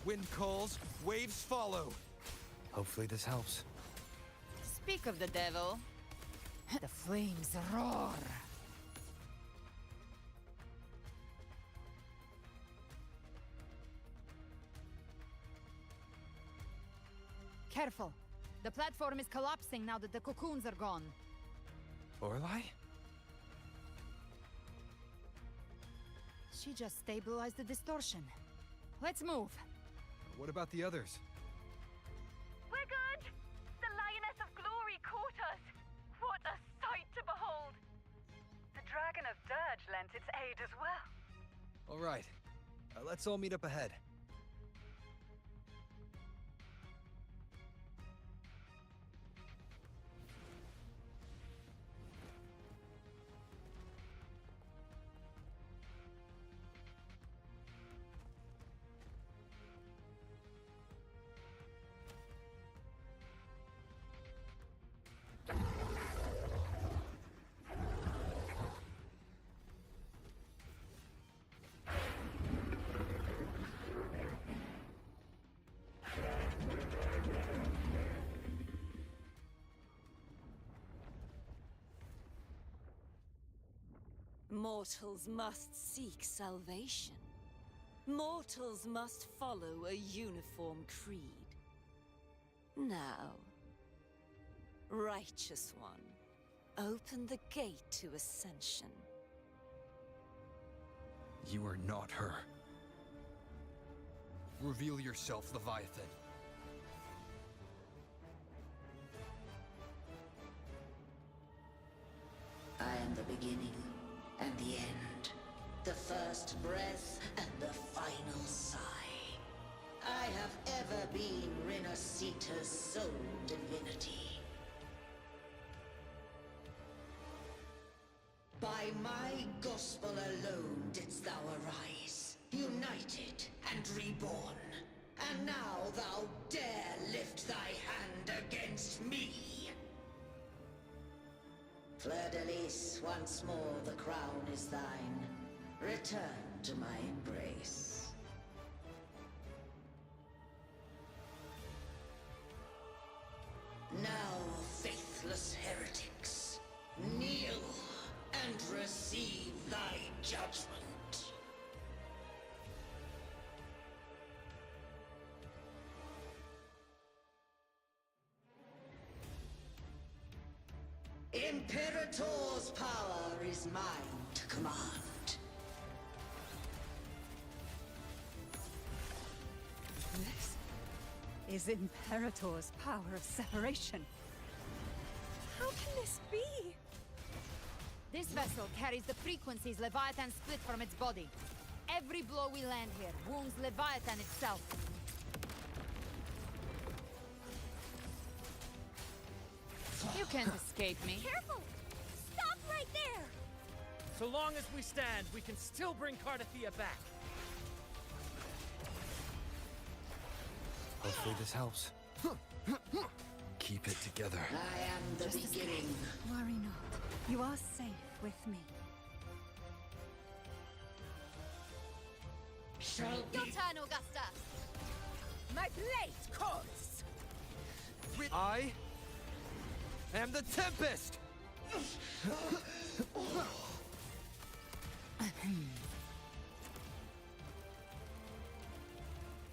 Wind calls, waves follow. Hopefully this helps. Speak of the devil. The flames roar. Careful. The platform is collapsing now that the cocoons are gone. Lorelei? She just stabilized the distortion. Let's move. What about the others? We're good! The Lioness of Glory caught us! What a sight to behold! The Dragon of Dirge lent its aid as well. All right. Let's all meet up ahead. Mortals must seek salvation. Mortals must follow a uniform creed. Now, Righteous One, open the gate to ascension. You are not her. Reveal yourself, Leviathan. I am the beginning and the end, the first breath and the final sigh. I have ever been Renacita's sole divinity. By my gospel alone didst thou arise, united and reborn. And now thou dare lift thy hand against me. Fleur de Lis, once more the crown is thine. Return to my embrace. Now, faithless heretics, kneel and receive thy judgment. Imperator's power is mine to command. This is Imperator's power of separation. How can this be? This vessel carries the frequencies Leviathan split from its body. Every blow we land here wounds Leviathan itself. You can't escape me. Careful! Stop right there! So long as we stand, we can still bring Cardathia back. Hopefully this helps. Keep it together. I am the beginning. Worry not. You are safe with me. Shall Your turn, Augusta! My blade calls! I am the Tempest!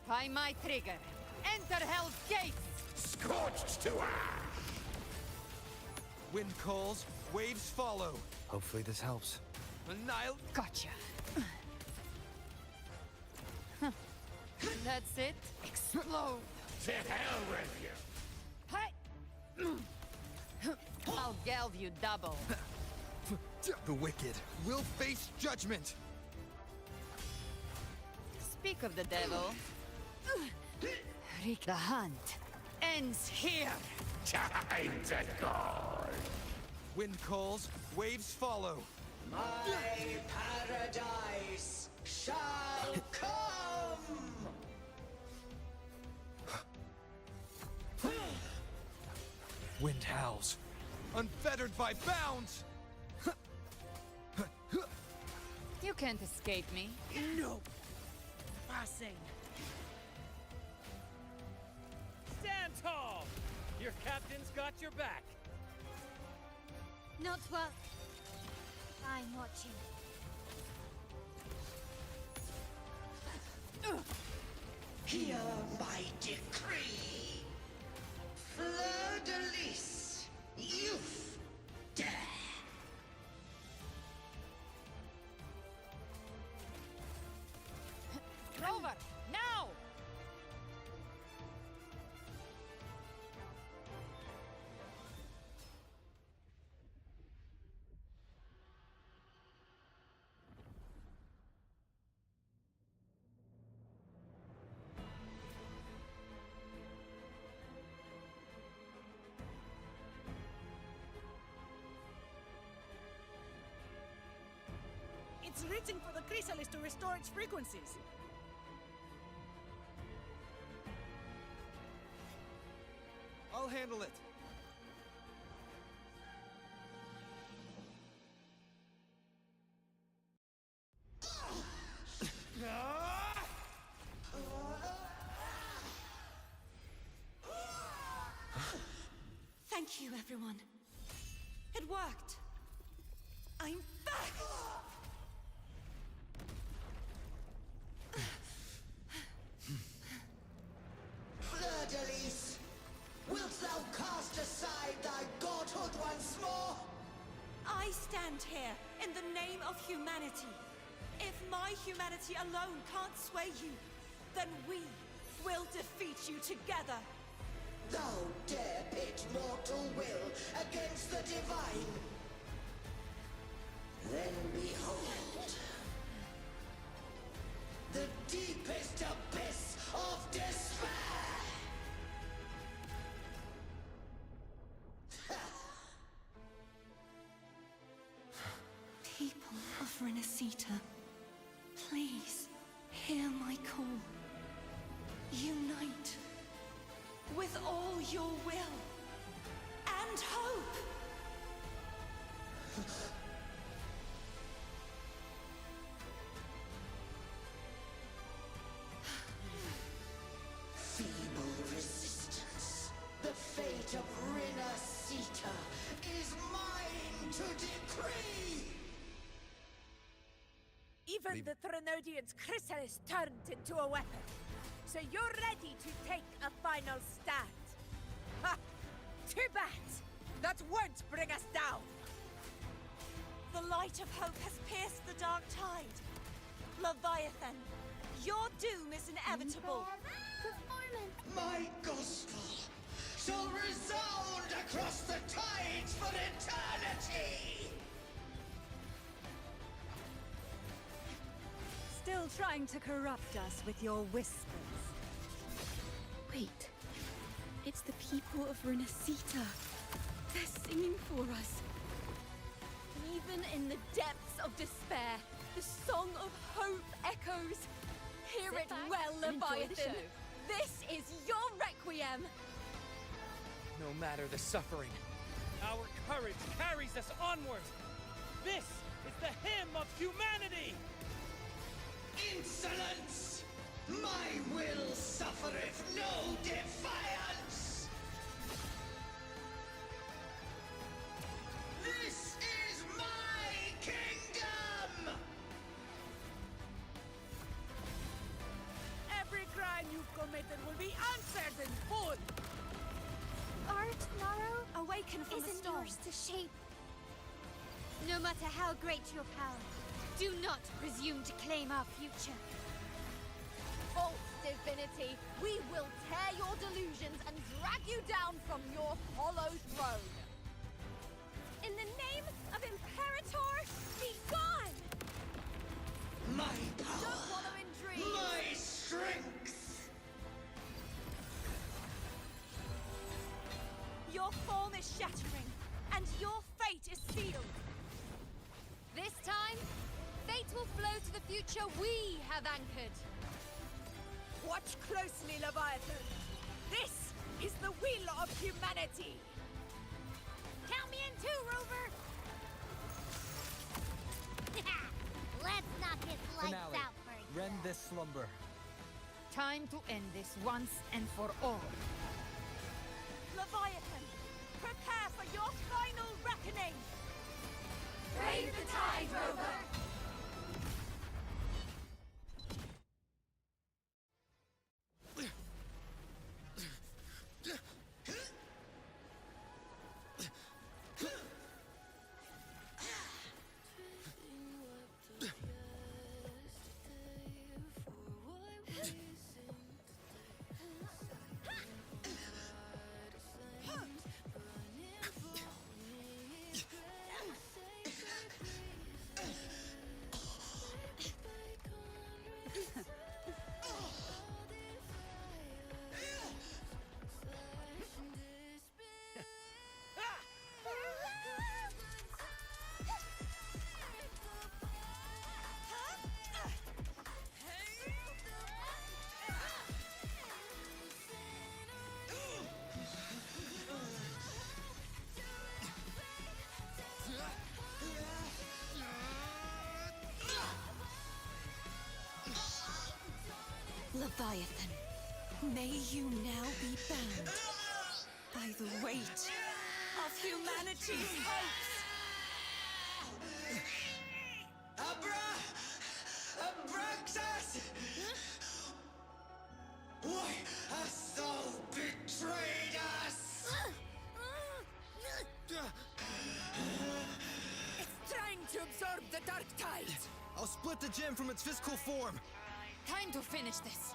By my trigger, enter Hell's Gates! Scorched to ash! Wind calls, waves follow. Hopefully this helps. Annihil... Gotcha. That's it. Explode! To hell with you! Hey! I'll gelve you double. The wicked will face judgment! Speak of the devil. Rick, the hunt ends here! Time to go! Wind calls, waves follow. My paradise shall come! Wind howls, unfettered by bounds! You can't escape me. No! Passing! Stand tall! Your captain's got your back. Not well. I'm watching. Hear my decree. Fleur de lis, youth, dare. Rover, now! It's reaching for the chrysalis to restore its frequencies. I'll handle it. Thank you, everyone. It worked. I'm back! Fleur de lis, wilt thou cast aside thy godhood once more? I stand here in the name of humanity. If my humanity alone can't sway you, then we will defeat you together. Thou dare pit mortal will against the divine. Then behold, the deepest abyss of despair! People of Renacita, please hear my call. Unite with all your will and hope. Feeble resistance. The fate of Renacita is mine to decree! Even the Threnodian's chrysalis turned into a weapon. So you're ready to take a final stand. Ha! Too bad! That won't bring us down! The light of hope has pierced the dark tide. Leviathan, your doom is inevitable. My gospel shall resound across the tides for eternity! Still trying to corrupt us with your whispers. Wait. It's the people of Renacita. They're singing for us. Even in the depths of despair, the song of hope echoes. Hear it well, Leviathan. This is your requiem. No matter the suffering, our courage carries us onward. This is the hymn of humanity! Insolence! My will suffereth no defiance! This is my kingdom! Every crime you've committed will be answered in full! Art, Laro, Awaken from the isn't storm. yours to shape. No matter how great your power, do not presume to claim our future. False divinity, we will tear your delusions and drag you down from your hollow throne. In the name of Imperator, be gone! My power! Don't wallow in dreams! My strength! Your form is shattering, and your fate is sealed. This time, fate will flow to the future we have anchored. Watch closely, Leviathan. This is the will of humanity. Count me in too, Rover! Let's knock his lights Finale. out first. Rend this slumber. Time to end this once and for all. Leviathan, prepare for your final reckoning. Brave the tide, Rover! Leviathan, may you now be bound by the weight of humanity's hopes. Abraxas! Why hast thou betrayed us? It's trying to absorb the dark tide. I'll split the gem from its physical form. Time to finish this.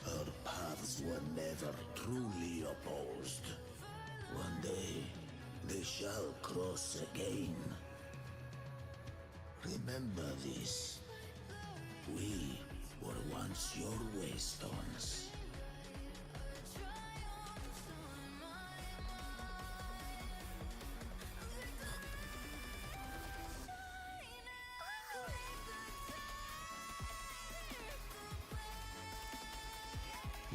Our paths were never truly opposed. One day, they shall cross again. Remember this. We were once your waystones.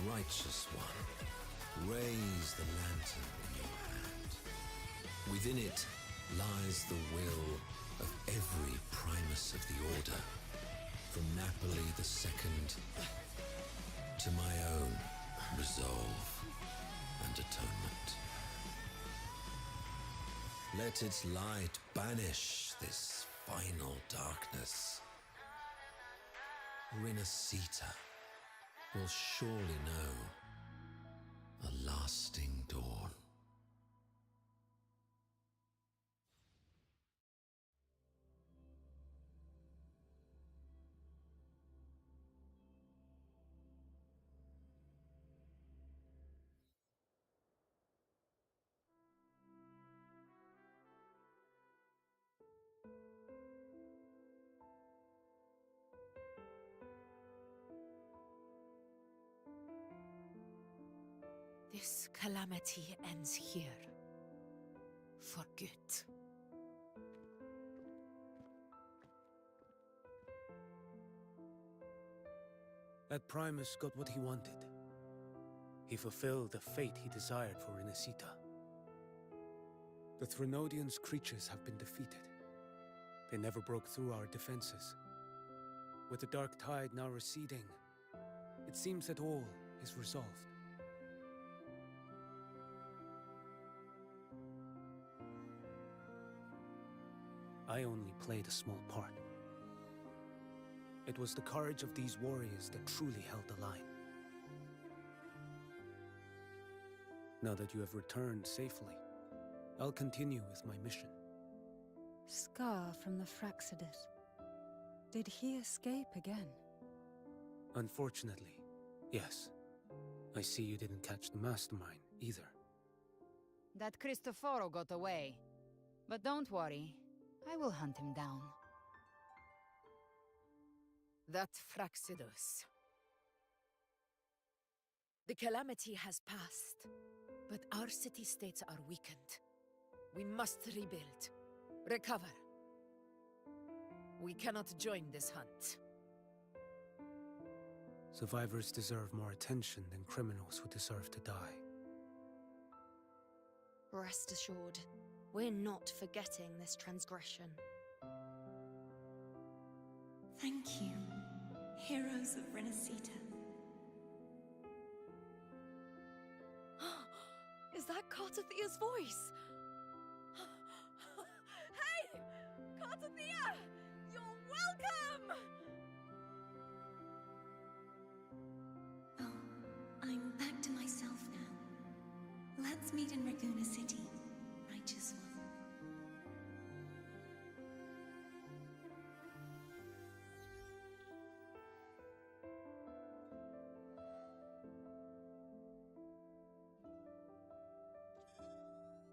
Righteous one, raise the lantern in your hand. Within it lies the will of every Primus of the Order, from Napoli II to my own resolve and atonement. Let its light banish this final darkness. Rinascita will surely know a lasting dawn. This calamity ends here. For good. That Primus got what he wanted. He fulfilled the fate he desired for Inesita. The Threnodians' creatures have been defeated. They never broke through our defenses. With the dark tide now receding, it seems that all is resolved. I only played a small part. It was the courage of these warriors that truly held the line. Now that you have returned safely, I'll continue with my mission. Scar from the Fraxidus. Did he escape again? Unfortunately, yes. I see you didn't catch the mastermind, either. That Cristoforo got away. But don't worry, I will hunt him down. That Fraxidus. The calamity has passed, but our city-states are weakened. We must rebuild, recover. We cannot join this hunt. Survivors deserve more attention than criminals who deserve to die. Rest assured, we're not forgetting this transgression. Thank you, heroes of Renacita. Is that Cartathea's voice? Hey! Cartathea! You're welcome! Oh, I'm back to myself now. Let's meet in Raguna City, righteous one.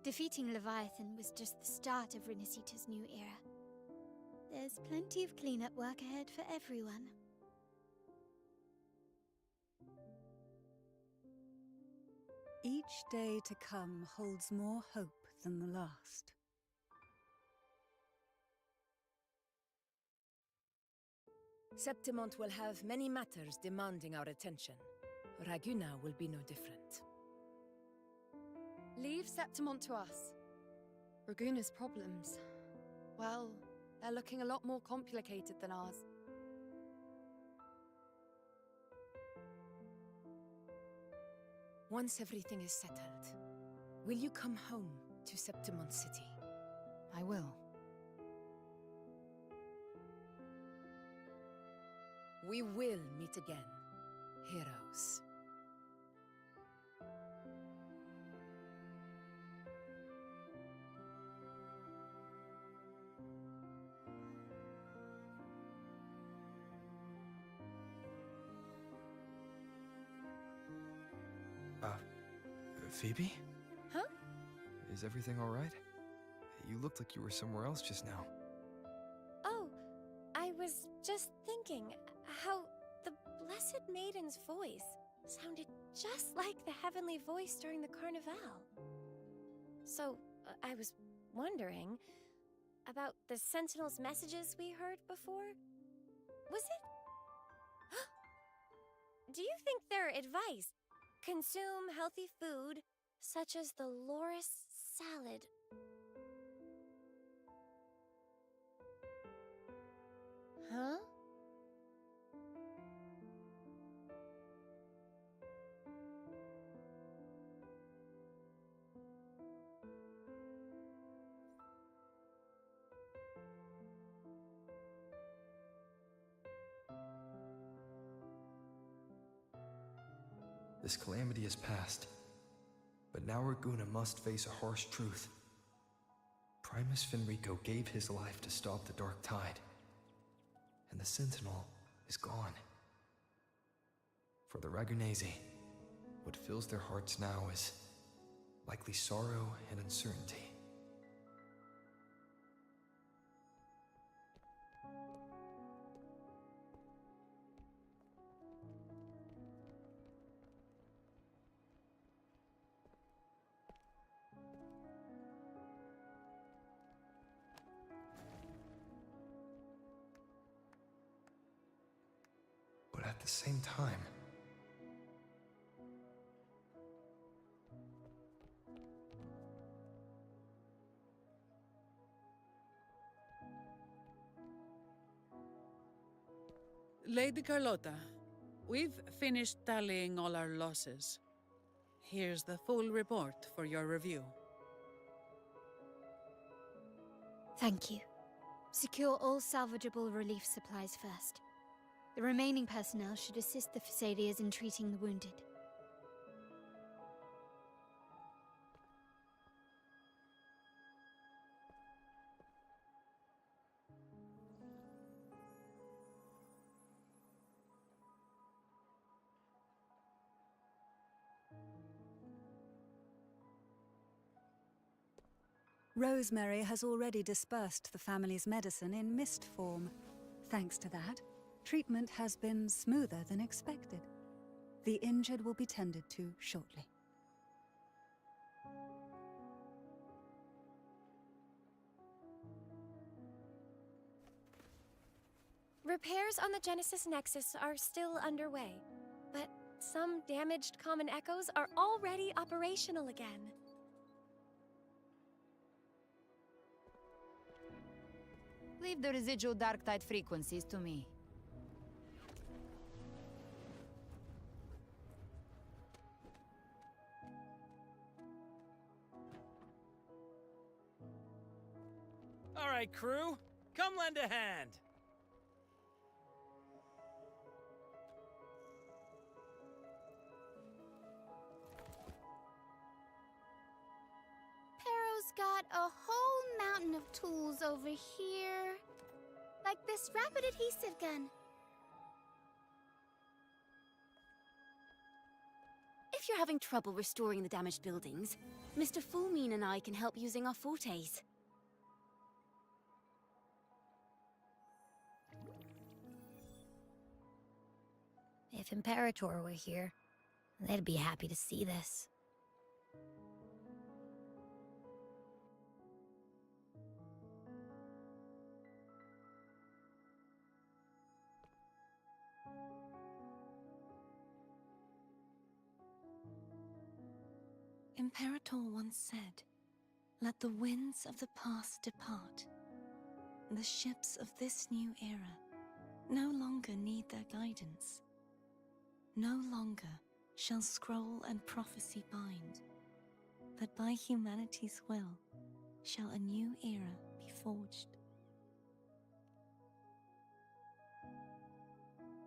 Defeating Leviathan was just the start of Renacita's new era. There's plenty of cleanup work ahead for everyone. Each day to come holds more hope than the last. Septimont will have many matters demanding our attention. Raguna will be no different. Leave Septimont to us. Raguna's problems, well, they're looking a lot more complicated than ours. Once everything is settled, will you come home to Septimont City? I will. We will meet again, heroes. Phoebe? Huh? Is everything all right? You looked like you were somewhere else just now. Oh, I was just thinking how the Blessed Maiden's voice sounded just like the heavenly voice during the Carnival. So, I was wondering about the Sentinel's messages we heard before. Was it? Do you think their advice? Consume healthy food, such as the Loris salad. Huh? This calamity has passed, but now Raguna must face a harsh truth. Primus Finrico gave his life to stop the Dark Tide, and the Sentinel is gone. For the Ragunesi, what fills their hearts now is likely sorrow and uncertainty. at the same time. Lady Carlotta, we've finished tallying all our losses. Here's the full report for your review. Thank you. Secure all salvageable relief supplies first. The remaining personnel should assist the Phasaelias in treating the wounded. Rosemary has already dispersed the family's medicine in mist form. Thanks to that, treatment has been smoother than expected. The injured will be tended to shortly. Repairs on the Genesis Nexus are still underway, but some damaged common echoes are already operational again. Leave the residual dark tide frequencies to me. All right, crew. Come lend a hand. Pero's got a whole mountain of tools over here. Like this rapid adhesive gun. If you're having trouble restoring the damaged buildings, Mr. Fullmean and I can help using our fortes. If Imperator were here, they'd be happy to see this. Imperator once said, "Let the winds of the past depart. The ships of this new era no longer need their guidance. No longer shall scroll and prophecy bind, but by humanity's will shall a new era be forged."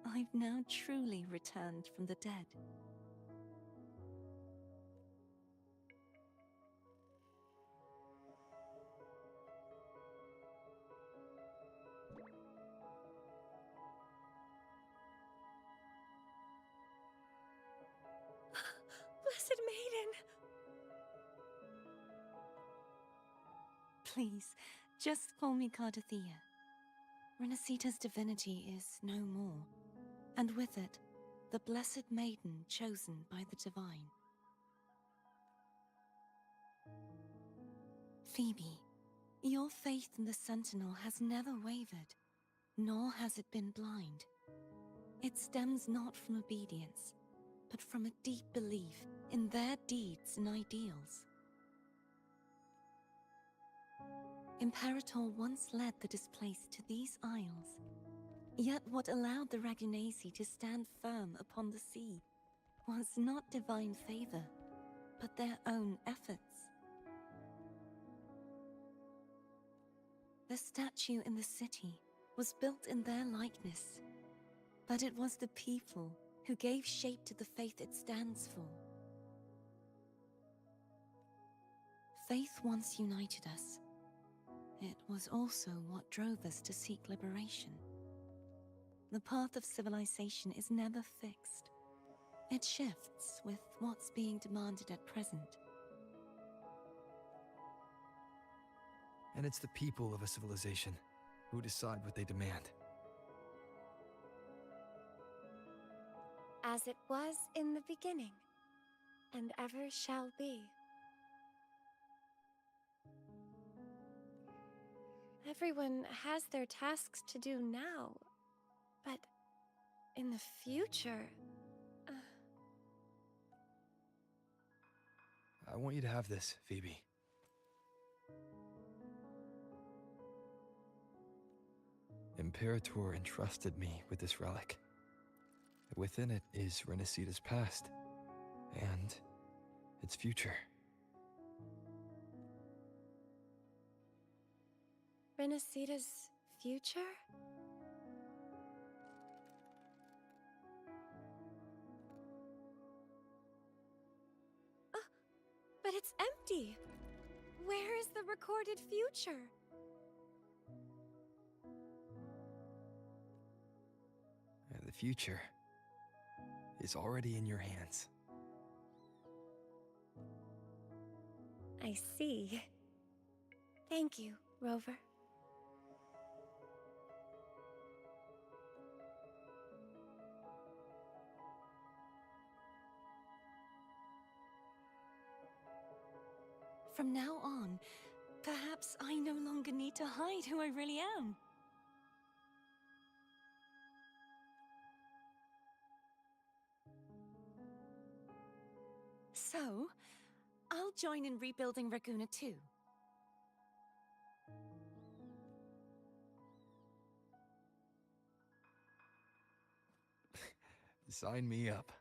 I've now truly returned from the dead. Blessed Maiden! Please, just call me Cardathea. Renacita's divinity is no more, and with it, the Blessed Maiden chosen by the Divine. Phoebe, your faith in the Sentinel has never wavered, nor has it been blind. It stems not from obedience, but from a deep belief in their deeds and ideals. Imperator once led the displaced to these isles, yet what allowed the Ragunasi to stand firm upon the sea was not divine favor, but their own efforts. The statue in the city was built in their likeness, but it was the people who gave shape to the faith it stands for. Faith once united us. It was also what drove us to seek liberation. The path of civilization is never fixed. It shifts with what's being demanded at present. And it's the people of a civilization who decide what they demand. As it was in the beginning, and ever shall be. Everyone has their tasks to do now, but in the future. I want you to have this, Phoebe. Imperator entrusted me with this relic. Within it is Renacita's past, and its future. Renacita's future? But it's empty! Where is the recorded future? The future is already in your hands. I see. Thank you, Rover. From now on, perhaps I no longer need to hide who I really am. So, I'll join in rebuilding Raguna too. Sign me up.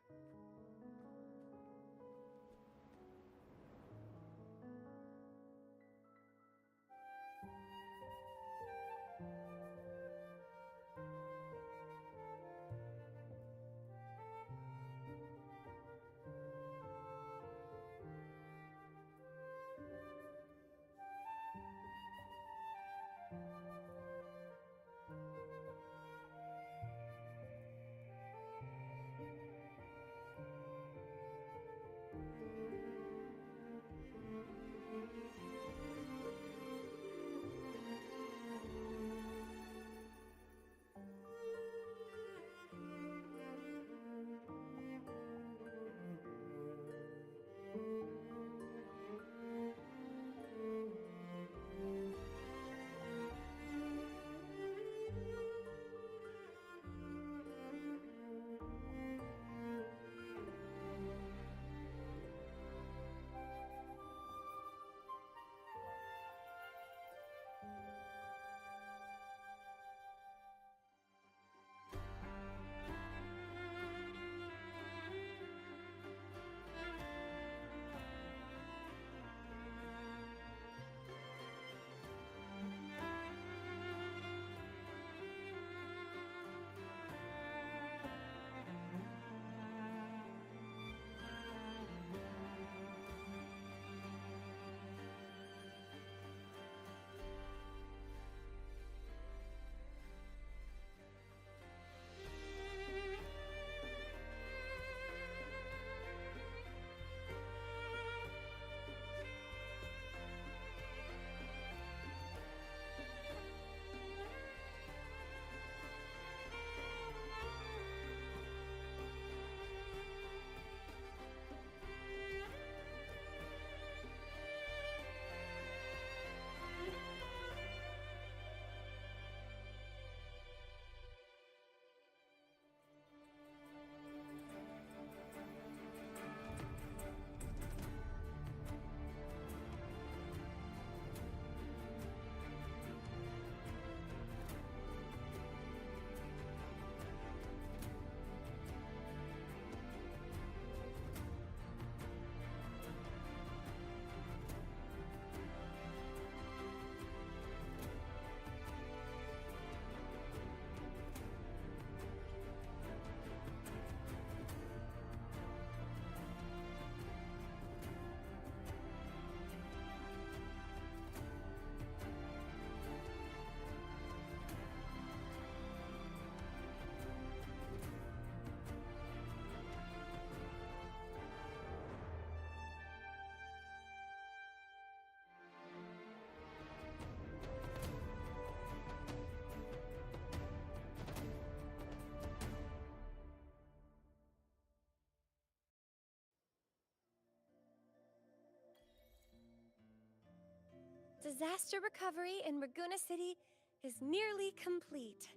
Disaster recovery in Raguna City is nearly complete.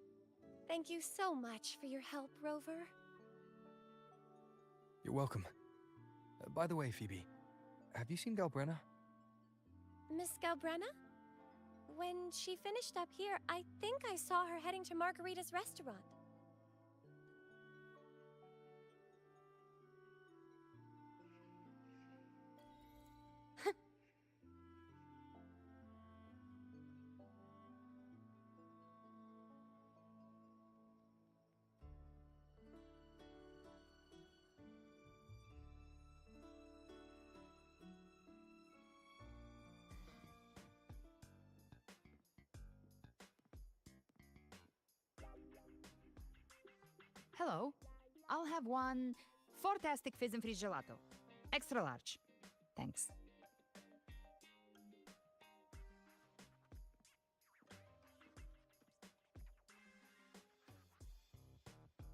Thank you so much for your help, Rover. You're welcome. By the way, Phoebe, have you seen Galbrenna? Miss Galbrenna? When she finished up here, I think I saw her heading to Margarita's restaurant. Hello. I'll have one fantastic fizz and freeze gelato. Extra large. Thanks.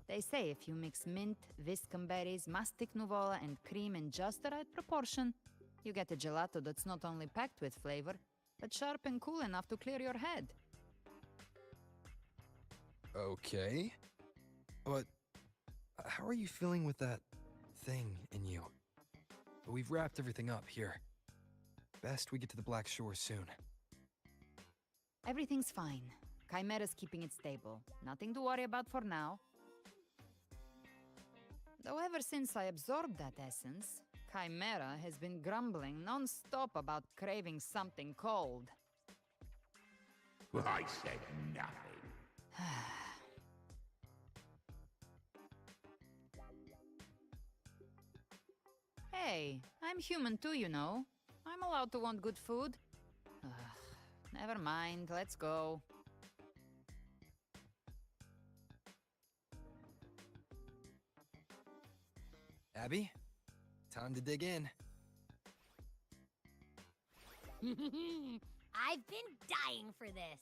They say if you mix mint, viscum berries, mastic nuvola, and cream in just the right proportion, you get a gelato that's not only packed with flavor, but sharp and cool enough to clear your head. Okay. But how are you feeling with that thing in you? We've wrapped everything up here. Best we get to the Black Shore soon. Everything's fine. Chimera's keeping it stable. Nothing to worry about for now. Though ever since I absorbed that essence, Chimera has been grumbling non-stop about craving something cold. I said nothing. Hey, I'm human too, you know. I'm allowed to want good food. Ugh, never mind, let's go. Abby, time to dig in. I've been dying for this.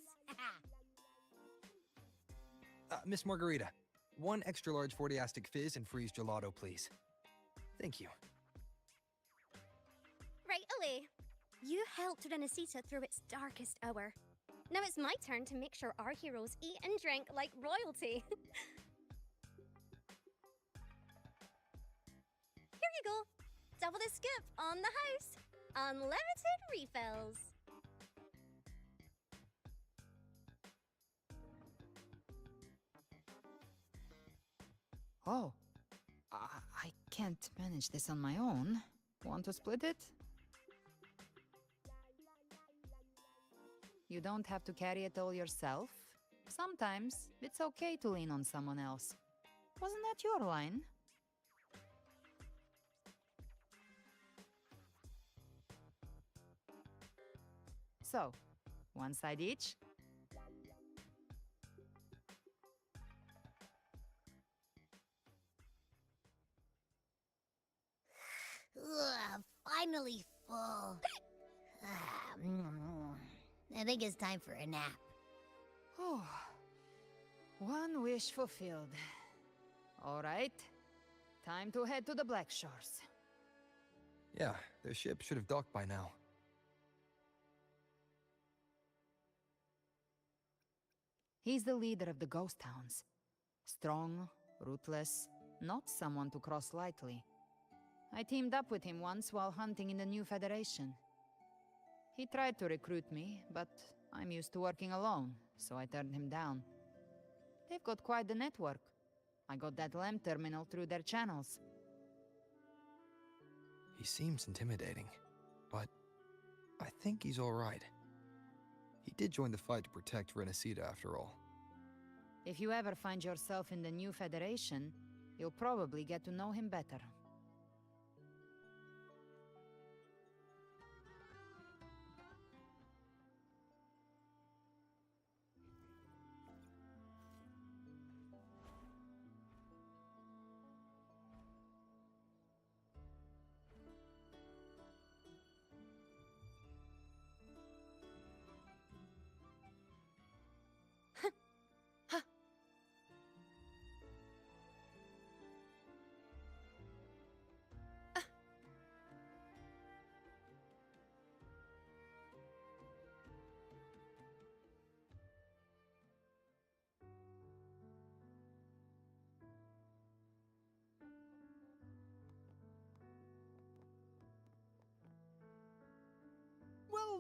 Miss Margarita, one extra large 40-astic fizz and freeze gelato, please. Thank you. Right away. You helped Renesita through its darkest hour. Now it's my turn to make sure our heroes eat and drink like royalty. Here you go. Double the scoop on the house. Unlimited refills. Oh, I can't manage this on my own. Want to split it? You don't have to carry it all yourself. Sometimes it's okay to lean on someone else. Wasn't that your line? So, one side each? Ugh, finally full. I think it's time for a nap. Oh, one wish fulfilled. All right, time to head to the Black Shores. Yeah, their ship should have docked by now. He's the leader of the ghost towns. Strong, ruthless, not someone to cross lightly. I teamed up with him once while hunting in the new Federation. He tried to recruit me, but I'm used to working alone, so I turned him down. They've got quite the network. I got that LEM terminal through their channels. He seems intimidating, but I think he's all right. He did join the fight to protect Renesita after all. If you ever find yourself in the new Federation, you'll probably get to know him better.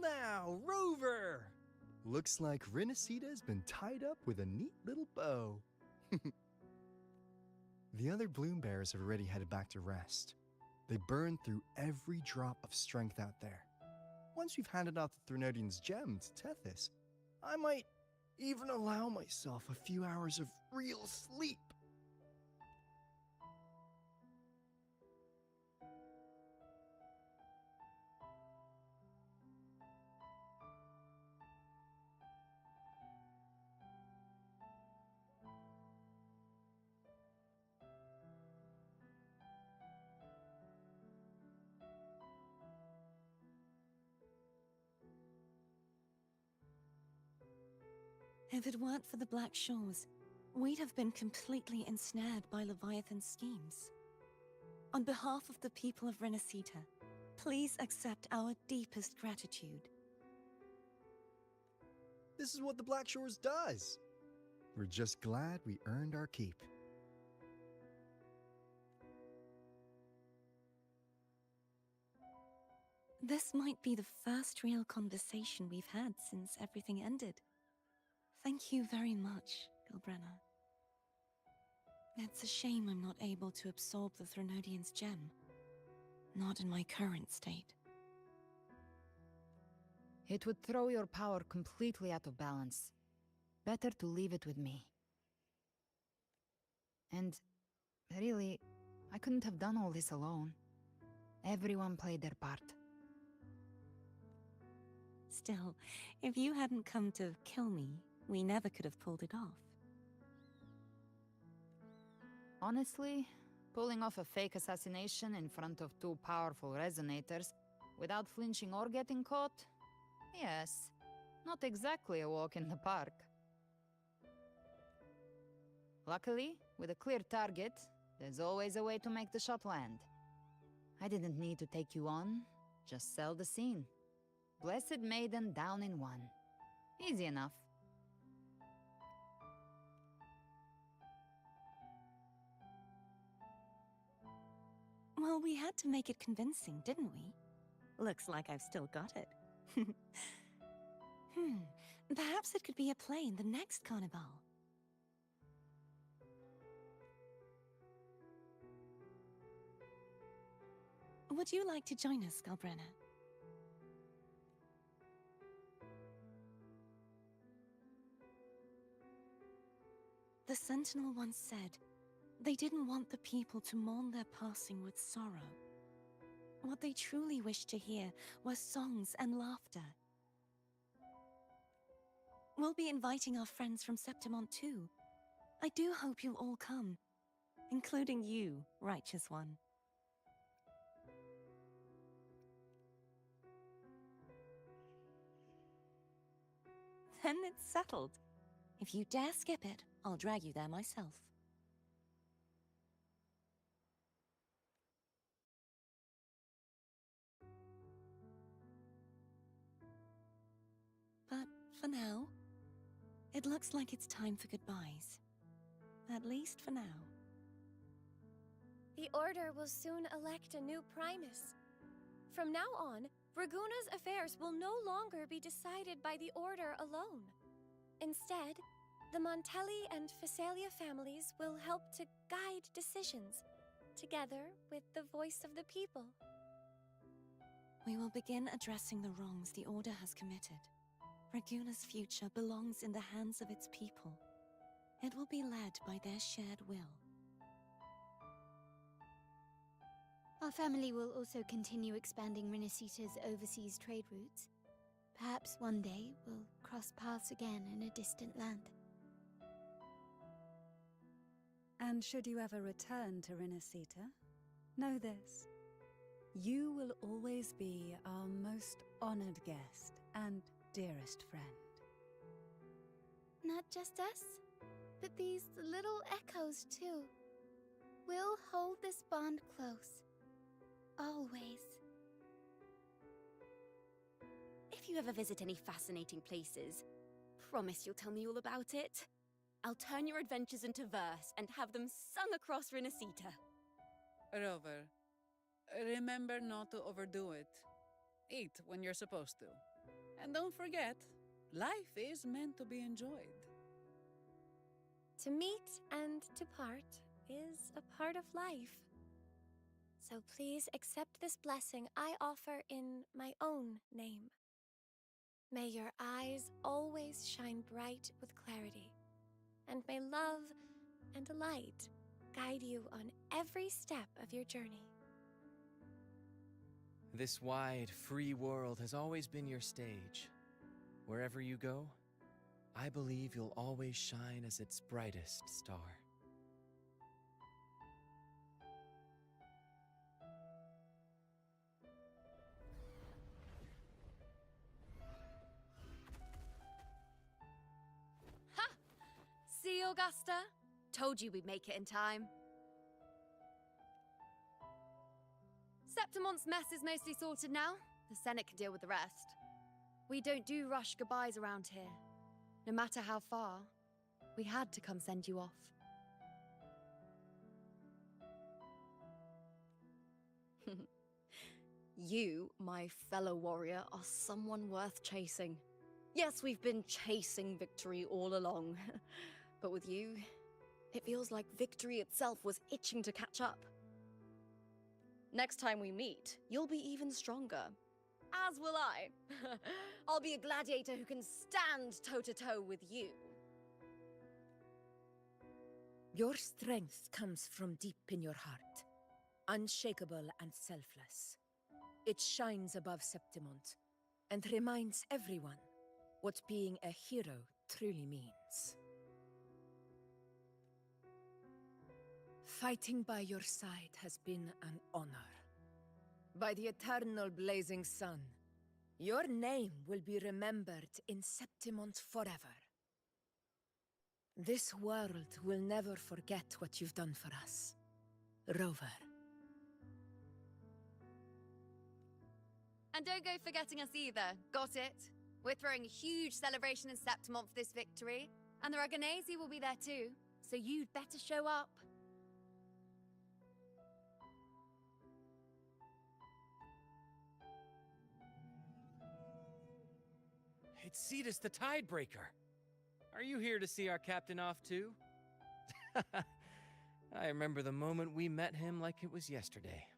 now, Rover! Looks like Renacita's been tied up with a neat little bow. The other Bloom Bears have already headed back to rest. They burned through every drop of strength out there. Once we've handed out the Threnodian's gem to Tethys, I might even allow myself a few hours of real sleep. If it weren't for the Black Shores, we'd have been completely ensnared by Leviathan's schemes. On behalf of the people of Renacita, please accept our deepest gratitude. This is what the Black Shores does. We're just glad we earned our keep. This might be the first real conversation we've had since everything ended. Thank you very much, Gilbrenna. It's a shame I'm not able to absorb the Threnodian's gem. Not in my current state. It would throw your power completely out of balance. Better to leave it with me. And, really, I couldn't have done all this alone. Everyone played their part. Still, if you hadn't come to kill me, we never could have pulled it off. Honestly, pulling off a fake assassination in front of two powerful resonators without flinching or getting caught? Yes, not exactly a walk in the park. Luckily, with a clear target, there's always a way to make the shot land. I didn't need to take you on, just sell the scene. Blessed Maiden down in one. Easy enough. Well, we had to make it convincing, didn't we? Looks like I've still got it. Perhaps it could be a play in the next carnival. Would you like to join us, Galbrenna? The Sentinel once said, they didn't want the people to mourn their passing with sorrow. What they truly wished to hear were songs and laughter. We'll be inviting our friends from Septimont too. I do hope you'll all come, including you, Righteous One. Then it's settled. If you dare skip it, I'll drag you there myself. But for now, it looks like it's time for goodbyes. At least for now. The Order will soon elect a new Primus. From now on, Raguna's affairs will no longer be decided by the Order alone. Instead, the Montelli and Phasalia families will help to guide decisions, together with the voice of the people. We will begin addressing the wrongs the Order has committed. Raguna's future belongs in the hands of its people. It will be led by their shared will. Our family will also continue expanding Renacita's overseas trade routes. Perhaps one day we'll cross paths again in a distant land. And should you ever return to Renacita, know this. You will always be our most honored guest and dearest friend. Not just us, but these little echoes too. We'll hold this bond close. Always. If you ever visit any fascinating places, promise you'll tell me all about it. I'll turn your adventures into verse and have them sung across Renacita. Rover, remember not to overdo it. Eat when you're supposed to. And don't forget, life is meant to be enjoyed. To meet and to part is a part of life. So please accept this blessing I offer in my own name. May your eyes always shine bright with clarity, and may love and light guide you on every step of your journey. This wide, free world has always been your stage. Wherever you go, I believe you'll always shine as its brightest star. Ha! See, Augusta? Told you we'd make it in time. Septimon's mess is mostly sorted now. The Senate can deal with the rest. We don't do rush goodbyes around here. No matter how far, we had to come send you off. You, my fellow warrior, are someone worth chasing. Yes, we've been chasing victory all along. But with you, it feels like victory itself was itching to catch up. Next time we meet, you'll be even stronger. As will I. I'll be a gladiator who can stand toe-to-toe with you. Your strength comes from deep in your heart, unshakable and selfless. It shines above Septimont and reminds everyone what being a hero truly means. Fighting by your side has been an honor. By the eternal blazing sun, your name will be remembered in Septimont forever. This world will never forget what you've done for us, Rover. And don't go forgetting us either, got it? We're throwing a huge celebration in Septimont for this victory, and the Raganesi will be there too, so you'd better show up. It's Cetus the Tidebreaker. Are you here to see our captain off too? I remember the moment we met him like it was yesterday.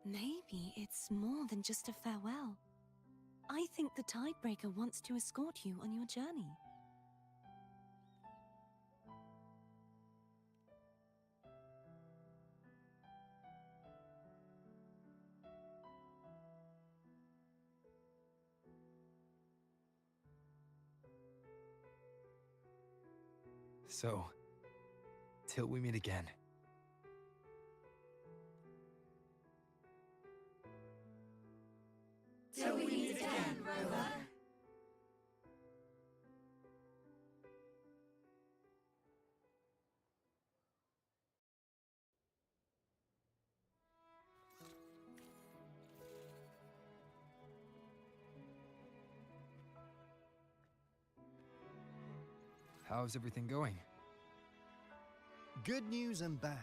Maybe it's more than just a farewell. I think the Tidebreaker wants to escort you on your journey. So, till we meet again. Till we meet again, Rover. How's everything going? Good news and bad.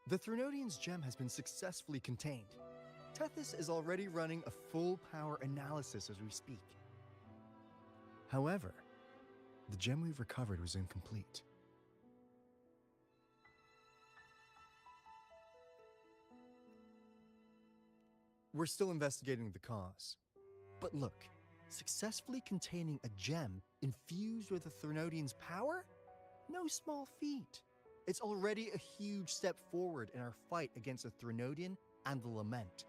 The Threnodian's gem has been successfully contained. Tethys is already running a full power analysis as we speak. However, the gem we've recovered was incomplete. We're still investigating the cause. But look, successfully containing a gem infused with a Threnodian's power? No small feat. It's already a huge step forward in our fight against the Threnodian and the Lament.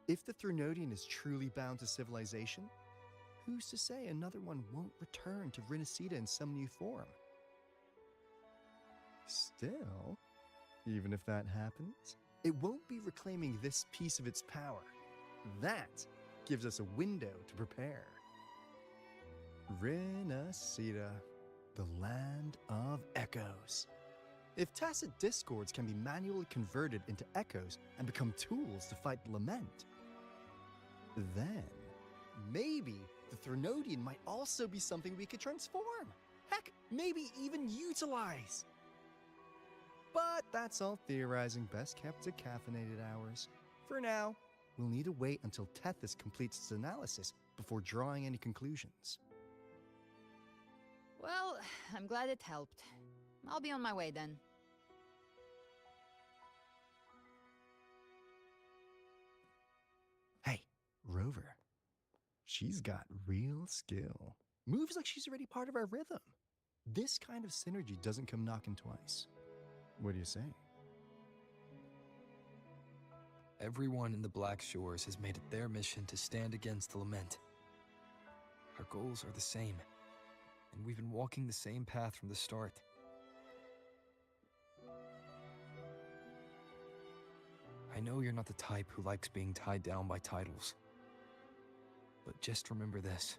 If the Threnodian is truly bound to civilization, who's to say another one won't return to Rinascita in some new form? Still, even if that happens, it won't be reclaiming this piece of its power. That gives us a window to prepare. Rinascita, the land of echoes. If tacit discords can be manually converted into echoes and become tools to fight the Lament, then maybe the Threnodian might also be something we could transform. Heck, maybe even utilize. But that's all theorizing best kept to caffeinated hours. For now, we'll need to wait until Tethys completes its analysis before drawing any conclusions. Well, I'm glad it helped. I'll be on my way then. Hey, Rover. She's got real skill. Moves like she's already part of our rhythm. This kind of synergy doesn't come knocking twice. What do you say? Everyone in the Black Shores has made it their mission to stand against the Lament. Our goals are the same, and we've been walking the same path from the start. I know you're not the type who likes being tied down by titles. But just remember this.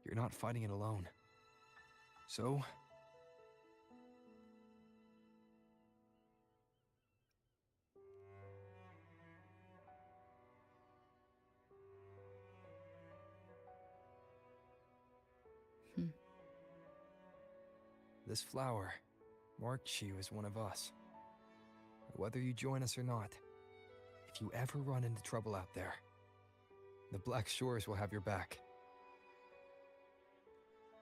You're not fighting it alone. So... This flower marks you as one of us. Whether you join us or not, if you ever run into trouble out there, the Black Shores will have your back.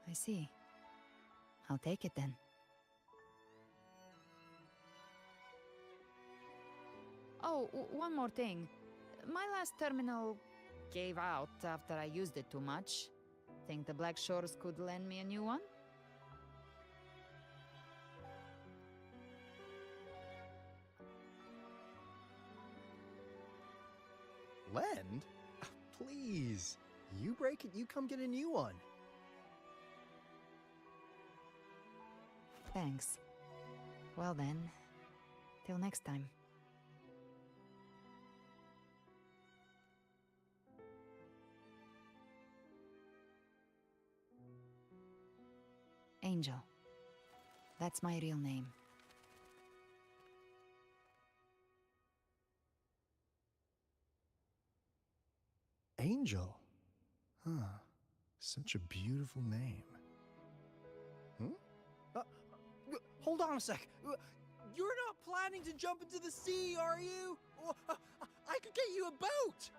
I see. I'll take it then. Oh, one more thing. My last terminal gave out after I used it too much. Think the Black Shores could lend me a new one? Lend? Please. You break it, you come get a new one. Thanks. Well then, till next time. Angel. That's my real name. Angel? Huh. Such a beautiful name. Hold on a sec. You're not planning to jump into the sea, are you? I could get you a boat!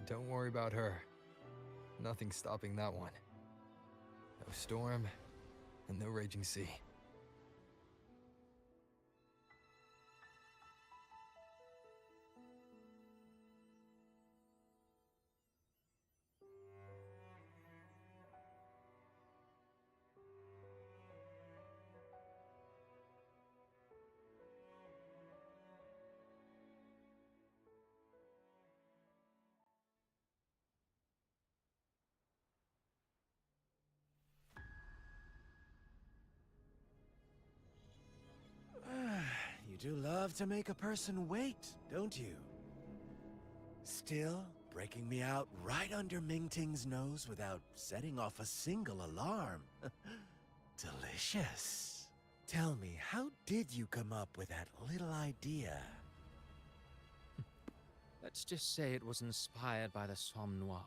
Don't worry about her. Nothing's stopping that one. No storm, and no raging sea. You do love to make a person wait, don't you? Still, breaking me out right under Mingting's nose without setting off a single alarm. Delicious. Tell me, how did you come up with that little idea? Let's just say it was inspired by the Somme Noir.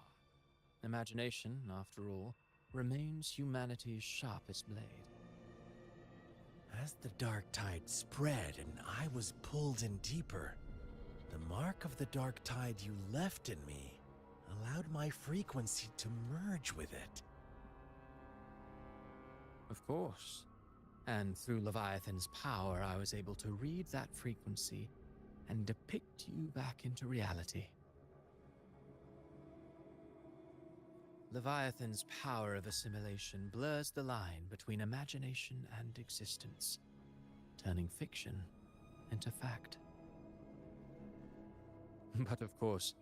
Imagination, after all, remains humanity's sharpest blade. As the dark tide spread and I was pulled in deeper, the mark of the dark tide you left in me allowed my frequency to merge with it. Of course. And through Leviathan's power, I was able to read that frequency and depict you back into reality. Leviathan's power of assimilation blurs the line between imagination and existence, turning fiction into fact. But of course,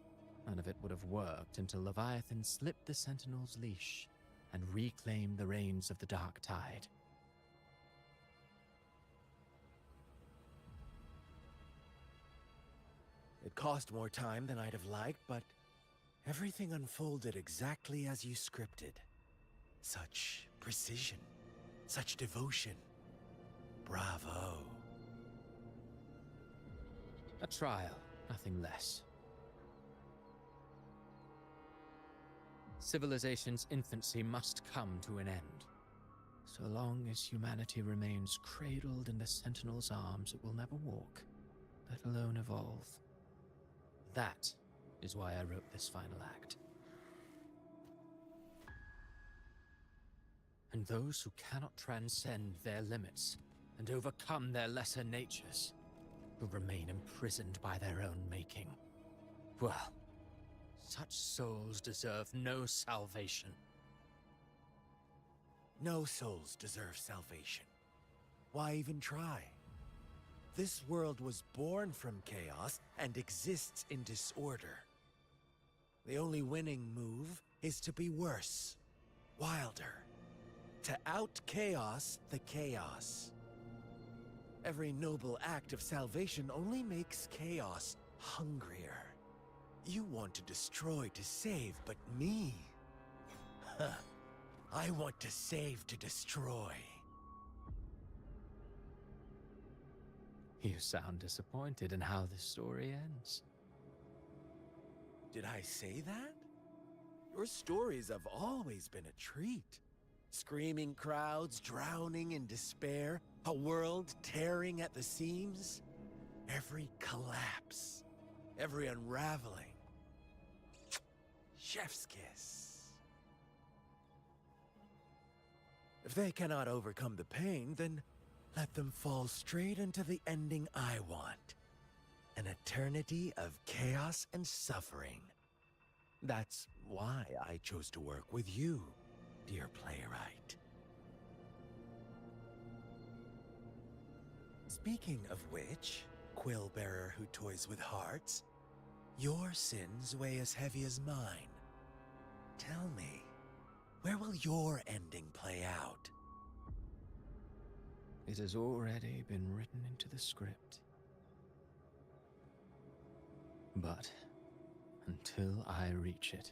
none of it would have worked until Leviathan slipped the Sentinel's leash and reclaimed the reins of the Dark Tide. It cost more time than I'd have liked, but everything unfolded exactly as you scripted. Such precision, such devotion. Bravo. A trial, nothing less. Civilization's infancy must come to an end. So long as humanity remains cradled in the Sentinel's arms, it will never walk, let alone evolve. That is why I wrote this final act. And those who cannot transcend their limits and overcome their lesser natures will remain imprisoned by their own making. Well, such souls deserve no salvation. No souls deserve salvation. Why even try? This world was born from chaos and exists in disorder. The only winning move is to be worse, wilder, to out-chaos the chaos. Every noble act of salvation only makes chaos hungrier. You want to destroy to save, but me? Huh. I want to save to destroy. You sound disappointed in how this story ends. Did I say that? Your stories have always been a treat. Screaming crowds drowning in despair, a world tearing at the seams. Every collapse, every unraveling. Chef's kiss. If they cannot overcome the pain, then let them fall straight into the ending I want. An eternity of chaos and suffering. That's why I chose to work with you, dear playwright. Speaking of which, quill bearer who toys with hearts, your sins weigh as heavy as mine. Tell me, where will your ending play out? It has already been written into the script. But until I reach it,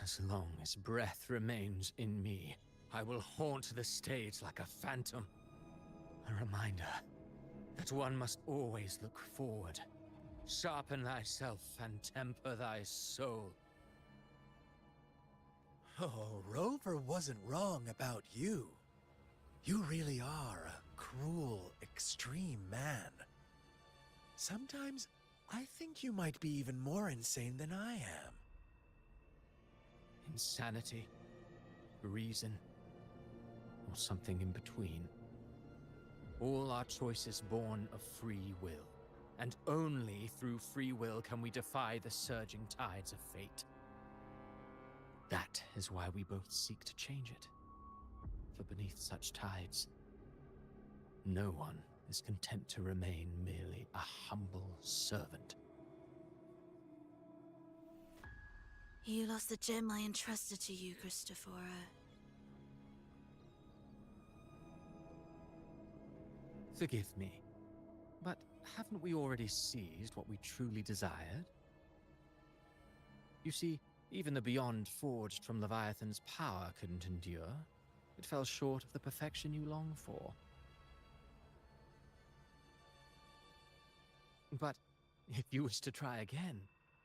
as long as breath remains in me, I will haunt the stage like a phantom. A reminder that one must always look forward. Sharpen thyself and temper thy soul. Oh, Rover wasn't wrong about you. You really are a cruel, extreme man. Sometimes I think you might be even more insane than I am. Insanity, reason, or something in between. All our choices born of free will, and only through free will can we defy the surging tides of fate. That is why we both seek to change it. For beneath such tides, no one is content to remain merely a humble servant. You lost the gem I entrusted to you, Christophora. Forgive me, but haven't we already seized what we truly desired? You see, even the beyond forged from Leviathan's power couldn't endure. It fell short of the perfection you long for. But if you wish to try again,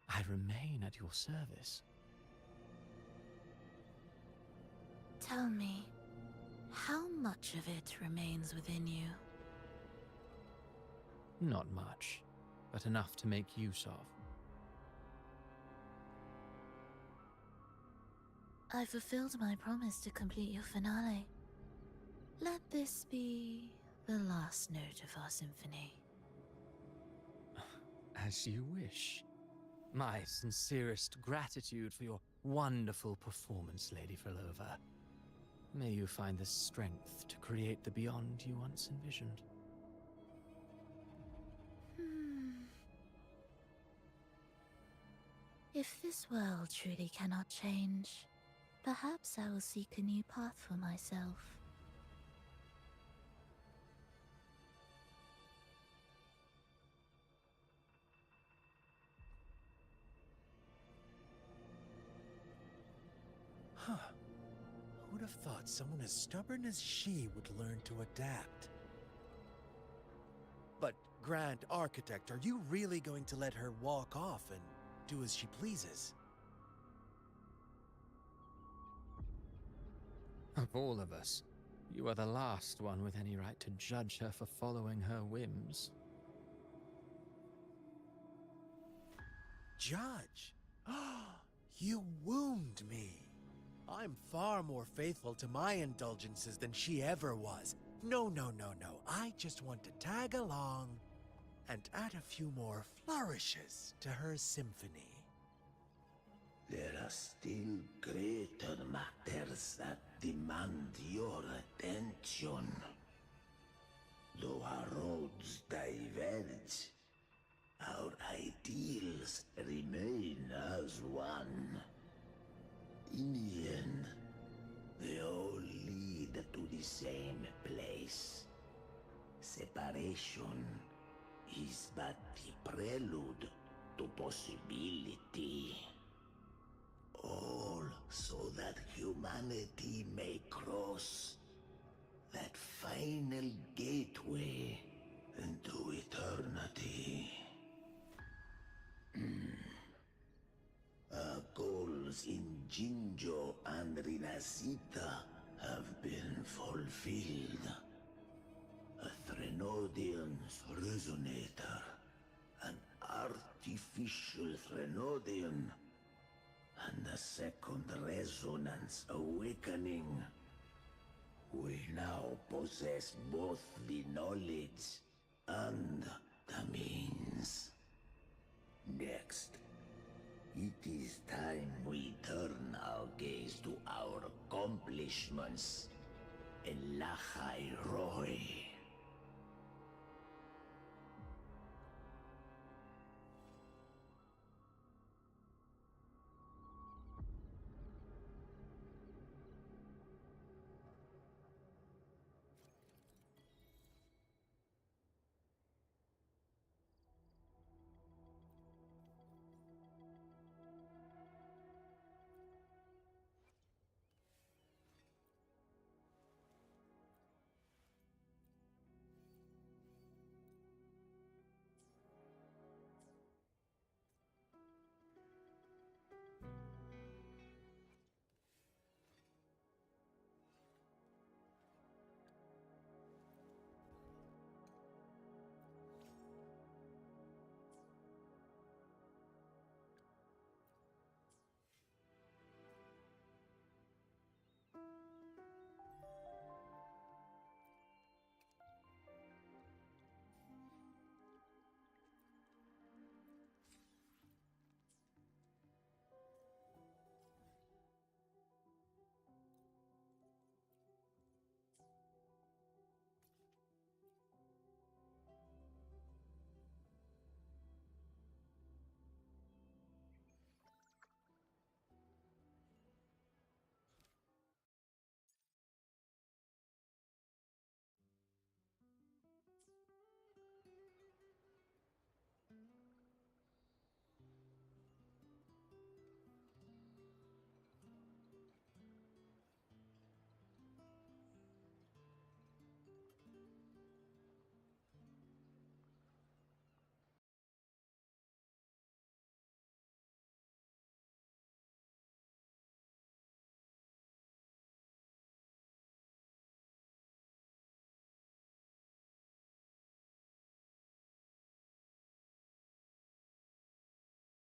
I remain at your service. Tell me, how much of it remains within you? Not much, but enough to make use of. I fulfilled my promise to complete your finale. Let this be the last note of our symphony. As you wish. My sincerest gratitude for your wonderful performance, Lady Frolova. May you find the strength to create the beyond you once envisioned. If this world truly cannot change, perhaps I will seek a new path for myself. Huh. Who would have thought someone as stubborn as she would learn to adapt? But, Grand Architect, are you really going to let her walk off and do as she pleases? Of all of us, You are the last one with any right to judge her for following her whims. Judge? You wound me. I'm far more faithful to my indulgences than she ever was. No. I just want to tag along and add a few more flourishes to her symphony. There are still greater matters that demand your attention. Though our roads diverge, our ideals remain as one. In the end, they all lead to the same place. Separation is but the prelude to possibility. All so that humanity may cross that final gateway into eternity. Our goals in Jinjo and Rinasita have been fulfilled. A Threnodian's resonator, an artificial Threnodian, and a second resonance awakening. We now possess both the knowledge and the means. Next, it is time we turn our gaze to our accomplishments in Lahai Roy.